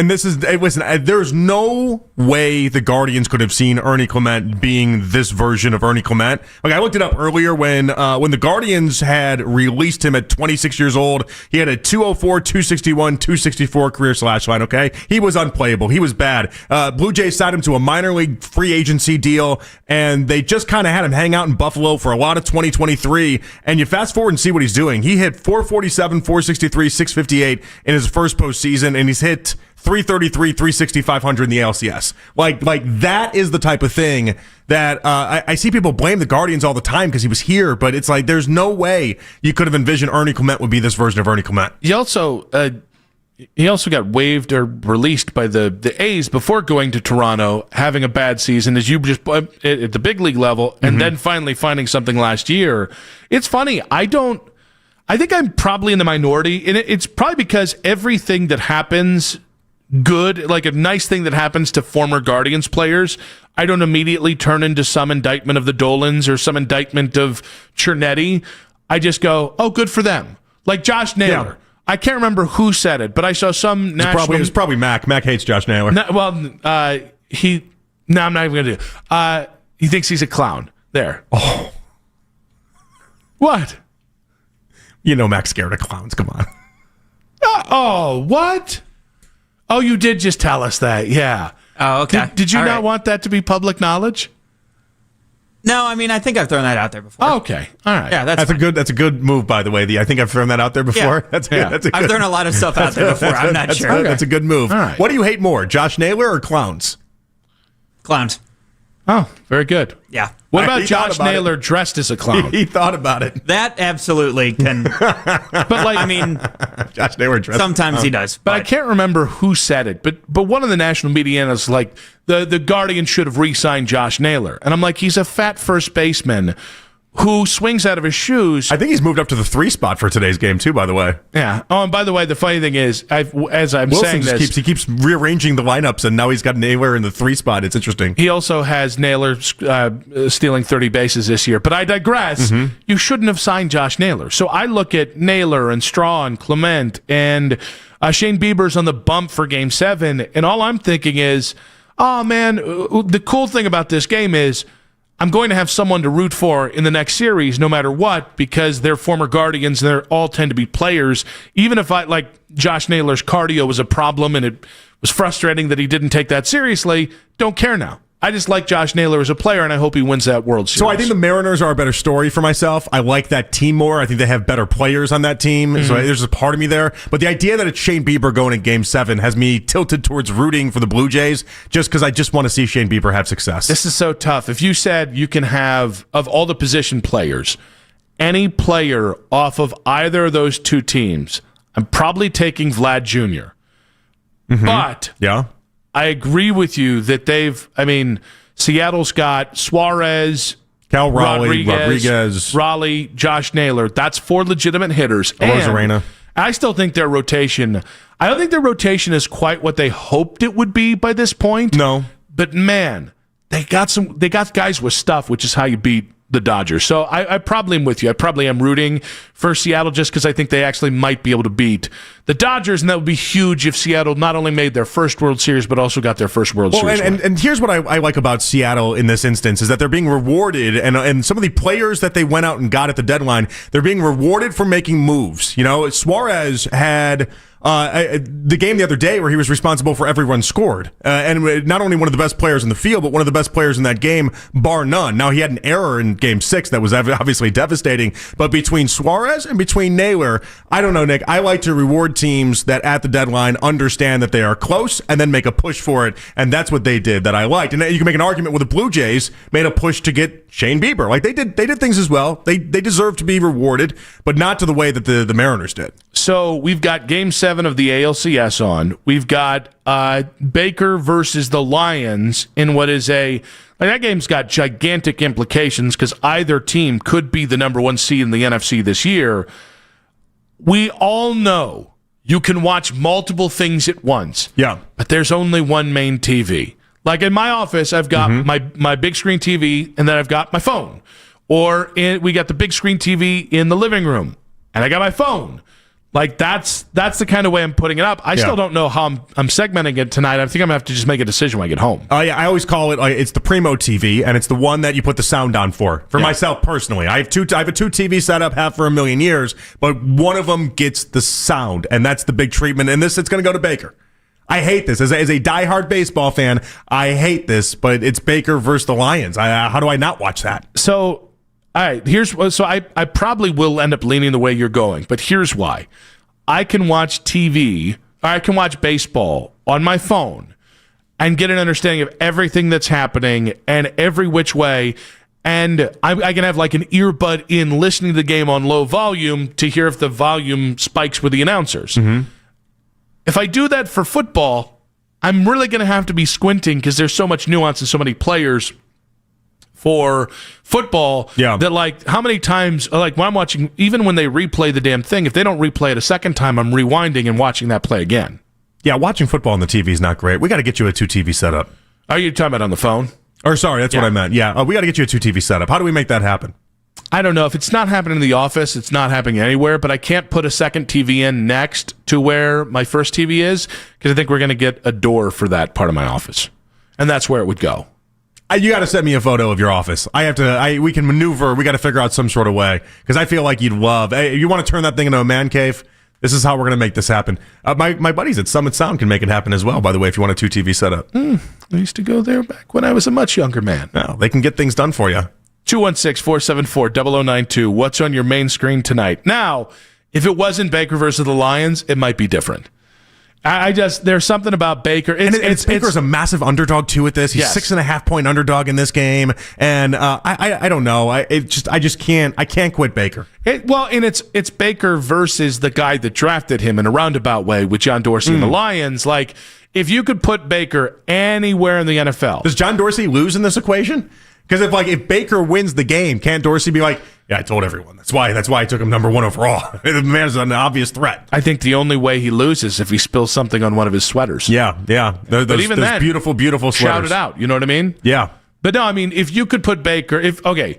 this is, listen, there's no way the Guardians could have seen Ernie Clement being this version of Ernie Clement. Like, I looked it up earlier when the Guardians had released him at 26 years old. He had a 204, 261, 264 career slash line, okay? He was unplayable. He was bad. Blue Jays signed him to a minor league free agency deal, and they just kind of had him hang out in Buffalo for a lot of 2023. And you fast forward and see what he's doing. He hit 447, 463, 658 in his first postseason, and he's hit 333, 360, 500 in the ALCS. Like that is the type of thing that I see people blame the Guardians all the time because he was here, but it's like there's no way you could have envisioned Ernie Clement would be this version of Ernie Clement. He also got waived or released by the A's before going to Toronto, having a bad season, as you just at the big league level, and then finally finding something last year. It's funny. I think I'm probably in the minority, and it's probably because everything that happens good, like a nice thing that happens to former Guardians players, I don't immediately turn into some indictment of the Dolans or some indictment of Cernetti. I just go, oh, good for them. Like Josh Naylor. Yeah. I can't remember who said it, but I saw some national... It was probably Mac. Mac hates Josh Naylor. No, well, I'm not even going to do it. He thinks he's a clown. There. Oh. What? You know Mac's scared of clowns. Come on. What? Oh, you did just tell us that. Yeah. Oh, okay. Did you not want that to be public knowledge? No, I mean, I think I've thrown that out there before. Oh, okay. All right. Yeah, that's a good move, by the way. I think I've thrown that out there before. Yeah. That's good. I've thrown a lot of stuff out there before. I'm not sure. Okay. That's a good move. All right. What do you hate more, Josh Naylor or clowns? Clowns. Oh, very good. Yeah. What about Josh Naylor dressed as a clown? He thought about it. That absolutely can. But like, I mean, Josh Naylor dressed. Sometimes he does, but I can't remember who said it. But one of the national media analysts like the Guardians should have re-signed Josh Naylor, and I'm like, he's a fat first baseman who swings out of his shoes. I think he's moved up to the 3 spot for today's game too, by the way. Yeah. Oh, and by the way, the funny thing is, as I'm Wilson saying this, keeps rearranging the lineups, and now he's got Naylor in the 3 spot. It's interesting. He also has Naylor stealing 30 bases this year. But I digress. Mm-hmm. You shouldn't have signed Josh Naylor. So I look at Naylor and Straw and Clement and Shane Bieber's on the bump for Game 7, and all I'm thinking is, oh man, the cool thing about this game is I'm going to have someone to root for in the next series no matter what, because they're former Guardians and they all tend to be players. Even if Josh Naylor's cardio was a problem and it was frustrating that he didn't take that seriously, don't care now. I just like Josh Naylor as a player, and I hope he wins that World Series. So I think the Mariners are a better story for myself. I like that team more. I think they have better players on that team. Mm-hmm. So there's a part of me there. But the idea that it's Shane Bieber going in Game 7 has me tilted towards rooting for the Blue Jays just because I just want to see Shane Bieber have success. This is so tough. If you said you can have, of all the position players, any player off of either of those two teams, I'm probably taking Vlad Jr. Mm-hmm. But yeah. I agree with you that Seattle's got Suarez, Cal Raleigh, Rodriguez, Raleigh, Josh Naylor. That's 4 legitimate hitters. Arozarena. I still think their rotation, I don't think their rotation is quite what they hoped it would be by this point. No. But man, they got guys with stuff, which is how you beat the Dodgers. So I probably am with you. I probably am rooting for Seattle just because I think they actually might be able to beat the Dodgers, and that would be huge if Seattle not only made their first World Series but also got their first World Series. And here's what I like about Seattle in this instance is that they're being rewarded, and some of the players that they went out and got at the deadline, they're being rewarded for making moves. You know, Suarez had the game the other day where he was responsible for every run scored. And not only one of the best players in the field, but one of the best players in that game, bar none. Now, he had an error in Game 6 that was obviously devastating. But between Suarez and between Naylor, I don't know, Nick, I like to reward teams that at the deadline understand that they are close and then make a push for it. And that's what they did that I liked. And you can make an argument where the Blue Jays made a push to get Shane Bieber. Like, they did things as well. They deserve to be rewarded, but not to the way that the Mariners did. So we've got Game 7 of the ALCS on. We've got Baker versus the Lions in what is that game's got gigantic implications because either team could be the number 1 seed in the NFC this year. We all know you can watch multiple things at once. Yeah. But there's only one main TV. Like in my office, I've got my big screen TV, and then I've got my phone. Or we got the big screen TV in the living room, and I got my phone. Like that's the kind of way I'm putting it up. I still don't know how I'm segmenting it tonight. I think I'm gonna have to just make a decision when I get home. Yeah, I always call it it's the Primo TV, and it's the one that you put the sound on for myself personally. I have a 2 TV setup, have for a million years, but one of them gets the sound, and that's the big treatment. And it's going to go to Baker. I hate this as a diehard baseball fan. I hate this, but it's Baker versus the Lions. How do I not watch that? So. All right, I probably will end up leaning the way you're going, but here's why. I can watch TV, or I can watch baseball on my phone and get an understanding of everything that's happening and every which way, and I can have like an earbud in listening to the game on low volume to hear if the volume spikes with the announcers. Mm-hmm. If I do that for football, I'm really going to have to be squinting because there's so much nuance and so many players for football that like how many times like when I'm watching, even when they replay the damn thing, if they don't replay it a second time, I'm rewinding and watching that play again. Yeah, watching football on the TV is not great. We got to get you a 2-TV setup. Are you talking about on the phone? Or sorry, that's what I meant. Yeah, we got to get you a 2-TV setup. How do we make that happen? I don't know. If it's not happening in the office, it's not happening anywhere, but I can't put a second TV in next to where my first TV is because I think we're going to get a door for that part of my office. And that's where it would go. You got to send me a photo of your office. We can maneuver. We got to figure out some sort of way because I feel like you'd love. Hey, you want to turn that thing into a man cave? This is how we're going to make this happen. My buddies at Summit Sound can make it happen as well, by the way, if you want a 2-TV setup. I used to go there back when I was a much younger man. No, they can get things done for you. 216-474-0092. What's on your main screen tonight? Now, if it wasn't Baker versus the Lions, it might be different. There's something about Baker. Baker's a massive underdog too at this. He's 6.5 point underdog in this game, and I don't know. I just can't quit Baker. It's Baker versus the guy that drafted him in a roundabout way with John Dorsey and the Lions. Like, if you could put Baker anywhere in the NFL, does John Dorsey lose in this equation? Because if Baker wins the game, can't Dorsey be like, yeah, I told everyone. That's why I took him number 1 overall. The man is an obvious threat. I think the only way he loses is if he spills something on one of his sweaters. Yeah. But even then, beautiful sweaters. Shout it out. You know what I mean? Yeah. But no, I mean, if you could put Baker, the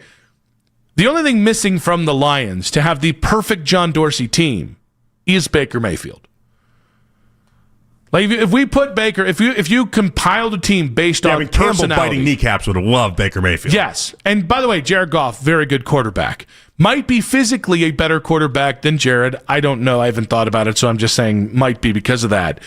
only thing missing from the Lions to have the perfect John Dorsey team is Baker Mayfield. Like, if we put Baker, if you compiled a team based on Campbell personality, biting kneecaps would have loved Baker Mayfield. Yes, and by the way, Jared Goff, very good quarterback. Might be physically a better quarterback than Jared. I don't know. I haven't thought about it, so I'm just saying might be because of that.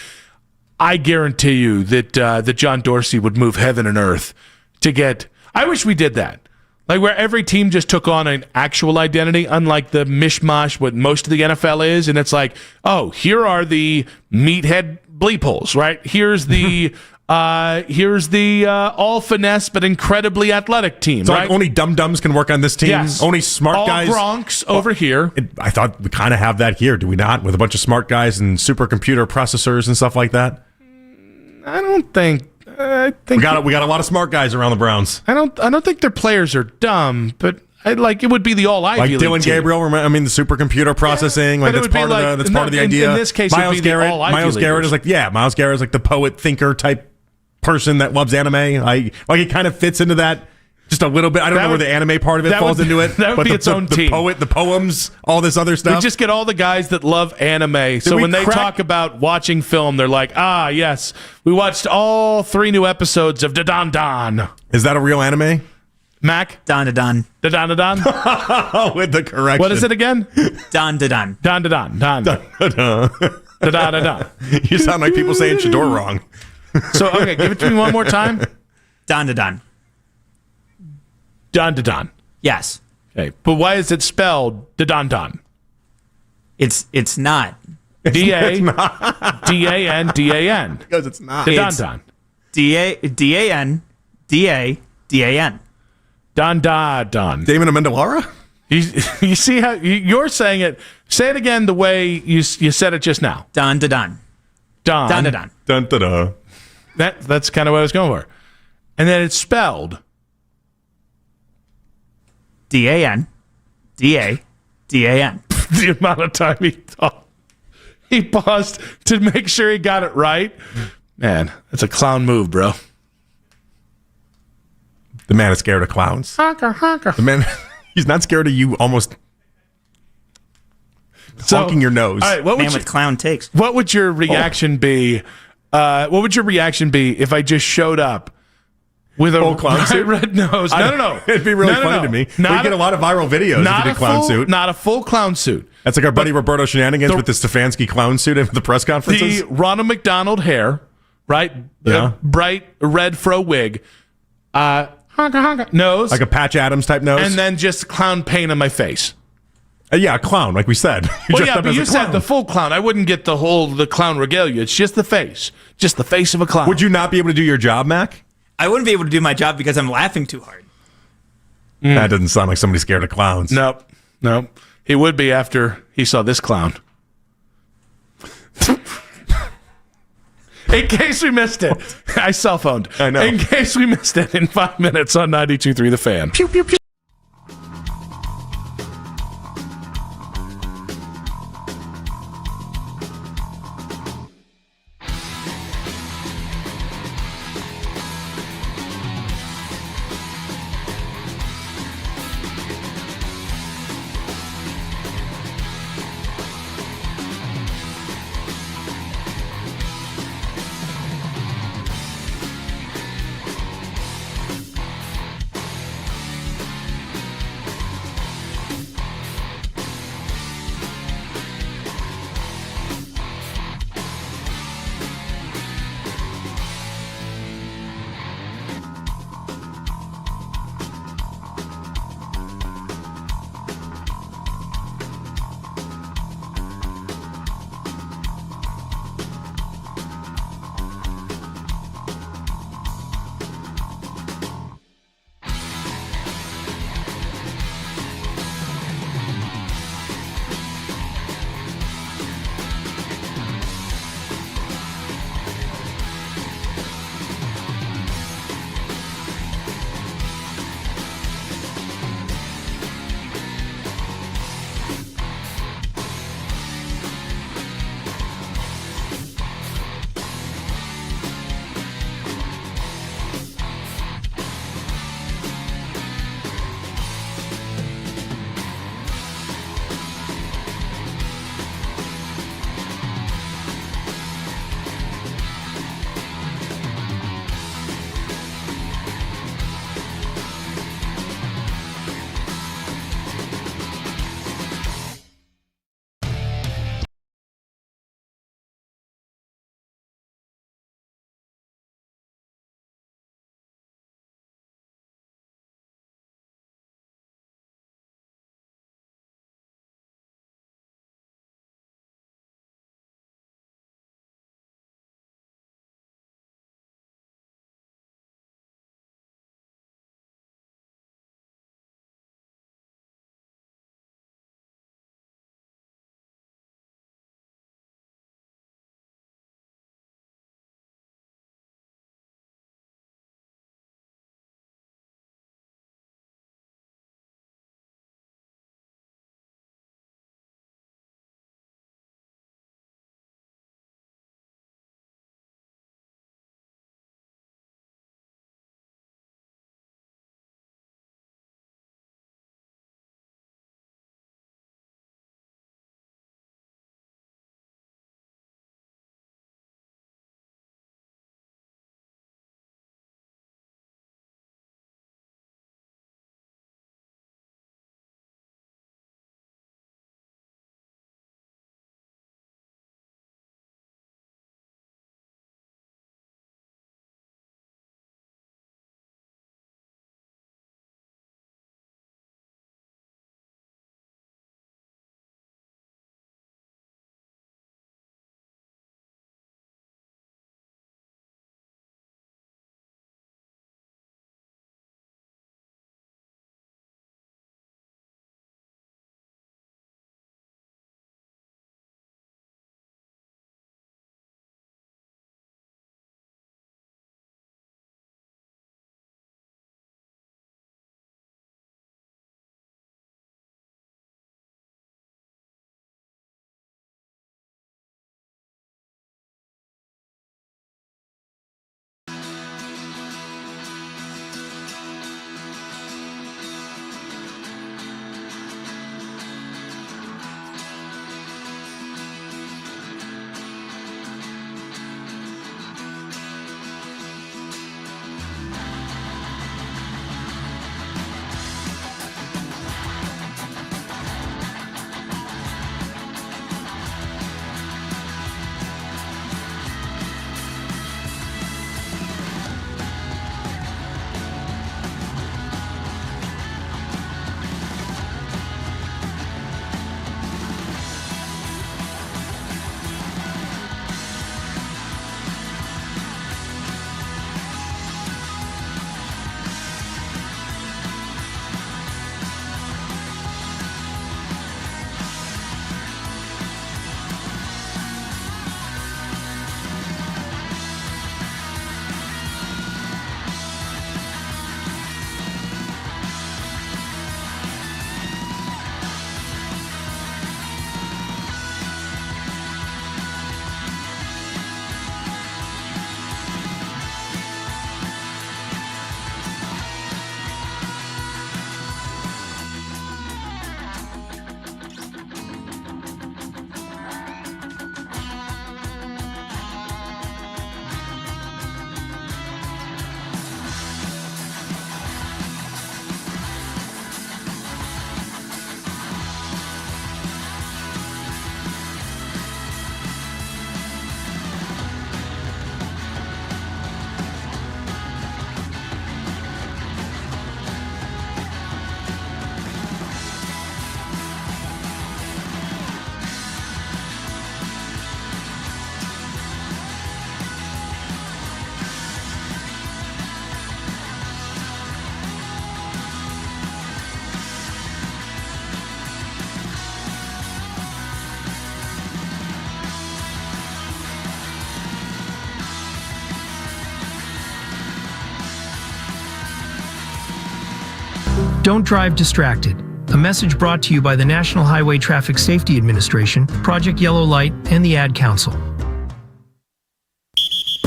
I guarantee you that John Dorsey would move heaven and earth to get. I wish we did that. Like, where every team just took on an actual identity, unlike the mishmash what most of the NFL is, and it's like, oh, here are the meathead bleep holes, right? Here's the all finesse but incredibly athletic team. So right? like only dum-dums can work on this team? Yes. Only smart all guys? All Bronx over here. I thought we kind of have that here, do we not? With a bunch of smart guys and supercomputer processors and stuff like that? I don't think... I think we got a lot of smart guys around the Browns. I don't think their players are dumb, but it would be the all Ivy League Dylan team. Gabriel. I mean, the supercomputer processing. But That's part of the idea. In this case, Myles Garrett. Myles Garrett is Myles Garrett is like the poet thinker type person that loves anime. It kind of fits into that just a little bit. I don't know where the anime part of it falls into it. That would be its own team. The poems, all this other stuff. We just get all the guys that love anime. So when they talk about watching film, they're like, yes, we watched all 3 new episodes of Da Don Don. Is that a real anime? Mac? Don da Don. Da Don da Don? With the correction. What is it again? Don da Don. Don da Don. Don da Don. Da da da da. You sound like people saying Shador wrong. So, okay, give it to me one more time. Don da Don. Don da Don. Yes. Okay, but why is it spelled Da Don Don? It's not. D-A-N-D-A-N. Because it's not. Da Don Don. D-A-N-D-A-D-A-N. Don da Don. Damon Amendola? You see how you're saying it. Say it again the way you said it just now. Don da Don. Don. Don da Don. Dun da da. That's kind of what I was going for. And then it's spelled D-A-N. D-A-D-A-N. The amount of time he paused to make sure he got it right. Man, that's a clown move, bro. The man is scared of clowns. Honker. The man, he's not scared of you almost honking your nose. All right, with clown takes. What would your reaction be? What would your reaction be if I just showed up with a clown suit? red nose? No. It'd be really funny to me. We'd get a lot of viral videos if you did a clown suit. Not a full clown suit. That's like our buddy Roberto Shenanigans with the Stefanski clown suit at the press conferences. The Ronald McDonald hair, right? Yeah. Bright red fro wig. Honker nose. Like a Patch Adams type nose. And then just clown paint on my face. Yeah, a clown, like we said. But you said the full clown. I wouldn't get the clown regalia. It's just the face. Just the face of a clown. Would you not be able to do your job, Mac? I wouldn't be able to do my job because I'm laughing too hard. That doesn't sound like somebody scared of clowns. Nope. He would be after he saw this clown. In case we missed it, I cell phoned. I know. In case we missed it, in 5 minutes on 92.3 The Fan. Pew, pew, pew. Don't drive distracted. A message brought to you by the National Highway Traffic Safety Administration, Project Yellow Light, and the Ad Council.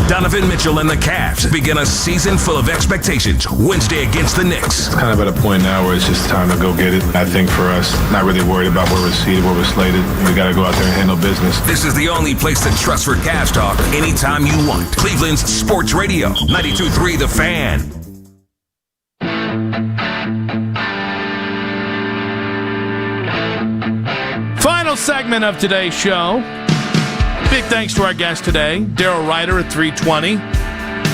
Donovan Mitchell and the Cavs begin a season full of expectations Wednesday against the Knicks. It's kind of at a point now where it's just time to go get it. I think for us, not really worried about where we're seated, where we're slated. We got to go out there and handle business. This is the only place to trust for Cavs talk anytime you want. Cleveland's Sports Radio, 92.3 The Fan. Final segment of today's show. Big thanks to our guest today, Daryl Ryder at 320.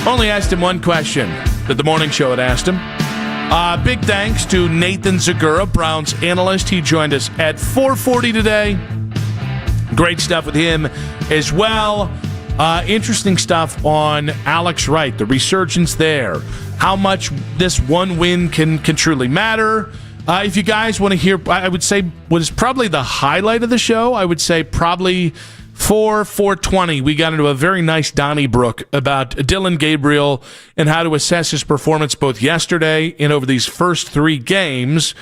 Only asked him one question that the morning show had asked him. Big thanks to Nathan Zegura, Browns analyst. He joined us at 4:40 today. Great stuff with him as well. Interesting stuff on Alex Wright, the resurgence there. How much this one win can truly matter. If you guys want to hear, I would say what is probably the highlight of the show, I would say probably 4:20, we got into a very nice Donnybrook about Dylan Gabriel and how to assess his performance both yesterday and over these first 3 games.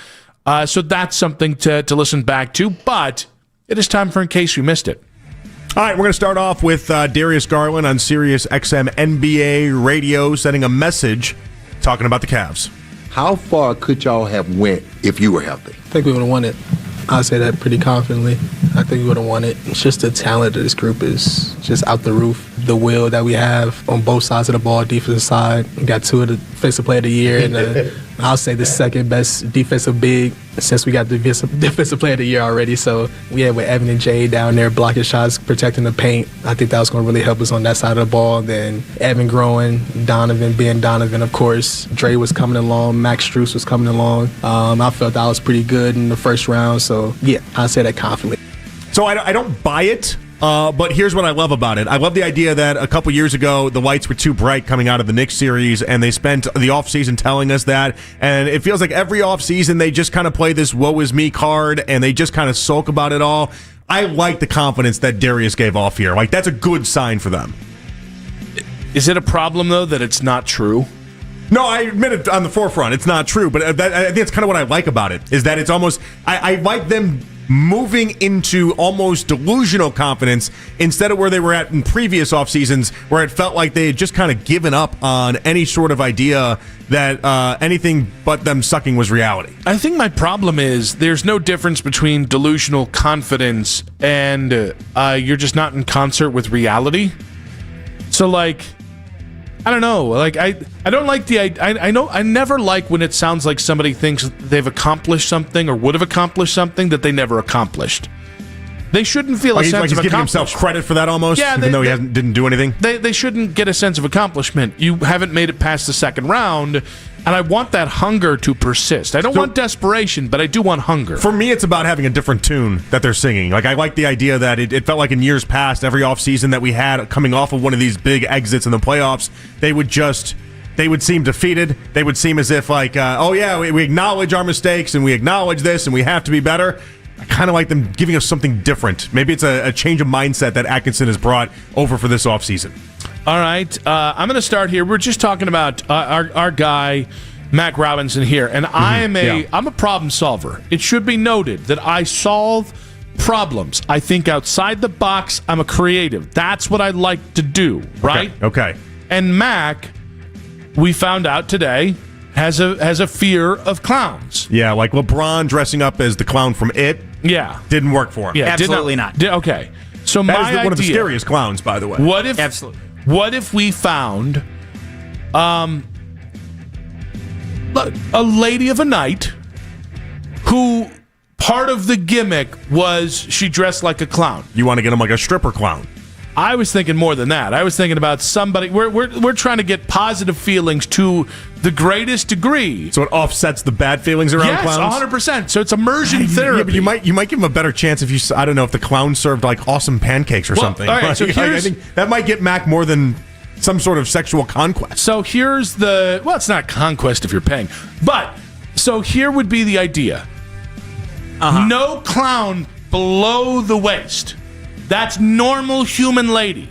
So that's something to listen back to, but it is time for In Case You Missed It. All right, we're going to start off with Darius Garland on Sirius XM NBA radio sending a message talking about the Cavs. How far could y'all have went if you were healthy? I think we would have won it. I'll say that pretty confidently. I think we would have won it. It's just the talent of this group is just out the roof. The will that we have on both sides of the ball, defensive side. We got 2 of the defensive player of the year, and I'll say the second best defensive big since we got the defensive player of the year already. So we had with Evan and Jay down there blocking shots, protecting the paint. I think that was going to really help us on that side of the ball. Then Evan growing, Donovan being Donovan, of course. Dre was coming along, Max Strus was coming along. I felt that was pretty good in the first round. So yeah, I'll say that confidently. So I don't buy it. But here's what I love about it. I love the idea that a couple years ago, the lights were too bright coming out of the Knicks series, and they spent the offseason telling us that. And it feels like every offseason they just kind of play this woe is me card, and they just kind of sulk about it all. I like the confidence that Darius gave off here. Like, that's a good sign for them. Is it a problem, though, that it's not true? No, I admit it on the forefront. It's not true, but I think it's kind of what I like about it, is that it's almost, I like them moving into almost delusional confidence instead of where they were at in previous off seasons, where it felt like they had just kind of given up on any sort of idea that anything but them sucking was reality. I think my problem is there's no difference between delusional confidence and you're just not in concert with reality. So, like, I don't know. Like, I don't like the I know I never like when it sounds like somebody thinks they've accomplished something or would have accomplished something that they never accomplished. They shouldn't feel a sense of accomplishment. He's giving himself credit for that almost, even though he didn't do anything. They shouldn't get a sense of accomplishment. You haven't made it past the second round, and I want that hunger to persist. I don't want desperation, but I do want hunger. For me, it's about having a different tune that they're singing. Like, I like the idea that it felt like in years past, every offseason that we had coming off of one of these big exits in the playoffs, they would seem defeated. They would seem as if, like, we acknowledge our mistakes and we acknowledge this and we have to be better. I kind of like them giving us something different. Maybe it's a change of mindset that Atkinson has brought over for this offseason. All right. I'm going to start here. We're just talking about our guy, Mac Robinson here. And I'm a problem solver. It should be noted that I solve problems. I think outside the box. I'm a creative. That's what I like to do, right? Okay. And Mac, we found out today, has a fear of clowns. Yeah, like LeBron dressing up as the clown from It. Yeah. Didn't work for him. Yeah, absolutely not. Okay. So that my is one of the idea, scariest clowns, by the way. Absolutely. What if we found a lady of a night who part of the gimmick was she dressed like a clown? You want to get him like a stripper clown? I was thinking more than that. I was thinking about somebody. We're trying to get positive feelings to the greatest degree. So it offsets the bad feelings around clowns? Yes, 100%. So it's immersion therapy. Yeah, but you might give him a better chance if I don't know, if the clown served like awesome pancakes or something. All right, so I think that might get Mac more than some sort of sexual conquest. So here's it's not conquest if you're paying. But, so here would be the idea. No clown below the waist. That's normal human lady.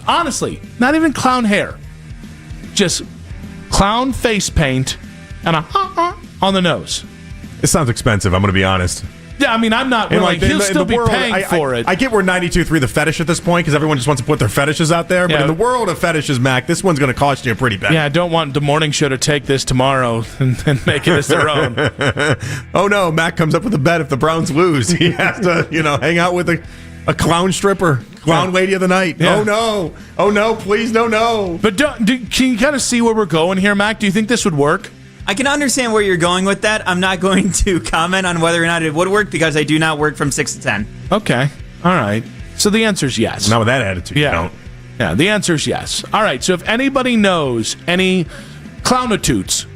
Honestly, not even clown hair. Just clown face paint and a on the nose. It sounds expensive, I'm going to be honest. Yeah, I mean, I'm not willing. He'll still be paying for it. I get we're 92.3 the fetish at this point because everyone just wants to put their fetishes out there. But in the world of fetishes, Mac, this one's going to cost you pretty bad. Yeah, I don't want the morning show to take this tomorrow and make it as their own. Oh, no. Mac comes up with a bet if the Browns lose. He has to, hang out with a clown stripper, clown lady of the night. Yeah. Oh, no. Oh, no. Please, no. But can you kind of see where we're going here, Mac? Do you think this would work? I can understand where you're going with that. I'm not going to comment on whether or not it would work because I do not work from 6 to 10. Okay. All right. So the answer is yes. Not with that attitude. Yeah. You don't. Yeah, the answer is yes. All right. So if anybody knows any clownatoots,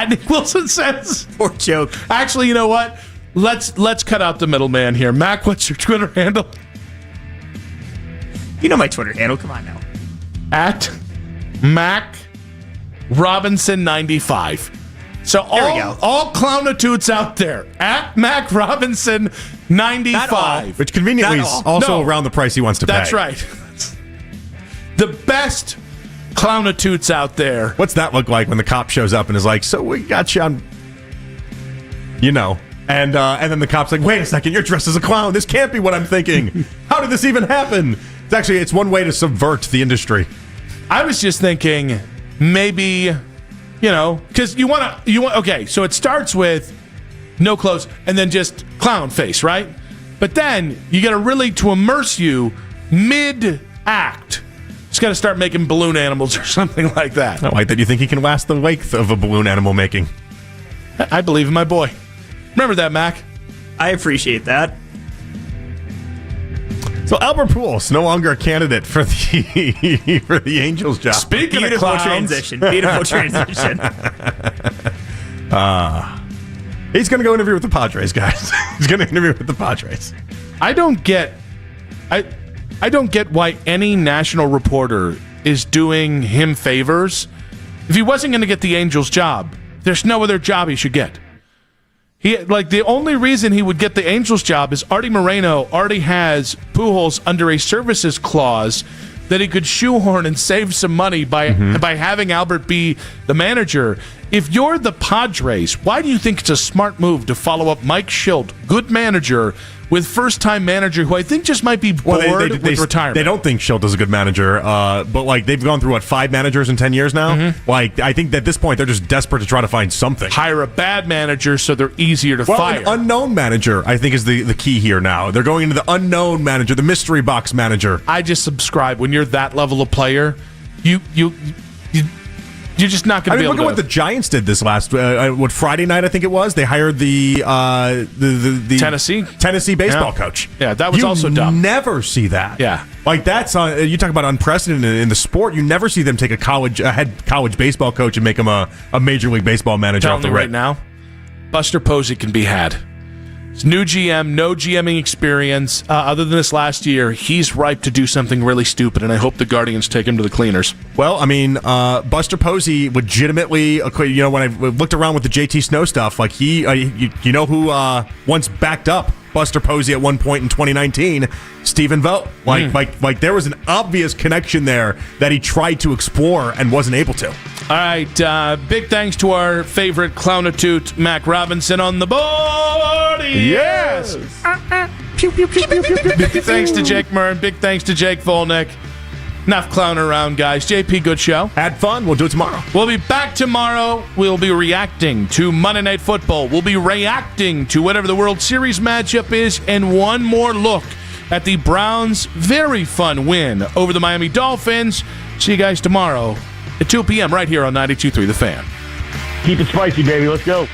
Nick Wilson says. Poor joke. Actually, you know what? Let's cut out the middleman here. Mac, what's your Twitter handle? You know my Twitter handle. Come on now. At Mac Robinson 95. So all clownatoots out there at Mac Robinson 95, which conveniently is also around the price he wants to pay. That's right. The best clownatoots out there. What's that look like when the cop shows up and is like, "So we got you on," and then the cop's like, "Wait a second, you're dressed as a clown. This can't be what I'm thinking. How did this even happen?" It's one way to subvert the industry. I was just thinking maybe, because you want, okay, so it starts with no clothes and then just clown face, right? But then you got to really, to immerse you mid-act, just got to start making balloon animals or something like that. I like that you think he can last the length of a balloon animal making. I believe in my boy. Remember that, Mac? I appreciate that. So Albert Pujols no longer a candidate for the Angels job. Speaking of clowns. Beautiful transition. He's going to go interview with the Padres, guys. He's going to interview with the Padres. I don't get why any national reporter is doing him favors. If he wasn't going to get the Angels job, there's no other job he should get. The only reason he would get the Angels job is Artie Moreno already has Pujols under a services clause that he could shoehorn and save some money by having Albert be the manager. If you're the Padres, why do you think it's a smart move to follow up Mike Schilt, good manager, with first-time manager who I think just might be bored with retirement? They don't think Schilt is a good manager, but they've gone through 5 managers in 10 years now. Mm-hmm. I think at this point they're just desperate to try to find something. Hire a bad manager so they're easier to fire. An unknown manager, I think, is the key here now. They're going into the unknown manager, the mystery box manager. I just subscribe. When you're that level of player, you're just not going to be able to. Look at what the Giants did this last Friday night, I think it was. They hired the Tennessee baseball coach. Yeah, that was also dumb. You never see that. Yeah. That's you talk about unprecedented in the sport. You never see them take a head college baseball coach and make him a Major League Baseball manager. Tell me right now, Buster Posey can be had. It's new GM, no GMing experience. Other than this last year, he's ripe to do something really stupid, and I hope the Guardians take him to the cleaners. Well, Buster Posey legitimately, when I looked around with the JT Snow stuff, who once backed up Buster Posey at one point in 2019? Stephen Vogt. There was an obvious connection there that he tried to explore and wasn't able to. All right, big thanks to our favorite clownatoot, Mac Robinson, on the board. Yes! Big thanks to Jake Murren. Big thanks to Jake Volnick. Enough clowning around, guys. JP, good show. Had fun. We'll do it tomorrow. We'll be back tomorrow. We'll be reacting to Monday Night Football. We'll be reacting to whatever the World Series matchup is, and one more look at the Browns' very fun win over the Miami Dolphins. See you guys tomorrow at 2 p.m. right here on 92.3 The Fan. Keep it spicy, baby. Let's go.